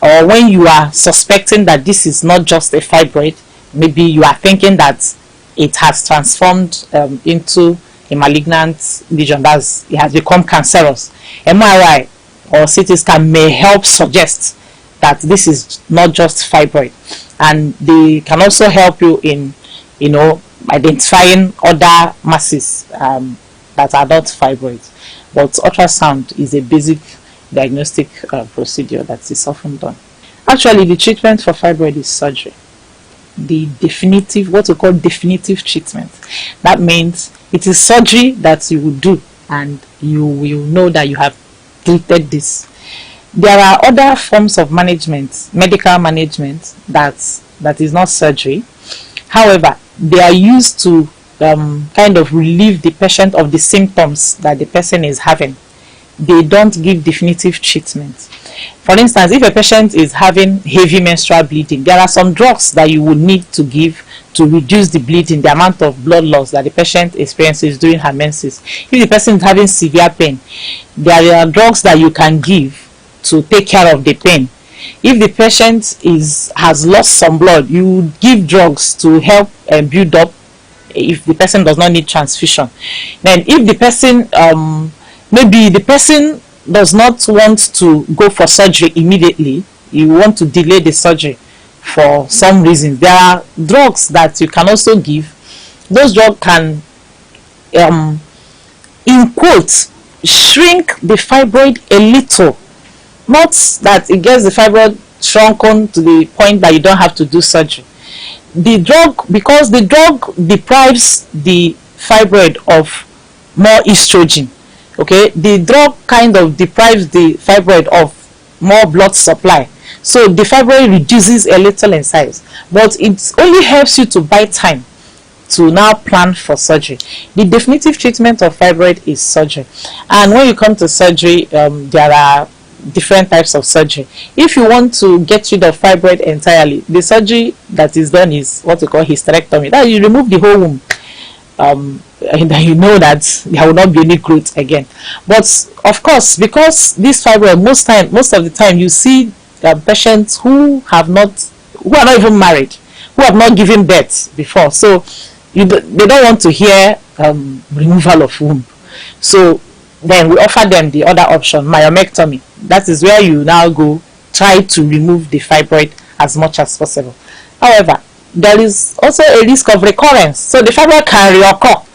or when you are suspecting that this is not just a fibroid. Maybe you are thinking that it has transformed into a malignant lesion, that it has become cancerous. MRI or CT scan may help suggest that this is not just fibroid, and they can also help you in identifying other masses that are not fibroids. But ultrasound is a basic diagnostic procedure that is often done. Actually, the treatment for fibroid is surgery. The definitive, what we call definitive treatment. That means it is surgery that you will do, and you will know that you have treated this. There are other forms of management, medical management, that is not surgery. However, they are used to kind of relieve the patient of the symptoms that the person is having. They don't give definitive treatment. For instance, if a patient is having heavy menstrual bleeding, there are some drugs that you will need to give to reduce the bleeding, the amount of blood loss that the patient experiences during her menses. If the person is having severe pain, there are drugs that you can give to take care of the pain. If the patient has lost some blood, you give drugs to help build up if the person does not need transfusion. Then if the person, maybe the person does not want to go for surgery immediately, you want to delay the surgery for some reason, there are drugs that you can also give. Those drugs can, in quotes, shrink the fibroid a little Not that it gets the fibroid shrunken to the point that you don't have to do surgery. The drug, because the drug deprives the fibroid of more estrogen, okay, the drug kind of deprives the fibroid of more blood supply, so the fibroid reduces a little in size, but it only helps you to buy time to now plan for surgery. The definitive treatment of fibroid is surgery, and when you come to surgery, there are different types of surgery. If you want to get rid of fibroid entirely, the surgery that is done is what we call hysterectomy. That you remove the whole womb, and then you know that there will not be any growth again. But of course, because this fibroid, most of the time you see patients who are not even married, who have not given birth before, so they don't want to hear removal of womb. So then we offer them the other option, myomectomy. That is where you now go try to remove the fibroid as much as possible. However, there is also a risk of recurrence, so the fibroid can reoccur,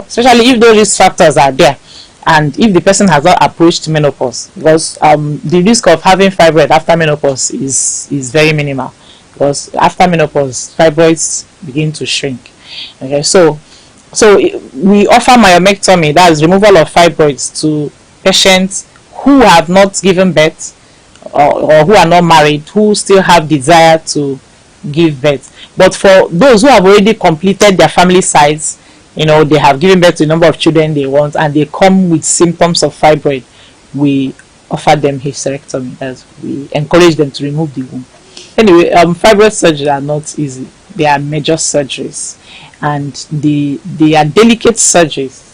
especially if those risk factors are there and if the person has not approached menopause, because the risk of having fibroid after menopause is very minimal, because after menopause fibroids begin to shrink. Okay, so we offer myomectomy, that is removal of fibroids, to patients who have not given birth or who are not married, who still have desire to give birth. But for those who have already completed their family size, they have given birth to the number of children they want and they come with symptoms of fibroid, we offer them hysterectomy, as we encourage them to remove the womb. Anyway, fibroid surgery are not easy. They are major surgeries, and they are delicate surgeries,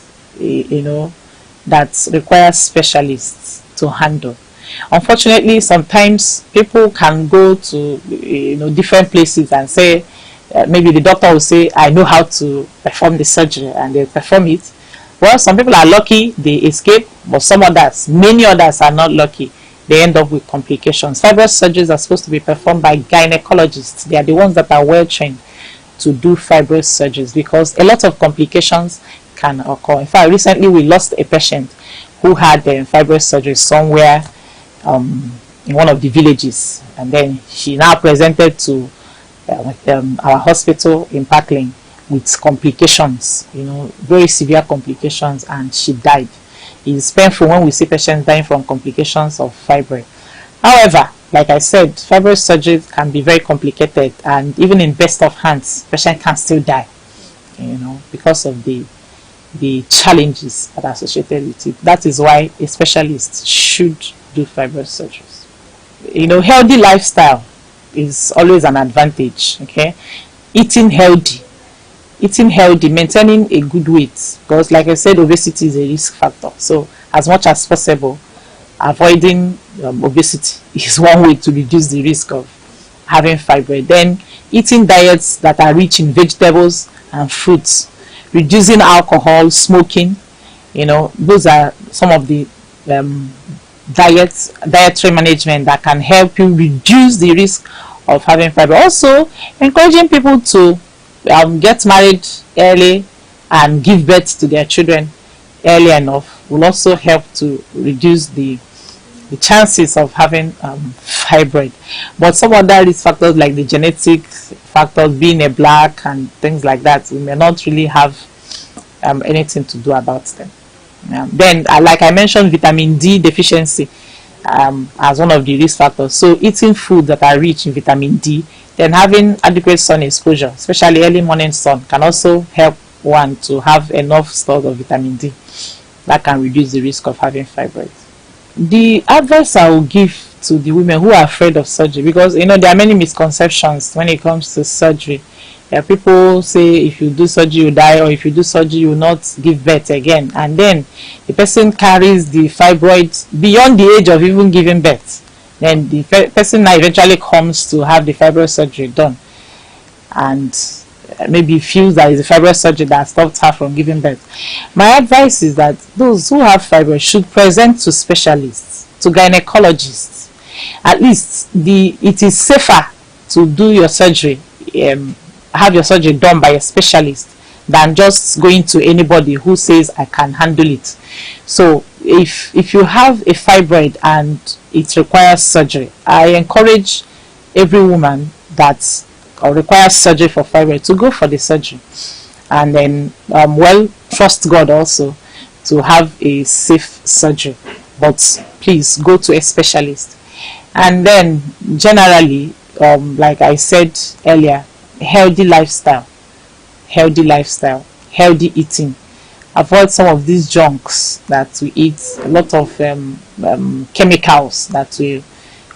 that require specialists to handle. Unfortunately, sometimes people can go to different places and say, maybe the doctor will say, I know how to perform the surgery, and they perform it. Well, some people are lucky, they escape, but many others are not lucky. They end up with complications. Fibroid surgeries are supposed to be performed by gynecologists. They are the ones that are well trained to do fibroid surgeries, because a lot of complications can occur. In fact, recently we lost a patient who had fibroid surgery somewhere in one of the villages, and then she now presented to our hospital in Parkland with complications, very severe complications, and she died. It's painful when we see patients dying from complications of fibroid. However, like I said, fibroid surgery can be very complicated, and even in best of hands, patient can still die, because of the challenges that are associated with it. That is why a specialist should do fibroid surgeries. Healthy lifestyle is always an advantage. Okay, eating healthy, maintaining a good weight, because like I said, obesity is a risk factor. So as much as possible, avoiding obesity is one way to reduce the risk of having fibroid. Then eating diets that are rich in vegetables and fruits, reducing alcohol, smoking, those are some of the dietary management that can help you reduce the risk of having fibroid. Also, encouraging people to get married early and give birth to their children early enough will also help to reduce the chances of having fibroid. But some other risk factors, like the genetic factors, being a black and things like that, we may not really have anything to do about them. Then, like I mentioned, vitamin D deficiency as one of the risk factors. So eating food that are rich in vitamin D, then having adequate sun exposure, especially early morning sun, can also help one to have enough stores of vitamin D. That can reduce the risk of having fibroids. The advice I will give to the women who are afraid of surgery, because there are many misconceptions when it comes to surgery. People say if you do surgery you die, or if you do surgery you will not give birth again, and then the person carries the fibroids beyond the age of even giving birth. Then the person now eventually comes to have the fibroid surgery done, and maybe feels that it's the fibroid surgery that stopped her from giving birth. My advice is that those who have fibroid should present to specialists, to gynecologists. At least it is safer to do your surgery, have your surgery done by a specialist, than just going to anybody who says I can handle it. So if you have a fibroid and it requires surgery, I encourage every woman that requires surgery for fibroid to go for the surgery, and then trust God also to have a safe surgery, but please go to a specialist. And then generally, like I said earlier, healthy lifestyle, healthy eating. Avoid some of these junks that we eat, a lot of chemicals that we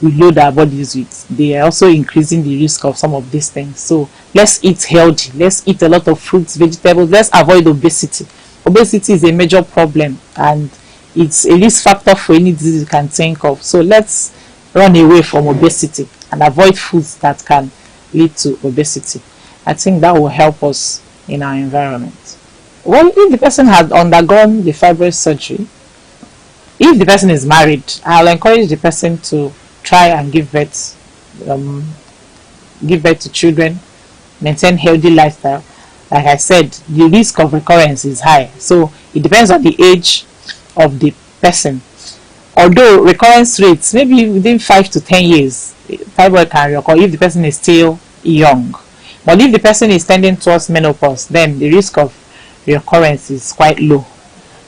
load our bodies with. They are also increasing the risk of some of these things. So let's eat healthy, let's eat a lot of fruits, vegetables, let's avoid obesity. Obesity is a major problem and it's a risk factor for any disease you can think of. So let's run away from obesity and avoid foods that can lead to obesity. I think that will help us in our environment. Well, if the person had undergone the fibroid surgery, if the person is married, I'll encourage the person to try and give birth to children, maintain healthy lifestyle. Like I said, the risk of recurrence is high, so it depends on the age of the person. Although recurrence rates, maybe within 5 to 10 years, fibroid can recur if the person is still young. But if the person is tending towards menopause, then the risk of recurrence is quite low.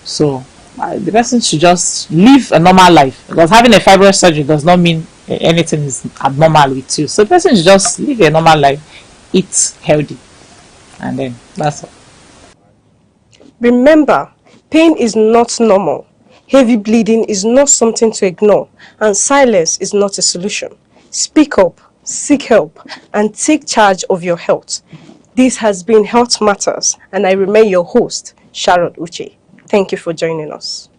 So the person should just live a normal life, because having a fibroid surgery does not mean anything is abnormal with you. So the person should just live a normal life, eat healthy, and then that's all. Remember, pain is not normal. Heavy bleeding is not something to ignore, and silence is not a solution. Speak up, seek help, and take charge of your health. This has been Health Matters, and I remain your host, Sharon Uche. Thank you for joining us.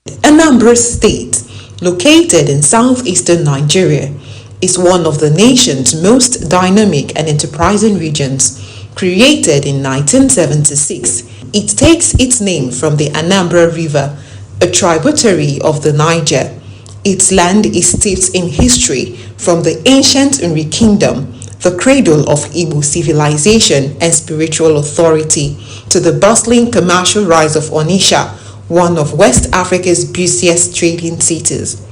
Anambra State, located in southeastern Nigeria, is one of the nation's most dynamic and enterprising regions. Created in 1976, it takes its name from the Anambra River, a tributary of the Niger. Its land is steeped in history, from the ancient Nri Kingdom, the cradle of Igbo civilization and spiritual authority, to the bustling commercial rise of Onitsha, one of West Africa's busiest trading cities.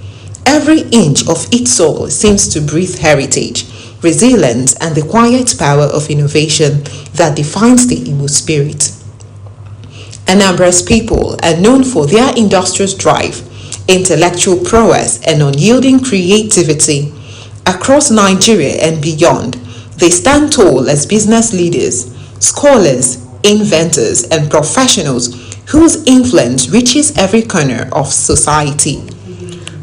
Every inch of its soil seems to breathe heritage, resilience, and the quiet power of innovation that defines the Igbo spirit. Anambra's people are known for their industrious drive, intellectual prowess, and unyielding creativity. Across Nigeria and beyond, they stand tall as business leaders, scholars, inventors, and professionals whose influence reaches every corner of society.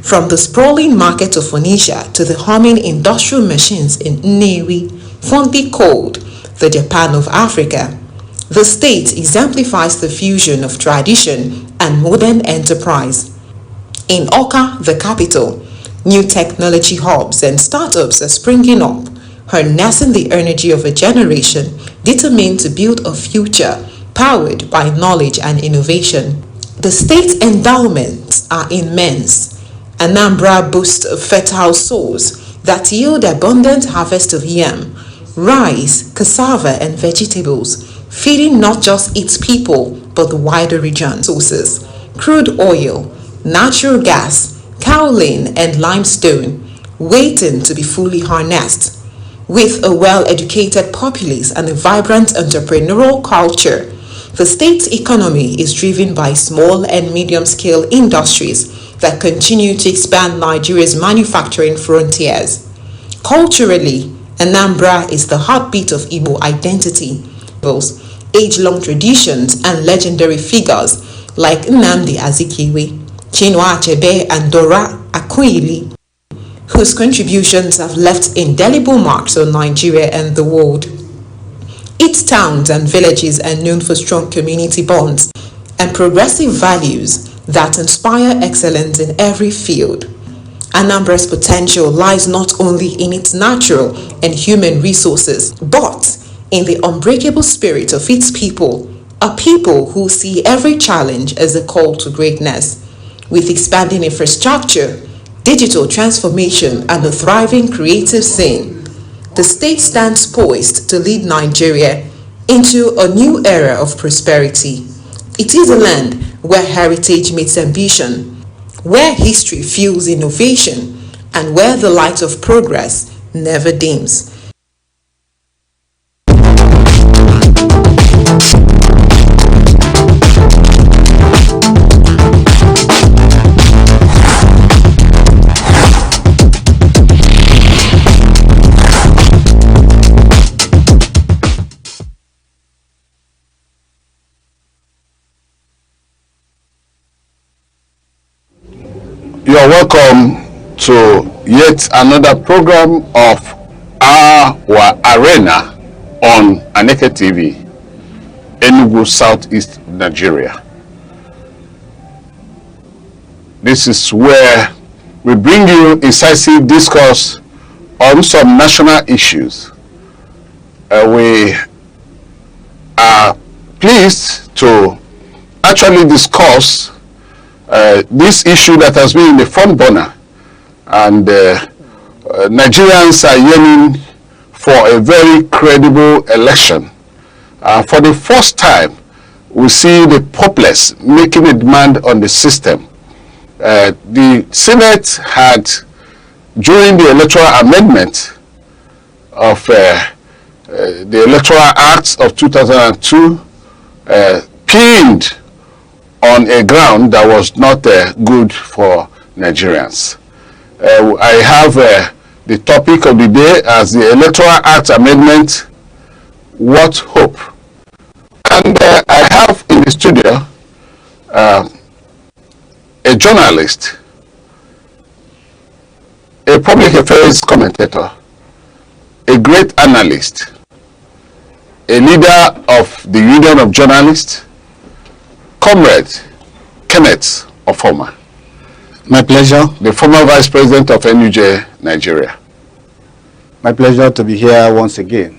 From the sprawling market of Onitsha to the humming industrial machines in Nnewi, fondly called the Japan of Africa, the state exemplifies the fusion of tradition and modern enterprise. In Awka, the capital, new technology hubs and startups are springing up, harnessing the energy of a generation determined to build a future powered by knowledge and innovation. The state's endowments are immense. Anambra boasts fertile soils that yield abundant harvest of yam, rice, cassava, and vegetables, feeding not just its people but the wider region. Sources: crude oil, natural gas, kaolin, and limestone, waiting to be fully harnessed. With a well-educated populace and a vibrant entrepreneurial culture, the state's economy is driven by small and medium-scale industries that continue to expand Nigeria's manufacturing frontiers. Culturally, Anambra is the heartbeat of Igbo identity. Age-long traditions and legendary figures like Nnamdi Azikiwe, Chinua Achebe, and Dora Akunyili, whose contributions have left indelible marks on Nigeria and the world. Its towns and villages are known for strong community bonds and progressive values that inspire excellence in every field. Anambra's potential lies not only in its natural and human resources, but in the unbreakable spirit of its people, a people who see every challenge as a call to greatness. With expanding infrastructure, digital transformation, and a thriving creative scene, the state stands poised to lead Nigeria into a new era of prosperity. It is a land where heritage meets ambition, where history fuels innovation, and where the light of progress never dims. You are welcome to yet another program of our Arena on Aneke TV, Enugu, Southeast Nigeria. This is where we bring you incisive discourse on some national issues. We are pleased to actually discuss this issue that has been in the front burner, and Nigerians are yearning for a very credible election. For the first time, we see the populace making a demand on the system. The Senate had, during the electoral amendment of the Electoral Acts of 2002, pinned on a ground that was not good for Nigerians. I have the topic of the day as the Electoral Act Amendment, What Hope? And I have in the studio a journalist, a public affairs commentator, a great analyst, a leader of the Union of Journalists, Comrade Kenneth Ofoma. My pleasure. The former Vice President of NUJ Nigeria. My pleasure to be here once again.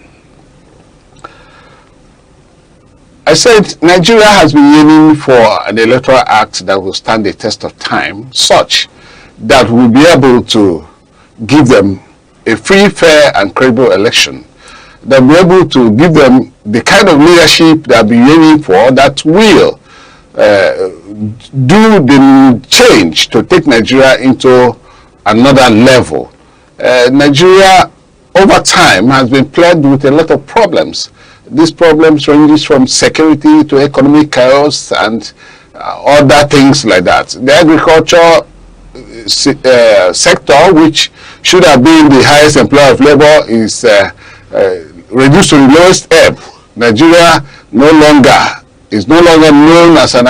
I said Nigeria has been yearning for an electoral act that will stand the test of time, such that we'll be able to give them a free, fair, and credible election. That will be able to give them the kind of leadership that we're yearning for, that will do the change to take Nigeria into another level. Nigeria, over time, has been plagued with a lot of problems. These problems ranges from security to economic chaos and other things like that. The agriculture sector, which should have been the highest employer of labor, is reduced to the lowest ebb. Nigeria is no longer known as an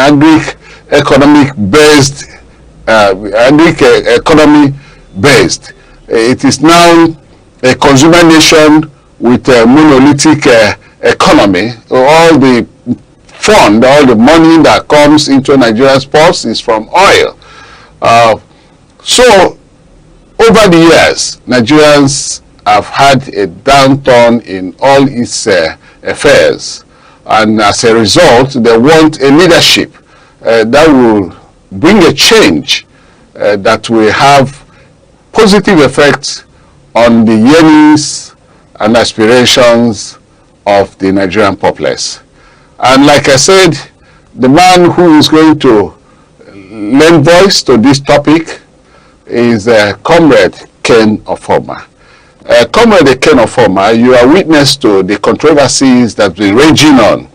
economy based. It is now a consumer nation with a monolithic economy. All the fund, all the money that comes into Nigeria's purse is from oil. So over the years, Nigerians have had a downturn in all its affairs, and as a result, they want a leadership that will bring a change that will have positive effects on the yearnings and aspirations of the Nigerian populace. And like I said, the man who is going to lend voice to this topic is Comrade Ken Ofoma. Comrade Ken Ofoma, you are witness to the controversies that have been raging on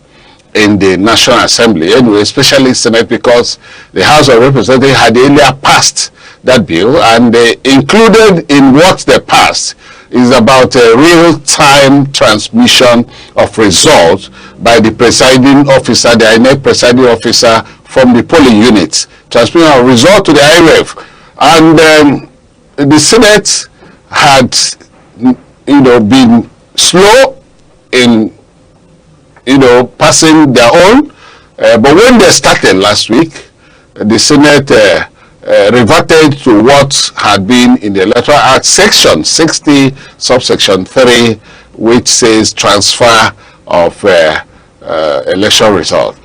in the National Assembly, anyway, especially Senate, because the House of Representatives had earlier passed that bill, and included in what they passed is about a real-time transmission of results by the presiding officer, the Aneke presiding officer from the polling units, transmission of results to the IREF. And the Senate had, been slow in, passing their own. But when they started last week, the Senate reverted to what had been in the Electoral Act section 60 subsection 3, which says transfer of election result.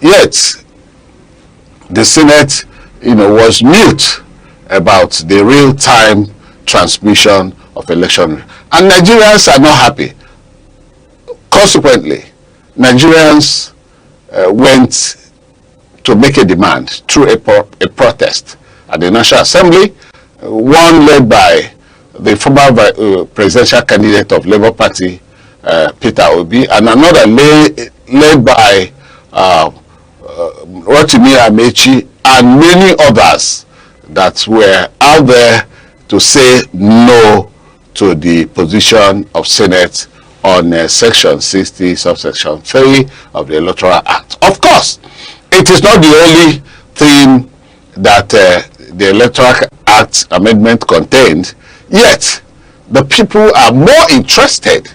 Yet the Senate was mute about the real-time transmission of election, and Nigerians are not happy. Consequently, Nigerians went to make a demand through a protest at the National Assembly, one led by the former presidential candidate of Labour Party, Peter Obi, and another led by Rotimi Amechi and many others that were out there to say no to the position of Senate on Section 60, subsection 3 of the Electoral Act. Of course, it is not the only thing that the Electoral Act amendment contained, yet the people are more interested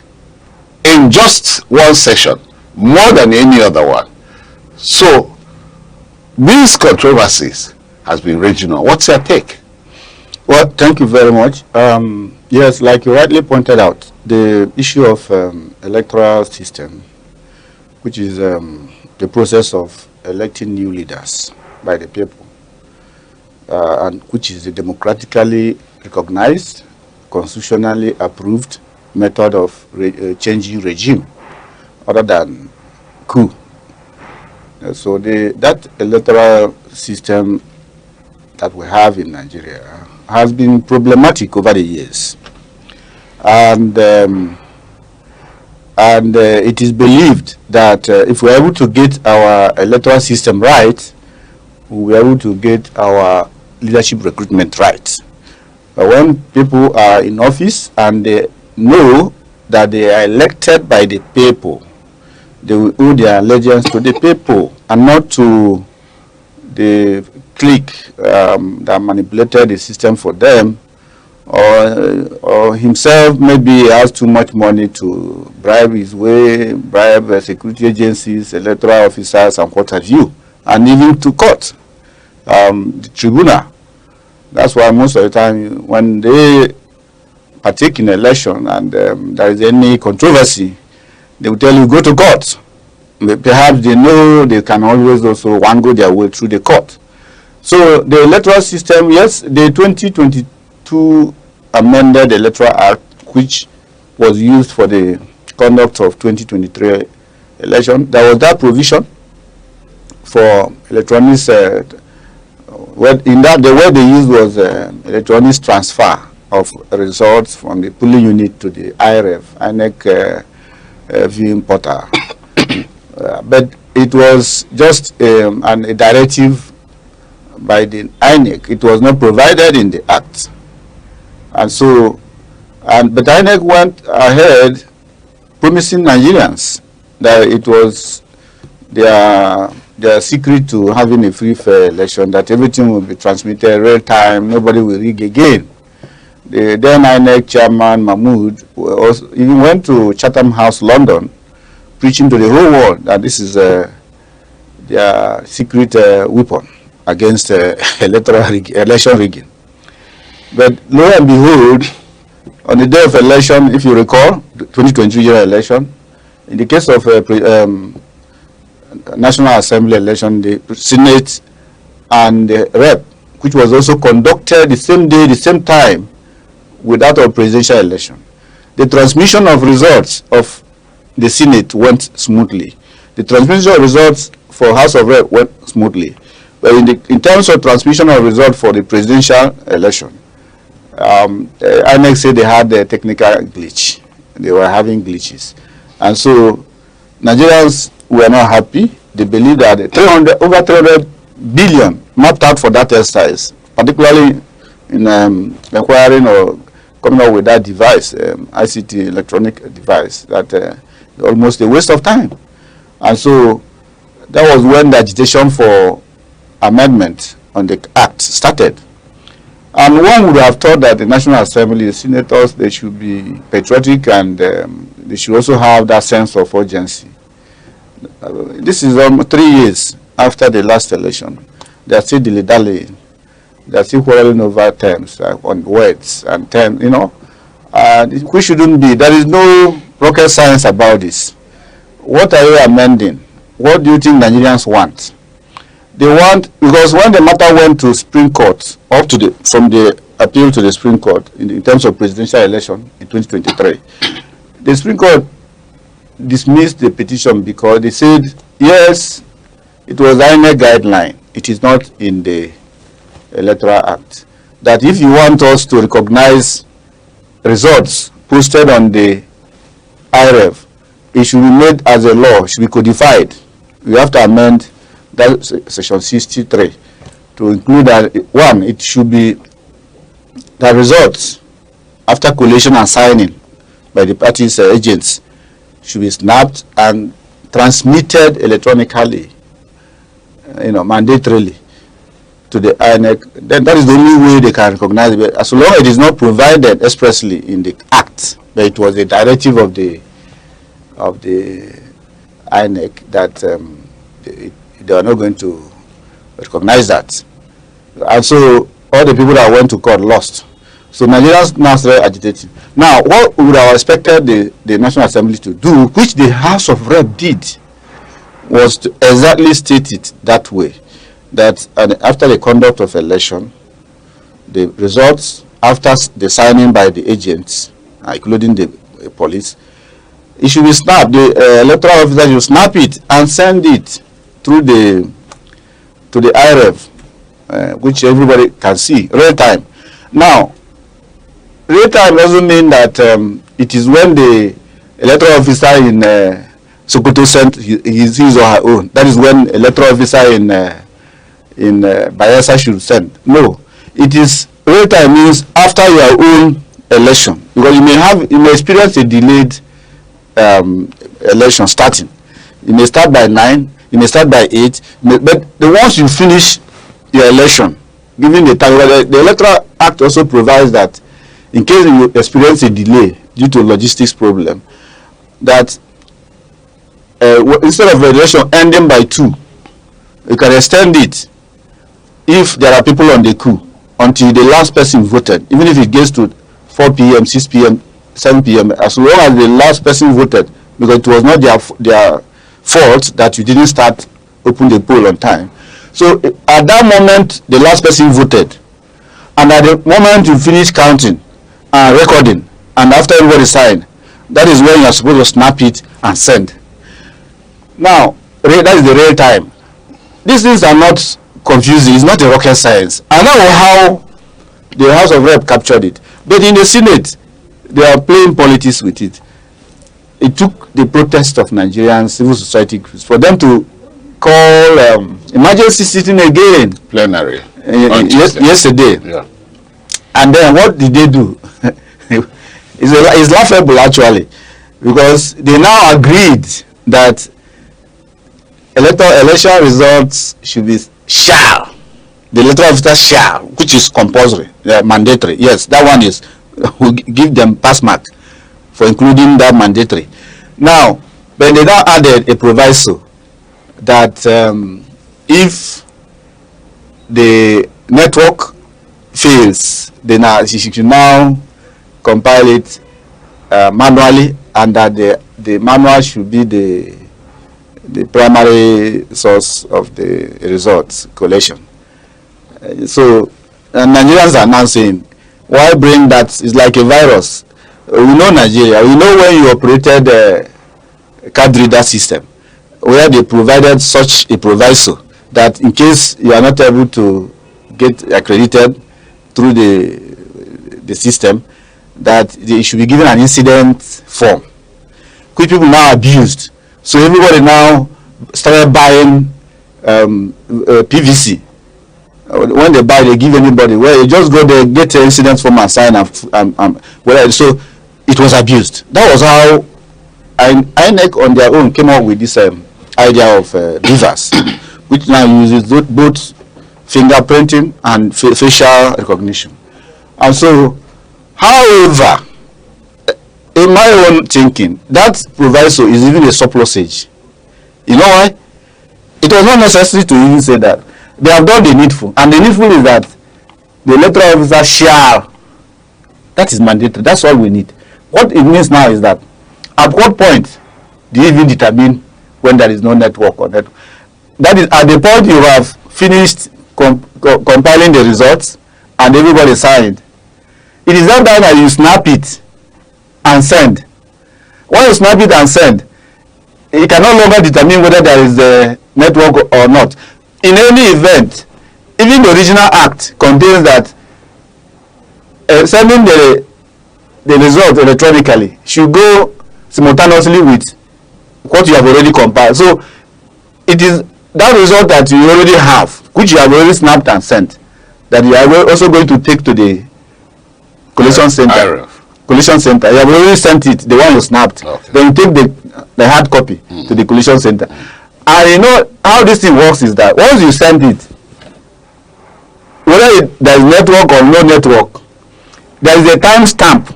in just one section more than any other one. So these controversies has been regional. What's your take? Well, thank you very much. Yes, like you rightly pointed out, the issue of electoral system, which is the process of electing new leaders by the people, and which is a democratically recognized, constitutionally approved method of changing regime, other than coup. So that electoral system that we have in Nigeria has been problematic over the years, and it is believed that if we're able to get our electoral system right, we'll be able to get our leadership recruitment right. But when people are in office and they know that they are elected by the people, they will owe their allegiance to the people and not to the clique that manipulated the system for them, or himself maybe has too much money to bribe his way, bribe security agencies, electoral officers, and what have you, and even to court, the tribunal. That's why most of the time when they partake in election and there is any controversy, they will tell you go to court. Perhaps they know they can always also wangle their way through the court. So the electoral system, yes, the 2022 amended Electoral Act, which was used for the conduct of 2023 election, there was that provision for electronics. In that, the word they used was electronics transfer of results from the polling unit to the IRF, Aneke viewing portal. But it was just a directive by the INEC. It was not provided in the Act. And so, but INEC went ahead promising Nigerians that it was their secret to having a free, fair election, that everything will be transmitted real time, nobody will rig again. The then INEC chairman, Mahmood, even went to Chatham House, London, preaching to the whole world that this is their secret weapon against election rigging. But lo and behold, on the day of election, if you recall, the 2023 general election, in the case of National Assembly election, the Senate and the Rep, which was also conducted the same day, the same time, with that of presidential election, the transmission of results of the Senate went smoothly. The transmission of results for House of Rep went smoothly. But in terms of transmission of results for the presidential election, INEC said they had a technical glitch. They were having glitches. And so Nigerians were not happy. They believe that over 300 billion mapped out for that exercise, particularly in acquiring or coming up with that device, ICT, electronic device, that almost a waste of time. And so that was when the agitation for amendment on the Act started. And one would have thought that the National Assembly, the senators, they should be patriotic and they should also have that sense of urgency. This is 3 years after the last election. They are still dilly-dallying. They are still quarreling over terms, on words and terms, we shouldn't be. There is no rocket science about this. What are you amending? What do you think Nigerians want? They want, because when the matter went to Supreme Court, from the appeal to the Supreme Court in terms of presidential election in 2023, the Supreme Court dismissed the petition because they said, yes, it was INEC guideline. It is not in the Electoral Act. That if you want us to recognize results posted on the IREV, it should be made as a law, should be codified. We have to amend that section 63 to include that, one, it should be the results after collation and signing by the parties' agents should be snapped and transmitted electronically, mandatorily to the INEC. Then that is the only way they can recognize it. As long as it is not provided expressly in the Act, but it was a directive of the INEC that they are not going to recognize that. And so all the people that went to court lost. So Nigerians now started agitating. Now, what we would have expected the National Assembly to do, which the House of Rep did, was to exactly state it that way, that after the conduct of election, the results after the signing by the agents, including the police, it should be snapped. The electoral officer should snap it and send it through to the IREV, which everybody can see, real time. Now, real time doesn't mean that it is when the electoral officer in Sokoto sent his or her own. That is when electoral officer in Bayelsa should send. No, it is real time means after your own election, because you may experience a delayed election starting. You may start by 9, you may start by 8, but once you finish your election, given the time, the Electoral Act also provides that in case you experience a delay due to logistics problem, that instead of election ending by 2, you can extend it if there are people on the queue until the last person voted, even if it gets to 4 p.m., 6 p.m., 7 p.m., as long as the last person voted, because it was not their fault that you didn't start open the poll on time. So at that moment, the last person voted, and at the moment you finish counting and recording, and after everybody signed, that is when you are supposed to snap it and send. Now, that is the real time. These things are not confusing. It's not a rocket science. I know how the House of Rep captured it, but in the Senate, they are playing politics with it. It took the protest of Nigerian civil society groups for them to call emergency sitting again. Plenary. Yesterday. Yeah. And then what did they do? It's laughable actually, because they now agreed that election results should be shall. The electoral officer shall, which is compulsory, mandatory. Yes, that one is, we give them pass mark for including that mandatory. Now, but they now added a proviso that if the network fails, then she should now compile it manually, and that the manual should be the primary source of the results collation. So Nigerians are now saying, why bring that? It's like a virus. We know Nigeria. We know when you operated the card reader system, where they provided such a proviso that in case you are not able to get accredited through the system, that they should be given an incident form, which people now abused. So everybody now started buying PVC. When they buy, they give anybody. Well, you just go there, get an incident form and sign. So it was abused. That was how INEC on their own came up with this idea of beavers, which now uses both fingerprinting and facial recognition. And so, however, in my own thinking, that proviso is even a surplusage. You know why? It was not necessary to even say that. They have done the needful, and the needful is that the electoral officer shall. That is mandatory. That's all we need. What it means now is that at what point do you even determine when there is no network or network? That is at the point you have finished compiling the results and everybody signed. It is not that you snap it and send. When you snap it and send, it can no longer determine whether there is a network or not. In any event, even the original act contains that sending the result electronically should go simultaneously with what you have already compiled. So it is that result that you already have, which you have already snapped and sent, that you are also going to take to the collation center. Collation center. You have already sent it, the one you snapped. Okay. Then you take the hard copy to the collation center. And you know how this thing works is that once you send it, whether there is network or no network, there is a time stamp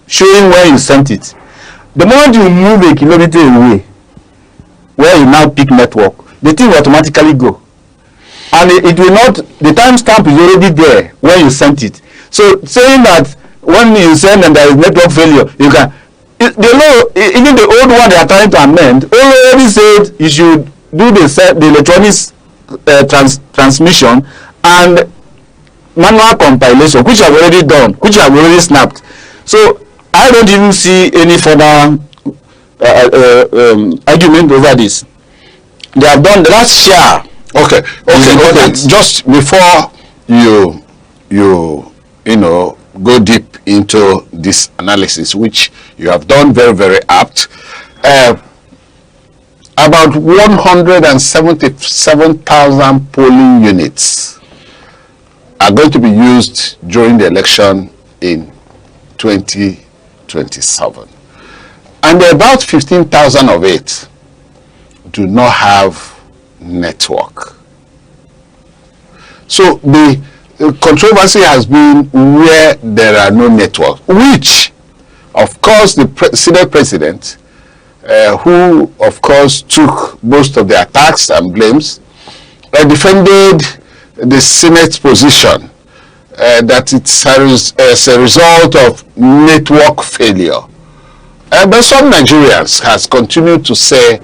showing where you sent it. The moment you move a kilometer away, where you now pick network, the thing will automatically go. And it will not, the time stamp is already there when you sent it. So saying that when you send and there is network failure, you can, the law, even the old one they are trying to amend, already said you should do the electronic transmission and manual compilation, which I've already done, which I've already snapped. So I don't even see any further argument over this. They have done the last share. Okay. Just before you know go deep into this analysis, which you have done very, very apt. About 177,000 polling units are going to be used during the election in 2027. And about 15,000 of it do not have network. So the controversy has been where there are no network, which, of course, the Senate President, who, of course, took most of the attacks and blames, defended the Senate's position that it's as a result of network failure. But some Nigerians has continued to say,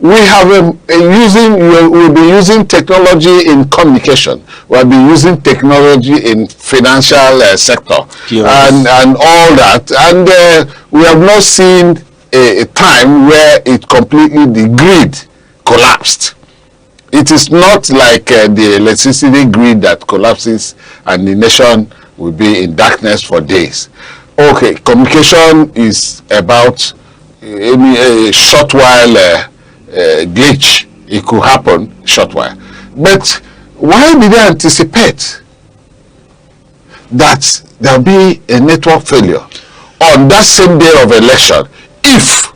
we have we'll be using technology in communication. We'll be using technology in financial sector and all that. And we have not seen a time where it completely, the grid collapsed. It is not like the electricity grid that collapses and the nation will be in darkness for days. Okay, communication is about a short while glitch. It could happen short while. But why did they anticipate that there will be a network failure on that same day of election if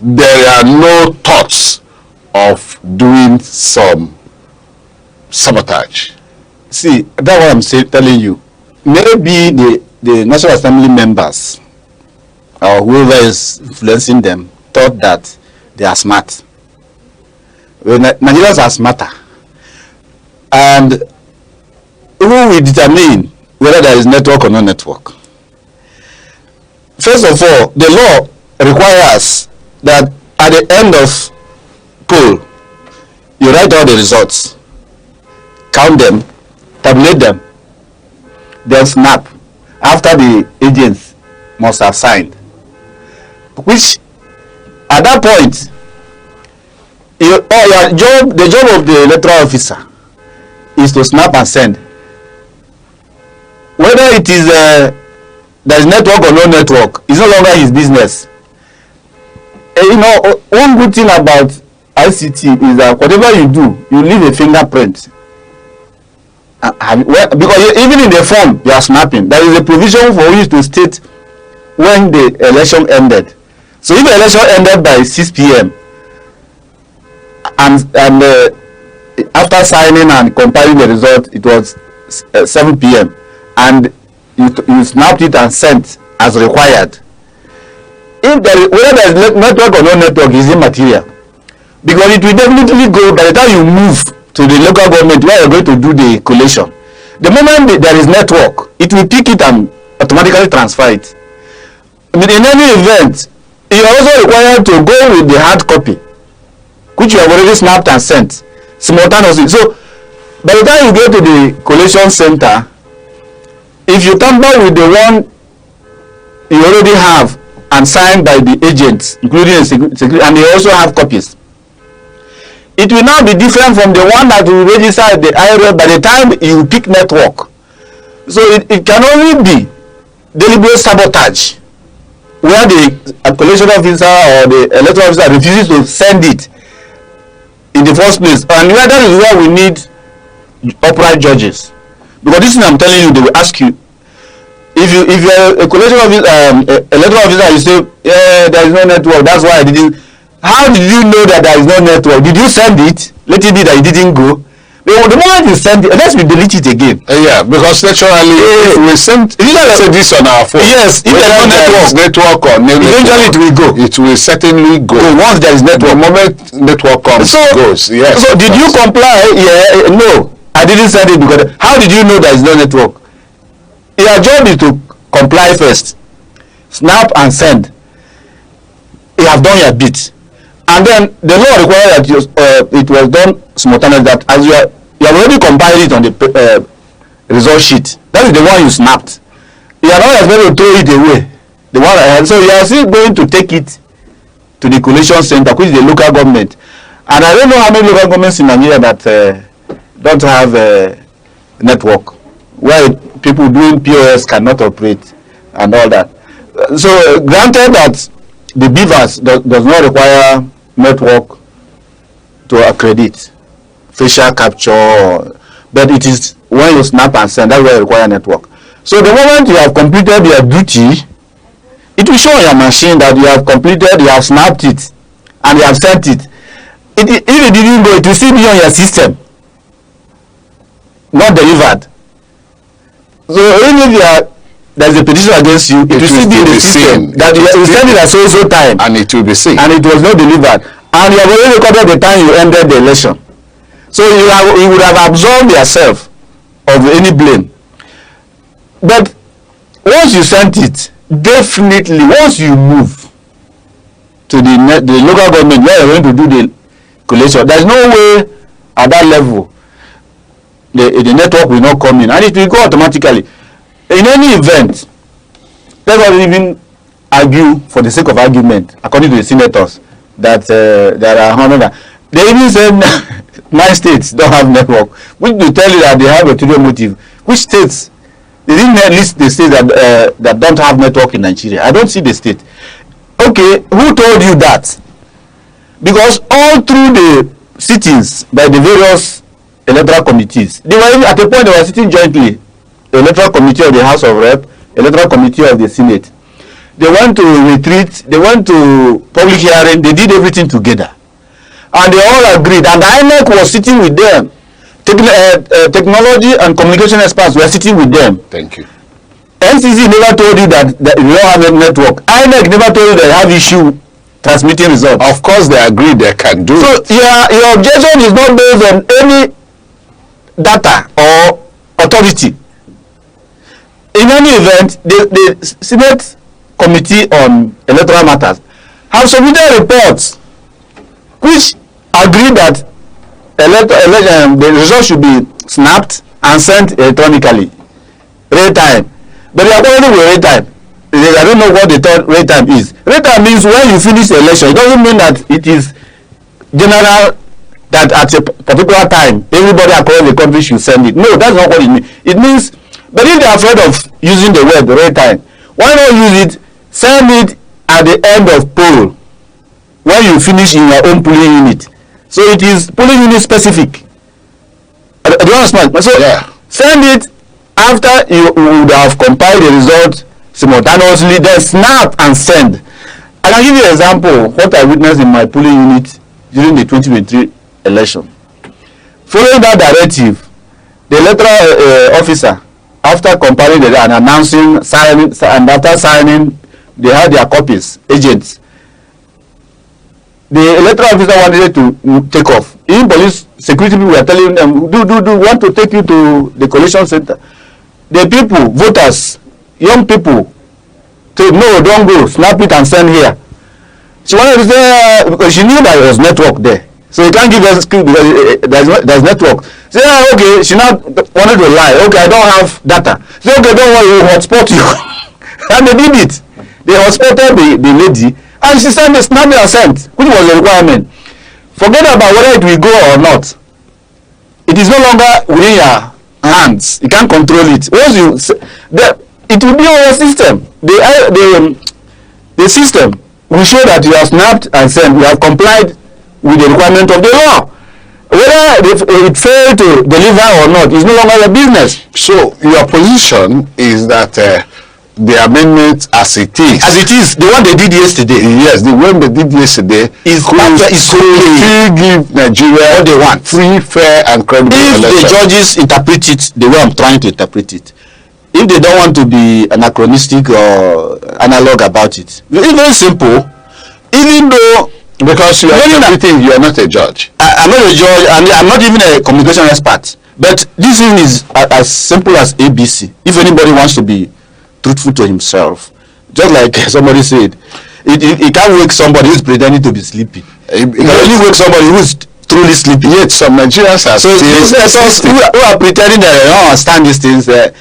there are no thoughts of doing some sabotage? See, that's what I'm telling you. Maybe the National Assembly members or whoever is influencing them thought that they are smart. Well, Nigerians are smarter. And who will determine whether there is network or no network? First of all, the law requires that at the end of poll, you write all the results, count them, tabulate them, then snap after the agents must have signed. Which at that point, the job of the electoral officer is to snap and send. Whether it is there is network or no network, it's no longer his business. You know, one good thing about ICT is that whatever you do, you leave a fingerprint. Because even in the form you are snapping, there is a provision for you to state when the election ended. So if the election ended by 6 p.m. and after signing and compiling the result, it was 7 p.m. and you snapped it and sent as required. If whether there is network or no network is immaterial, because it will definitely go by the time you move to the local government where you are going to do the collation. The moment there is network, it will pick it and automatically transfer it. But in any event, you are also required to go with the hard copy, which you have already snapped and sent simultaneously. So by the time you go to the collation center, if you tamper with the one you already have and signed by the agents, including the security, and they also have copies. It will now be different from the one that will register at the IRA by the time you pick network. So it can only be deliberate sabotage where the collation officer or the electoral officer refuses to send it in the first place. And that is where we need upright judges. Because this thing I'm telling you, they will ask you, if you're a collation officer, electoral officer, you say, yeah, there is no network, that's why I didn't. How did you know that there is no network? Did you send it? Let it be that it didn't go. But the moment you send it, unless we delete it again. Yeah, because naturally, if we send this on our phone. Yes, if there is no network or no eventually network, it will go. It will certainly go. Once there is network. The moment network comes, it goes. Yes. So did you comply? Yeah, no. I didn't send it because how did you know there is no network? Your job is to comply first. Snap and send. You have done your bit. And then the law requires that it was done simultaneously, that as you have already compiled it on the result sheet. That is the one you snapped. You are not expected to throw it away. The one I had. So you are still going to take it to the collation center, which is the local government. And I don't know how many local governments in Nigeria that don't have a network, where people doing POS cannot operate and all that. So granted that the beavers does not require network to accredit facial capture, but it is when you snap and send, that's where you require network. So the moment you have completed your duty, it will show on your machine that you have completed, you have snapped it, and you have sent it. If it didn't go, it will still be on your system, not delivered. So even if there is a petition against you, it will still be in the system that you send it at so time, and it will be seen, and it was not delivered, and you have already recorded the time you ended the election. So you would have absolved yourself of any blame. But once you sent it, definitely once you move to the local government where you're going to do the collation, there's no way at that level the network will not come in, and it will go automatically. In any event, let us even argue, for the sake of argument, according to the senators, that there are 100. They even said 9 states don't have network, which will tell you that they have a ulterior motive. Which states? They didn't list the states that don't have network in Nigeria. I don't see the state. Okay, who told you that? Because all through the sittings by the various electoral committees, they were even, at a point they were sitting jointly. The electoral committee of the House of Rep, electoral committee of the Senate. They went to retreat, they went to public hearing, they did everything together. And they all agreed, and the INEC was sitting with them. Technology and communication experts were sitting with them. Thank you. NCC never told you that you don't have a network. INEC never told you they have issue transmitting results. Of course they agreed they can do it. So your objection is not based on any data or authority. In any event, the Senate Committee on Electoral Matters have submitted reports which agree that the results should be snapped and sent electronically, real time. But they are already with real time. I don't know what they thought real time is. Real time means when you finish the election. It doesn't mean that it is general, that at a particular time everybody across the country should send it. No, that's not what it means. It means, but if they are afraid of using the word real time, why not use it? Send it at the end of poll when you finish in your own polling unit. So it is polling unit specific. Do you understand? So send it after you would have compiled the result simultaneously, then snap and send. I can give you an example of what I witnessed in my polling unit during the 2023 election. Following that directive, the electoral officer, after compiling the and announcing, signing, and after signing, they had their copies, agents. The electoral officer wanted to take off. Even police security people were telling them, want to take you to the collation center. The people, voters, young people, said, no, don't go, snap it and send here. She wanted to say, because she knew that there was network there. So you can't give us excuse because there's network. Say, okay, she now wanted to lie. Okay, I don't have data. Say, okay, don't worry, we'll hotspot you. And they did it. They hospitalized the lady, and she signed a snapping assent, which was a requirement. Forget about whether it will go or not. It is no longer within your hands. You can't control it. Once you, it will be on your system. The system will show that you have snapped and sent. You have complied with the requirement of the law. Whether it failed to deliver or not is no longer your business. So your position is that the amendment as it is, the one they did yesterday. Yes, the one they did yesterday is still give Nigeria what they want, free, fair, and credible election. If the judges interpret it the way I'm trying to interpret it, if they don't want to be anachronistic or analog about it, it's very simple. Even though, because you are interpreting, you are not a judge. I'm not a judge, and I'm not even a communication expert. But this thing is as simple as ABC. If anybody wants to be truthful to himself, just like somebody said, he can't wake somebody who's pretending to be sleepy. He can only wake somebody who's truly sleepy. Yet some Nigerians are who are pretending that they don't understand these things. They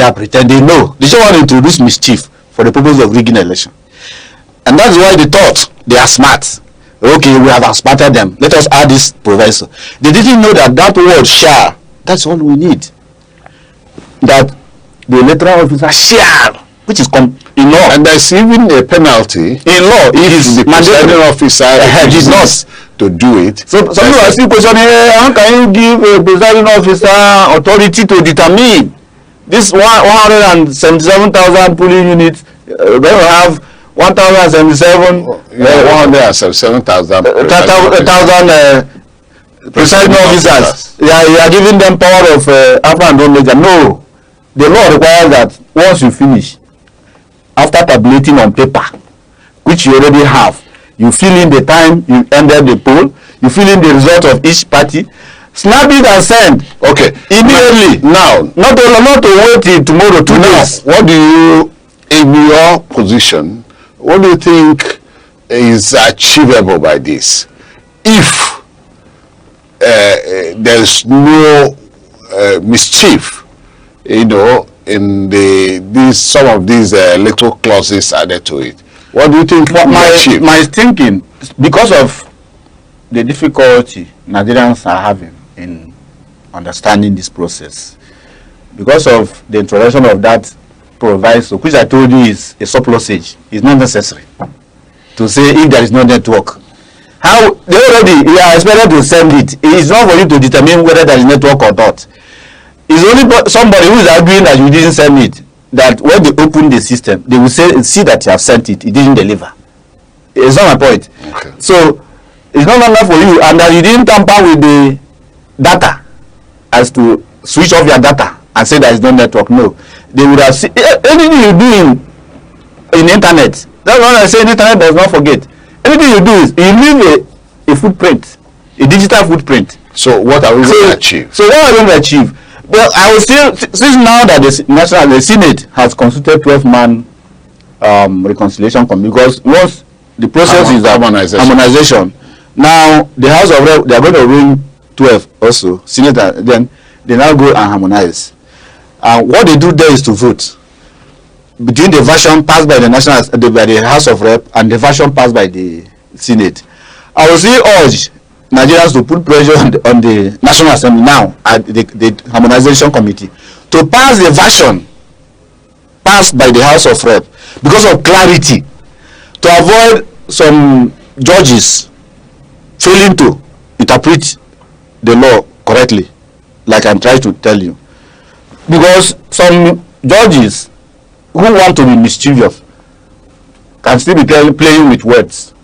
are pretending. No, they just want to introduce mischief for the purpose of rigging election, and that's why they thought they are smart. Okay, we have outsmarted them. Let us add this proviso. They didn't know that word shall. That's all we need. That the electoral officer shall, which is in law, and there's even a penalty in law if the presiding officer did not to do it. So some people are still questioning, how can you give a presiding officer authority to determine this 177,000 polling units? They will have 1,077 177,000 presiding officers. You are giving them power of alpha and omega. No, the law requires that once you finish, after tabulating on paper, which you already have, you fill in the time you ended the poll, you fill in the result of each party, snap it and send. Okay, immediately. Now, not to wait till tomorrow, 2 days. What do you, in your position, what do you think is achievable by this? If there's no mischief, in some of these little clauses added to it, what do you think? My thinking, because of the difficulty Nigerians are having in understanding this process, because of the introduction of that proviso, which I told you is a surplusage, is not necessary to say if there is no network. How they already are expected to send it. It is not for you to determine whether there is network or not. It's only somebody who is arguing that you didn't send it, that when they open the system, they will see that you have sent it. It didn't deliver. It's not my point. Okay. So it's not enough for you, and that you didn't tamper with the data as to switch off your data and say there is no network. No, they would have seen anything you do in internet. That's what I say. Internet does not forget. Anything you do is you leave a footprint, a digital footprint. So what are we going to achieve? So what are we going to achieve? Well, I will still, since now that the Senate has constituted 12-man reconciliation committee, because once the process is harmonization, now the House of Rep, they are going to bring 12 also, Senate, then they now go and harmonize. What they do there is to vote between the version passed by the House of Rep and the version passed by the Senate. I will still urge Nigerians to put pressure on the National Assembly now at the Harmonization Committee to pass the version passed by the House of Rep because of clarity, to avoid some judges failing to interpret the law correctly, like I'm trying to tell you. Because some judges who want to be mischievous can still be playing with words.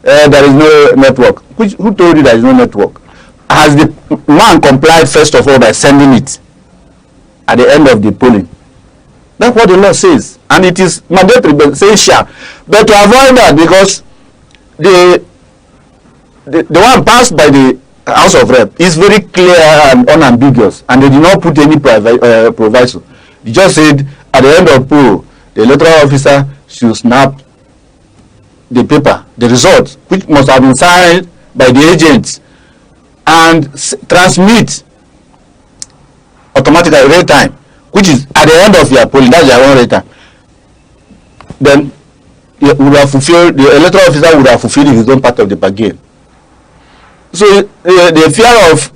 There is no network. Who told you there is no network? Has the man complied first of all by sending it at the end of the polling? That's what the law says, and it is mandatory, but say shall. But to avoid that, because the one passed by the House of Rep is very clear and unambiguous, and they did not put any proviso. They just said at the end of poll, the electoral officer should snap the paper, the result, which must have been signed by the agents, and transmit automatically real time, which is at the end of your polling. That's your own real time. Then would have fulfilled, the electoral officer would have fulfilled his own part of the bargain. So the fear of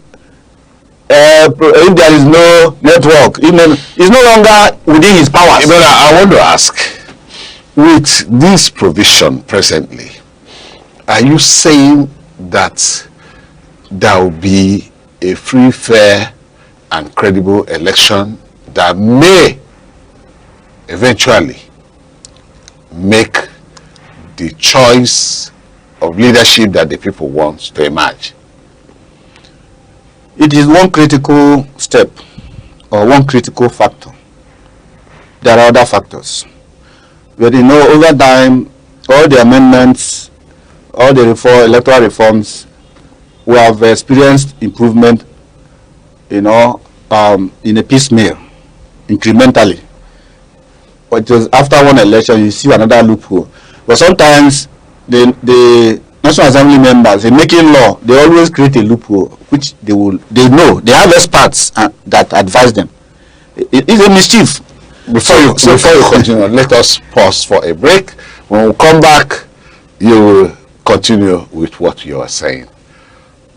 if there is no network, is no longer within his powers. But I want to ask, with this provision presently, are you saying that there will be a free, fair, and credible election that may eventually make the choice of leadership that the people want to emerge? It is one critical step or one critical factor. There are other factors. But over time, all the amendments, all the electoral reforms, we have experienced improvement, in a piecemeal, incrementally. But it was after one election, you see another loophole. But sometimes the National Assembly members, in making law, they always create a loophole, which they know, they have experts that advise them. It's a mischief. Before you continue, let us pause for a break. When we come back, you will continue with what you are saying.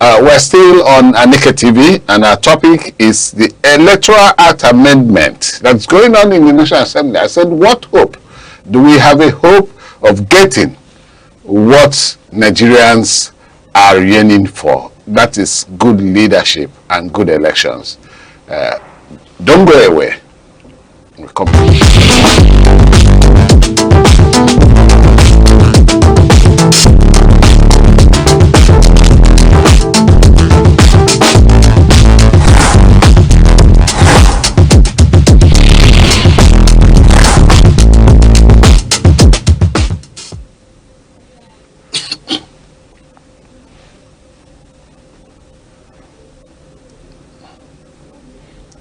We're still on Aneke TV, and our topic is the Electoral Act Amendment that's going on in the National Assembly. I said, what hope? Do we have a hope of getting what Nigerians are yearning for? That is good leadership and good elections. Don't go away. We'll come back.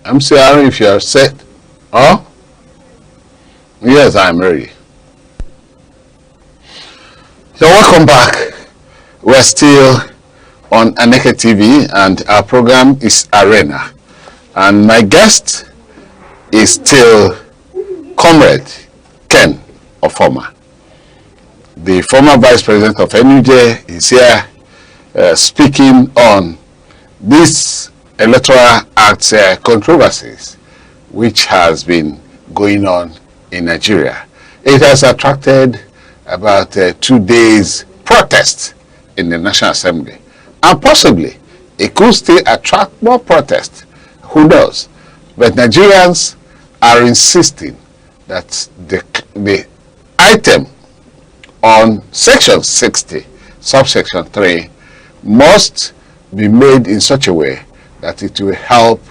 I'm sorry if you are set. Huh? Yes, I'm ready. So welcome back. We're still on Aneke TV, and our program is Arena. And my guest is still Comrade Ken Ofoma. The former Vice President of NUJ is here speaking on this Electoral Act controversies which has been going on in Nigeria. It has attracted about 2 days protest in the National Assembly, and possibly it could still attract more protest. Who knows? But Nigerians are insisting that the item on Section 60, subsection 3, must be made in such a way that it will help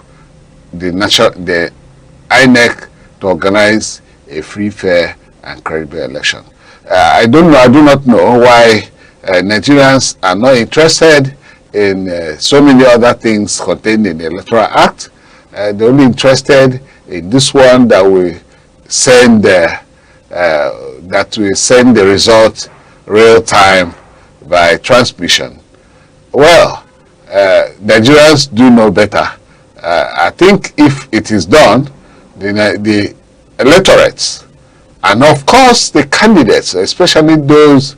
the INEC to organize a free, fair, and credible election. I do not know why Nigerians are not interested in so many other things contained in the Electoral Act. They're only interested in this one that will send the result real time by transmission. Well, Nigerians do know better. I think if it is done, the electorates, and of course the candidates, especially those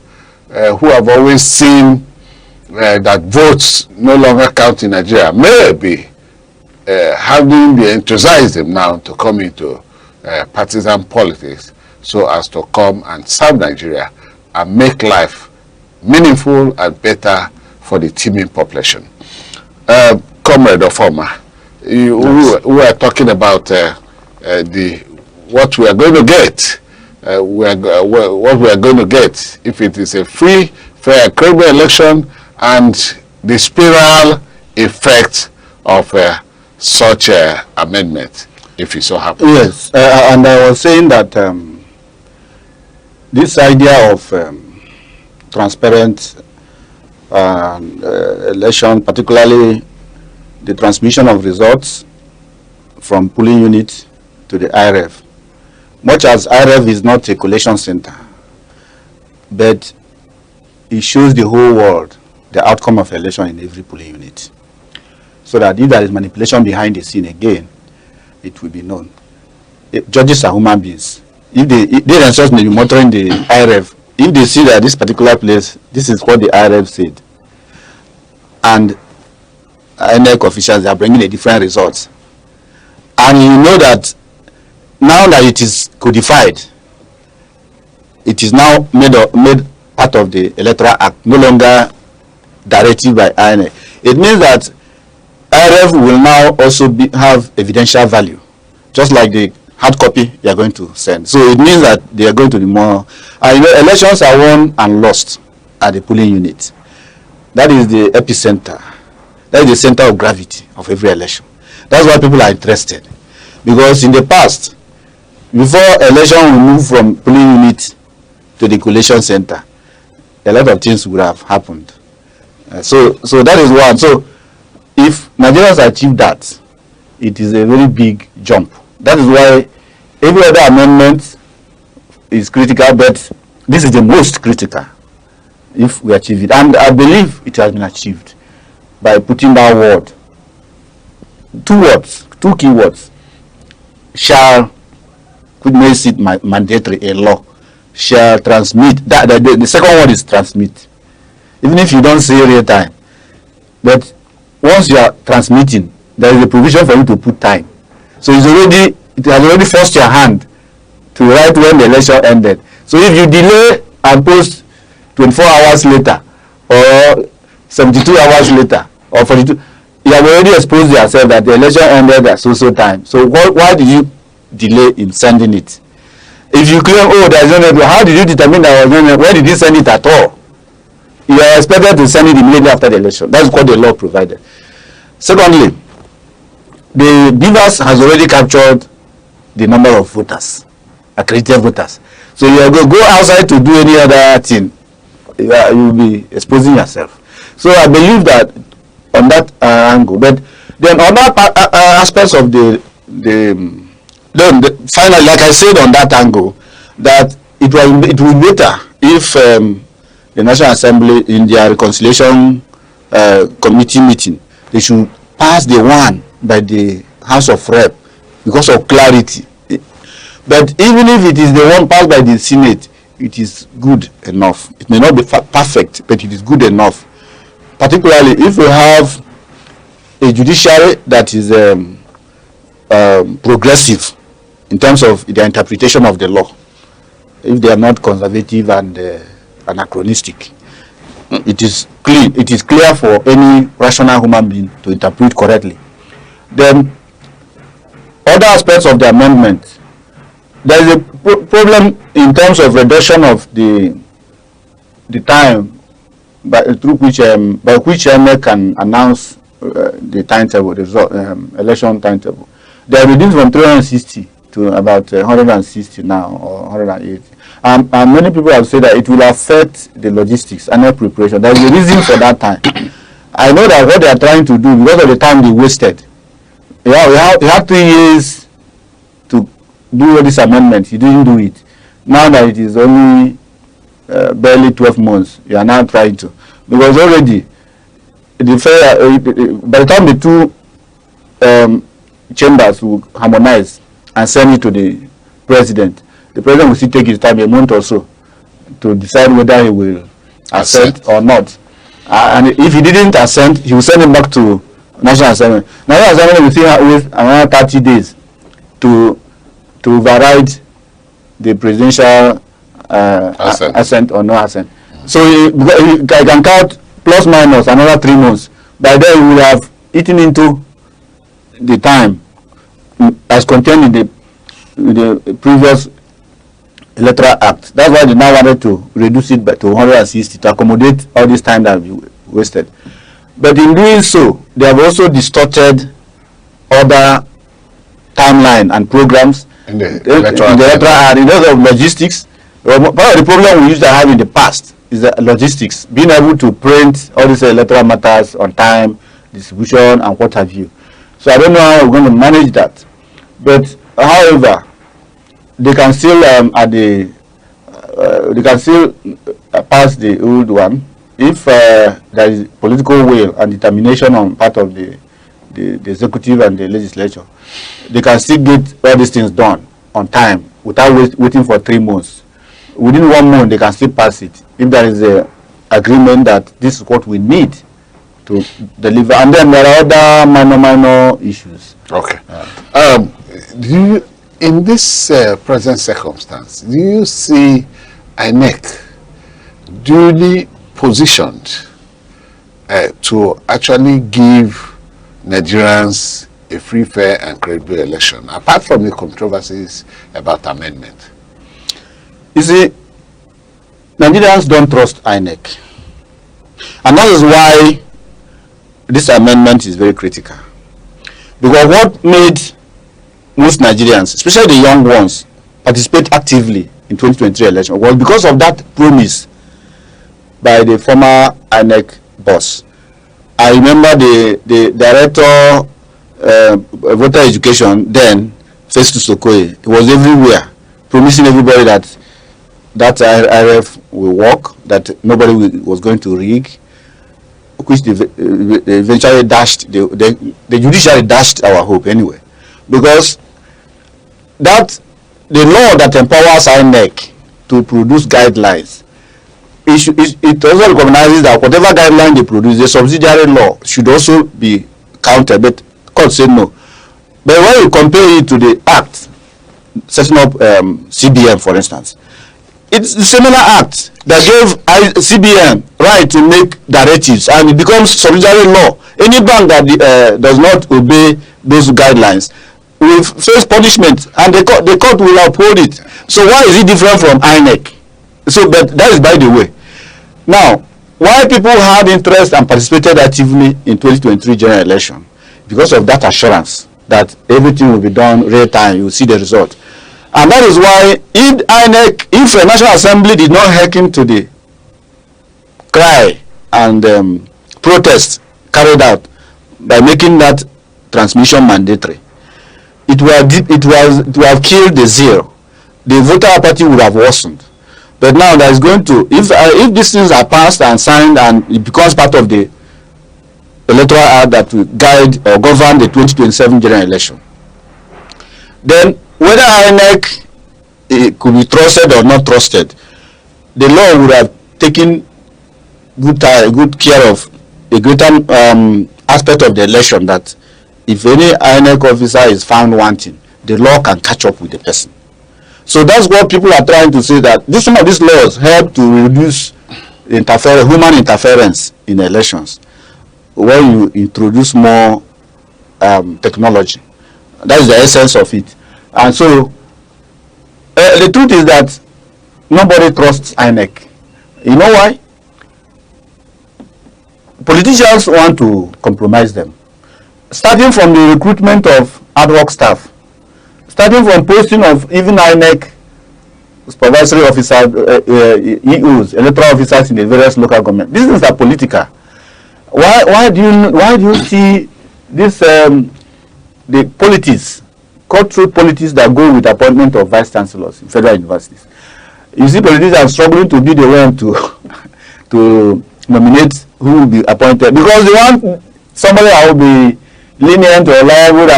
who have always seen that votes no longer count in Nigeria, may be having the enthusiasm now to come into partisan politics so as to come and serve Nigeria and make life meaningful and better for the teeming population. Comrade Ofoma, we are talking about what we are going to get. What we are going to get if it is a free, fair, credible election, and the spiral effect of such amendment, if it so happens. Yes, and I was saying that this idea of transparent election, particularly the transmission of results from polling unit to the IRF, much as IRF is not a collation center, but it shows the whole world the outcome of election in every polling unit, so that if there is manipulation behind the scene again, it will be known. Judges are human beings. If they themselves may be monitoring the IRF, if they see that this particular place, this is what the IRF said, and Aneke officials are bringing a different result, and you know that now that it is codified, it is now made part of the Electoral Act, no longer directed by Aneke. It means that IRF will now also have evidential value, just like the hard copy they are going to send. So it means that they are going to be more. Elections are won and lost at the polling unit. That is the epicenter. That is the center of gravity of every election. That's why people are interested, because in the past, before election we move from polling unit to the collation center, a lot of things would have happened. So that is one. So if Nigerians achieve that, it is a very big jump. That is why every other amendment is critical, but this is the most critical if we achieve it. And I believe it has been achieved by putting that word, two key words, shall, could make it mandatory, a law, shall transmit. The second one is transmit. Even if you don't say real time, but once you are transmitting, there is a provision for you to put time. So it has already forced your hand to write when the election ended. So if you delay and post 24 hours later, or 72 hours later, or 42, you have already exposed yourself that the election ended at so time. So why did you delay in sending it? If you claim, oh, there is no network, how did you determine that was no network? Where did you send it at all? You are expected to send it immediately after the election. That's what the law provided. Secondly, the Beavers has already captured the number of voters, accredited voters. So you go outside to do any other thing, you will be exposing yourself. So I believe that on that angle. But then other aspects of finally, like I said on that angle, that it will be better if the National Assembly in their reconciliation committee meeting, they should pass the one by the House of Rep because of clarity. But even if it is the one passed by the Senate, it is good enough. It may not be perfect, but it is good enough. Particularly if we have a judiciary that is progressive in terms of their interpretation of the law. If they are not conservative and anachronistic, it is clean. It is clear for any rational human being to interpret correctly. Then, other aspects of the amendment, there is a problem in terms of reduction of the time by which Aneke can announce the timetable, the result, election timetable. They are reduced from 360 to about 160 now, or 180. And many people have said that it will affect the logistics and the preparation. There is a reason for that time. I know that what they are trying to do, because of the time they wasted, we had 3 years to do all these amendments. You didn't do it. Now that it is only barely 12 months, you are now trying to. Because already, by the time the two chambers will harmonize and send it to the president will still take his time, a month or so, to decide whether he will assent or not. And if he didn't assent, he will send it back to National Assembly. National Assembly will still wait another 30 days to override the presidential assent or no assent. So I can count plus minus another 3 months. By then we will have eaten into the time as contained in the previous Electoral Act. That's why they now wanted to reduce it to 160 to accommodate all this time that we wasted. But in doing so, they have also distorted other timeline and programs in the Electoral Act in terms of logistics. Part of the problem we used to have in the past is the logistics, being able to print all these electoral matters on time, distribution, and what have you. So I don't know how we're going to manage that. But however, they can still pass the old one if there is political will and determination on part of the executive and the legislature. They can still get all these things done on time without waiting for 3 months. within 1 month they can still pass it if there is a agreement that this is what we need to deliver. And then there are other minor issues. Okay. Do you, in this present circumstance, do you see Aneke duly positioned to actually give Nigerians a free, fair and credible election, apart from the controversies about amendment? You see, Nigerians don't trust INEC. And that is why this amendment is very critical. Because what made most Nigerians, especially the young ones, participate actively in 2023 election was because of that promise by the former INEC boss. I remember the director voter education then, Festus Okoye, he was everywhere promising everybody that IRF will work, that nobody was going to rig, which they eventually dashed, the judiciary dashed our hope anyway. Because the law that empowers INEC to produce guidelines, it also recognizes that whatever guideline they produce, the subsidiary law should also be counted, but court said no. But when you compare it to the act, setting up CBN, for instance, it's the similar act that gave CBN right to make directives, and it becomes subsidiary law. Any bank that does not obey those guidelines will face punishment, and the court will uphold it. So why is it different from INEC? So, but that is by the way. Now, why people had interest and participated actively in 2023 general election? Because of that assurance that everything will be done real time, you will see the result. And that is why if the National Assembly did not hearken to the cry and protest carried out by making that transmission mandatory, it would have killed the zeal. The voter apathy would have worsened. But now there is going to, if these things are passed and signed and it becomes part of the electoral act that will guide or govern the 2027 general election, then whether INEC could be trusted or not trusted, the law would have taken good care of a greater aspect of the election, that if any INEC officer is found wanting, the law can catch up with the person. So that's what people are trying to say, that some of these laws help to reduce human interference in elections when you introduce more technology. That is the essence of it. And so the truth is that nobody trusts INEC. You know why? Politicians want to compromise them. Starting from the recruitment of ad hoc staff, starting from posting of even INEC supervisory officers, EOs, electoral officers in the various local government. These things are political. Why do you see this the politics, cutthroat politics that go with appointment of vice chancellors in federal universities? You see politicians struggling to be the one to nominate who will be appointed, because they want somebody that will be lenient or liable,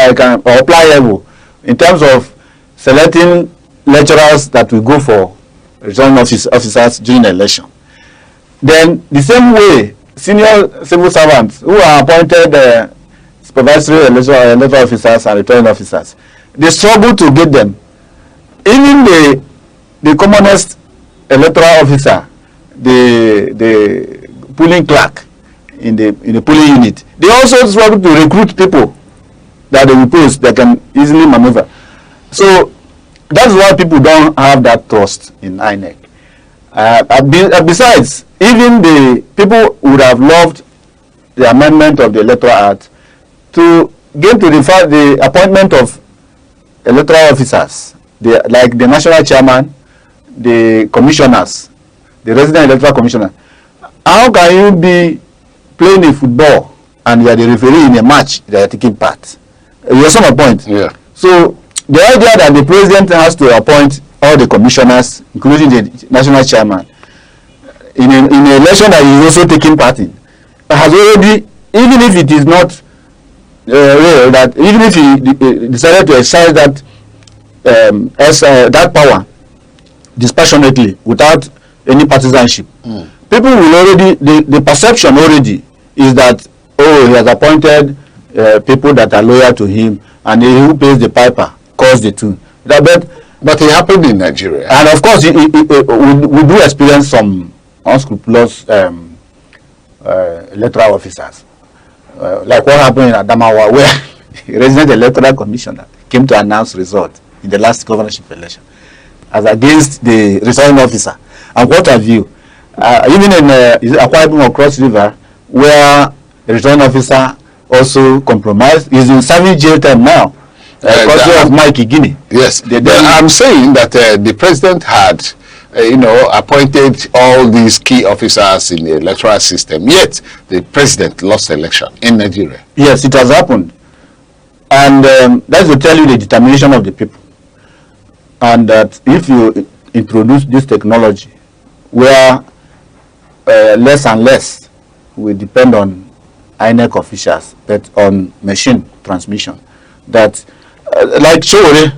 or pliable in terms of selecting lecturers that will go for returning officers during the election. Then the same way, senior civil servants who are appointed supervisory electoral officers and returning officers, they struggle to get them. Even the commonest electoral officer, the polling clerk in the polling unit, they also struggle to recruit people that they will post that can easily maneuver. So that's why people don't have that trust in INEC. Besides, even the people would have loved the amendment of the Electoral Act to get to the appointment of electoral officers, like the national chairman, the commissioners, the resident electoral commissioner. How can you be playing a football and you are the referee in a match that you are taking part? You understand my point? Yeah. So the idea that the president has to appoint all the commissioners, including the national chairman, in an election that he is also taking part in, has already, even if it is not real, that even if he decided to exercise that that power dispassionately without any partisanship, people will already, the perception already is that, oh, he has appointed people that are loyal to him, and he who pays the piper calls the tune. But it happened in Nigeria. And of course, we do experience some unscrupulous electoral officers. Like what happened in Adamawa, where a resident electoral commissioner came to announce result in the last governorship election as against the returning officer. And what have you? Even in Akwa Ibom or Cross River, where the returning officer also compromised, is in serving jail time now. Of Mike Guinea. Yes, I'm saying that the president had, appointed all these key officers in the electoral system, yet the president lost the election in Nigeria. Yes, it has happened. And that's to tell you the determination of the people. And that if you introduce this technology, where less and less will depend on INEC officials, but on machine transmission, that like Shore,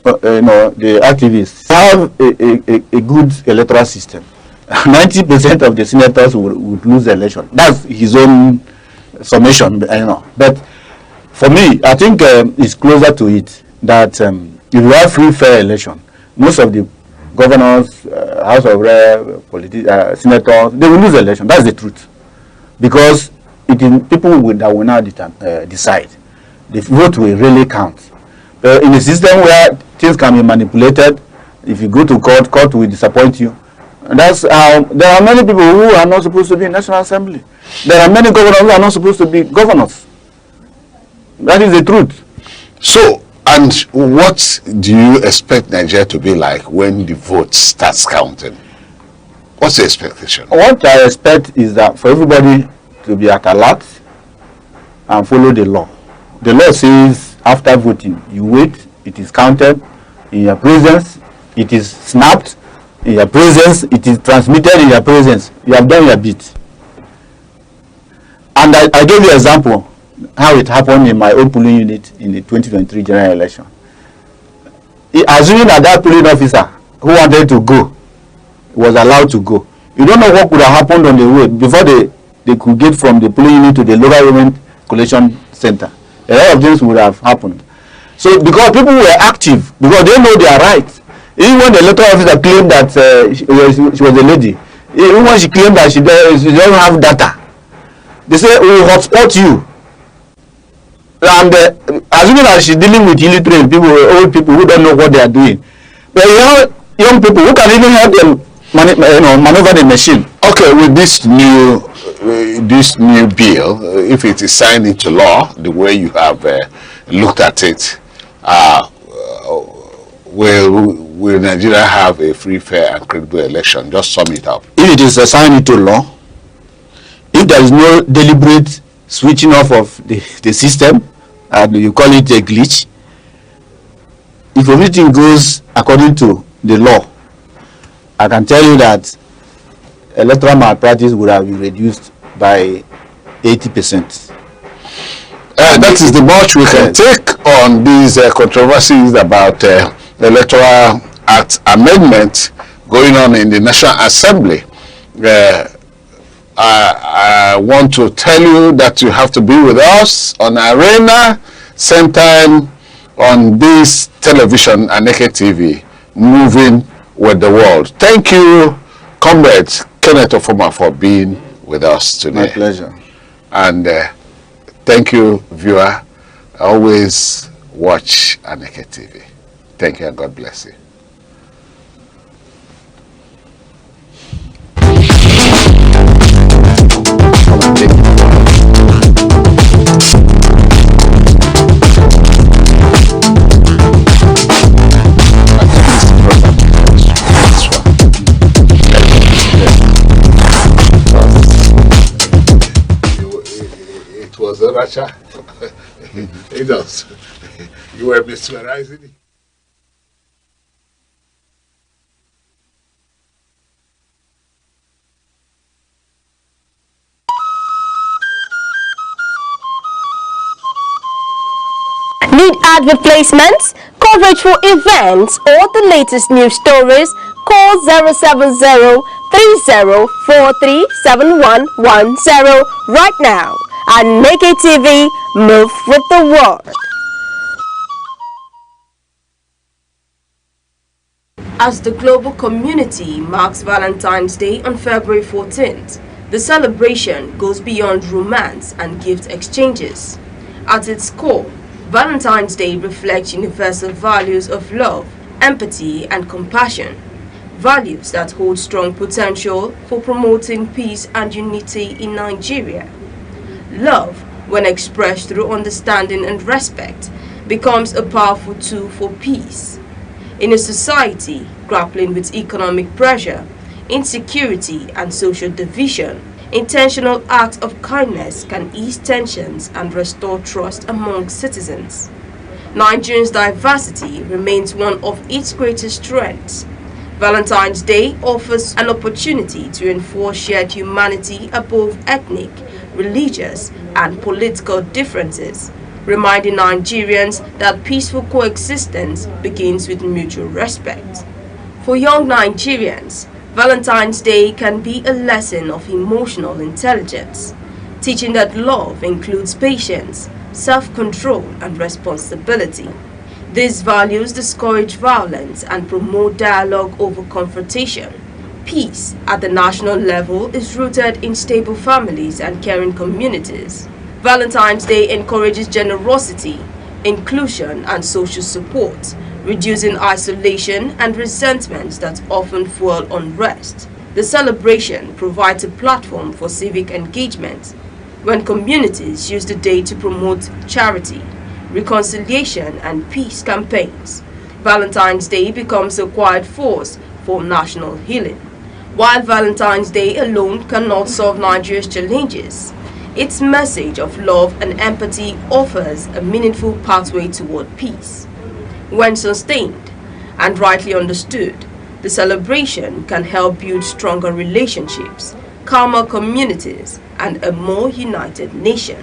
the activists have a good electoral system. 90% of the senators would lose the election. That's his own summation, But for me, I think it's closer to it that if you have free, fair election, most of the governors, House of Reps, senators, they will lose the election. That's the truth. Because it is people that will now decide. The vote will really count. In a system where things can be manipulated, if you go to court, court will disappoint you. And that's there are many people who are not supposed to be in National Assembly. There are many governors who are not supposed to be governors. That is the truth. So, and what do you expect Nigeria to be like when the vote starts counting? What's the expectation? What I expect is that for everybody to be at alert and follow the law. The law says after voting, you wait, it is counted in your presence, it is snapped in your presence, it is transmitted in your presence. You have done your bit. And I gave you an example how it happened in my own polling unit in the 2023 general election. Assuming that polling officer who wanted to go was allowed to go, you don't know what could have happened on the road before they could get from the polling unit to the local government collection center. A lot of things would have happened. So because people were active, because they know their rights. Even when the electoral officer claimed that she was a lady, even when she claimed that she doesn't have data, they say, we will hotspot you. And assuming that she's dealing with illiterate people, old people who don't know what they are doing. But young people who can even help them maneuver the machine. Okay, with this new bill, if it is signed into law, the way you have looked at it, will Nigeria have a free, fair, and credible election? Just sum it up. If it is signed into law, if there is no deliberate switching off of the system, and you call it a glitch, if everything goes according to the law, I can tell you that electoral malpractice would have been reduced by 80%. That is the much we can take on these controversies about Electoral Act amendment going on in the National Assembly. I want to tell you that you have to be with us on Arena, same time on this television, Aneke TV, moving with the world. Thank you, Comrade Kenneth Ofoma, for being with us today. My pleasure. And thank you, viewer. Always watch Aneke TV. Thank you and God bless you. It was a Russia. It does. You were mesmerizing it. Need ad replacements, coverage for events, or the latest news stories? call 070-3043-7110 right now. Aneke TV, move with the world. As the global community marks Valentine's Day on February 14th, the celebration goes beyond romance and gift exchanges. At its core, Valentine's Day reflects universal values of love, empathy, and compassion, values that hold strong potential for promoting peace and unity in Nigeria. Love, when expressed through understanding and respect, becomes a powerful tool for peace. In a society grappling with economic pressure, insecurity, and social division, intentional acts of kindness can ease tensions and restore trust among citizens. Nigeria's diversity remains one of its greatest strengths. Valentine's Day offers an opportunity to enforce shared humanity above ethnic, religious, and political differences, reminding Nigerians that peaceful coexistence begins with mutual respect. For young Nigerians, Valentine's Day can be a lesson of emotional intelligence, teaching that love includes patience, self-control, and responsibility. These values discourage violence and promote dialogue over confrontation. Peace at the national level is rooted in stable families and caring communities. Valentine's Day encourages generosity, inclusion, and social support, reducing isolation and resentment that often fuel unrest. The celebration provides a platform for civic engagement when communities use the day to promote charity, reconciliation, and peace campaigns. Valentine's Day becomes a quiet force for national healing. While Valentine's Day alone cannot solve Nigeria's challenges, its message of love and empathy offers a meaningful pathway toward peace. When sustained and rightly understood, the celebration can help build stronger relationships, calmer communities, and a more united nation.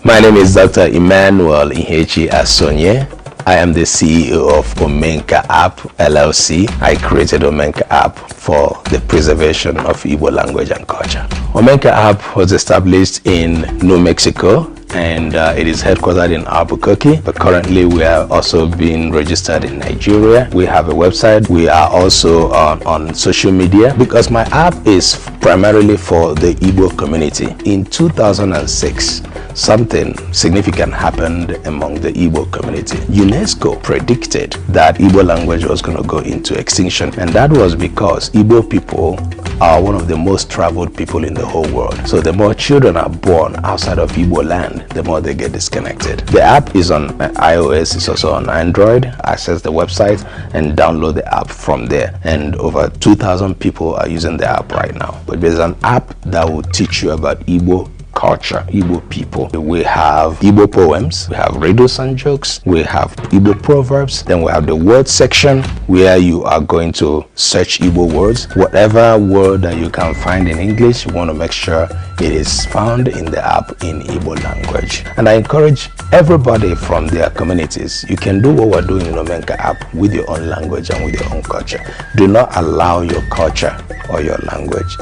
My name is Dr. Emmanuel Ihechi Asonye. I am the CEO of Omenka App LLC. I created Omenka App for the preservation of Igbo language and culture. Omenka App was established in New Mexico, and it is headquartered in Albuquerque, but currently we are also being registered in Nigeria. We have a website. We are also on social media because my app is primarily for the Igbo community. In 2006, something significant happened among the Igbo community. UNESCO predicted that Igbo language was going to go into extinction, and that was because Igbo people are one of the most traveled people in the whole world. So the more children are born outside of Igbo land, the more they get disconnected. The app is on iOS, it's also on Android. Access the website and download the app from there. And over 2,000 people are using the app right now. But there's an app that will teach you about Igbo culture, Igbo people. We have Igbo poems, we have riddles and jokes, we have Igbo proverbs, then we have the word section where you are going to search Igbo words. Whatever word that you can find in English, you want to make sure it is found in the app in Igbo language. And I encourage everybody from their communities, you can do what we're doing in Omenka app with your own language and with your own culture. Do not allow your culture or your language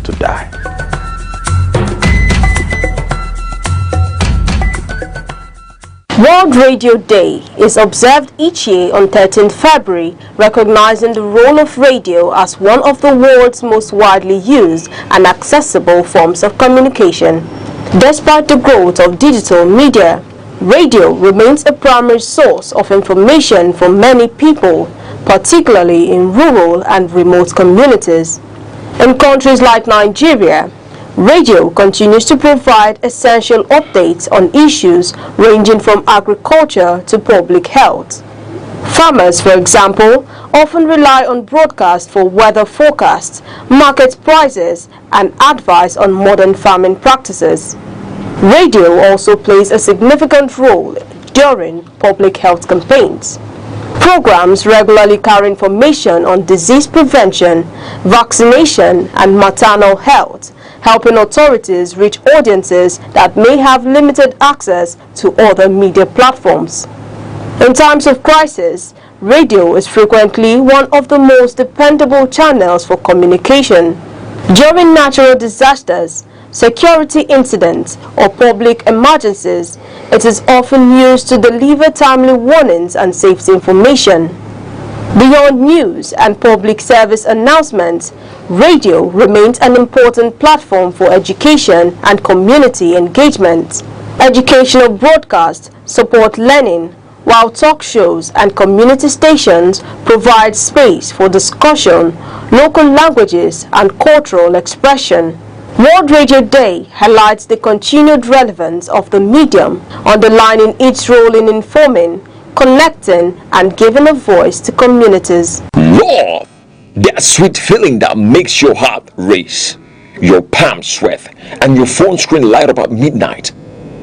to die. World Radio Day is observed each year on 13th February, recognizing the role of radio as one of the world's most widely used and accessible forms of communication. Despite the growth of digital media, radio remains a primary source of information for many people, particularly in rural and remote communities. In countries like Nigeria, radio continues to provide essential updates on issues ranging from agriculture to public health. Farmers, for example, often rely on broadcasts for weather forecasts, market prices, and advice on modern farming practices. Radio also plays a significant role during public health campaigns. Programs regularly carry information on disease prevention, vaccination, and maternal health, helping authorities reach audiences that may have limited access to other media platforms. In times of crisis, radio is frequently one of the most dependable channels for communication. During natural disasters, security incidents, or public emergencies, it is often used to deliver timely warnings and safety information. Beyond news and public service announcements, radio remains an important platform for education and community engagement. Educational broadcasts support learning, while talk shows and community stations provide space for discussion, local languages, and cultural expression. World Radio Day highlights the continued relevance of the medium, underlining its role in informing, connecting, and giving a voice to communities. Love, that sweet feeling that makes your heart race, your palms sweat, and your phone screen light up at midnight.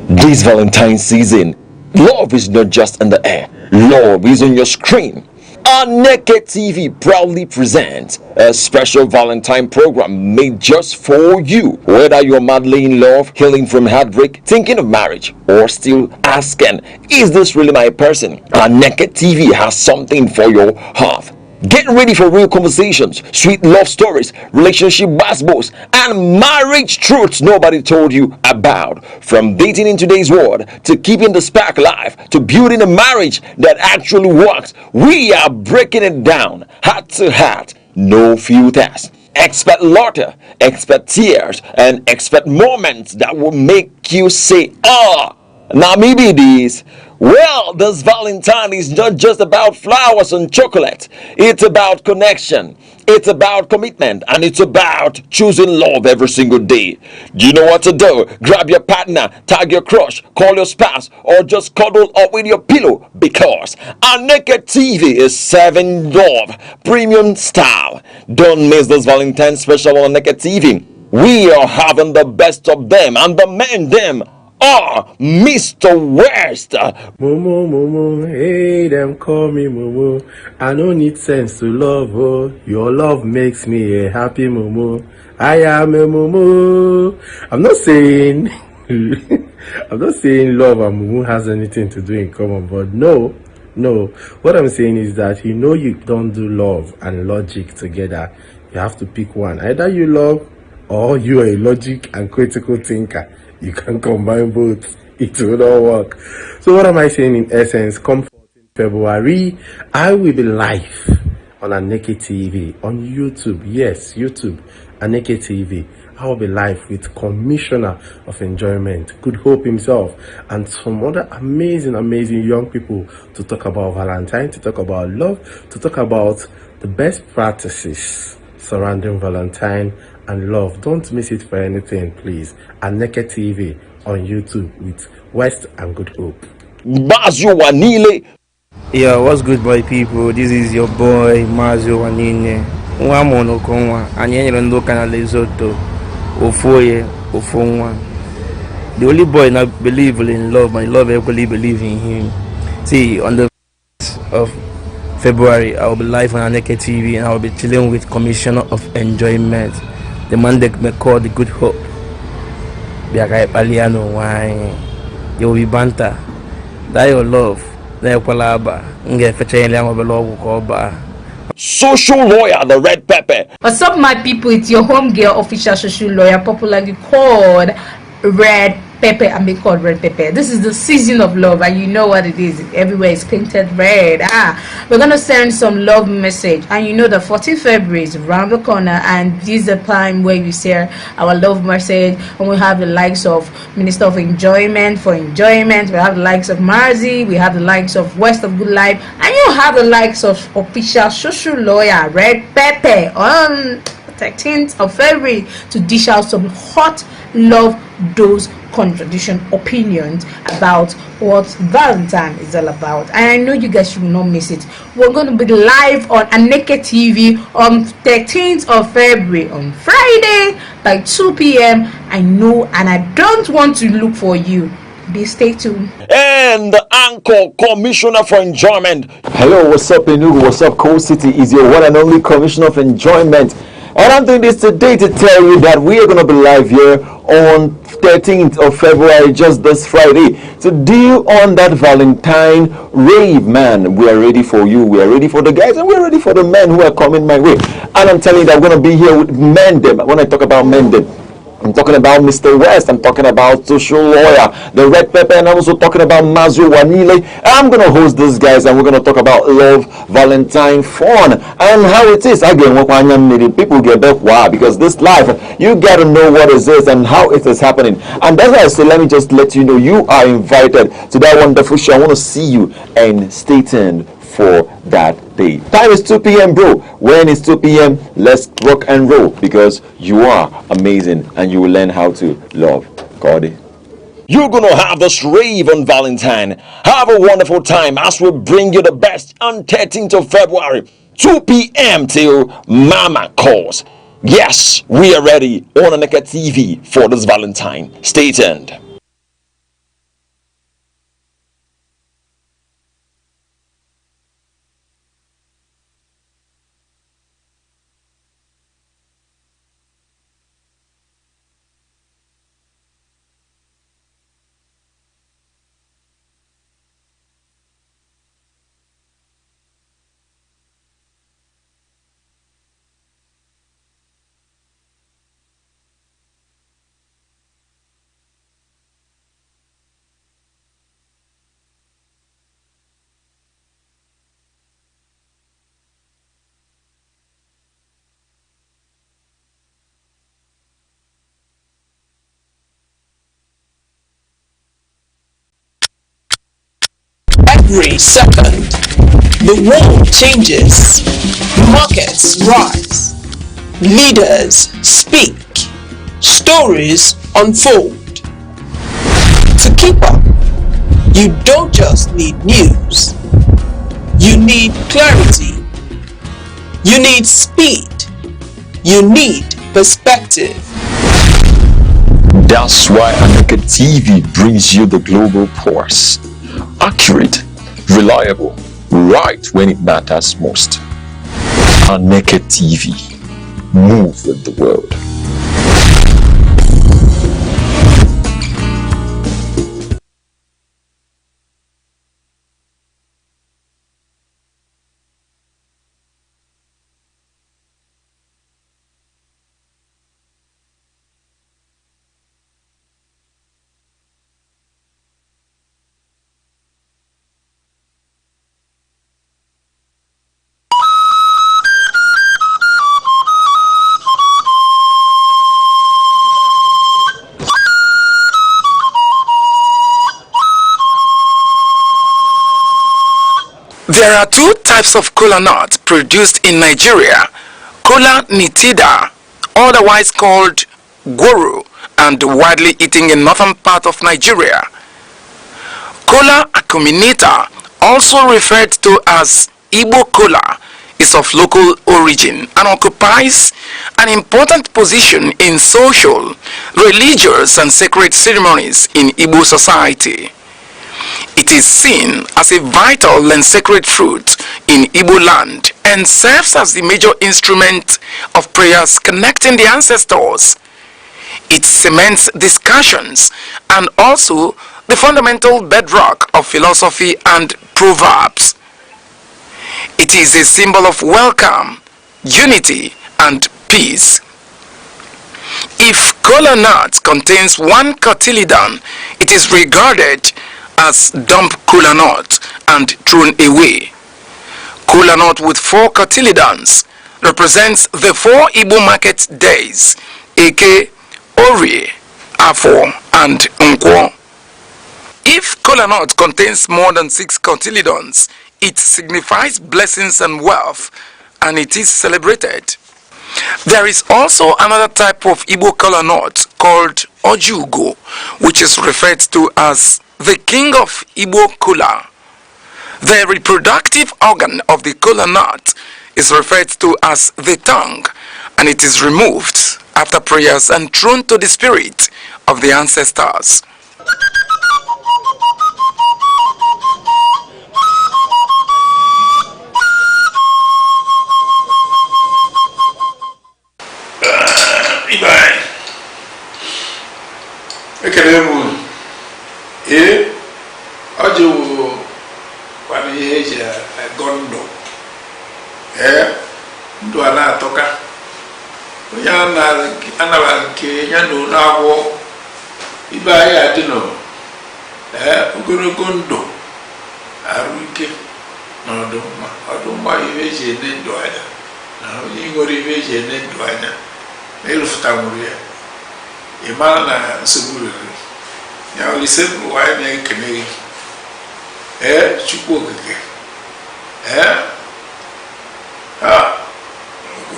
This Valentine's season, love is not just in the air, love is on your screen. Aneke TV proudly presents a special Valentine program made just for you. Whether you're madly in love, healing from heartbreak, thinking of marriage, or still asking, is this really my person? Aneke TV has something for your heart. Get ready for real conversations, sweet love stories, relationship basketballs, and marriage truths nobody told you about. From dating in today's world, to keeping the spark alive, to building a marriage that actually works, we are breaking it down, heart to heart, no filters. Expect laughter, expect tears, and expect moments that will make you say, ah. Now maybe this. Well, this Valentine is not just about flowers and chocolate. It's about connection. It's about commitment. And it's about choosing love every single day. Do you know what to do? Grab your partner, tag your crush, call your spouse, or just cuddle up with your pillow. Because Aneke TV is serving love premium style. Don't miss this Valentine special on Aneke TV. We are having the best of them, and the men them Mr. West. Momo, Momo, hey, them call me Momo. I don't need sense to love, oh. Your love makes me a happy Momo. I am a Momo. I'm not saying love and Momo has anything to do in common, but no. What I'm saying is that you don't do love and logic together. You have to pick one. Either you love or you are a logic and critical thinker. You can combine both. It will not work. So what am I saying in essence? Come 14 February, I will be live on Aneke TV, on YouTube. Yes, YouTube, Aneke TV. I will be live with Commissioner of Enjoyment, Good Hope himself, and some other amazing young people to talk about Valentine, to talk about love, to talk about the best practices surrounding Valentine and love. Don't miss it for anything, please. Aneke TV on YouTube with West and Good Hope. Mazio Wanile. Yeah, what's good, boy people? This is your boy Mazio Wanine. Nwamono konwa anyere ndo kana lezoto ofoye ofonwa. The only boy not believe in love, my love equally believe in him. See, on the 1st of February, I will be live on Aneke TV and I will be chilling with Commissioner of Enjoyment, the man they call the Good Hope. Biakai Paliano, why you will be banter. That your love, that palaba, nge fetching love Social lawyer, the Red Pepper. What's up, my people? It's your home girl, official social lawyer, popularly called Red Pepper. I'm being called Red Pepper. This is the season of love, and you know what it is. Everywhere is painted red. We're gonna send some love message, and you know the 14th February is around the corner, and this is the time where we share our love message. And we have the likes of Minister of Enjoyment for enjoyment. We have the likes of Marzi. We have the likes of West of Good Life, and you have the likes of official social lawyer Red Pepper on 13th of February to dish out some hot love dose contradiction opinions about what Valentine is all about. And I know you guys should not miss it. We're going to be live on Aneke TV on 13th of February on Friday by 2 p.m. I know, and I don't want to look for you. Stay tuned. And the Anchor Commissioner for Enjoyment. Hello, what's up Enugu? What's up Coal City? Is your one and only Commissioner of Enjoyment. And I'm doing this today to tell you that we are going to be live here on 13th of February, just this Friday, to deal on that Valentine rave. Man, we are ready for you. We are ready for the guys, and we are ready for the men who are coming my way. And I'm telling you that I'm going to be here with men them. When I talk about men them, I'm talking about Mr. West. I'm talking about Social Lawyer, the Red Pepper, and I'm also talking about Mazu Wanile. I'm gonna host these guys, and we're gonna talk about love, Valentine, fun, and how it is. Again, people get back why, because this life, you gotta know what it is and how it is happening. And that's why I say, let me just let you know, you are invited to that wonderful show. I want to see you, and stay tuned for that day. Time is 2 p.m. bro. When it's 2 p.m., let's rock and roll, because you are amazing and you will learn how to love. Cody. You're gonna have this rave on Valentine. Have a wonderful time as we bring you the best on 13th of February, 2 p.m. till Mama calls. Yes, we are ready on Aneke TV for this Valentine. Stay tuned. Every second, the world changes, markets rise, leaders speak, stories unfold. To keep up, you don't just need news, you need clarity, you need speed, you need perspective. That's why Aneke TV brings you the global pulse. Accurate, reliable, right when it matters most. Aneke TV. Move with the world. There are two types of kola nut produced in Nigeria: kola nitida, otherwise called goro, and widely eaten in northern part of Nigeria. Kola acuminata, also referred to as Igbo kola, is of local origin and occupies an important position in social, religious, and sacred ceremonies in Igbo society. It is seen as a vital and sacred fruit in Igbo land and serves as the major instrument of prayers connecting the ancestors. It cements discussions and also the fundamental bedrock of philosophy and proverbs. It is a symbol of welcome, unity, and peace. If kola nut contains one cotyledon, it is regarded as dump kola nut and thrown away. Kola nut with 4 cotyledons represents the 4 Igbo market days: Eke, Orie, Afo, and Nkwo. If kola nut contains more than 6 cotyledons, it signifies blessings and wealth, and it is celebrated. There is also another type of Igbo kola nut called Ojugo, which is referred to as the king of Igbo kola. The reproductive organ of the kola nut is referred to as the tongue, and it is removed after prayers and thrown to the spirit of the ancestors. gondo ndụ a na-atọka onye anara nke ya na ụlọ agwọ ibe anyị adị nọ ogologo ndụ arụ ike na ọdụmma ibe eji ene ndụ anya na onye nwere ibe eji ene ndụ anya na ịrụfụta nwere ya ị mara na nsogbu rere ya olise bụ anyị na-ekene gị Chukwu okike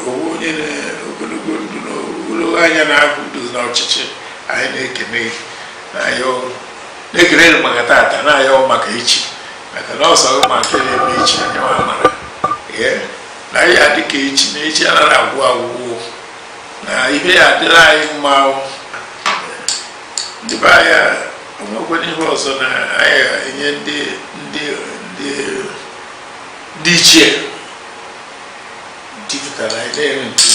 onye ogologo ndụ na ogologo anya na-ahụ udo na ọchịchị anyị na-ekene gị na-ekene maka tata na-ayọ maka echi maka na ọsọ maka na-eme echi anya mara na anyị adị ka echi na echi anaghị agwụ agwụgwụ na ihe ya adịla anyị mma ndị be anya onwekwana ihe ọzọ na anyị enye ndị ichie jupụtara anyị na-eme nke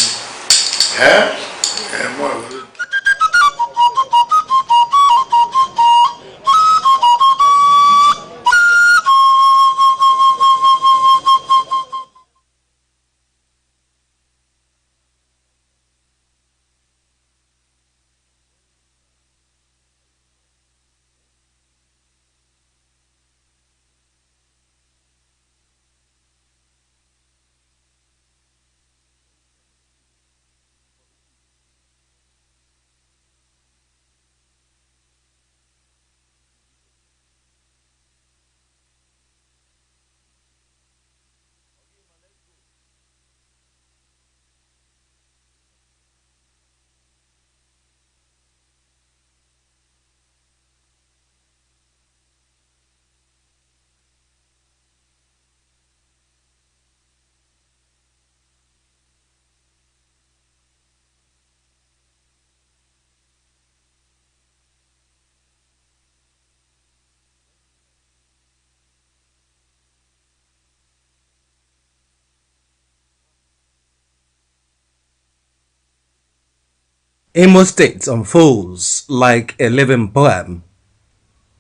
Imo State unfolds like a living poem,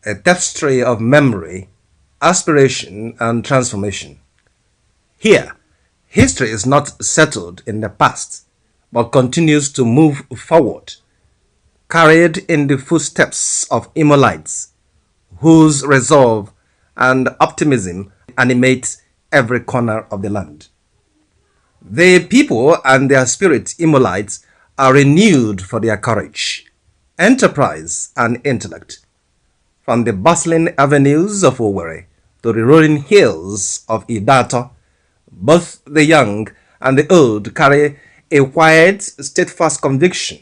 a tapestry of memory, aspiration, and transformation. Here, history is not settled in the past, but continues to move forward, carried in the footsteps of Imolites, whose resolve and optimism animate every corner of the land. The people and their spirit Imolites are renewed for their courage, enterprise, and intellect. From the bustling avenues of Owerri to the rolling hills of Idato, both the young and the old carry a quiet, steadfast conviction.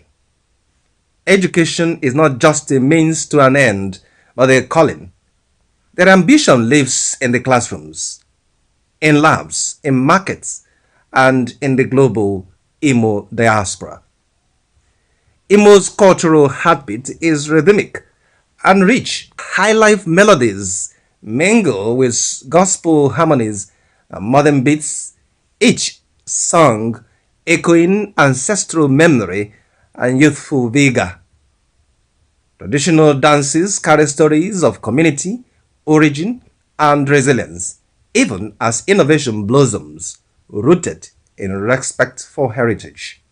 Education is not just a means to an end, but a calling. Their ambition lives in the classrooms, in labs, in markets, and in the global Imo diaspora. Imo's cultural heartbeat is rhythmic and rich. High-life melodies mingle with gospel harmonies and modern beats, each song echoing ancestral memory and youthful vigor. Traditional dances carry stories of community, origin, and resilience, even as innovation blossoms, rooted in respect for heritage.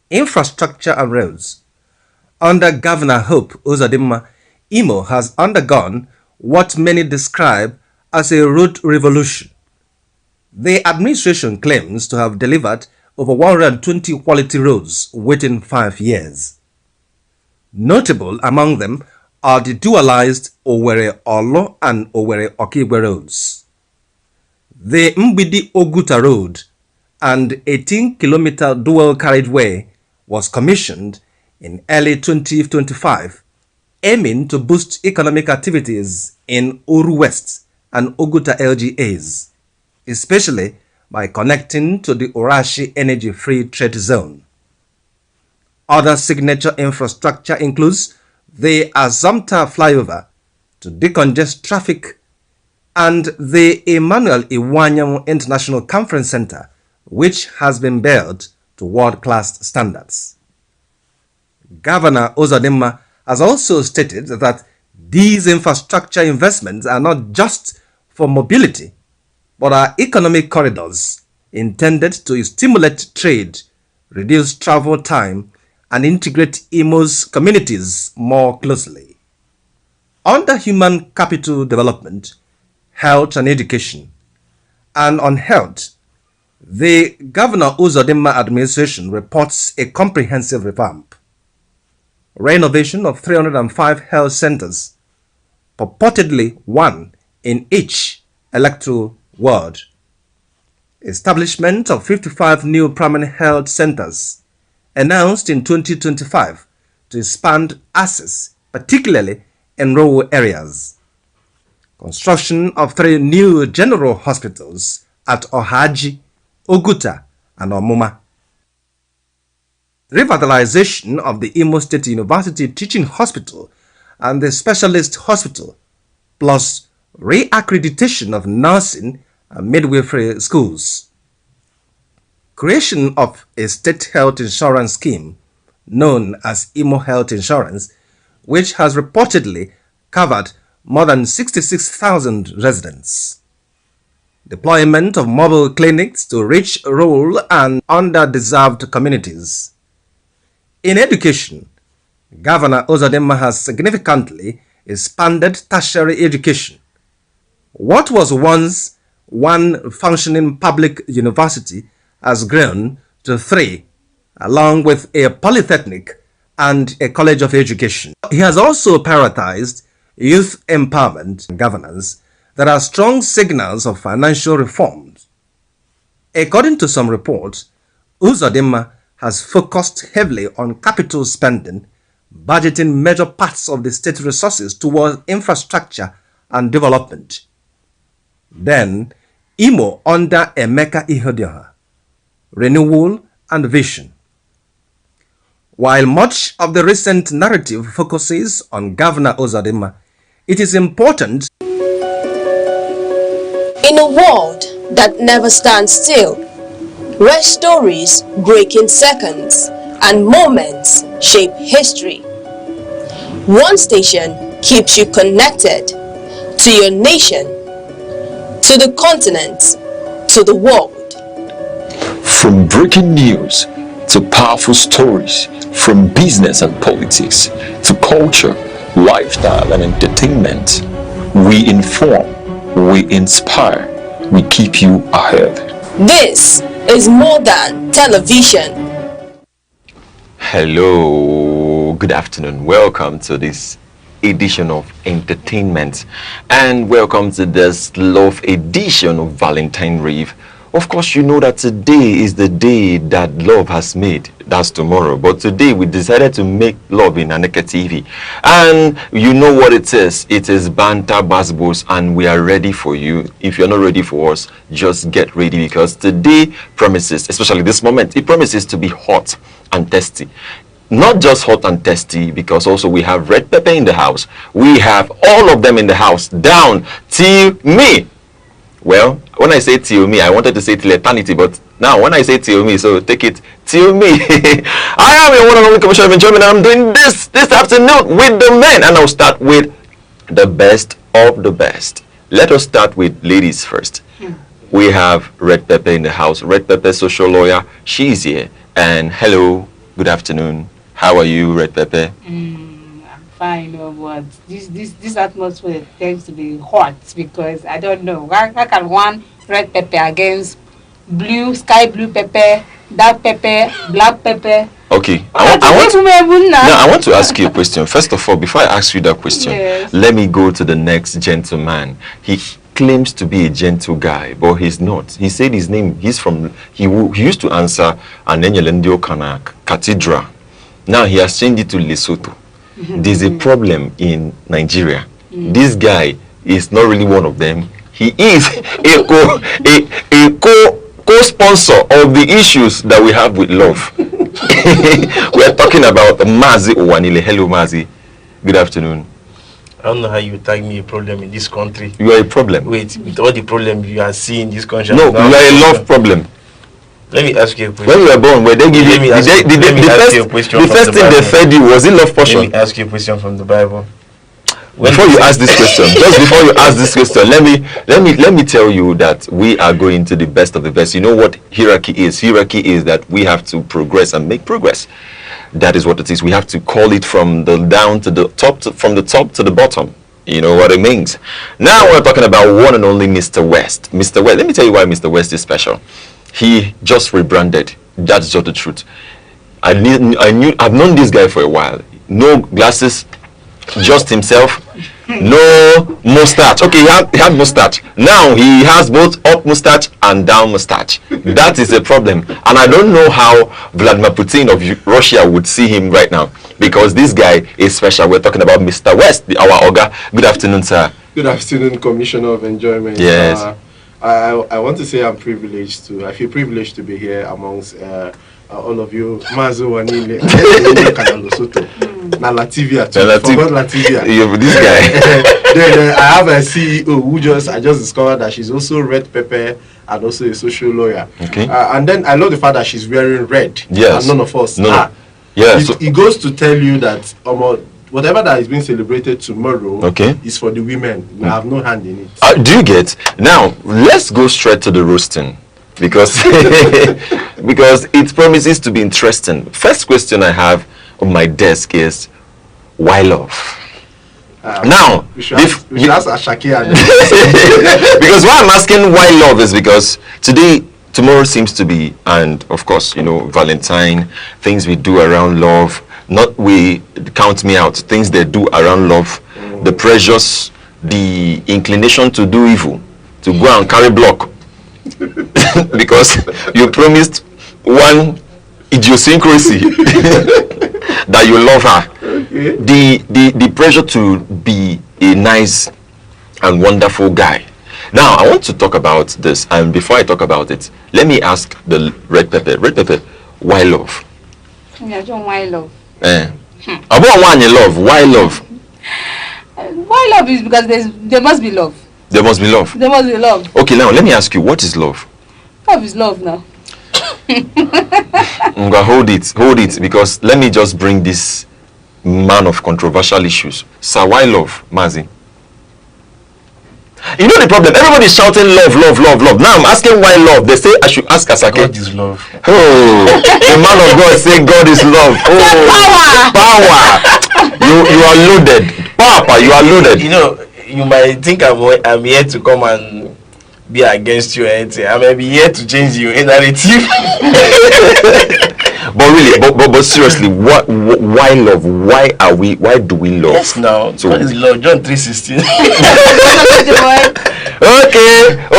Infrastructure and roads. Under Governor Hope Uzodimma, Imo has undergone what many describe as a road revolution. The administration claims to have delivered over 120 quality roads within 5 years. Notable among them are the dualized Owerri-Olo and Owerri-Okigwe roads. The Mbidi-Oguta road and 18-kilometer dual carriageway was commissioned in early 2025, aiming to boost economic activities in Uru West and Oguta LGAs, especially by connecting to the Orashi Energy Free Trade Zone. Other signature infrastructure includes the Azamta flyover to decongest traffic and the Emmanuel Iwanyam International Conference Center, which has been built to world-class standards. Governor Uzodimma has also stated that these infrastructure investments are not just for mobility, but are economic corridors intended to stimulate trade, reduce travel time, and integrate Imo's communities more closely. Under human capital development, health and education, and on health, the Governor Uzodimma administration reports a comprehensive revamp. Renovation of 305 health centers, purportedly one in each electoral ward. Establishment of 55 new primary health centers, announced in 2025 to expand access, particularly in rural areas. Construction of 3 new general hospitals at Ohaji, Oguta, and Omuma. Revitalization of the Imo State University Teaching Hospital and the Specialist Hospital, plus re-accreditation of nursing and midwifery schools. Creation of a state health insurance scheme known as Imo Health Insurance, which has reportedly covered more than 66,000 residents. Deployment of mobile clinics to reach rural and underdeserved communities. In education, Governor Uzodimma has significantly expanded tertiary education. What was once one functioning public university has grown to 3, along with a polytechnic and a college of education. He has also prioritized youth empowerment and governance that are strong signals of financial reforms. According to some reports, Uzodimma has focused heavily on capital spending, budgeting major parts of the state resources towards infrastructure and development. Then, Imo under Emeka Ihedioha, renewal and vision. While much of the recent narrative focuses on Governor Uzodimma, it is important. In a world that never stands still, where stories break in seconds and moments shape history, one station keeps you connected to your nation, to the continent, to the world. From breaking news to powerful stories, from business and politics to culture, lifestyle and entertainment, we inform, we inspire, we keep you ahead. This is more than television. Hello, good afternoon. Welcome to this edition of entertainment and welcome to this love edition of Valentine Reeve. Of course, you know that today is the day that love has made. That's tomorrow. But today we decided to make love in Aneke TV. And you know what it is. It is banter, basketballs, and we are ready for you. If you're not ready for us, just get ready because today promises, especially this moment, it promises to be hot and tasty. Not just hot and tasty, because also we have red pepper in the house. We have all of them in the house, down till me. Well, when I say till me, I wanted to say till eternity, but now when I say till me, so take it till me. I am your one and only commissioner of enjoyment, and I'm doing this afternoon with the men, and I'll start with the best of the best. Let us start with ladies first. We have Red Pepper in the house. Red Pepper, social lawyer, she's here. And hello, good afternoon. How are you, Red Pepper? Fine, but this atmosphere tends to be hot because I don't know. How can one red pepper against blue, sky blue pepper, dark pepper, black pepper? Okay. I want to ask you a question. First of all, before I ask you that question, yes, let me go to the next gentleman. He claims to be a gentle guy, but he's not. He said his name, he used to answer Anenyelendio Kanak Cathedral. Now he has changed it to Lesotho. There's a problem in Nigeria. This guy is not really one of them. He is a co-sponsor of the issues that we have with love. We are talking about Mazi Owanile. Hello, Mazi. Good afternoon. I don't know how you tag me a problem in this country. You are a problem. Wait, with all the problems you are seeing in this country. No, you are a love problem. Let me ask you a question. When you were born, were they giving you the first thing they fed you, was it love portion? Let me ask you a question from the Bible. before you ask this question, just before you ask this question, let me tell you that we are going to the best of the best. You know what hierarchy is? Hierarchy is that we have to progress and make progress. That is what it is. We have to call it from the down to the top, from the top to the bottom. You know what it means. Now we're talking about one and only Mr. West. Mr. West. Let me tell you why Mr. West is special. He just rebranded. That's just the truth. I've known this guy for a while. No glasses, just himself. No mustache. Okay, he had mustache. Now he has both up mustache and down mustache. That is a problem. And I don't know how Vladimir Putin of Russia would see him right now, because this guy is special. We're talking about Mr. West, our Oga. Good afternoon, sir. Good afternoon, Commissioner of Enjoyment. Yes. I want to say I feel privileged to be here amongst all of you. Mazo Wanile, na Latvia too. Forgot Latvia. This guy. Then I have a CEO who I just discovered that she's also red pepper and also a social lawyer. Okay. And then I love the fact that she's wearing red. Yes. And none of us. Yes. It goes to tell you that whatever that is being celebrated tomorrow is for the women. We have no hand in it. Do you get? Now, let's go straight to the roasting, because because it promises to be interesting. First question I have on my desk is, why love? Now, we should ask Ashake. Because why I'm asking why love is because tomorrow seems to be, and of course, you know, Valentine, things we do around love. Not we count me out. Things they do around love, the pressures, the inclination to do evil, to go and carry block, because you promised one idiosyncrasy that you love her. The pressure to be a nice and wonderful guy. Now I want to talk about this, and before I talk about it, let me ask the red pepper. Red pepper, why love? Yeah, John, why love? About one you love. Why love? Why love is because there must be love. There must be love. There must be love. Okay, now let me ask you, what is love? Love is love now. Hold it, because let me just bring this man of controversial issues. Sir, why love, Mazi? You know the problem, everybody's shouting love, love, love, love. Now I'm asking why love. They say I should ask Asake. God is love. Oh, the man of God say God is love. Oh, power. You are loaded. Papa, you are loaded. You know, you might think I'm here to come and be against you or anything. I may be here to change your narrative. But really, but seriously, why love? Why do we love? Yes, now. So, what is love? John 3:16.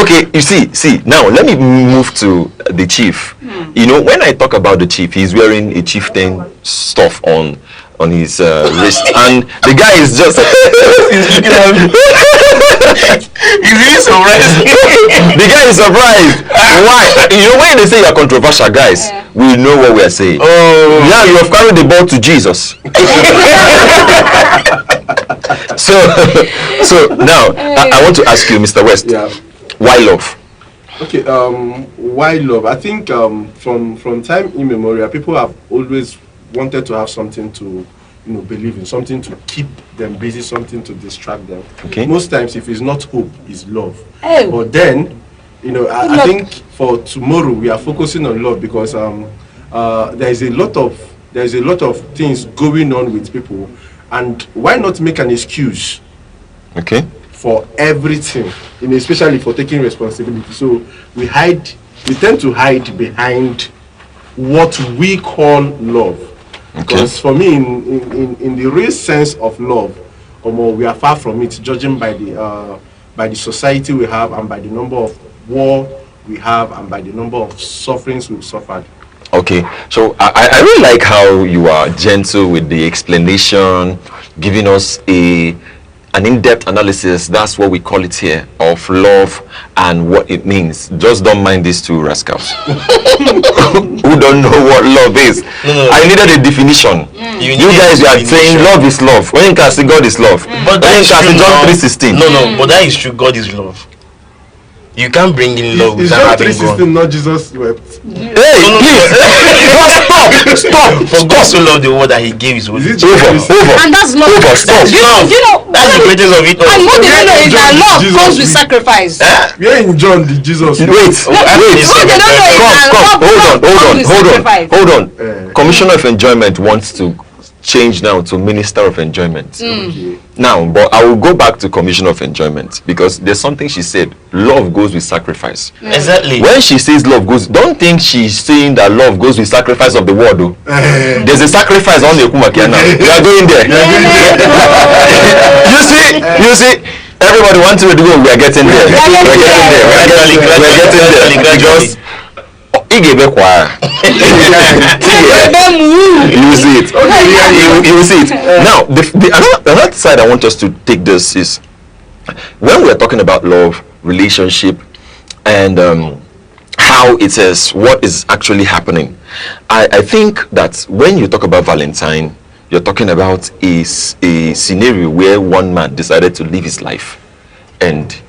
Okay. You see. Now let me move to the chief. You know, when I talk about the chief, he's wearing a chieftain stuff on his wrist, and the guy is just he's really surprised. The guy is surprised. Why? You know, when they say you're controversial, guys, we know what we are saying. Oh, yeah, you have carried the ball to Jesus. so now I want to ask you, Mr. West, why love? Okay, why love? I think from time immemorial, people have always wanted to have something to believe in, something to keep them busy, something to distract them. Okay. Most times, if it's not hope, it's love. Oh. But then, I think for tomorrow we are focusing on love because there is a lot of things going on with people, and why not make an excuse? Okay. For everything, especially for taking responsibility. So we tend to hide behind what we call love. Because for me, in the real sense of love, we are far from it, judging by the society we have and by the number of war we have and by the number of sufferings we've suffered. Okay, so I really like how you are gentle with the explanation, giving us an in-depth analysis. That's what we call it here, of love and what it means. Just don't mind these two rascals who don't know what love is. No. I needed a definition. You guys are saying love is love. When you can say God is love. But when you can say John 3:16. No, but that is true. God is love. You can't bring in love without having God. Not Jesus wept. Hey, please, For God so loved the world that he gave his only Over. And that's love. That's love. You know, That's the greatest of it all. and what they don't know is that love comes with sacrifice. Where in John did Jesus? Wait. Hold on. Commissioner of Enjoyment wants to change now to Minister of Enjoyment. Now, but I will go back to Commissioner of Enjoyment because there's something she said. Love goes with sacrifice. Exactly. When she says love goes, don't think she's saying that love goes with sacrifice of the world. Though. There's a sacrifice on the Kumakia now. We are going there. You see. Everybody wants to do it. We are getting there. We're getting there. Because you see it. You see it. Now, another side I want us to take this is when we're talking about love, relationship, and how it is, what is actually happening. I think that when you talk about Valentine, you're talking about a scenario where one man decided to live his life, and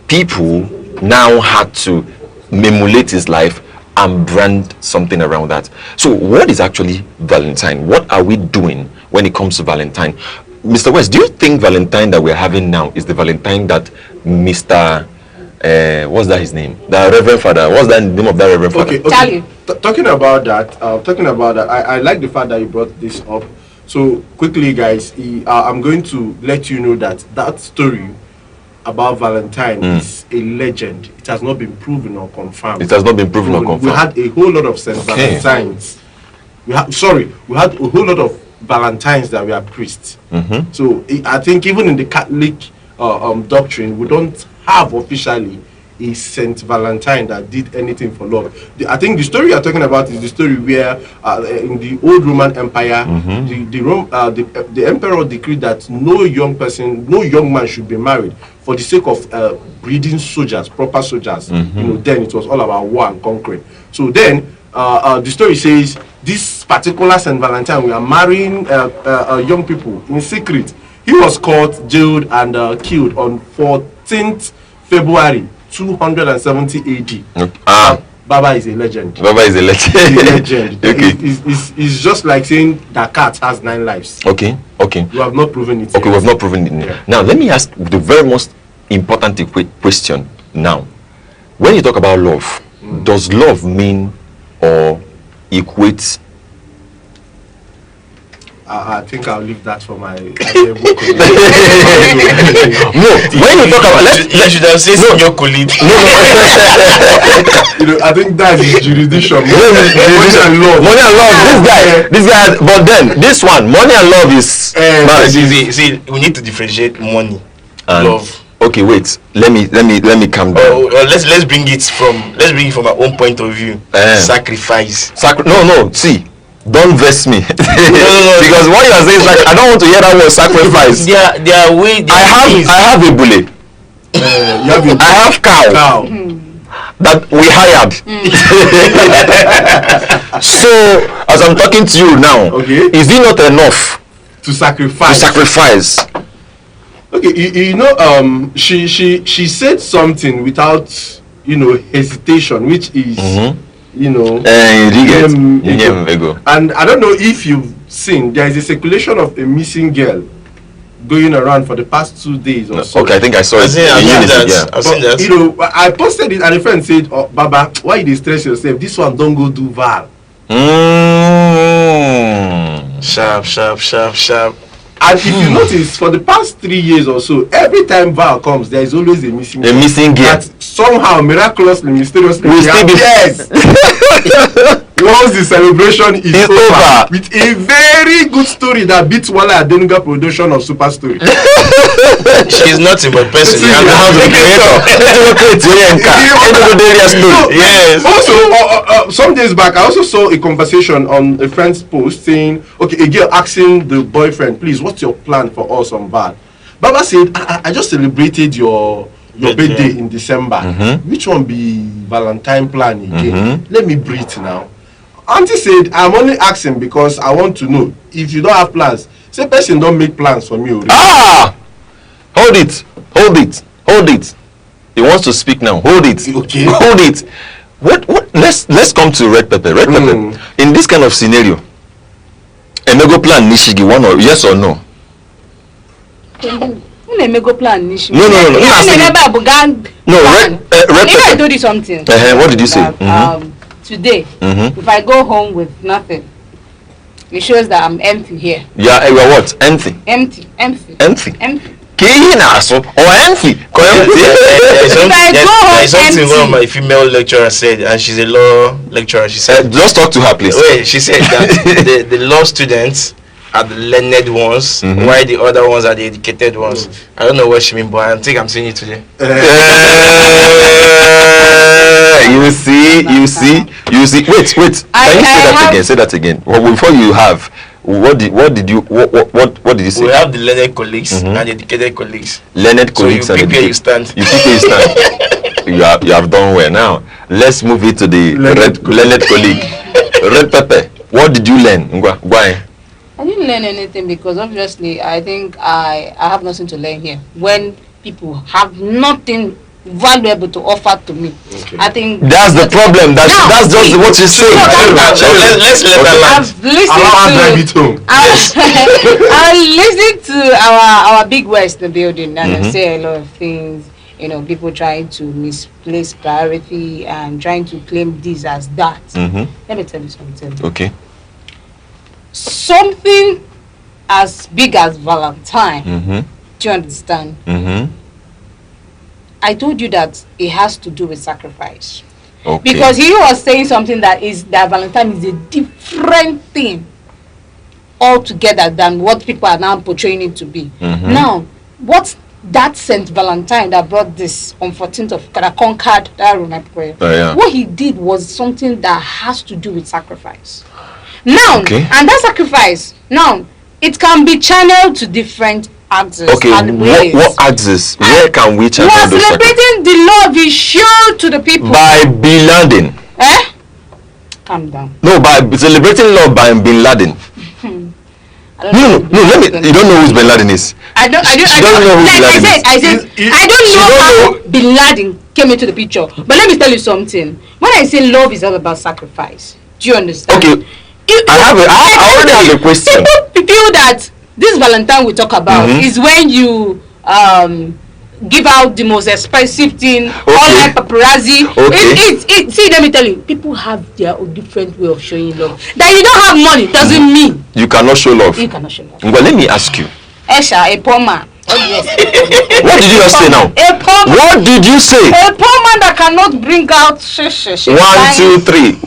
people now had to emulate his life and brand something around that. So what is actually Valentine? What are we doing when it comes to Valentine? Mr. West, do you think Valentine that we're having now is the Valentine that Mr. What's that his name? The Reverend Father. What's that name of that Reverend Father? Okay. Talking about that, I like the fact that you brought this up. So quickly, guys, I'm going to let you know that story about Valentine is a legend. It has not been proven or confirmed. It has not been proven or confirmed. We had a whole lot of Saint Valentines. We had a whole lot of Valentines that were priests. So I think even in the Catholic doctrine, we don't have officially a Saint Valentine that did anything for love. I think the story you're talking about is the story where in the old Roman Empire, the emperor decreed that no young man should be married for the sake of breeding soldiers, proper soldiers. Then it was all about war and conquering. So then the story says this particular Saint Valentine, we are marrying young people in secret. He was caught, jailed, and killed on 14th February 270 AD. Baba is a legend. Baba is a legend. Okay. It's just like saying that cat has 9 lives. Okay. You have not proven it. Okay, we have not proven it. Yeah. Now, let me ask the very most important question now. When you talk about love, does love mean or equate? I think I'll leave that for my No, when you talk about you should have said your colleague. I think that is jurisdiction. Money and love. This guy. But then this one, money and love is. See, we need to differentiate money and love. Okay, wait. Let me calm down. Let's bring it from our own point of view. Sacrifice. No. See. Don't vex me. No. Because what you are saying is like I don't want to hear that word sacrifice. Their way. I have a bully. I have cow. That we hired. So as I'm talking to you now, is it not enough to sacrifice? Okay, she said something without hesitation, which is and I don't know if you've seen, there is a circulation of a missing girl going around for the past 2 days or so. Okay, I think I saw it. I've seen that. I posted it and a friend said, "Oh, Baba, why you stress yourself? This one don't go do Val." Sharp. And if you notice, for the past 3 years or so, every time Val comes, there is always a missing girl. That somehow, miraculously, mysteriously, yes. Once the celebration is over, with a very good story that beats Wala Adenuga production of Super Story. She's not even a person. Yes. Also, some days back, I also saw a conversation on a friend's post saying, okay, a girl asking the boyfriend, please, what's your plan for us on Val? Baba said, I just celebrated your birthday in December. Which one be Valentine plan again? Let me breathe now. Auntie said, I'm only asking because I want to know. If you don't have plans, say person don't make plans for me already. Hold it. He wants to speak now. Hold it. Okay. Hold it. What let's come to red pepper. Red pepper. In this kind of scenario, Emego plan Nishigi, one or yes or no? Emego plan Nishigi. No. Red pepper. I told you something. What did you say? Today, if I go home with nothing, it shows that I'm empty here. Yeah, you are what? Empty. Empty. Kihinaso or empty. There's something one of my female lecturers said, and she's a law lecturer. She said, just talk to her, please. Wait, she said that the law students are the learned ones, while the other ones are the educated ones. I don't know what she means, but I think I'm saying it today. You see. Wait. Can you say that again? Well, before you have. What did you say? We have the learned colleagues and the educated colleagues. Learned colleagues so you pick where you stand. You pick where you stand. you have done well. Now let's move it to the learned colleague. Red pepper. What did you learn? Why? I didn't learn anything because obviously I think I have nothing to learn here. When people have nothing valuable to offer to me, I think that's the problem. That's just what you say. Let's let that land. I listen to our big West building and I say a lot of things. You know, people trying to misplace priority and trying to claim this as that. Let me tell you something. Okay. Something as big as Valentine. Do you understand? I told you that it has to do with sacrifice. Okay. Because he was saying something that Valentine is a different thing altogether than what people are now portraying it to be. Now, what's that Saint Valentine that brought this on 14th of that conquered that Roman prayer? What he did was something that has to do with sacrifice. Now, and that sacrifice, now, it can be channeled to different axes. And what axes? Where can we channel those sacrifices? Celebrating the love he showed to the people. By Bin Laden. Calm down. No, by celebrating love by Bin Laden. No, let me. You don't know who Bin Laden is. I don't know who Bin Laden is. I don't know how Bin Laden came into the picture. But let me tell you something. When I say love is all about sacrifice, do you understand? Okay. I already have a question. People feel that this Valentine we talk about is when you give out the most expensive thing, online paparazzi. See, let me tell you, people have their own different way of showing love. That you don't have money doesn't mean you cannot show love. You cannot show love. Well, let me ask you. Esha, a poor man. What did you just say now? What did you say? A poor man that cannot bring out 1, 2, 3.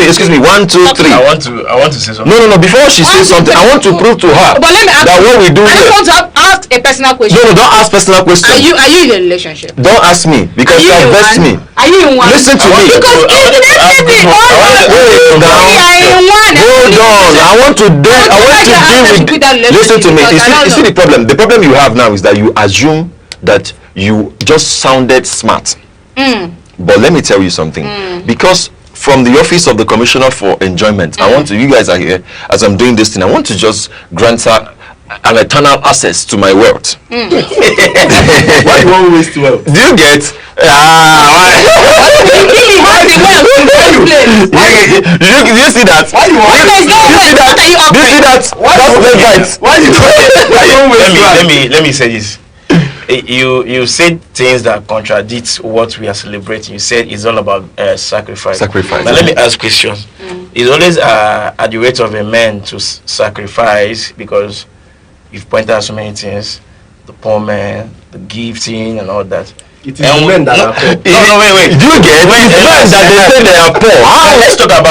Excuse me. 1, 2, 3. I want to say something. No. Before she says something, I want to prove to her that what we do here. I just want to ask a personal question. No, don't ask personal question. Are you in a relationship? Don't ask me because you have vexed me. Are you in one? Listen to me. Because Hold on. I want to deal with. Listen to me. You see the problem. The problem you have now is that you assume that you just sounded smart. But let me tell you something. Because from the office of the Commissioner for Enjoyment, I want to. You guys are here as I'm doing this thing. I want to just grant her an eternal access to my wealth. Why do you want to waste wealth? Do you get? Do you see that? Why you want? Do you see that? That's let me say this. You said things that contradict what we are celebrating. You said it's all about sacrifice. Now let me ask questions. It's always at the rate of a man to sacrifice because you've pointed out so many things, the poor man, the gifting and all that. It is the men that are poor. No, wait. Do you get? It's men that they say they are poor.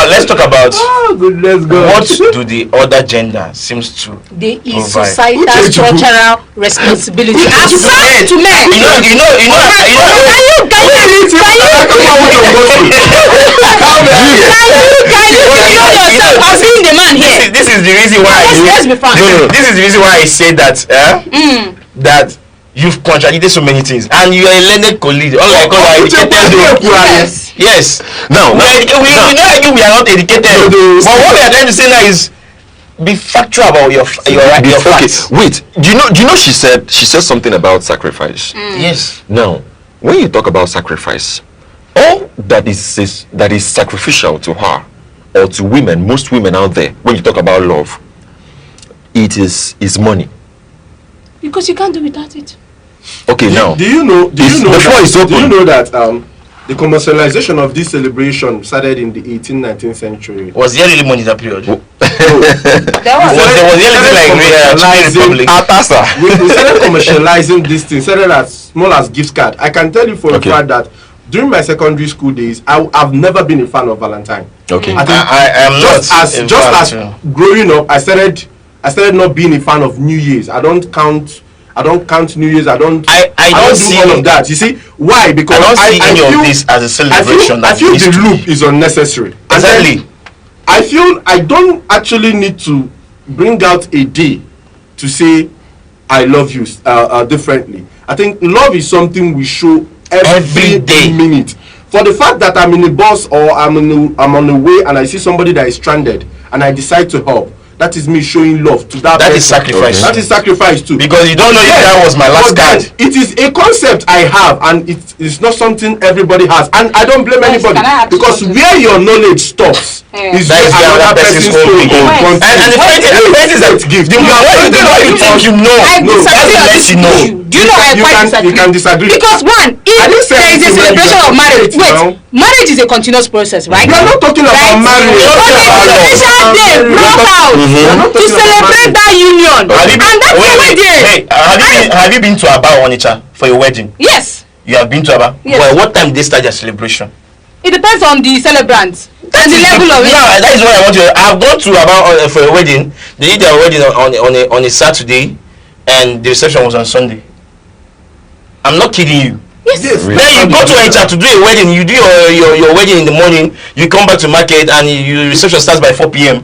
Let's talk about goodness God. What do the other gender seems to there is provide? Societal structural responsibility assigned to men. You know. This is the reason why. This is the reason why I say that. That you've contradicted so many things, and you are a learned colleague. Unlike us, are educated. Yes. Now we are not educated. But what we are trying to say now is be factual about your facts. Wait. Do you know she said something about sacrifice? Yes. Now, when you talk about sacrifice, all all that is sacrificial to her or to women, most women out there, when you talk about love, it is money. Because you can't do without it. Okay, now. Do you know that the commercialization of this celebration started in the 18th, 19th century? Was there really money in that period? We started commercializing this thing, started as small as gift card. I can tell you for a fact that during my secondary school days, I've never been a fan of Valentine. Okay. I am just as growing up, I started not being a fan of New Year's. I don't count New Year's. I don't do all of that. You see why? Because I don't see any of this as a celebration. I feel the loop is unnecessary. Exactly. I feel I don't actually need to bring out a day to say I love you differently. I think love is something we show every minute. For the fact that I'm in a bus or I'm on the way and I see somebody that is stranded and I decide to help, that is me showing love to that person. That is sacrifice. That is sacrifice too. Because you don't know if that was my last card. It is a concept I have, and it's not something everybody has. And I don't blame anybody, because where your knowledge stops is where another person's story goes. And the point is that the more you think you know, that's less you know. Do you know I quite disagree? You can disagree. Because one, if there is a celebration of marriage, marriage is a continuous process, right? We are not talking about marriage. Special day brought out to celebrate that union, and that's the wedding. Hey, have you been to Aba Onitsha for your wedding? Yes. You have been to Aba? Yes. Well, what time did they start their celebration? It depends on the celebrant and the level of it. Yeah, that is what I want to. I've gone to Aba for a wedding. They did their wedding on a Saturday, and the reception was on Sunday. I'm not kidding you. Yes. Then you go to Onitsha to do a wedding. You do your wedding in the morning. You come back to market, and your reception starts by 4 p.m.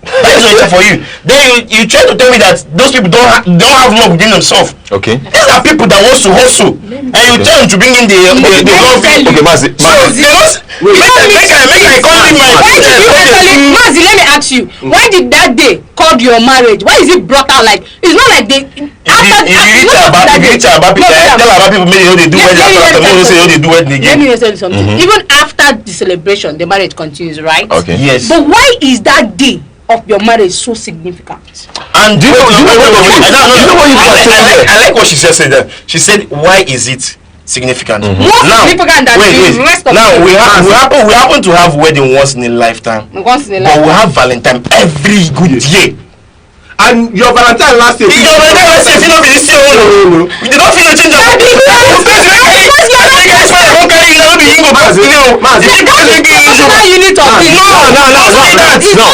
That is Onitsha for you. Then you try to tell me that those people don't have love within themselves. Okay. These are people that wants to hustle, and you tell them to bring in the love. Okay, Mazi. Mazi, let me ask you. Why did that day called your marriage? Why is it brought out like? It's not like they. If you reach about people, tell about people maybe they do wedding after they do wedding again. Let me tell you something. Even after the celebration, the marriage continues, right? Okay. Yes. But why is that day of your marriage so significant? And do you know what you I like what she just said there. She said, why is it significant? More significant than the rest of now we happen to have wedding once in a lifetime. Once in a But lifetime. we have Valentine every good year. And your Valentine last year. Your Valentine last year, you know, this year, you don't feel a change of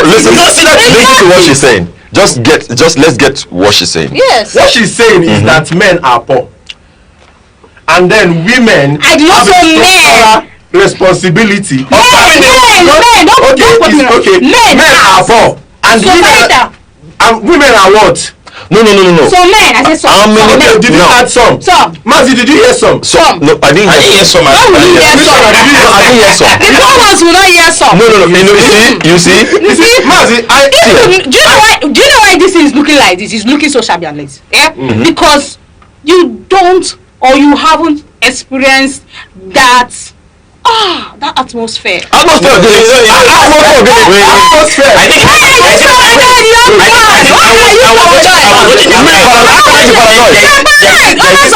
listen to what she's saying. Let's get what she's saying. Yes. What she's saying is that men are poor, and then women have a responsibility. Men are poor, and women are what? No. So men, I said some. How many? Okay, did you add some? Some. Mazi, did you hear some? Some. No, I didn't hear some. I didn't hear some. The poor ones will not hear some. No. You see, Mazi, do you know why this is looking like this? It's looking so shabby and lazy. Yeah? Because you don't or you haven't experienced that atmosphere.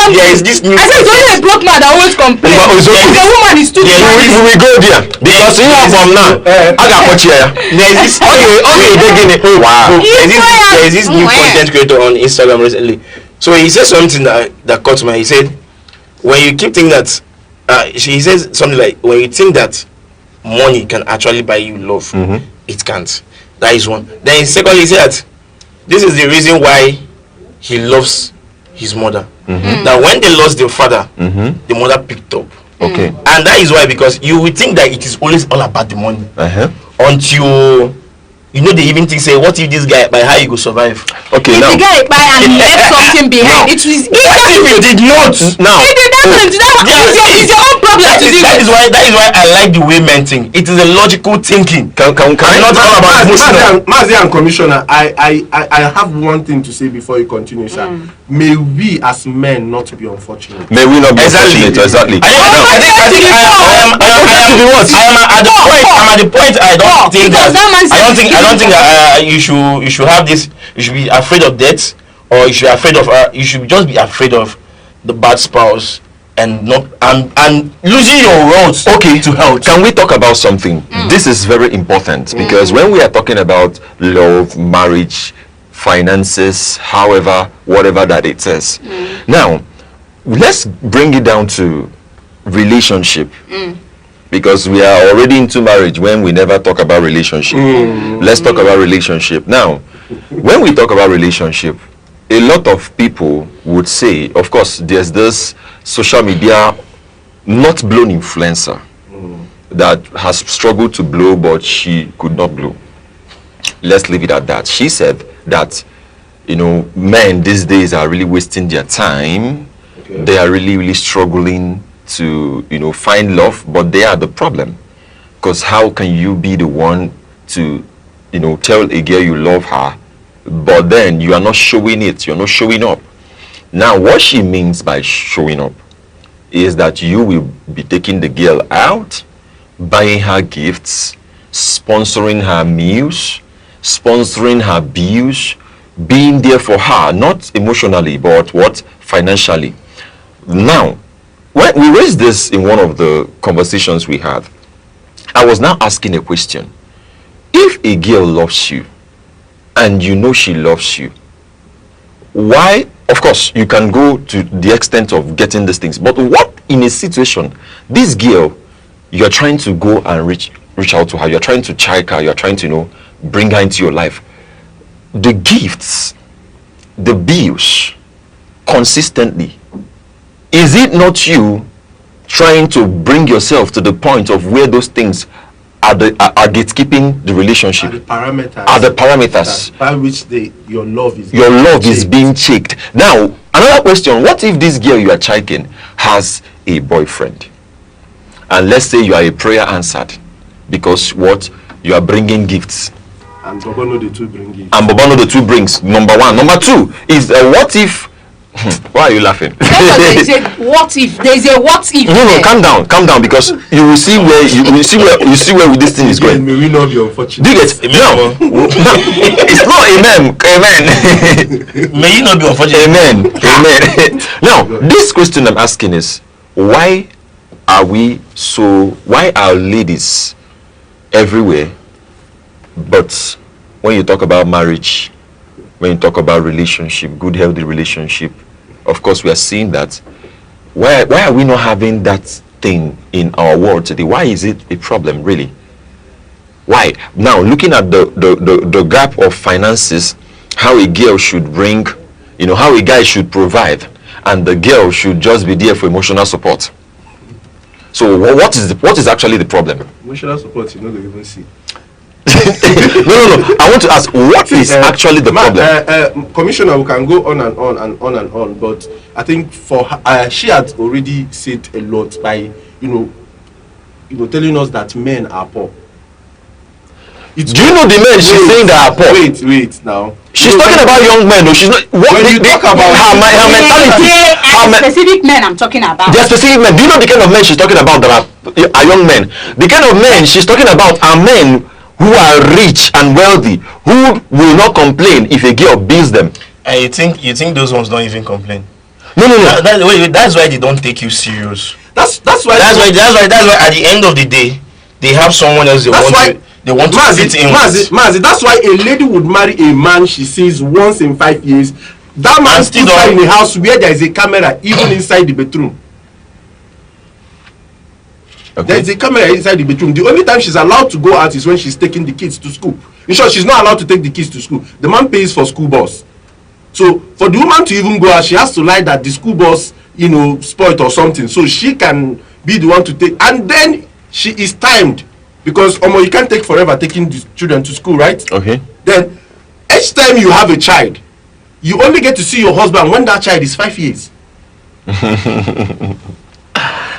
There is this new. I said it's only a broke man that always complain. The woman is too. We go there because you know from now. I got what here. There is this. Wow. There is this new content creator on Instagram recently. So he said something that caught me. He said, when you keep thinking that. He says something like, when you think that money can actually buy you love, it can't. That is one. Then secondly, he said that this is the reason why he loves his mother. That when they lost their father, the mother picked up. Okay. And that is why, because you will think that it is always all about the money until you know they even think, say, what if this guy, by how you go survive? Okay, if now. the guy buy and left something behind, it is easier. What if you did not? Now. It's your own problem to deal with. That is why I like the way men think. It is a logical thinking. Can not all about emotional. Mazi and Commissioner, I have one thing to say before you continue, sir. May we as men not be unfortunate. May we not be unfortunate, exactly. I what? I'm at the point. I don't think that you should have this. You should be afraid of death, or you should be afraid of. You should just be afraid of the bad spouse and not and losing your roads. Okay, to health. Can we talk about something? This is very important because when we are talking about love, marriage, finances, however, whatever that it says, now let's bring it down to relationship. Because we are already into marriage when we never talk about relationship. Let's talk about relationship. Now, when we talk about relationship, a lot of people would say, of course, there's this social media not blown influencer that has struggled to blow, but she could not blow. Let's leave it at that. She said that, men these days are really wasting their time. Okay. They are really struggling to find love, but they are the problem, because how can you be the one to tell a girl you love her, but then you are not showing it, you're not showing up? Now what she means by showing up is that you will be taking the girl out, buying her gifts, sponsoring her meals, sponsoring her bills, being there for her, not emotionally but financially. Now when we raised this in one of the conversations we had, I was now asking a question. If a girl loves you and she loves you, why? Of course, you can go to the extent of getting these things, but what in a situation, this girl, you're trying to go and reach out to her, you're trying to check her, you're trying to bring her into your life, the gifts, the bills, consistently, is it not you trying to bring yourself to the point of where those things are gatekeeping the relationship? Are the parameters by which your love is being checked. Now, another question: what if this girl you are checking has a boyfriend, and let's say you are a prayer answered because you are bringing gifts, and Bobono the two bring gifts, and Bobono the two brings. Number one. Number two is what if? Why are you laughing? There's a what if. No, calm down, because you will see where this thing is going. May we not be unfortunate. Do you get no? It's not amen. May you not be unfortunate. Amen. Now, this question I'm asking is, why are ladies everywhere, but when you talk about marriage, when you talk about relationship, good healthy relationship, of course we are seeing that. Why are we not having that thing in our world today? Why is it a problem, really? Why? Now, looking at the gap of finances, how a girl should bring, how a guy should provide, and the girl should just be there for emotional support. So what is actually the problem? Emotional support, they even see. No. I want to ask, what is actually the problem? Commissioner, we can go on and on, but I think for her, she had already said a lot by telling us that men are poor. Do you know the men she's saying that are poor? Wait now. She's talking about young men. She's not. When you talk about her mentality, specific men I'm talking about. There are specific men. Do you know the kind of men she's talking about that are young men? The kind of men she's talking about are men who are rich and wealthy, who will not complain if a girl beats them. And you think those ones don't even complain? No. That's why they don't take you serious. That's why at the end of the day they have someone else they want to fit in with. Mazi, that's why a lady would marry a man she sees once in 5 years. That man still in a house where there is a camera even inside the bedroom. Okay. There is a camera inside the bedroom. The only time she's allowed to go out is when she's taking the kids to school. In short, she's not allowed to take the kids to school. The man pays for school bus. So for the woman to even go out, she has to lie that the school bus, spoiled or something. So she can be the one to take. And then she is timed. Because you can't take forever taking the children to school, right? Okay. Then each time you have a child, you only get to see your husband when that child is 5 years.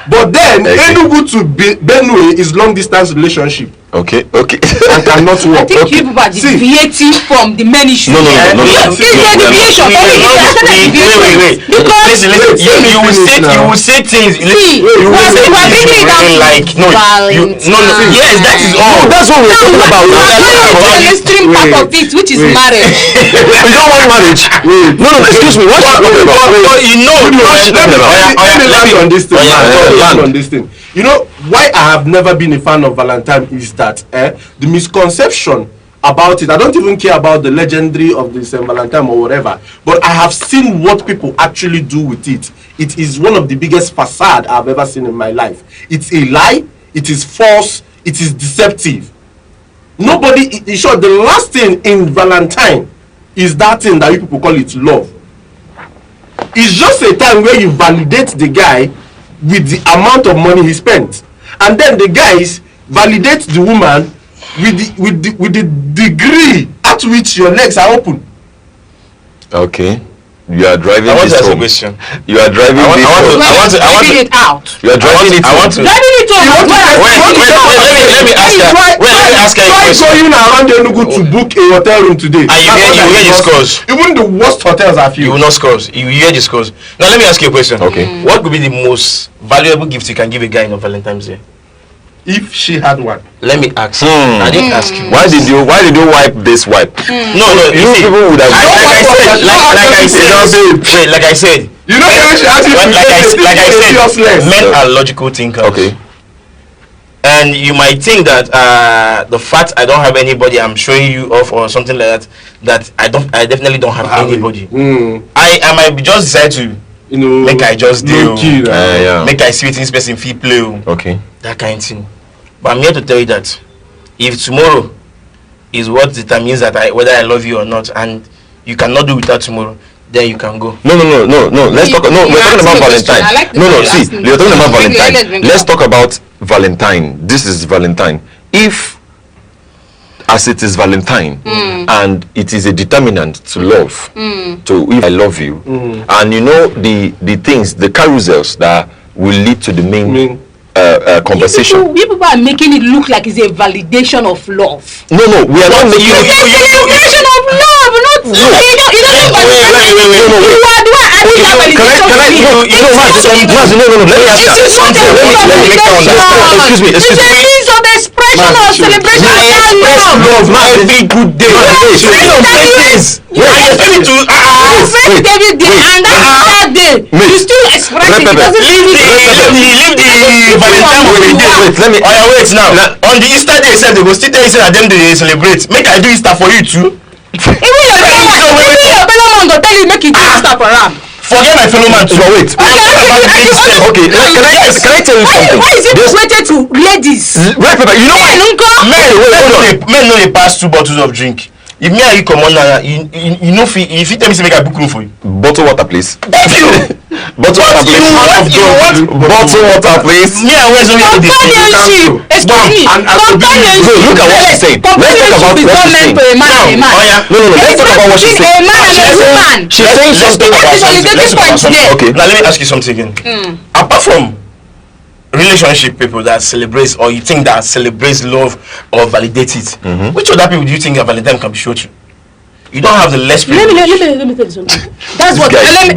But then Enugu to Benue is long distance relationship. Okay. And cannot work. I think you people are deviating from the main issue. No. This is a deviation. Wait. Listen. You will say things. See, you will say things like yes, that is all. That's what we're talking about. The extreme part of it, which is marriage. You don't want marriage. No, excuse me. What on this thing. You know why I have never been a fan of Valentine is that the misconception about it. I don't even care about the legendary of the Saint Valentine or whatever, but I have seen what people actually do with it. It is one of the biggest facade I've ever seen in my life. It's a lie. It is false. It is deceptive. Nobody, in short, the last thing in Valentine is that thing that you people call it love. It's just a time where you validate the guy with the amount of money he spent, and then the guys validate the woman with the degree at which your legs are open. Okay. You are driving I want this to ask home. a question. You are driving this home. I want to it out. You are driving it home. Driving it out. Let me ask her a question. Try going around Enugu to book a hotel room today. And you hear the scores. Even the worst hotels are few. You will not scores. You hear the scores. Now let me ask you a question. Okay. What could be the most valuable gift you can give a guy on Valentine's Day? If she had one. Let me ask you. I didn't ask you. Why did you wipe this wipe? No, you see, people would have like I said. You know when she asked you like I said, men are logical thinkers. Okay. And you might think that the fact I don't have anybody I'm showing you off or something like that I definitely don't have anybody. I might just decide to make I just deal. Make I see this person feel play. Okay. That kind of thing. But I'm here to tell you that if tomorrow is what determines that whether I love you or not, and you cannot do without tomorrow, then you can go. No. Let's talk. No, we're talking about Valentine. See, we're talking about Valentine. Let's talk about Valentine. This is Valentine. If, as it is Valentine, and it is a determinant to love, to if I love you, and you know the things, the carousels that will lead to the main conversation. People are making it look like it's a validation of love. No, we are not making it. It's a celebration of love, not. No. Wait. Excuse me. It's a means of expression or celebration of love. Every good day. That day, you still express it. It doesn't leave the Valentine wait now. On the Easter day itself, they go still tell you that them they celebrate. Make I do Easter for you too. Even your fellow man go tell you make you do Easter for am. Forget my fellow man too. Wait. Okay. Can I tell you something? Why is it related to ladies? Right, Pepper. You know what? Men know they pass 2 bottles of drink. If me and you come on now, you know if you tell me to make a book room for you. Bottle water, please. Thank you. Bottle water, please. Bottle water, please. Me and where's only companionship. Excuse me. Companionship. Look at what she's saying. Let's talk about what she's saying. No. Let's talk about what she's saying. A man and a woman. She's saying something about something. Okay. Now let me ask you something again. Apart from relationship people that celebrates, or you think that celebrates love or validates it, which other people do you think a Valentine can be shown to? You don't have the less privilege. Let me tell you something. That's what I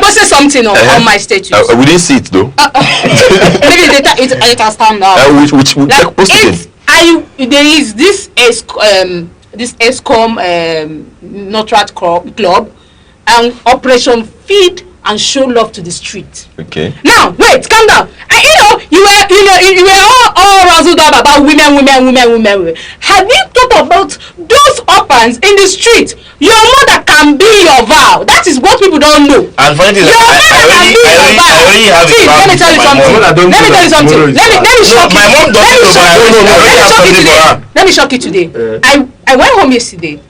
posted something on my status. We didn't see it though. Maybe it can stand out. Which post again? There is this ESCOM Notrat Club and Operation Feed and Show Love to the Street. Okay. Now wait, calm down. You were all razzled up about women. Have you thought about those orphans in the street? Your mother can be your vow. That is what people don't know. And funny thing is, I already have a vow. Let me tell you something. Let me shock you. My mom doesn't know, but I already have something for her. Let me shock you today. I went home yesterday.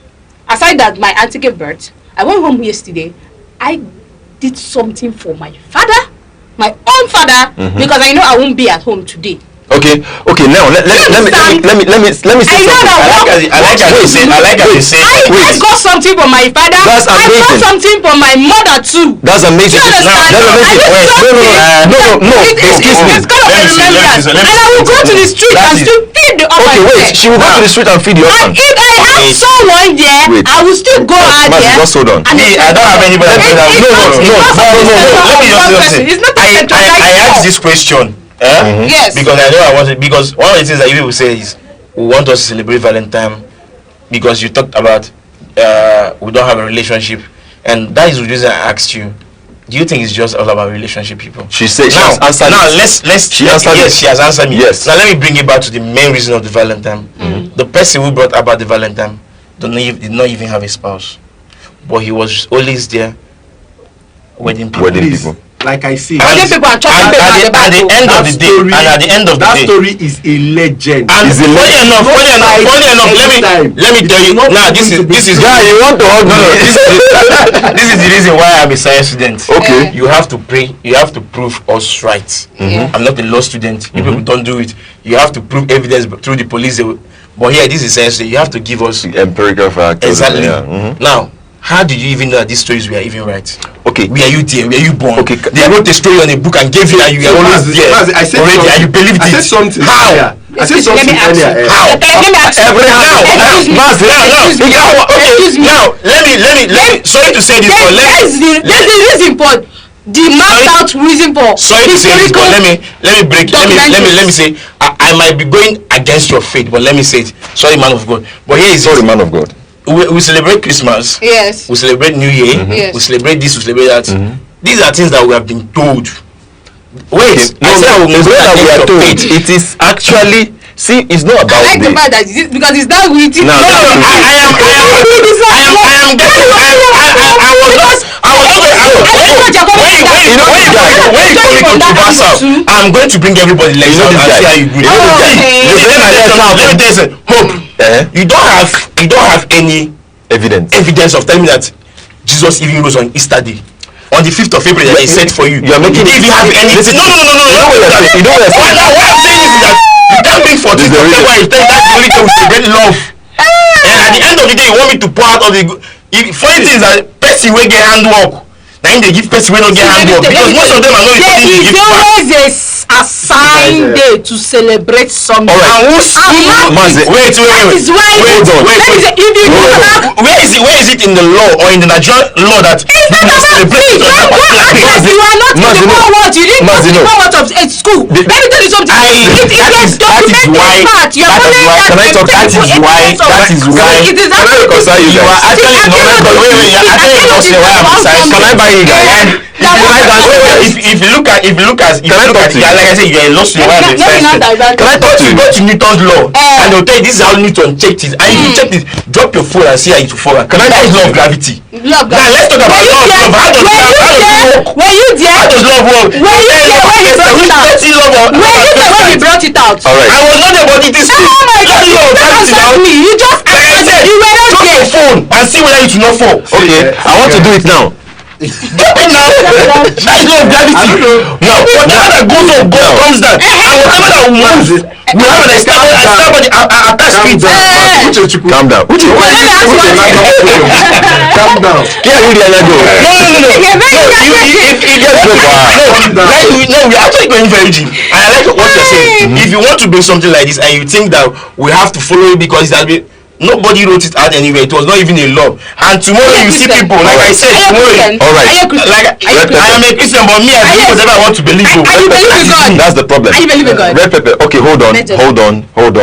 Aside that my auntie gave birth, I went home yesterday. I did something for my father, my own father, because I know I won't be at home today. Okay. Now let me say something. I like how you say. I got something for my father. That's amazing. I got something for my mother too. That's amazing. No. Excuse me. It's kind of a remembrance. And I will go to the street and still feed the orphan. Okay, wait. She will go to the street and feed the orphan. And if I have someone there, I will still go out there. Just hold on. I don't have anybody. No. Let me just say something. I asked this question. Yes. Because I know I wanted. Because one of the things that you people say is we want us to celebrate Valentine because you talked about we don't have a relationship, and that is the reason I asked you. Do you think it's just all about relationship, people? She said she has answered. Now she has answered me. Yes. Now let me bring it back to the main reason of the Valentine. The person who brought about the Valentine did not even have a spouse, but he was always there wedding people. Like I see, at the end of the day, that story is a legend. And funny enough, let me tell you. Now this is you want to hug me. This is the reason why I'm a science student. Okay. You have to pray. You have to prove us right. I'm not a law student. You people don't do it. You have to prove evidence through the police. But here, this is science. You have to give us empirical facts. Exactly. Now, how did you even know that these stories were even right? Okay. Were you there? Were you born? Okay. They wrote a story on a book and gave you, and you were always there. I said already, and you believed I it. said something. How? I said something earlier. How? Now, let me. Sorry to say this, but there's the reason for the mapped out reason for. Sorry to say this, but let me break. Let me say I might be going against your faith, but let me say it. Sorry, man of God. But here is sorry, man of God. We celebrate Christmas. Yes. We celebrate New Year. Yes. We celebrate this. We celebrate that. These are things that we have been told. Wait, no, it's not that we are told. It is actually. See, it's not about. I like the fact that because it's not with you. No, I'm going to bring everybody. Let me tell you Hope. You don't have any evidence of telling me that Jesus even rose on Easter Day. On the 5th of April that he said for you. You are making. If you have any. No. You know what I'm saying. What I'm saying is that you can't bring 14th of February. That's the only thing we celebrate love. And at the end of the day, you want me to pour out all the. Funny thing is that person will get handwork. Then they give person will not get handwork because most of them are not reporting to give back. There is always a assigned day to celebrate something. Alright. Wait. Where is it in the law or in the Nigerian law that you celebrate? You are not in the forward. You didn't go to the forward of a school. Let me tell you something. That is why. Can I talk? That is why. It is actually. You are actually not why I'm saying. Can I buy you guys? If you look at like I said, you're a law student. Can I talk to you? Go to Newton's law and they'll tell you this is how Newton checked it. And if you check this, drop your phone and see how it will fall. Can I talk law of gravity? Now let's talk about law of love. How does love work? Were you there? How does love work? Were you there when he brought it out? When he brought it out? Alright. I was not there, but it is true. Oh my God! You just answered. You were not there. Drop your phone and see whether it will not fall. Okay. I want to do it now. Drop it now. That's law of gravity. Now, whatever that goes up, comes down. And whatever that moves, we have an established attached to it. Calm down. Calm down. No, we're actually going very deep. And I like what you're saying. If you want to bring something like this and you think that we have to follow it because that nobody wrote it out anyway. It was not even a law. And tomorrow you see people, like I said, tomorrow. Alright. I am a Christian, but me, I believe whatever I want to believe. Are you believing God? That's the problem. Are you believing God? Red pepper. Okay, hold on,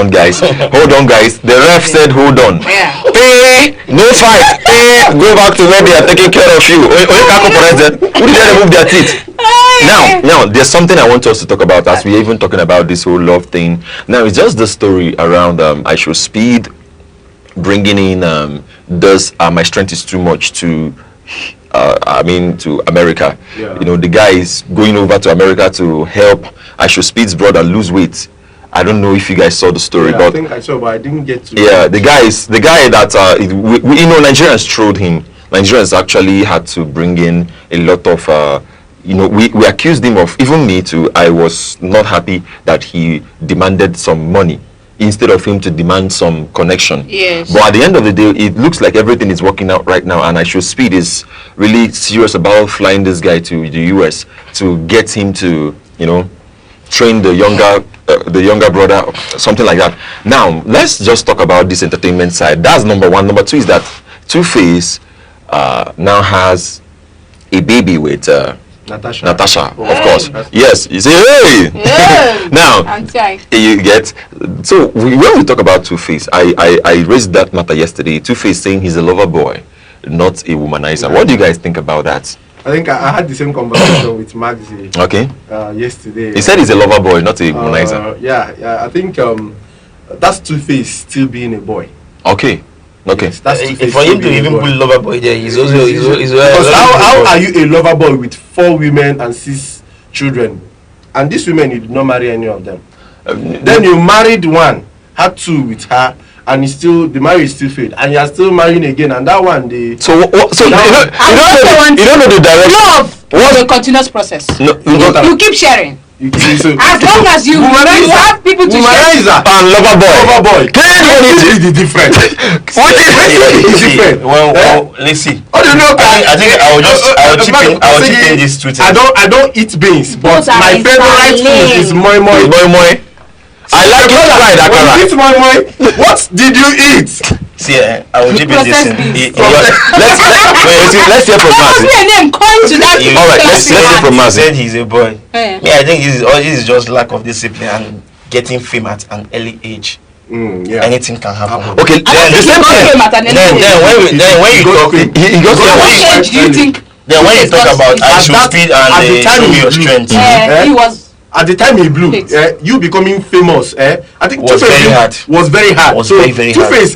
guys. The ref said, hold on. Pay, no fight. Pay, go back to where they are taking care of you. Who did they remove their teeth? Now, there's something I want us to talk about as we're even talking about this whole love thing. Now, it's just the story around I Should Speed bringing in does my strength is too much to to America. You know, the guy is going over to America to help I Should Speed's brother lose weight. I don't know if you guys saw the story, but I think I saw, but I didn't get to. Yeah, the guy that Nigerians trolled him. Nigerians actually had to bring in a lot of we accused him of, even me too, I was not happy that he demanded some money instead of him to demand some connection. Yes. But at the end of the day, it looks like everything is working out right now, and I should speed is really serious about flying this guy to the US to get him to, train the younger brother, something like that. Now, let's just talk about this entertainment side. That's number one. Number two is that Two-Face now has a baby with Natasha, of course. Yes, you say, hey! Yeah. Now, Auntie. you get, so when we talk about Two-Face, I raised that matter yesterday. Two-Face saying he's a lover boy, not a womanizer. What do you guys think about that? I think I had the same conversation with Maxi. Okay. Yesterday. He said he's a lover boy, not a womanizer. Yeah. I think that's Two-Face still being a boy. Okay. Okay. Yes, that's Two-Face For him still to being even a boy. put lover boy there, he's also because how are you a lover boy with 4 women and 6 children, and these women you did not marry any of them? Then you married one, had 2 with her, and the marriage still failed, and you are still marrying again, and that one they. So you don't know the direction. Love is a continuous process. No, you keep sharing. So, as long as you have people to share. And lover boy. What is the difference? What is different? Well, let's see. I don't know. I think I will chip in this tweet. I don't eat beans, but my favorite food is moi moi. Moi moi. I like it fried akara. When you eat moi moi, what did you eat? See, I will chip in this. Let's hear from Mazi. All right, let's hear from Mazi. Said he's a boy. Yeah, I think this is just lack of discipline and getting fame at an early age. Anything can happen. Okay, then when you talk, he got what age do you think? Then when you talk about I should speed and show your strength, he was. At the time he blew, you becoming famous, I think was very hard. Was very hard. Was so very Two-Face,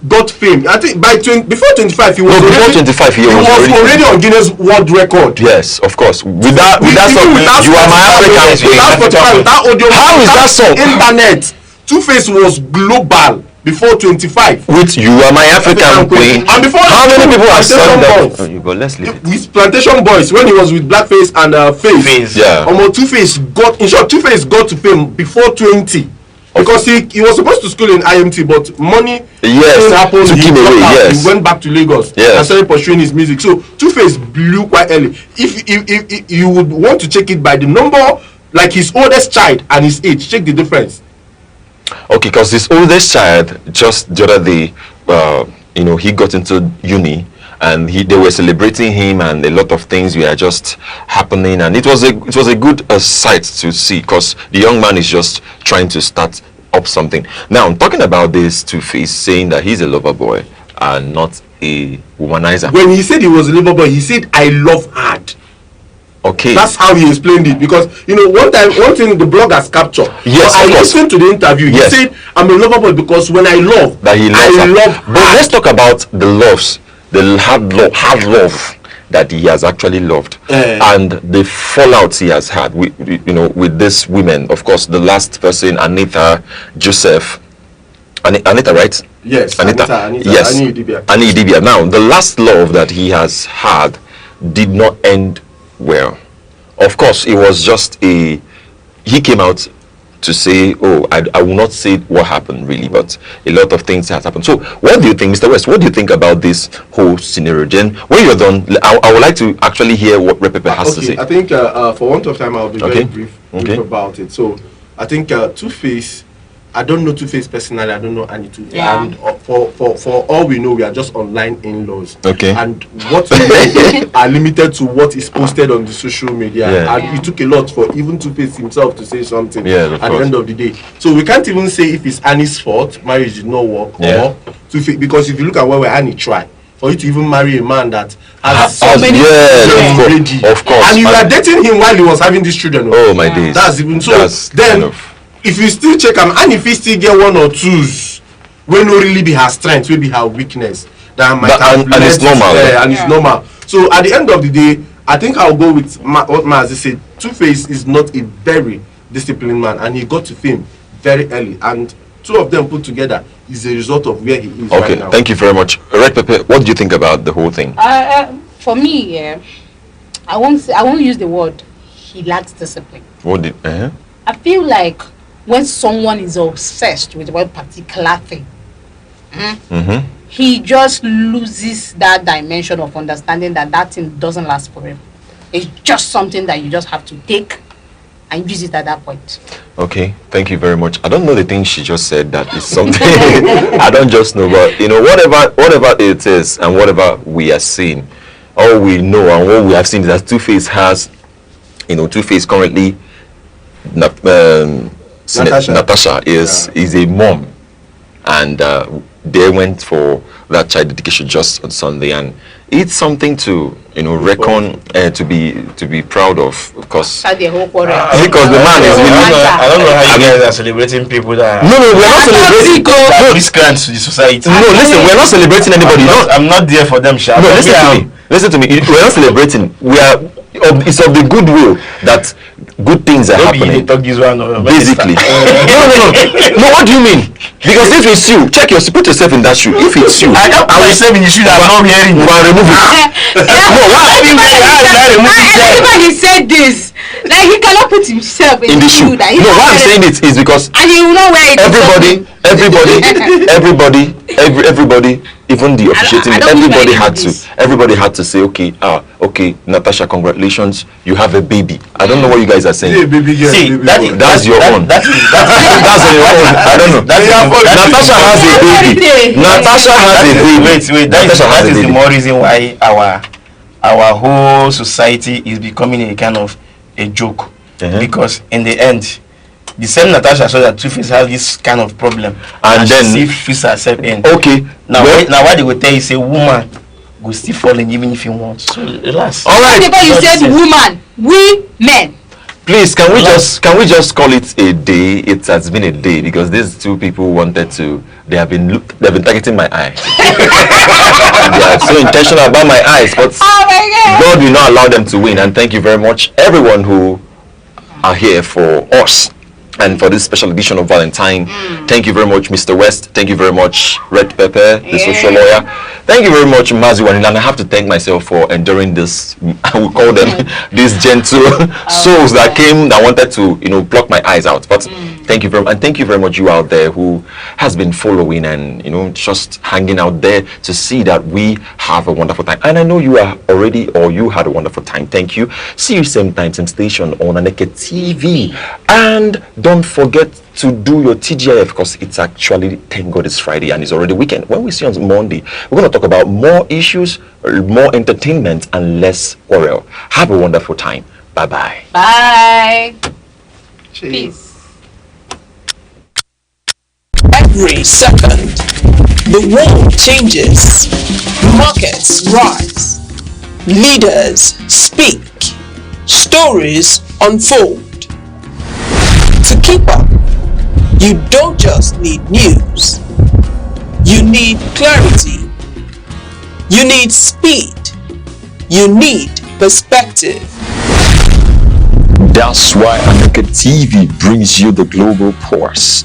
got fame. I think before 25 he was already on Guinness World Record. Yes, of course. With that song, you are my African. How is that song? Internet. Two-Face was global before 25. With You Are My African Queen. And before how many people have sung that? You go, let's leave it. With Plantation Boys, when he was with Blackface and Face. Yeah. Two-Face Two-Face got to fame before 20. Because he was supposed to school in IMT, but money happened. Took him away. Yes. He went back to Lagos and started pursuing his music. So Two-Face blew quite early. If you would want to check it by the number, like his oldest child and his age, check the difference. Okay, because his oldest child just the other day, he got into uni, and they were celebrating him, and a lot of things were just happening, and it was a good sight to see, because the young man is just trying to start up something. Now, I'm talking about this Two-Face saying that he's a lover boy and not a womanizer. When he said he was a lover boy, he said I love hard. Okay. That's how he explained it, because one thing the blog has captured. Yes, I listened to the interview. Yes. He said I'm a lover boy because when I love, that he loves I love hard. But let's talk about the loves, the hard love that he has actually loved, and the fallout he has had with these women. Of course, the last person, Anita, Joseph, Anita, right? Yes, Anita. Yes, Ani Idibia. Now, the last love that he has had did not end well. Of course, it was just he came out to say, I will not say what happened really, but a lot of things has happened. So what do you think, Mr. West, what do you think about this whole scenario? Jen, when you're done, I would like to actually hear what Repepe has to say. I think for want of time I'll be very brief about it. So I think Two-Face, I don't know Two-Face personally, I don't know Annie and for all we know, we are just online in-laws. Okay. And what we know are limited to what is posted on the social media. And it took a lot for even Two-Face himself to say something at the end of the day. So we can't even say if it's Annie's fault, marriage did not work, or Two-Face, because if you look at where Annie tried, for you to even marry a man that has so many children already, of course, and you were dating him while he was having these children. Oh my days. That's even so. Then if you still check him, and if he still get 1 or 2s, will not really be her strength, will be her weakness. That might have and it's normal. And it's normal. So at the end of the day, I think I'll go with what Mazi said. Two-Face is not a very disciplined man, and he got to fame very early. And 2 of them put together is a result of where he is right now. Okay, thank you very much. Red Pepper, what do you think about the whole thing? For me, I won't use the word he lacks discipline. What did? I feel like when someone is obsessed with one particular thing, he just loses that dimension of understanding that that thing doesn't last forever. It's just something that you just have to take and use it at that point. Okay, thank you very much. I don't know the thing she just said that is something I don't just know, but whatever it is and whatever we are seeing, all we know and what we have seen is that Two-Face has, Two-Face currently, Natasha is a mom, and they went for that child dedication just on Sunday, and it's something to reckon, to be proud of course. Because the man is really. I don't know how you guys are celebrating people that. No, we're not celebrating. Miscreants to the society. No, listen, we're not celebrating anybody. I'm not there for them, Sha. No, listen to me. We're not celebrating. We are. It's of the goodwill that good things are happening. Basically. No. What do you mean? Because if it's you, put yourself in that shoe. If it's you, I put myself in the shoe that I'm not hearing. Remove it. Everybody said this. Like he cannot put himself in the shoe. That what I'm saying it is because and you know where it everybody, even the officiating, everybody had to say, okay, Natasha, congratulations, you have a baby. I don't know what you guys are saying. See, that's your own. That's on your own. I don't know. Natasha has a baby. Natasha has a baby. Wait. That is the more reason why our whole society is becoming a kind of a joke. Because in the end, the same Natasha saw that Two-Face has this kind of problem, and then she fits herself in. Okay. Now why they will tell you say woman will still fall in even if you want. So relax. All right. Because you said woman, we men. Please, can we just call it a day? It has been a day because these two people wanted to. They've been targeting my eye. They are so intentional about my eyes, but God will not allow them to win. And thank you very much, everyone who are here for us and for this special edition of Valentine. Thank you very much, Mr. West. Thank you very much, Red Pepper, the social lawyer. Thank you very much, Maziwan. And I have to thank myself for enduring this, I will call them, these gentle souls that came, that wanted to, block my eyes out. But thank you very much. And thank you very much, you out there who has been following and, just hanging out there to see that we have a wonderful time. And I know you are already, or you had a wonderful time. Thank you. See you same time, same station on Aneke TV. And don't forget to do your TGIF because it's actually, thank God it's Friday and it's already weekend. When we see on Monday, we're going to talk about more issues, more entertainment, and less quarrel. Have a wonderful time. Bye-bye. Bye. Peace. Every second, the world changes. Markets rise. Leaders speak. Stories unfold. To keep up, you don't just need news. You need clarity. You need speed. You need perspective. That's why Aneke TV brings you the global pulse.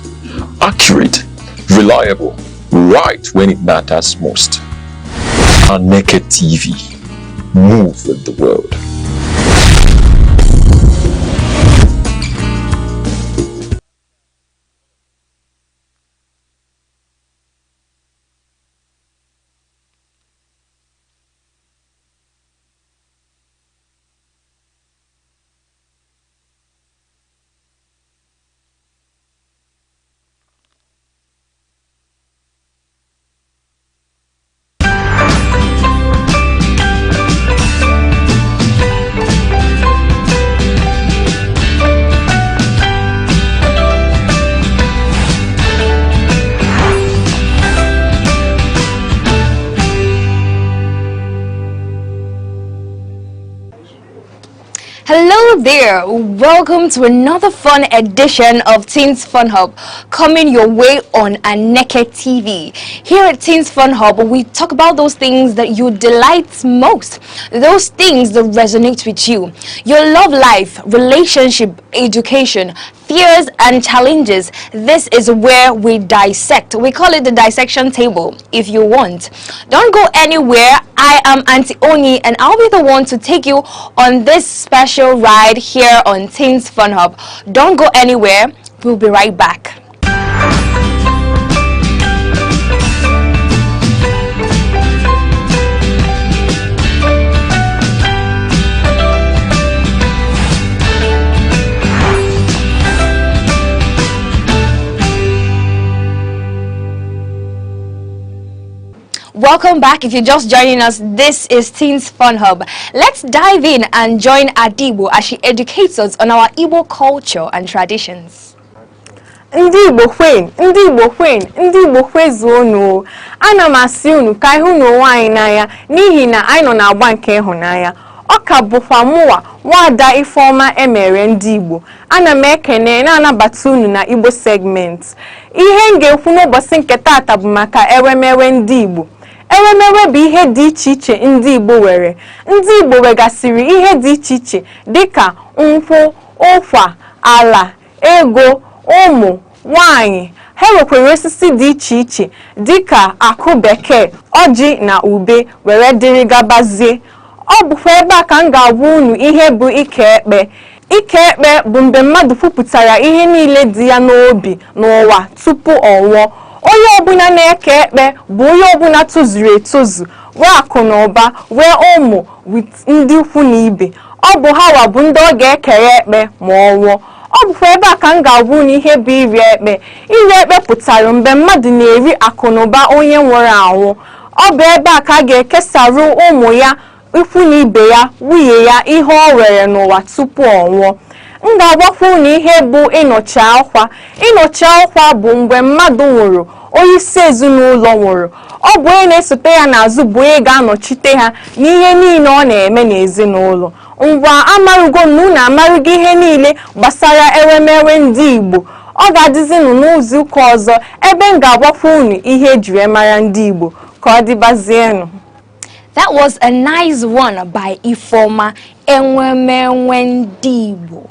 Accurate, reliable, right when it matters most. Aneke TV. Move with the world. there, welcome to another fun edition of Teens Fun Hub, coming your way on Aneke TV. Here at Teens Fun Hub, we talk about those things that you delight most, those things that resonate with you, your love life, relationship, education, fears and challenges. This is where we dissect. We call it the dissection table if you want. Don't go anywhere. I am Auntie Oni and I'll be the one to take you on this special ride here on Teens Fun Hub. Don't go anywhere. We'll be right back. Welcome back. If you're just joining us, this is Teens Fun Hub. Let's dive in and join Adibo as she educates us on our Igbo culture and traditions. Ndị Igbo kwezuonu. Ana m asị unu ka ịhụ n'ụwa anyị n'anya n'ihi na anyị nọ n'agba nke ịhụnanya. Ọ ka bụkwa mụwa Nwada Ifeoma Emere ndị Igbo. Ana m ekene na-anabata unu na Igbo segment. Ihe m ga-ekwu n'ụbọchị nke taata bụ maka ewemewe ndị Igbo. Ewemewe bụ ihe dị iche iche ndị Igbo were. Ndị Igbo wegasịrị ihe dị iche iche dịka nkwụ, ụkwa, ala, ego, ụmụ, nwanyị. Ha nwekwara osisi dị iche iche dịka akụ bekee, ọjị na ube were dịrị gabazie. Ọ bụkwa ebe a ka m ga-agwa unu ihe bụ ike ekpe. Ike ekpe bụ mgbe mmadụ kwupụtara ihe niile dị ya n'obi n'ụwa tupu ọ nwụọ. Onye ọbụla na-eke ekpe bụ onye ọbụla tozuru etozu, wee akụ na ụba, wee ụmụ ndị ikwu na ibe. Ọ bụ ha bụ ndị ọ ga-ekere ekpe ma ọ nwụọ. Ọ bụkwa ebe a ka m ga-agwa unu ihe bụ iri ekpe. Iri ekpe pụtara mgbe mmadụ na-eri akụ na ụba onye nwụrụ anwụ. Ọ bụ ebe a ka a ga-ekesarụ ụmụ ya, ikwu na ibe ya, nwunye ya ihe ọ were n'ụwa tupu ọ nwụọ. M ga-agwakwa unu ihe bụ ịnọchi ọkwa. Ịnọchi ọkwa bụ mgbe mmadụ nwụrụ, onye isi ezinụlọ nwụrụ. Ọ bụ onye na-esote ya n'azụ bụ onye ga-anọchite ha n'ihe niile ọ na-eme n'ezinụlọ. Ngwa amarugo na unu amarugo ihe niile gbasara ewemewe ndị Igbo. Ọ ga-adịzinụ n'ụzọ ụka ọzọ ebe m ga-agwakwa unu ihe ejiri mara ndị Igbo ka ọ dịbazienụ. That was a nice one by Ifeoma Enwemenwe ndị Igbo.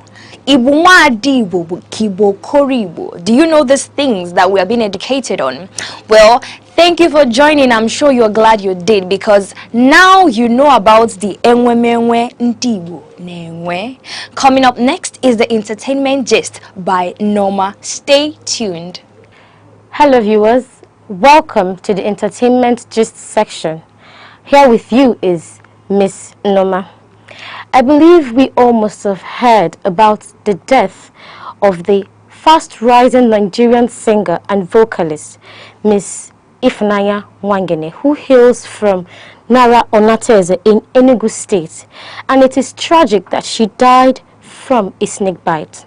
Igbo Nwadi Igbo bụ Kibo Koribo. Do you know these things that we are being educated on? Well, thank you for joining. I'm sure you're glad you did because now you know about the Enwemenwe ndị Igbo. Nenwe. Coming up next is the entertainment gist by Norma. Stay tuned. Hello viewers, welcome to the entertainment gist section. Here with you is Miss Norma. I believe we all must have heard about the death of the fast-rising Nigerian singer and vocalist, Miss Ifunanya Nwangene, who hails from Nara Onateze in Enugu State, and it is tragic that she died from a snake bite.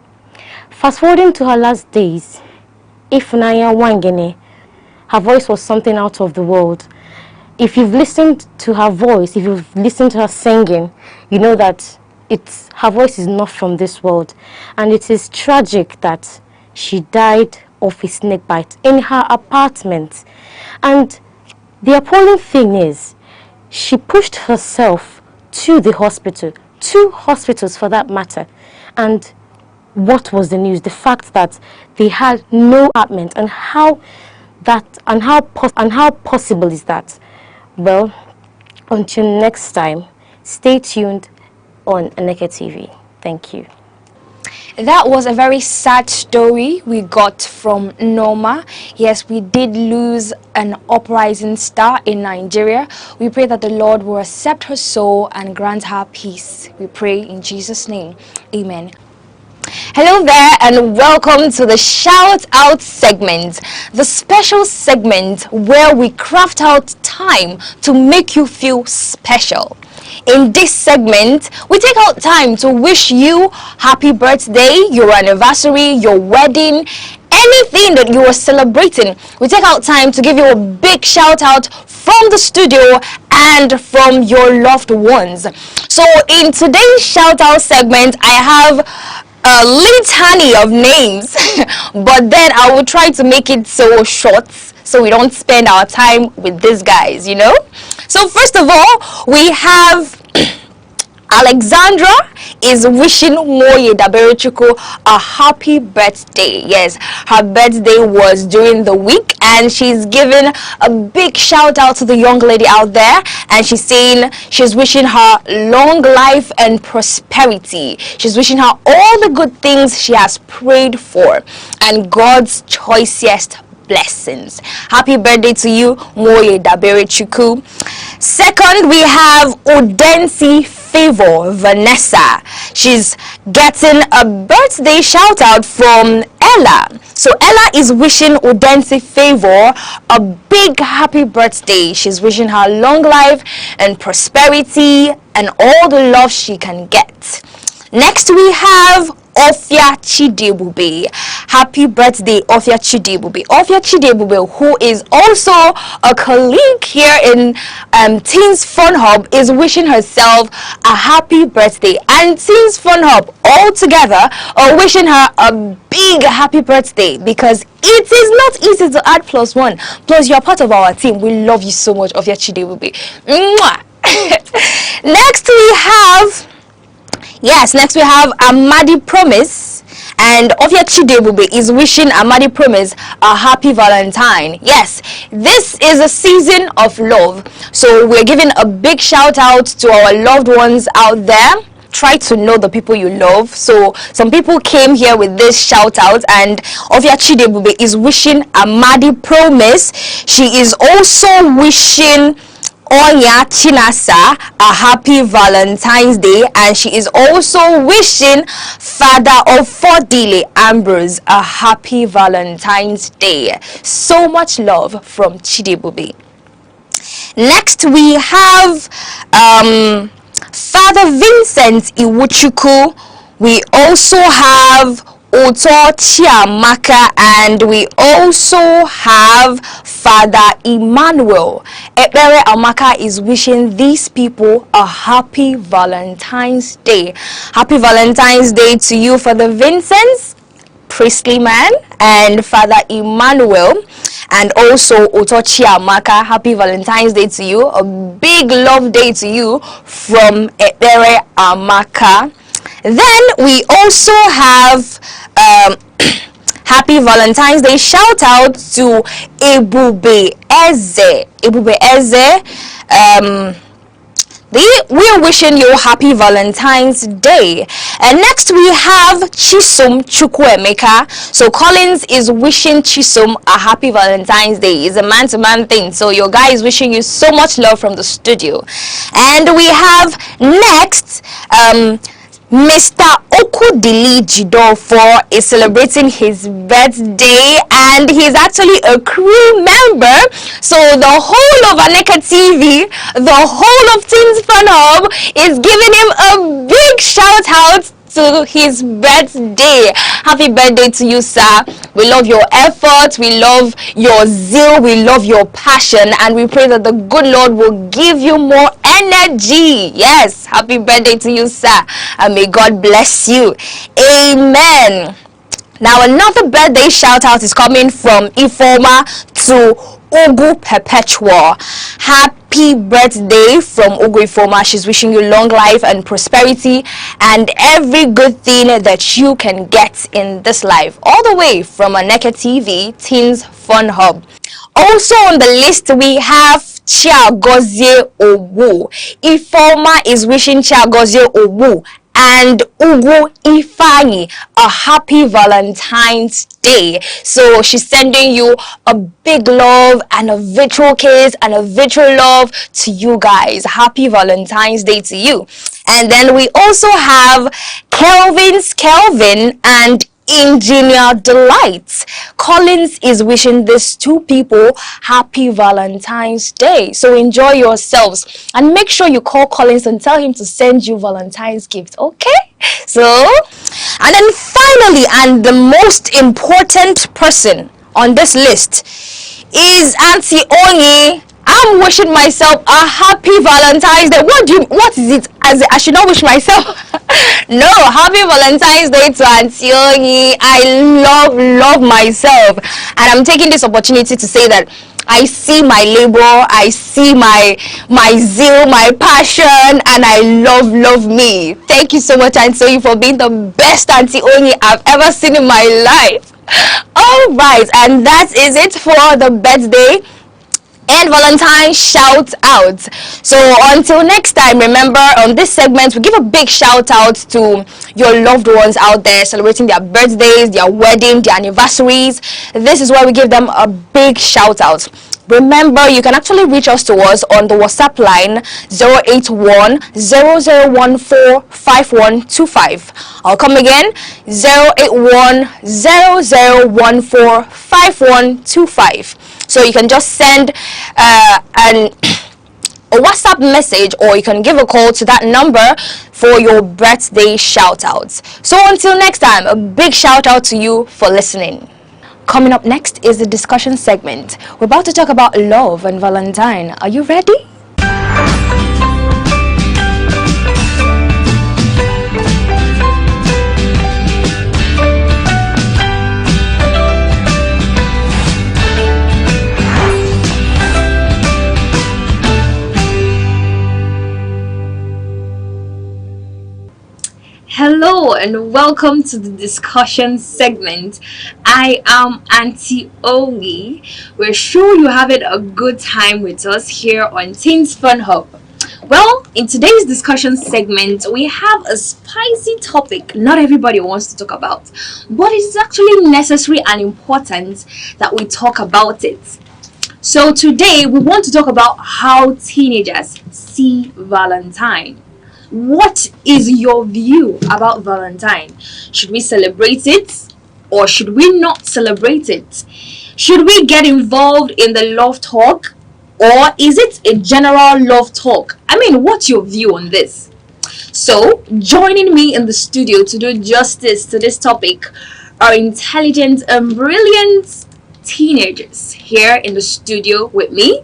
Fast-forwarding to her last days, Ifunanya Nwangene, her voice was something out of the world. If you've listened to her voice, if you've listened to her singing, you know that her voice is not from this world. And it is tragic that she died of a snake bite in her apartment. And the appalling thing is, she pushed herself to the hospital, 2 hospitals for that matter. And what was the news? The fact that they had no apartment, and how possible is that? Well, until next time, stay tuned on Aneke TV. Thank you. That was a very sad story we got from Norma. Yes, we did lose an uprising star in Nigeria. We pray that the Lord will accept her soul and grant her peace. We pray in Jesus' name. Amen. Hello there and welcome to the Shout Out segment, the special segment where we craft out time to make you feel special. In this segment, we take out time to wish you happy birthday, your anniversary, your wedding, anything that you are celebrating, we take out time to give you a big shout out from the studio and from your loved ones. So in today's shout out segment, I have a litany of names, but then I will try to make it so short so we don't spend our time with these guys, you know. So first of all, we have Alexandra is wishing Moye Daberechuku a happy birthday. Yes, her birthday was during the week, and she's giving a big shout out to the young lady out there, and she's saying she's wishing her long life and prosperity. She's wishing her all the good things she has prayed for and God's choicest blessings. Happy birthday to you, Moye Daberechuku. Second, we have Udensi Favor Vanessa. She's getting a birthday shout out from Ella. So Ella is wishing Udensi Favor a big happy birthday. She's wishing her long life and prosperity and all the love she can get. Next, we have Ofia Chidebube. Happy birthday, Ofia Chidebube. Ofia Chidebube, who is also a colleague here in Teens Fun Hub, is wishing herself a happy birthday. And Teens Fun Hub all together are wishing her a big happy birthday, because it is not easy to add +1. Plus, you're part of our team. We love you so much, Ofia Chidebube. Next, we have Amadi Promise, and Ofia Chidebube is wishing Amadi Promise a happy Valentine. Yes, this is a season of love, so we're giving a big shout out to our loved ones out there. Try to know the people you love. So some people came here with this shout out, and Ofia Chidebube is wishing Amadi Promise. She is also wishing Onya Chinasa a happy Valentine's Day, and she is also wishing Father of Fordile Ambrose a happy Valentine's Day. So much love from Chidebube. Next, we have Father Vincent Iwuchuku. We also have Oto Chiamaka, and we also have Father Emmanuel. Ebere Amaka is wishing these people a happy Valentine's Day. Happy Valentine's Day to you, Father Vincent, priestly man, and Father Emmanuel, and also Oto Chiamaka. Happy Valentine's Day to you. A big love day to you from Ebere Amaka. Then we also have Happy Valentine's Day shout out to Ebube Eze. Ebube Eze, we are wishing you happy Valentine's Day. And next we have Chisom Chukwuemeka. So Collins is wishing Chisom a happy Valentine's Day. It's a man-to-man thing, so your guy is wishing you so much love from the studio. And we have next Mr. Okudili Jidofo is celebrating his birthday, and he's actually a crew member. So the whole of Aneke TV, the whole of Teens Fun Hub is giving him a big shout out to his birthday. Happy birthday to you, sir. We love your effort, we love your zeal, we love your passion, and we pray that the good Lord will give you more energy. Yes, happy birthday to you, sir, and may God bless you. Amen. Now another birthday shout out is coming from Ifoma to Ugu Perpetua. Happy birthday from Ugu Ifoma. She's wishing you long life and prosperity and every good thing that you can get in this life. All the way from Aneke TV, Teens Fun Hub. Also on the list we have Chiagozie Owu. Ifoma is wishing Chiagozie Owu and Ugu Ifani a happy Valentine's Day. So she's sending you a big love and a virtual kiss and a virtual love to you guys. Happy Valentine's Day to you. And then we also have Kelvin and Engineer Delight. Collins is wishing these two people happy Valentine's Day. So enjoy yourselves and make sure you call Collins and tell him to send you Valentine's gift. Okay? So, and then finally, and the most important person on this list is Auntie Onyi. I'm wishing myself a happy Valentine's Day. What is it? I should not wish myself. No, happy Valentine's Day to Auntie Onyi. I love myself. And I'm taking this opportunity to say that I see my labor, I see my zeal, my passion, and I love me. Thank you so much, Auntie Onyi, for being the best Auntie Onyi I've ever seen in my life. All right, and that is it for the birthday and Valentine shout out. So until next time, remember on this segment we give a big shout out to your loved ones out there celebrating their birthdays, their wedding, their anniversaries. This is where we give them a big shout out. Remember, you can actually reach us on the WhatsApp line 081-0014-5125. I'll come again, 081-0014-5125. So you can just send a WhatsApp message, or you can give a call to that number for your birthday shout outs. So until next time, a big shout out to you for listening. Coming up next is the discussion segment. We're about to talk about love and Valentine. Are you ready? Hello and welcome to the discussion segment. I am Auntie Onyi. We're sure you're having a good time with us here on Teens Fun Hub. Well, in today's discussion segment, we have a spicy topic not everybody wants to talk about, but it's actually necessary and important that we talk about it. So today we want to talk about how teenagers see Valentine. What is your view about Valentine? Should we celebrate it or should we not celebrate it? Should we get involved in the love talk or is it a general love talk? I mean, what's your view on this? So, joining me in the studio to do justice to this topic are intelligent and brilliant teenagers here in the studio with me.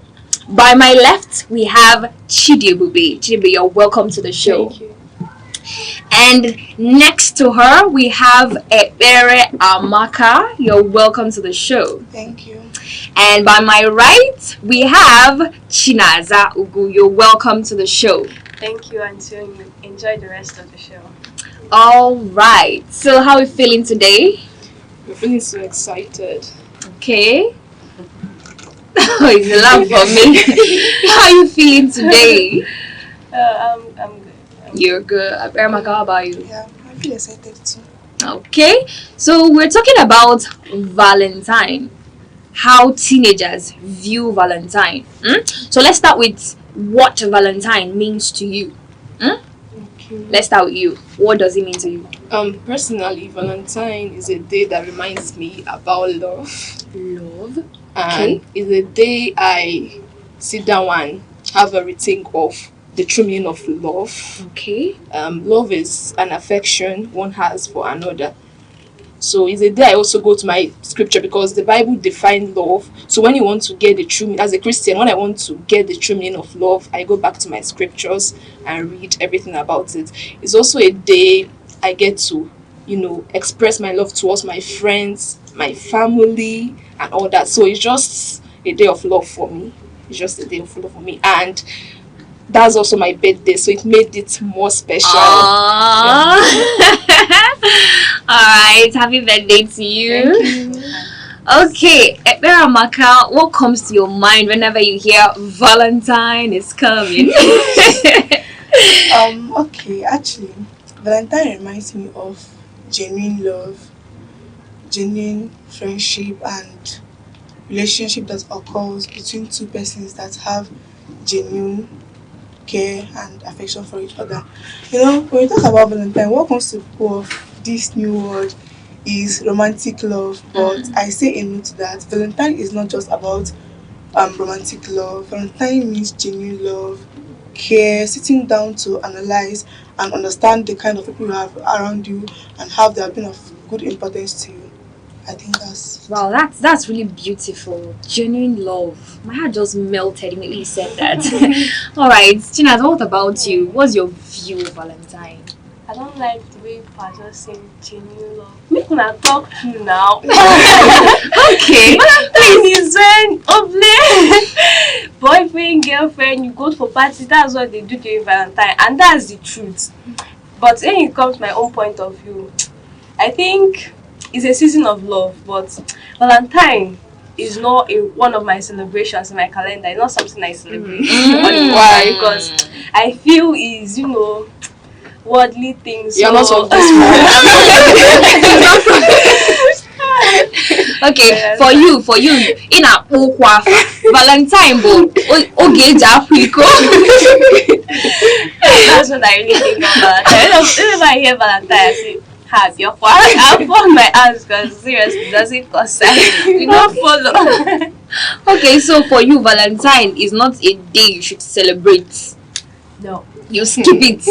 By my left, we have Chidiebube. Chidiebube, you're welcome to the show. Thank you. And next to her, we have Ebere Amaka. You're welcome to the show. Thank you. And by my right, we have Chinaza Ugu. You're welcome to the show. Thank you, Antonio. Enjoy the rest of the show. All right. So, how are you feeling today? I'm feeling so excited. Okay. Oh, it's a laugh for me. How are you feeling today? I'm good. You're good. Amaka, how about you? Yeah, I feel excited too. Okay. So we're talking about Valentine. How teenagers view Valentine. So let's start with what Valentine means to you. Okay. Let's start with you. What does it mean to you? Personally, Valentine is a day that reminds me about love. Love. And it's a day I sit down and have a rethink of the true meaning of love. Okay. Love is an affection one has for another. So it's a day I also go to my scripture because the Bible defines love. So when you want to get the true, as a Christian, when I want to get the true meaning of love, I go back to my scriptures and read everything about it. It's also a day I get to, express my love towards my friends, my family, and all that. So it's just a day of love for me. It's just a day of love for me. And that's also my birthday, so it made it more special. Yeah. Alright, happy birthday to you. Thank you. Okay, Maka, what comes to your mind whenever you hear Valentine is coming? Okay, actually, Valentine reminds me of genuine love, genuine friendship, and relationship that occurs between two persons that have genuine care and affection for each other. When we talk about Valentine, what comes to people of this new world is romantic love, but I say a no to that. Valentine is not just about romantic love. Valentine means genuine love, care, sitting down to analyze and understand the kind of people you have around you and how they have been of good importance to you. I think that's wow. That's really beautiful. Genuine love. My heart just melted immediately you said that. All right, Chinaz, what about you? What's your view of Valentine? I don't like the way people are just saying genuine love. Make una talk true now. Okay. Valentine is when boyfriend, girlfriend, you go for parties, that's what they do during Valentine, and that's the truth. But when it comes to my own point of view, I think it's a season of love, but Valentine is not one of my celebrations in my calendar. It's not something I celebrate. Why? Because I feel is, worldly things. You're not of this world. Okay, for you, in a Valentine okay, that's what I really think of Valentine. Whenever I hear Valentine, I say, have your father. I fall my hands because seriously, doesn't concern me. You don't follow. Okay, so for you, Valentine is not a day you should celebrate. No. You skip it.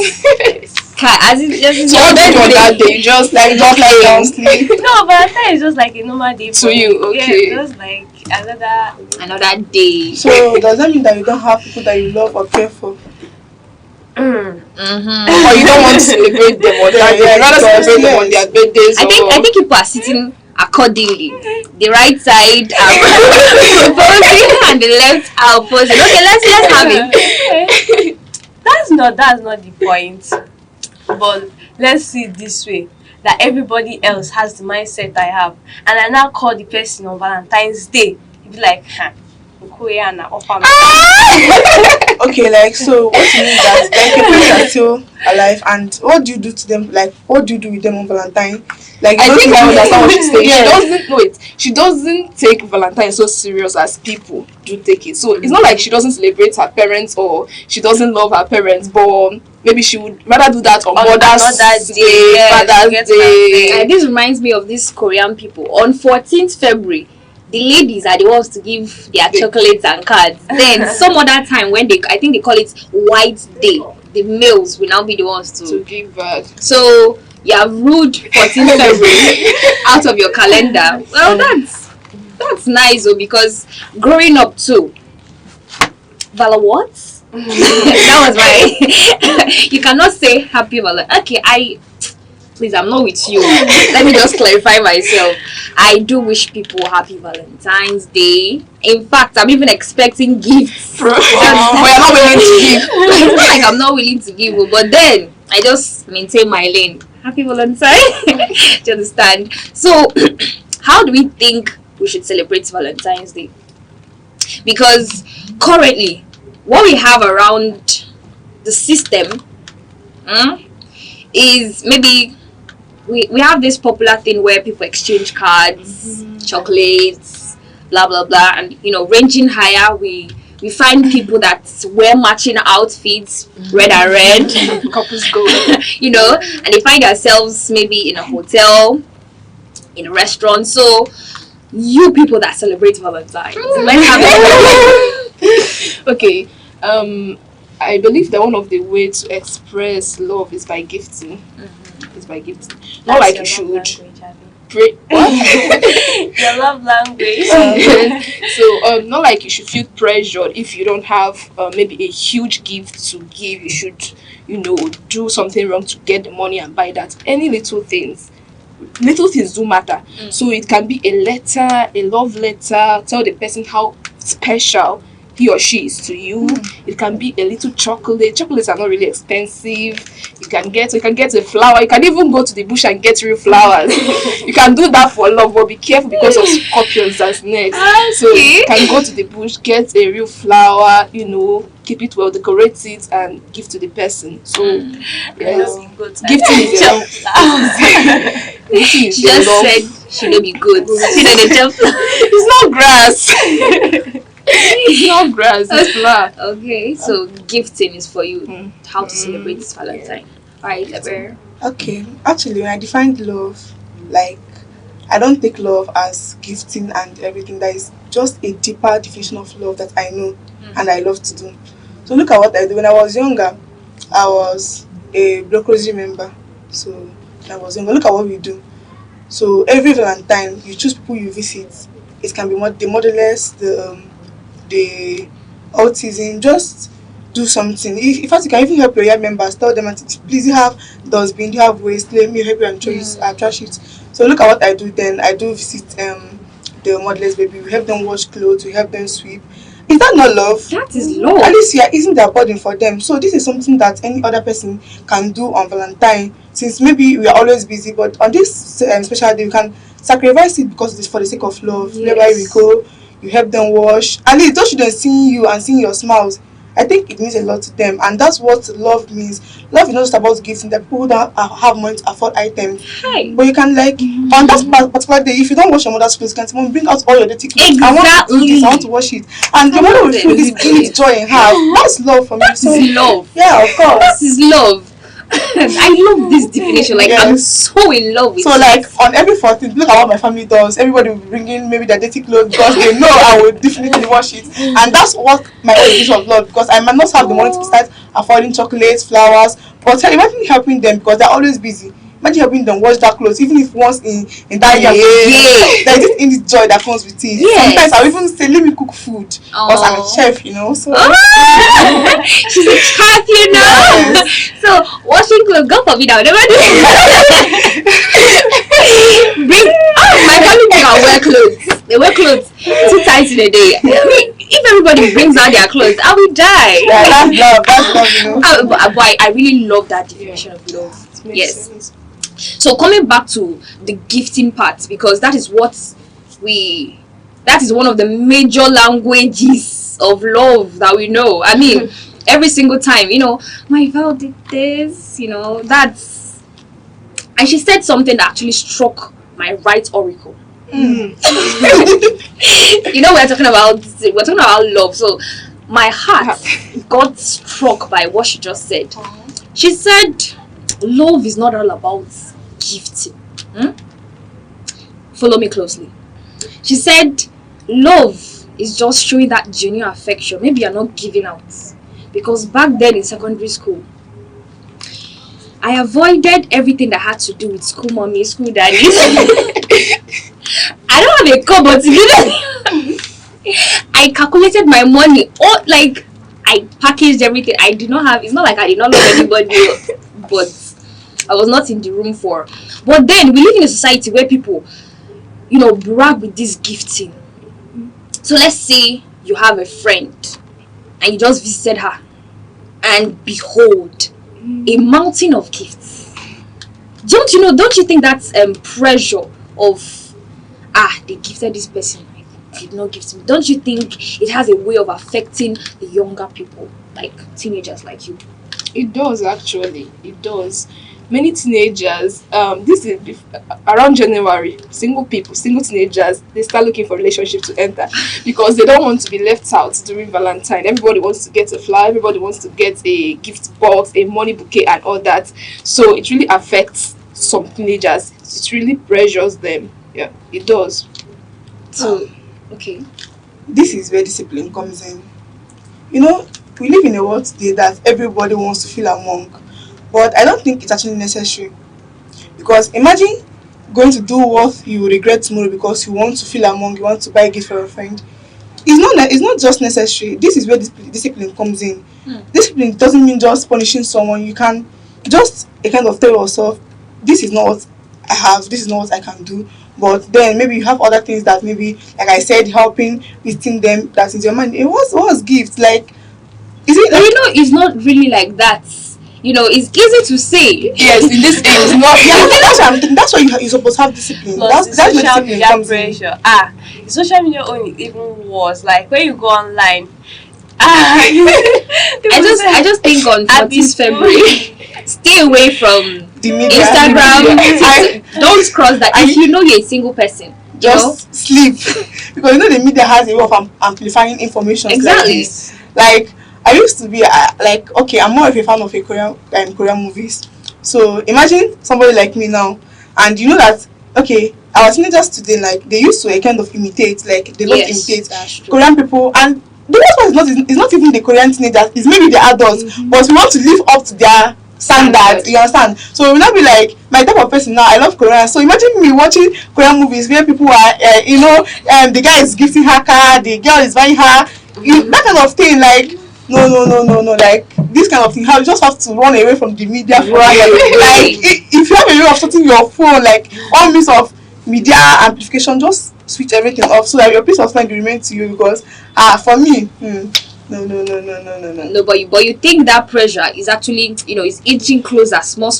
As it so what do on that day? Just like down sleep. No, Valentine is just like a normal day for you. Okay. Yeah, just like another day. So does that mean that you don't have people that you love or care for? Or you don't want to celebrate them or that you rather celebrate them on their birthdays? I think people are sitting accordingly. The right side are proposing and the left are opposing. Okay, let's have it. That's not the point. But let's see it this way, that everybody else has the mindset I have, and I now call the person on Valentine's Day. You'd be like, okay, like, so what you mean that like people are still alive, and what do you do to them? Like, what do you do with them on Valentine? Like, I think I understand what she's saying. She doesn't take Valentine so serious as people do take it. So it's not like she doesn't celebrate her parents or she doesn't love her parents, but maybe she would rather do that on Mother's Day, Father's Day. And this reminds me of these Korean people. On 14th February, the ladies are the ones to give their chocolates and cards. Then some other time when I think they call it White Day, the males will now be the ones to give birth. So you have ruled 14th February out of your calendar. Well, that's nice though, because growing up too, Vala what? That was my. You cannot say happy Valentine. Okay, please, I'm not with you. Let me just clarify myself. I do wish people happy Valentine's Day. In fact, I'm even expecting gifts. But you're not willing to give. It's not like I'm not willing to give, but then I just maintain my lane. Happy Valentine. Do you understand? So, how do we think we should celebrate Valentine's Day? Because currently, what we have around the system is maybe we have this popular thing where people exchange cards, chocolates, blah blah blah, and ranging higher we find people that wear matching outfits, red and red, couples go, and they find themselves maybe in a hotel, in a restaurant. So you people that celebrate Valentine's, let's have it. Okay, I believe that one of the ways to express love is by gifting. It's by gifting. Not like you should pray. Your love language. So not like you should feel pressured if you don't have maybe a huge gift to give. You should do something wrong to get the money and buy that. Any little things do matter. So it can be a letter, a love letter, tell the person how special he or she is to you. It can be a little chocolate. Chocolates are not really expensive. You can get a flower. You can even go to the bush and get real flowers. You can do that for love, but be careful because of scorpions that's next. So you can go to the bush, get a real flower, keep it well, decorate it, and give to the person. So yes, gifting is she just said she may be good. It's not grass. It's not grass, it's flower. Okay, so gifting is for you. How to celebrate this Valentine. Alright, okay, actually when I defined love, like I don't take love as gifting and everything. That is just a deeper definition of love that I know and I love to do. So look at what I do. When I was younger, I was a brokerage member. So when I was younger, look at what we do. So every Valentine, you choose people you visit. It can be the motherless, the autism. Just do something. In fact, you can even help your yard members. Tell them, please, you have dustbin, you have waste. Let me help you and trash it. So look at what I do. Then I do visit the motherless baby. We help them wash clothes. We help them sweep. Is that not love? That is love. At least you are easing their burden for them. So this is something that any other person can do on Valentine. Since maybe we are always busy, but on this special day, we can sacrifice it because it is for the sake of love. Yes. Wherever we go, you help them wash. At least those children seeing you and seeing your smiles, I think it means a lot to them, and that's what love means. Love is not just about gifting. That people who don't have money to afford items, but you can on that particular day, if you don't wash your mother's clothes, you can say, "Mom, bring out all your dirty clothes. I want to do this. I want to wash it," and your mother will feel this innate joy in her. That's love for me. So, this is love. Yeah, of course. This is love. I love this definition. Like, I'm so in love with it. So like on every 14th, look at what my family does. Everybody will bring in maybe their dirty clothes because they know I will definitely wash it. And that's what my definition of love, because I might not have the money to start affording chocolates, flowers, but imagine helping them because they're always busy. Imagine helping them wash their clothes, even if once in that year. There's this in this joy that comes with it. Sometimes I'll even say, let me cook food because I'm a chef, you know. So she's a chef, you know. So washing clothes, go for me now. Never do. My family can wear clothes. They wear clothes 2 times in a day. I mean, if everybody brings out their clothes, I will die. Yeah, that's love. That's love, you know. But I really love that definition of love. Yes. Sense. So coming back to the gifting part, because that is one of the major languages of love that we know. I mean, every single time, you know, my girl did this, you know, that's, and she said something that actually struck my right auricle. You know, we're talking about love, so my heart got struck by what she just said. She said, love is not all about gifting. Follow me closely. She said, love is just showing that genuine affection. Maybe you're not giving out. Because back then in secondary school, I avoided everything that had to do with school mommy, school daddy. I don't have a cupboard to give them. I calculated my money. I packaged everything. I did not have, it's not like I did not love anybody, but I was not in the room for. But then we live in a society where people, you know, brag with this gifting. So let's say you have a friend and you just visited her, and behold, a mountain of gifts. Don't you think that's pressure of they gifted this person, I did not gift me. Don't you think it has a way of affecting the younger people, like teenagers like you? It does, actually. It does. Many teenagers, this is around January, single teenagers, they start looking for relationships to enter because they don't want to be left out during Valentine. Everybody wants to get a flower, everybody wants to get a gift box, a money bouquet and all that. So it really affects some teenagers. It really pressures them. Yeah, it does. So, okay. This is where discipline comes in. You know, we live in a world today that everybody wants to feel among. But I don't think it's actually necessary. Because imagine going to do what you regret tomorrow because you want to feel among, you want to buy a gift for your friend. It's not just necessary. This is where discipline comes in. Discipline doesn't mean just punishing someone. You can just kind of tell yourself, this is not what I have, this is not what I can do. But then maybe you have other things that maybe, like I said, helping, visiting them, that's in your mind. What's gifts? Like, is it like, you know, it's not really like that. You know, it's easy to say. Yes, in this age, it's not. Yeah, that's what I'm thinking. That's why you're supposed to have discipline. Plus That's social discipline media comes pressure. The social media own is even worse. Like when you go online. I just think on 14th February, stay away from the media, Instagram. Don't cross that. If you know you're a single person, just sleep, because you know the media has a way of amplifying information. Exactly. Like I used to be okay, I'm more of a fan of Korean movies. So imagine somebody like me now, and you know that okay, our teenagers today, like they used to kind of imitate, like they love to imitate that's true. Korean people, and the worst part is not even the Korean teenagers, it's maybe the adults, but we want to live up to their standards, you understand? So we will not be like my type of person now. I love Korean, so imagine me watching Korean movies where people are, the guy is gifting her car, the girl is buying her, that kind of thing. Like no, like this kind of thing. How you just have to run away from the media for like if you have a way of shutting your phone, like all means of media amplification, just switch everything off so that your peace of mind will remain to you. Because for me, no. But you think that pressure is actually, is inching closer, small.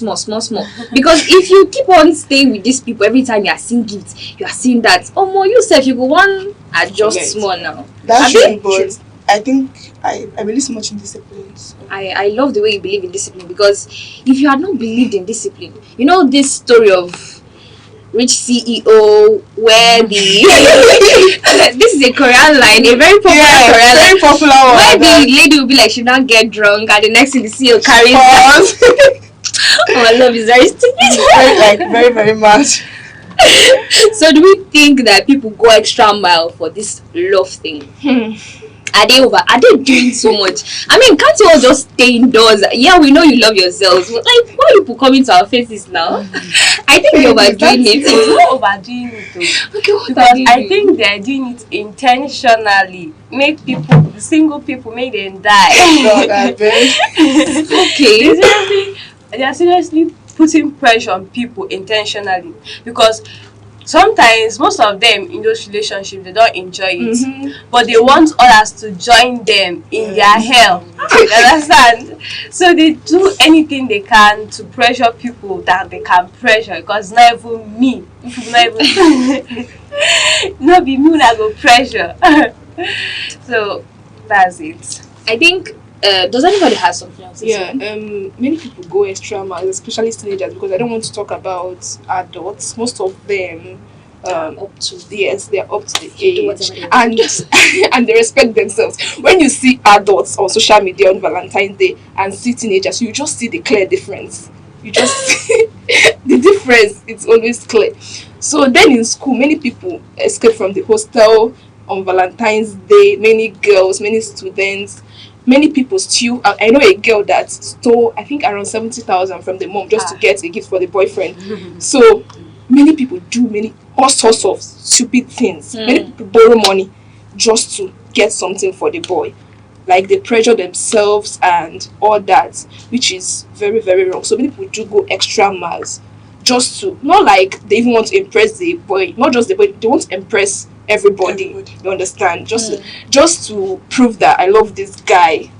Because if you keep on staying with these people, every time you are seeing gifts, you are seeing that, more yourself, you go one adjust small now. That's true, but I think I believe so much in discipline. So. I love the way you believe in discipline, because if you had not believed in discipline, this story of rich CEO where this is a Korean line, a very popular Korean line, one, where the lady will be like, she not get drunk, and the next thing the CEO carries I love is very stupid. very, very much. So do we think that people go extra mile for this love thing? Are they doing so much? I mean, can't you all just stay indoors? Yeah, we know you love yourselves, but like, why are people coming to our faces now? I think you're overdoing it. Not overdoing it though. Okay, because I think they're doing it intentionally. Make people, single people, make them die. Okay. They are seriously putting pressure on people intentionally, because sometimes most of them in those relationships they don't enjoy it, but they want others to join them in their hell. You understand? So they do anything they can to pressure people that they can pressure, because not even me, not even not be me that go pressure. So that's it. I think. Does anybody have something else to say? Many people go extra miles, especially teenagers, because I don't want to talk about adults. Most of them up to they're up to the age, and they respect themselves. When you see adults on social media on Valentine's Day and see teenagers, you just see the clear difference. You just see the difference. It's always clear. So then in school, many people escape from the hostel on Valentine's Day. Many girls, many students. Many people steal. I know a girl that stole, I think, around 70,000 from the mom just to get a gift for the boyfriend. So many people do all sorts of stupid things. Many people borrow money just to get something for the boy. Like they pressure themselves and all that, which is very, very wrong. So many people do go extra miles just to, not like they even want to impress the boy, not just the boy, they want to impress everybody. You understand? Just to prove that I love this guy.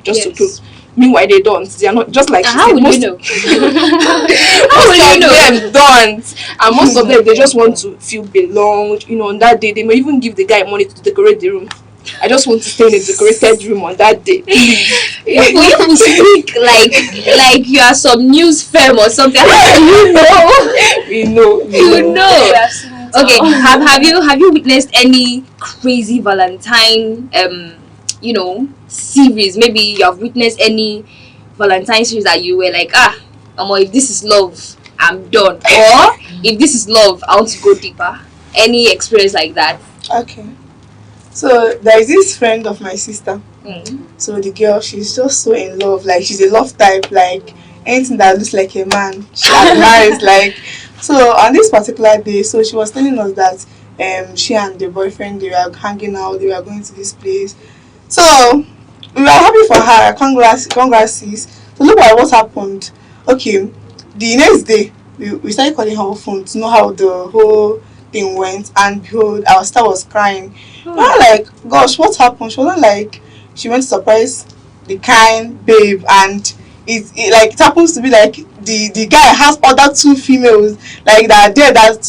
Just to prove. Meanwhile, they don't. They are not just like. How would you know? Most of them don't, and most of them they just want to feel belonged. On that day, they may even give the guy money to decorate the room. I just want to stay in a decorated room on that day. You speak like you are some news firm or something. How do you know? We know. You know. Okay. Have you witnessed any crazy Valentine series? Maybe you have witnessed any Valentine series that you were like, if this is love, I'm done. Or if this is love, I want to go deeper. Any experience like that? Okay. So there is this friend of my sister. So the girl, she's just so in love. Like she's a love type. Like anything that looks like a man, she admires. Like so on this particular day, so she was telling us that she and the boyfriend, they were hanging out. They were going to this place. So we were happy for her. Congrats, sis. So look at what happened. Okay, the next day we started calling her phone to know how the whole thing went, and behold, our sister was crying. We were like, gosh, what happened? She wasn't like she went to surprise the kind babe, and it happens to be like the guy has other two females like that are there that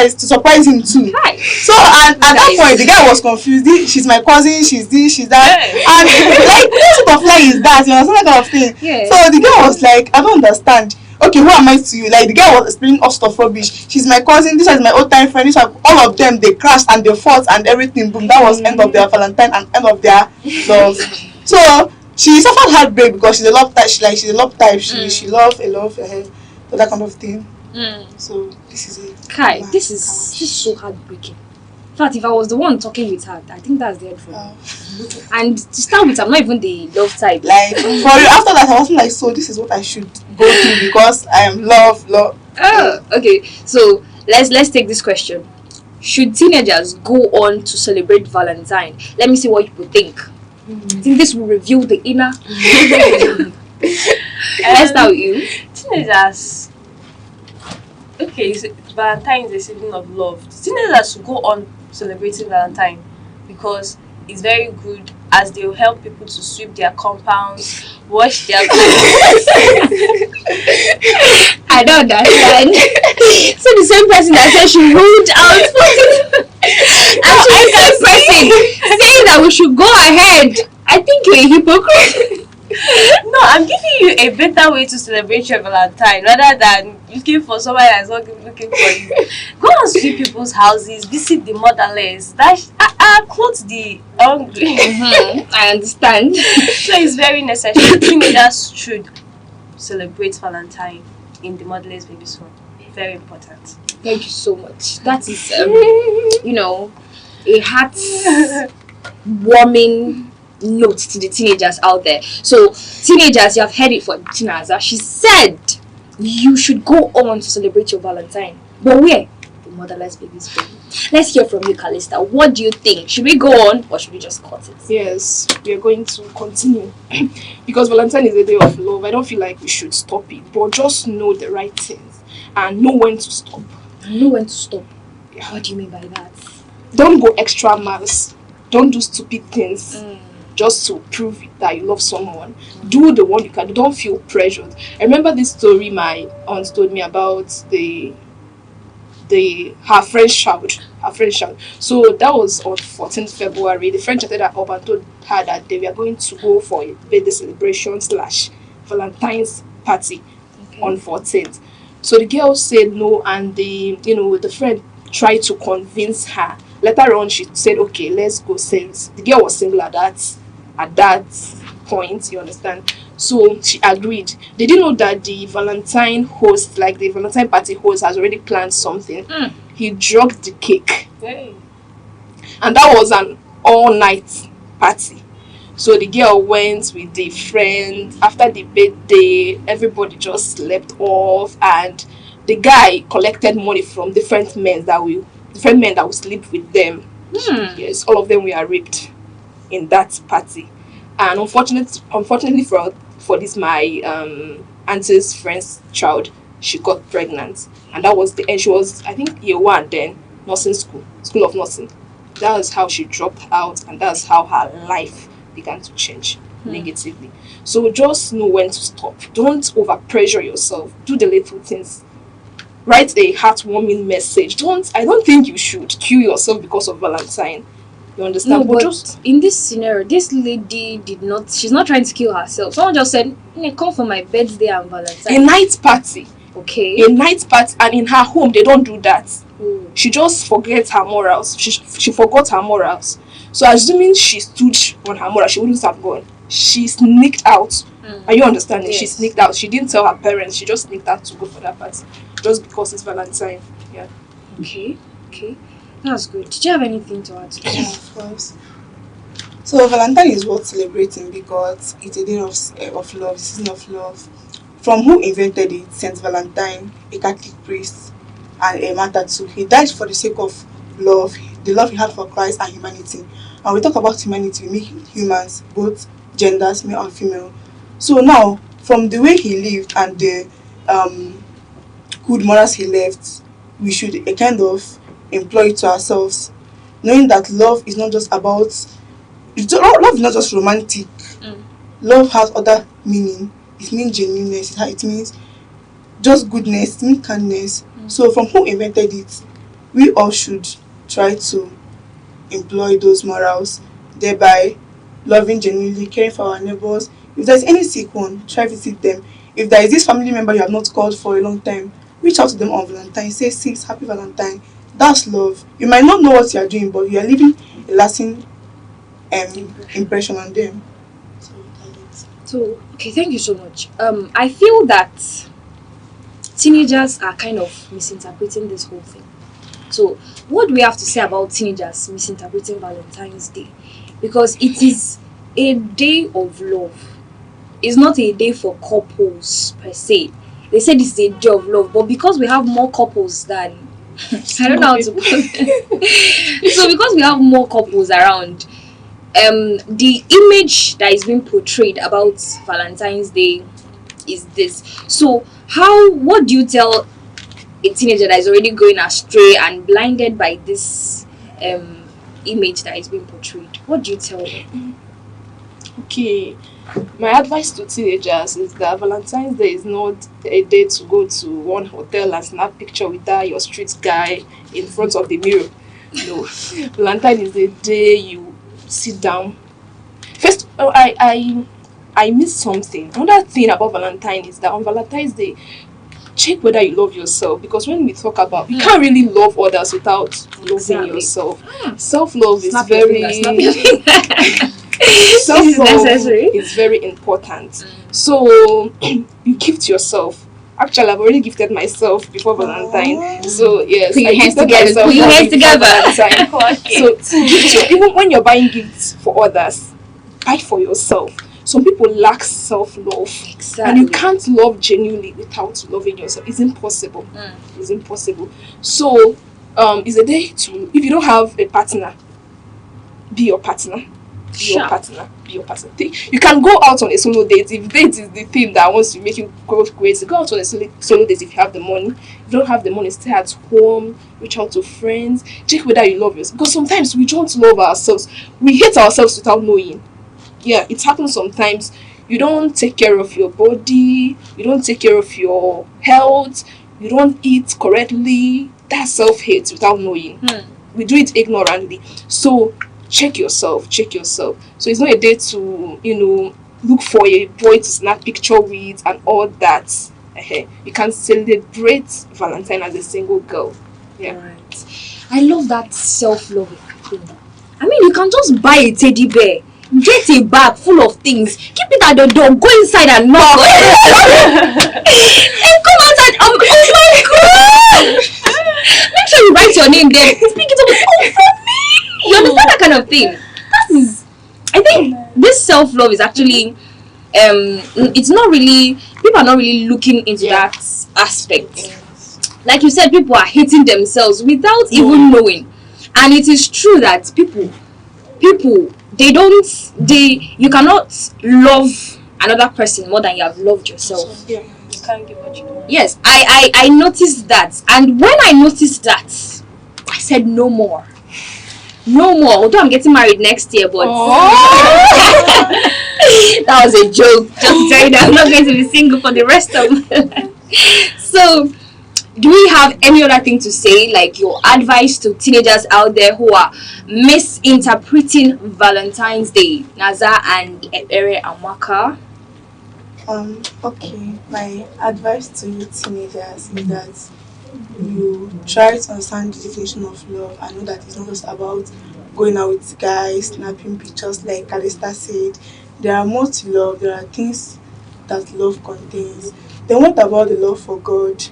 is to surprise him too. Right. So at that point the guy was confused. She's my cousin, she's this, she's that, and like what sort of lie is that? You know, some kind of thing. Yeah. So the guy was like, I don't understand. Okay, who am I to you? Like the guy was explaining all stuff rubbish. She's my cousin, this is my old time friend, all of them, they crashed and they fought and everything. Boom, that was end of their Valentine and end of their love. So she suffered heartbreak because she's a love type. She love a love, that kind of thing. So this is it. Kai, this is so heartbreaking. In fact, if I was the one talking with her, I think that's the end for me. And to start with, I'm not even the love type. Like, for real, after that, I wasn't like, so this is what I should go through because I am love. Oh, okay. So let's take this question. Should teenagers go on to celebrate Valentine? Let me see what people think. I think this will reveal the inner. Let's start with you. Teenagers. Okay, so Valentine is a season of love. Teenagers should go on celebrating Valentine because it's very good as they will help people to sweep their compounds, wash their clothes. I don't understand. So the same person that said she ruled out actually the same person saying that we should go ahead. I think you're a hypocrite. No, I'm giving you a better way to celebrate your Valentine rather than looking for somebody that's not looking for you. Go and sweep people's houses, visit the motherless, clothe the hungry. I understand. So it's very necessary. Teenagers should celebrate Valentine in the motherless baby's home. Very important. Thank you so much. That is, a heart-warming note to the teenagers out there. So, teenagers, you have heard it from Tinaza. She said you should go on to celebrate your Valentine. But where? The motherless baby's home. Let's hear from you, Calista. What do you think? Should we go on or should we just cut it? Yes, we are going to continue because Valentine is a day of love. I don't feel like we should stop it, but just know the right things and know when to stop. Know when to stop. Yeah. What do you mean by that? Don't go extra miles. Don't do stupid things just to prove that you love someone. Do the one you can. Don't feel pressured. I remember this story my aunt told me about her friend's child. So that was on 14th February. The friend chatted her up and told her that they were going to go for a birthday celebration / Valentine's party on 14th. So the girl said no, and the friend tried to convince her. Later on, she said, "Okay, let's go." Since the girl was single at that point, you understand. So she agreed. They didn't know that the Valentine host, like the Valentine party host, has already planned something. He drugged the cake. Hey. And that was an all-night party. So the girl went with the friend. After the birthday, everybody just slept off, and the guy collected money from different men that will sleep with them. Yes, all of them were raped in that party. And unfortunately for this, my auntie's friend's child, she got pregnant, and that was the end. She was, I think, year 1 then, nursing school of nursing. That was how she dropped out, and that's how her life began to change negatively. So just know when to stop. Don't overpressure yourself. Do the little things. Write a heartwarming message. I don't think you should kill yourself because of Valentine. You understand? No, but just in this scenario, this lady she's not trying to kill herself. Someone just said, come for my birthday and Valentine. A night party. Okay. A night party, and in her home they don't do that. She just forgets her morals. She forgot her morals. So assuming she stood on her morals, she wouldn't have gone. She sneaked out. Are you understanding? Yes. She sneaked out. She didn't tell her parents. She just sneaked out to go for that party. Just because it's Valentine. Yeah. Okay. That's good. Did you have anything to add? Yeah, of course. So Valentine is worth celebrating because it's a day of love, season of love. From who invented it, Saint Valentine, a Catholic priest and a martyr too. He died for the sake of love, the love he had for Christ and humanity. And we talk about humanity, we mean humans, both genders, male and female. So now, from the way he lived and the good morals he left, we should kind of employ it to ourselves, knowing that love is not just about, love is not just romantic. Love has other meaning. It means genuineness, it means just goodness, it means kindness. So from who invented it, we all should try to employ those morals, thereby loving genuinely, caring for our neighbors. If there's any sick one, try visit them. If there is this family member you have not called for a long time, reach out to them on Valentine. Say, "Sis, happy Valentine." That's love. You might not know what you are doing, but you are leaving a lasting impression on them. So, okay, thank you so much. I feel that teenagers are kind of misinterpreting this whole thing. So, what do we have to say about teenagers misinterpreting Valentine's Day? Because it is a day of love. It's not a day for couples per se. They said it's a day of love, but because we have more couples than I don't know how to put it. So because we have more couples around, the image that is being portrayed about Valentine's Day is this. So what do you tell a teenager that is already going astray and blinded by this image that is being portrayed? What do you tell them? Okay, my advice to teenagers is that Valentine's Day is not a day to go to one hotel and snap picture with that your street guy in front of the mirror. No, Valentine is the day you sit down. First, I missed something. Another thing about Valentine is that on Valentine's Day, check whether you love yourself, because when we talk about you can't really love others without loving yourself. Self-love is very self-love is very important. So you gift yourself. Actually, I've already gifted myself before Valentine. So yes, Put your I hands gifted together. myself Put your hands before together. Valentine. So even when you're buying gifts for others, buy for yourself. Some people lack self-love, and you can't love genuinely without loving yourself. It's impossible. It's impossible. So it's a day to, if you don't have a partner, be your partner. Be your partner. Be your partner. You can go out on a solo date if date is the thing that wants to make you go crazy. Go out on a solo date if you have the money. If you don't have the money, stay at home. Reach out to friends. Check whether you love yourself. Because sometimes we don't love ourselves. We hate ourselves without knowing. Yeah, it happens sometimes. You don't take care of your body. You don't take care of your health. You don't eat correctly. That's self-hate without knowing. We do it ignorantly. So check yourself. So it's not a day to look for a boy to snap picture with and all that. You can celebrate Valentine as a single girl. Yeah. Right. I love that self-love thing. I mean, you can just buy a teddy bear, get a bag full of things, keep it at the door, go inside and knock, and come outside. Oh my god! Make sure you write your name there. Speak it up. For me. You understand that kind of thing? That is, I think this self-love is actually, it's not really, people are not really looking into that aspect. Like you said, people are hating themselves without even knowing. And it is true that people, you cannot love another person more than you have loved yourself. Yeah, you can't give what you want. Yes, I noticed that. And when I noticed that, I said no more. Although I'm getting married next year, but that was a joke. Just to tell you that I'm not going to be single for the rest of my life. So, do we have any other thing to say, like your advice to teenagers out there who are misinterpreting Valentine's Day? Naza and Ebere Amaka. Okay, my advice to you teenagers is that you try to understand the definition of love. I know that it's not just about going out with guys, snapping pictures like Calista said. There are more to love. There are things that love contains. Then what about the love for God?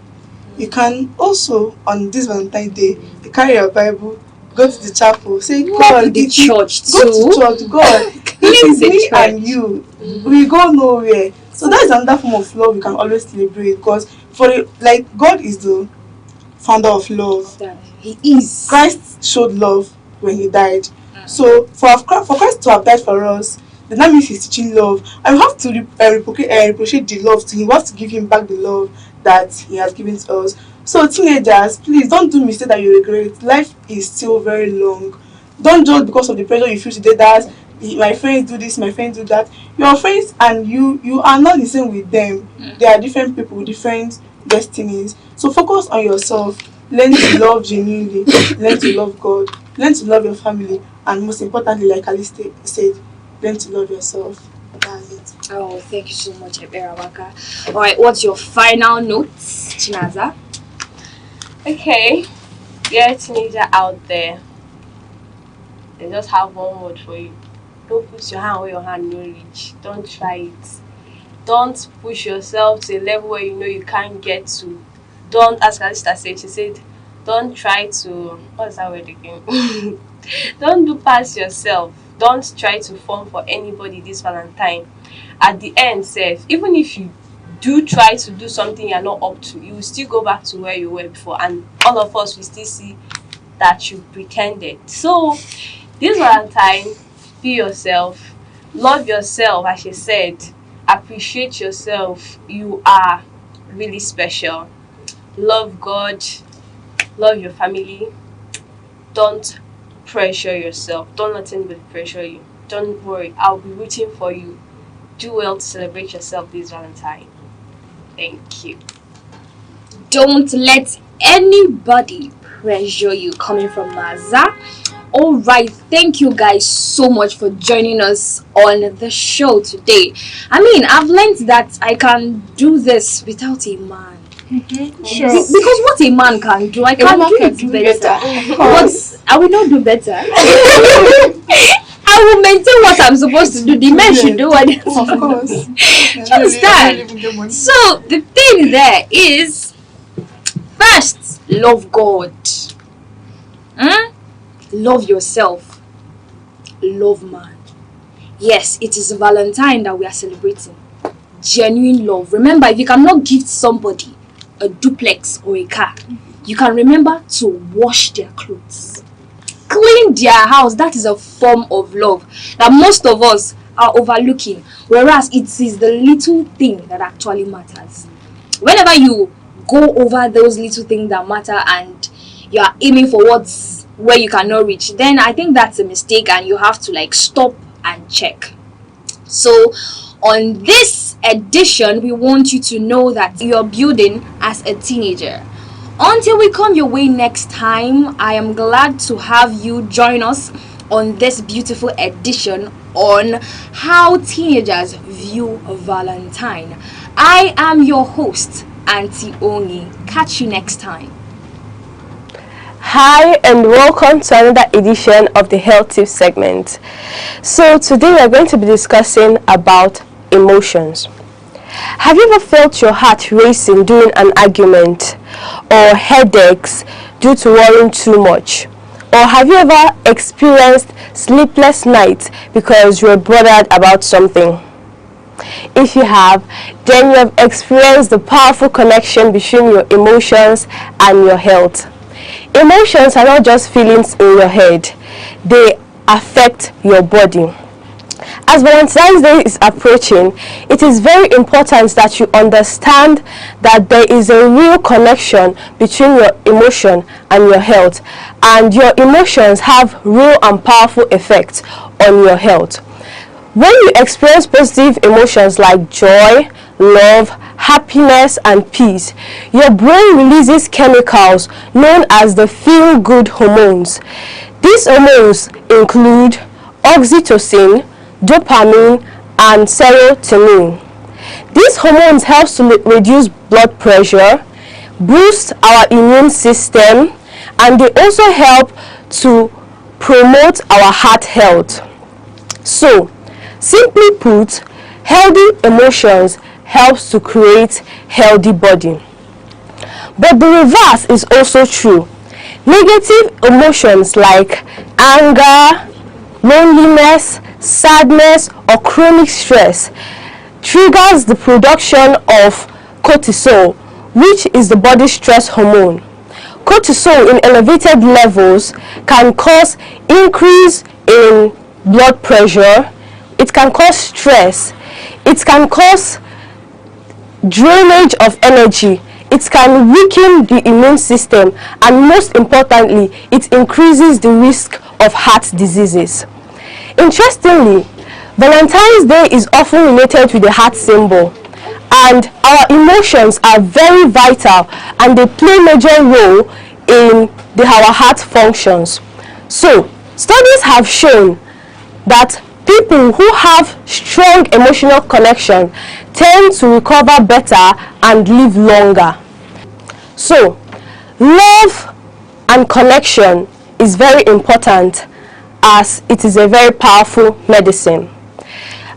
You can also, on this Valentine's Day, you carry your Bible, go to the chapel, say, God, to the church go to church, God, it is me church. and you. We go nowhere. So that is another form of love we can always celebrate, because God is the founder of love. He is. Christ showed love when he died. So for Christ to have died for us, then that means he's teaching love. And we have to reciprocate the love to him. We have to give him back the love that he has given to us. So teenagers, please don't do mistake that you regret. Life is still very long. Don't just because of the pressure you feel today that my friends do this, my friends do that. Your friends and you are not the same with them. They are different people with different destinies. So focus on yourself. Learn to love genuinely. Learn to love God. Learn to love your family. And most importantly, like Alice said, learn to love yourself. That's it. Oh, thank you so much, Ebere Amaka. Alright, what's your final notes, Chinaza? Okay, you're a teenager out there. They just have one word for you. Don't put your hand where your hand no reach. Don't try it. Don't push yourself to a level where you know you can't get to. don't, as Kalista said, she said, don't try to, what's that word again? Don't do past yourself. Don't try to fall for anybody this Valentine. At the end, Seth, even if you do try to do something you're not up to, you will still go back to where you were before, and all of us will still see that you pretended. So this Valentine, be yourself, love yourself, as she said, appreciate yourself. You are really special. Love God, love your family. Don't pressure yourself. Don't let anybody pressure you. Don't worry, I'll be rooting for you. Do well to celebrate yourself this Valentine. Thank you. Don't let anybody pressure you, coming from Maza. All right, thank you guys so much for joining us on the show today. I mean, I've learned that I can do this without a man. Sure. Because what a man can do, I can't do it better. But I will not do better. I will maintain what I'm supposed to do. The men should do what they're supposed to do. Of course. Do you understand? So the thing there is, first, love God. Love yourself. Love man. Yes, it is Valentine that we are celebrating. Genuine love. Remember, if you cannot gift somebody a duplex or a car, you can remember to wash their clothes, clean their house. That is a form of love that most of us are overlooking, whereas it is the little thing that actually matters. Whenever you go over those little things that matter and you are aiming for where you cannot reach, then I think that's a mistake, and you have to stop and check. So on this edition, we want you to know that you're building as a teenager. Until we come your way next time, I am glad to have you join us on this beautiful edition on how teenagers view Valentine. I am your host, Auntie Ongi. Catch you next time. Hi and welcome to another edition of the Health Tips segment. So today we are going to be discussing about emotions. Have you ever felt your heart racing during an argument, or headaches due to worrying too much? Or have you ever experienced sleepless nights because you were bothered about something? If you have, then you have experienced the powerful connection between your emotions and your health. Emotions are not just feelings in your head, they affect your body. As Valentine's Day is approaching, it is very important that you understand that there is a real connection between your emotion and your health, and your emotions have real and powerful effects on your health. When you experience positive emotions like joy, love, happiness, and peace, your brain releases chemicals known as the feel-good hormones. These hormones include oxytocin, dopamine, and serotonin. These hormones help to reduce blood pressure, boost our immune system, and they also help to promote our heart health. So, simply put, healthy emotions helps to create healthy body. But the reverse is also true. Negative emotions like anger, loneliness, sadness, or chronic stress triggers the production of cortisol, which is the body's stress hormone. Cortisol in elevated levels can cause increase in blood pressure, it can cause stress, it can cause drainage of energy, it can weaken the immune system, and most importantly, it increases the risk of heart diseases. Interestingly, Valentine's Day is often related with the heart symbol, and our emotions are very vital and they play a major role in our heart functions. So, studies have shown that people who have strong emotional connection tend to recover better and live longer. So, love and connection is very important, as it is a very powerful medicine.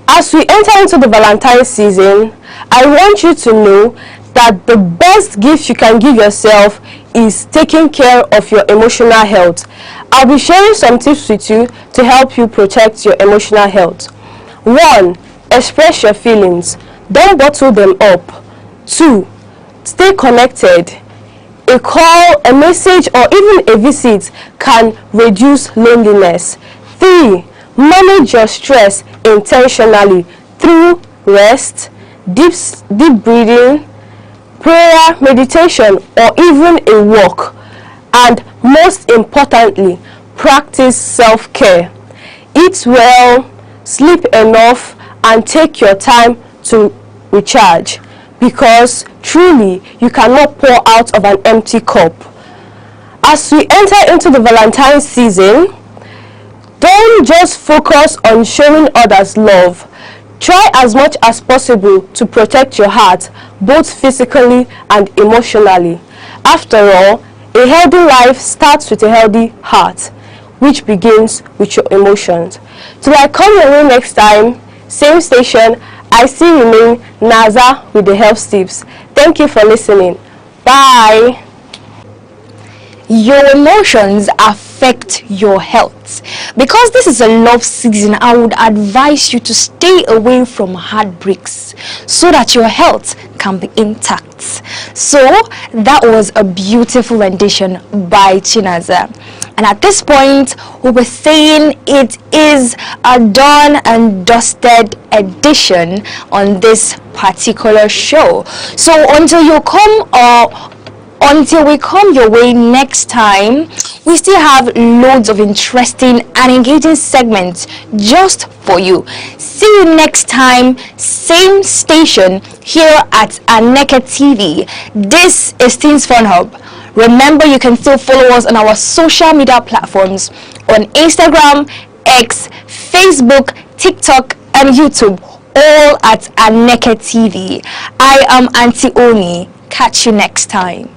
As we enter into the Valentine season, I want you to know that the best gift you can give yourself is taking care of your emotional health. I'll be sharing some tips with you to help you protect your emotional health. 1. Express your feelings. Don't bottle them up. 2. Stay connected. A call, a message, or even a visit can reduce loneliness. 3. Manage your stress intentionally through rest, deep breathing, prayer, meditation, or even a walk. And most importantly, practice self-care. Eat well, sleep enough, and take your time to recharge, because truly you cannot pour out of an empty cup. As we enter into the Valentine's season, don't just focus on showing others love. Try as much as possible to protect your heart, both physically and emotionally. After all, a healthy life starts with a healthy heart, which begins with your emotions. Till I come your way next time, same station, I still remain Naza with the health tips. Thank you for listening. Bye. Your emotions affect your health. Because this is a love season, I would advise you to stay away from heartbreaks so that your health can be intact. So that was a beautiful rendition by Chinaza. And at this point, we were saying it is a done and dusted edition on this particular show. So until we come your way next time, we still have loads of interesting and engaging segments just for you. See you next time, same station here at Aneke TV. This is Teens Fun Hub. Remember, you can still follow us on our social media platforms on Instagram, X, Facebook, TikTok, and YouTube, all at Aneke TV. I am Auntie Oni. Catch you next time.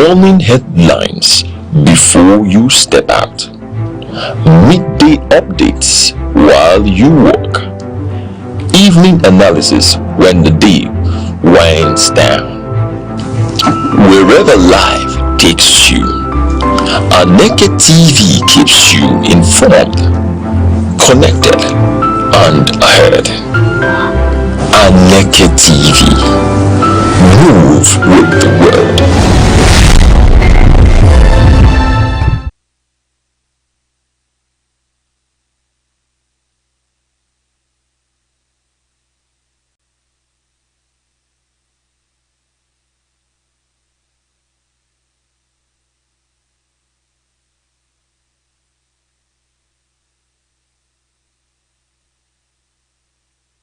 Morning headlines before you step out. Midday updates while you walk. Evening analysis when the day winds down. Wherever life takes you, Aneke TV keeps you informed, connected, and ahead. Aneke TV. Move with the world.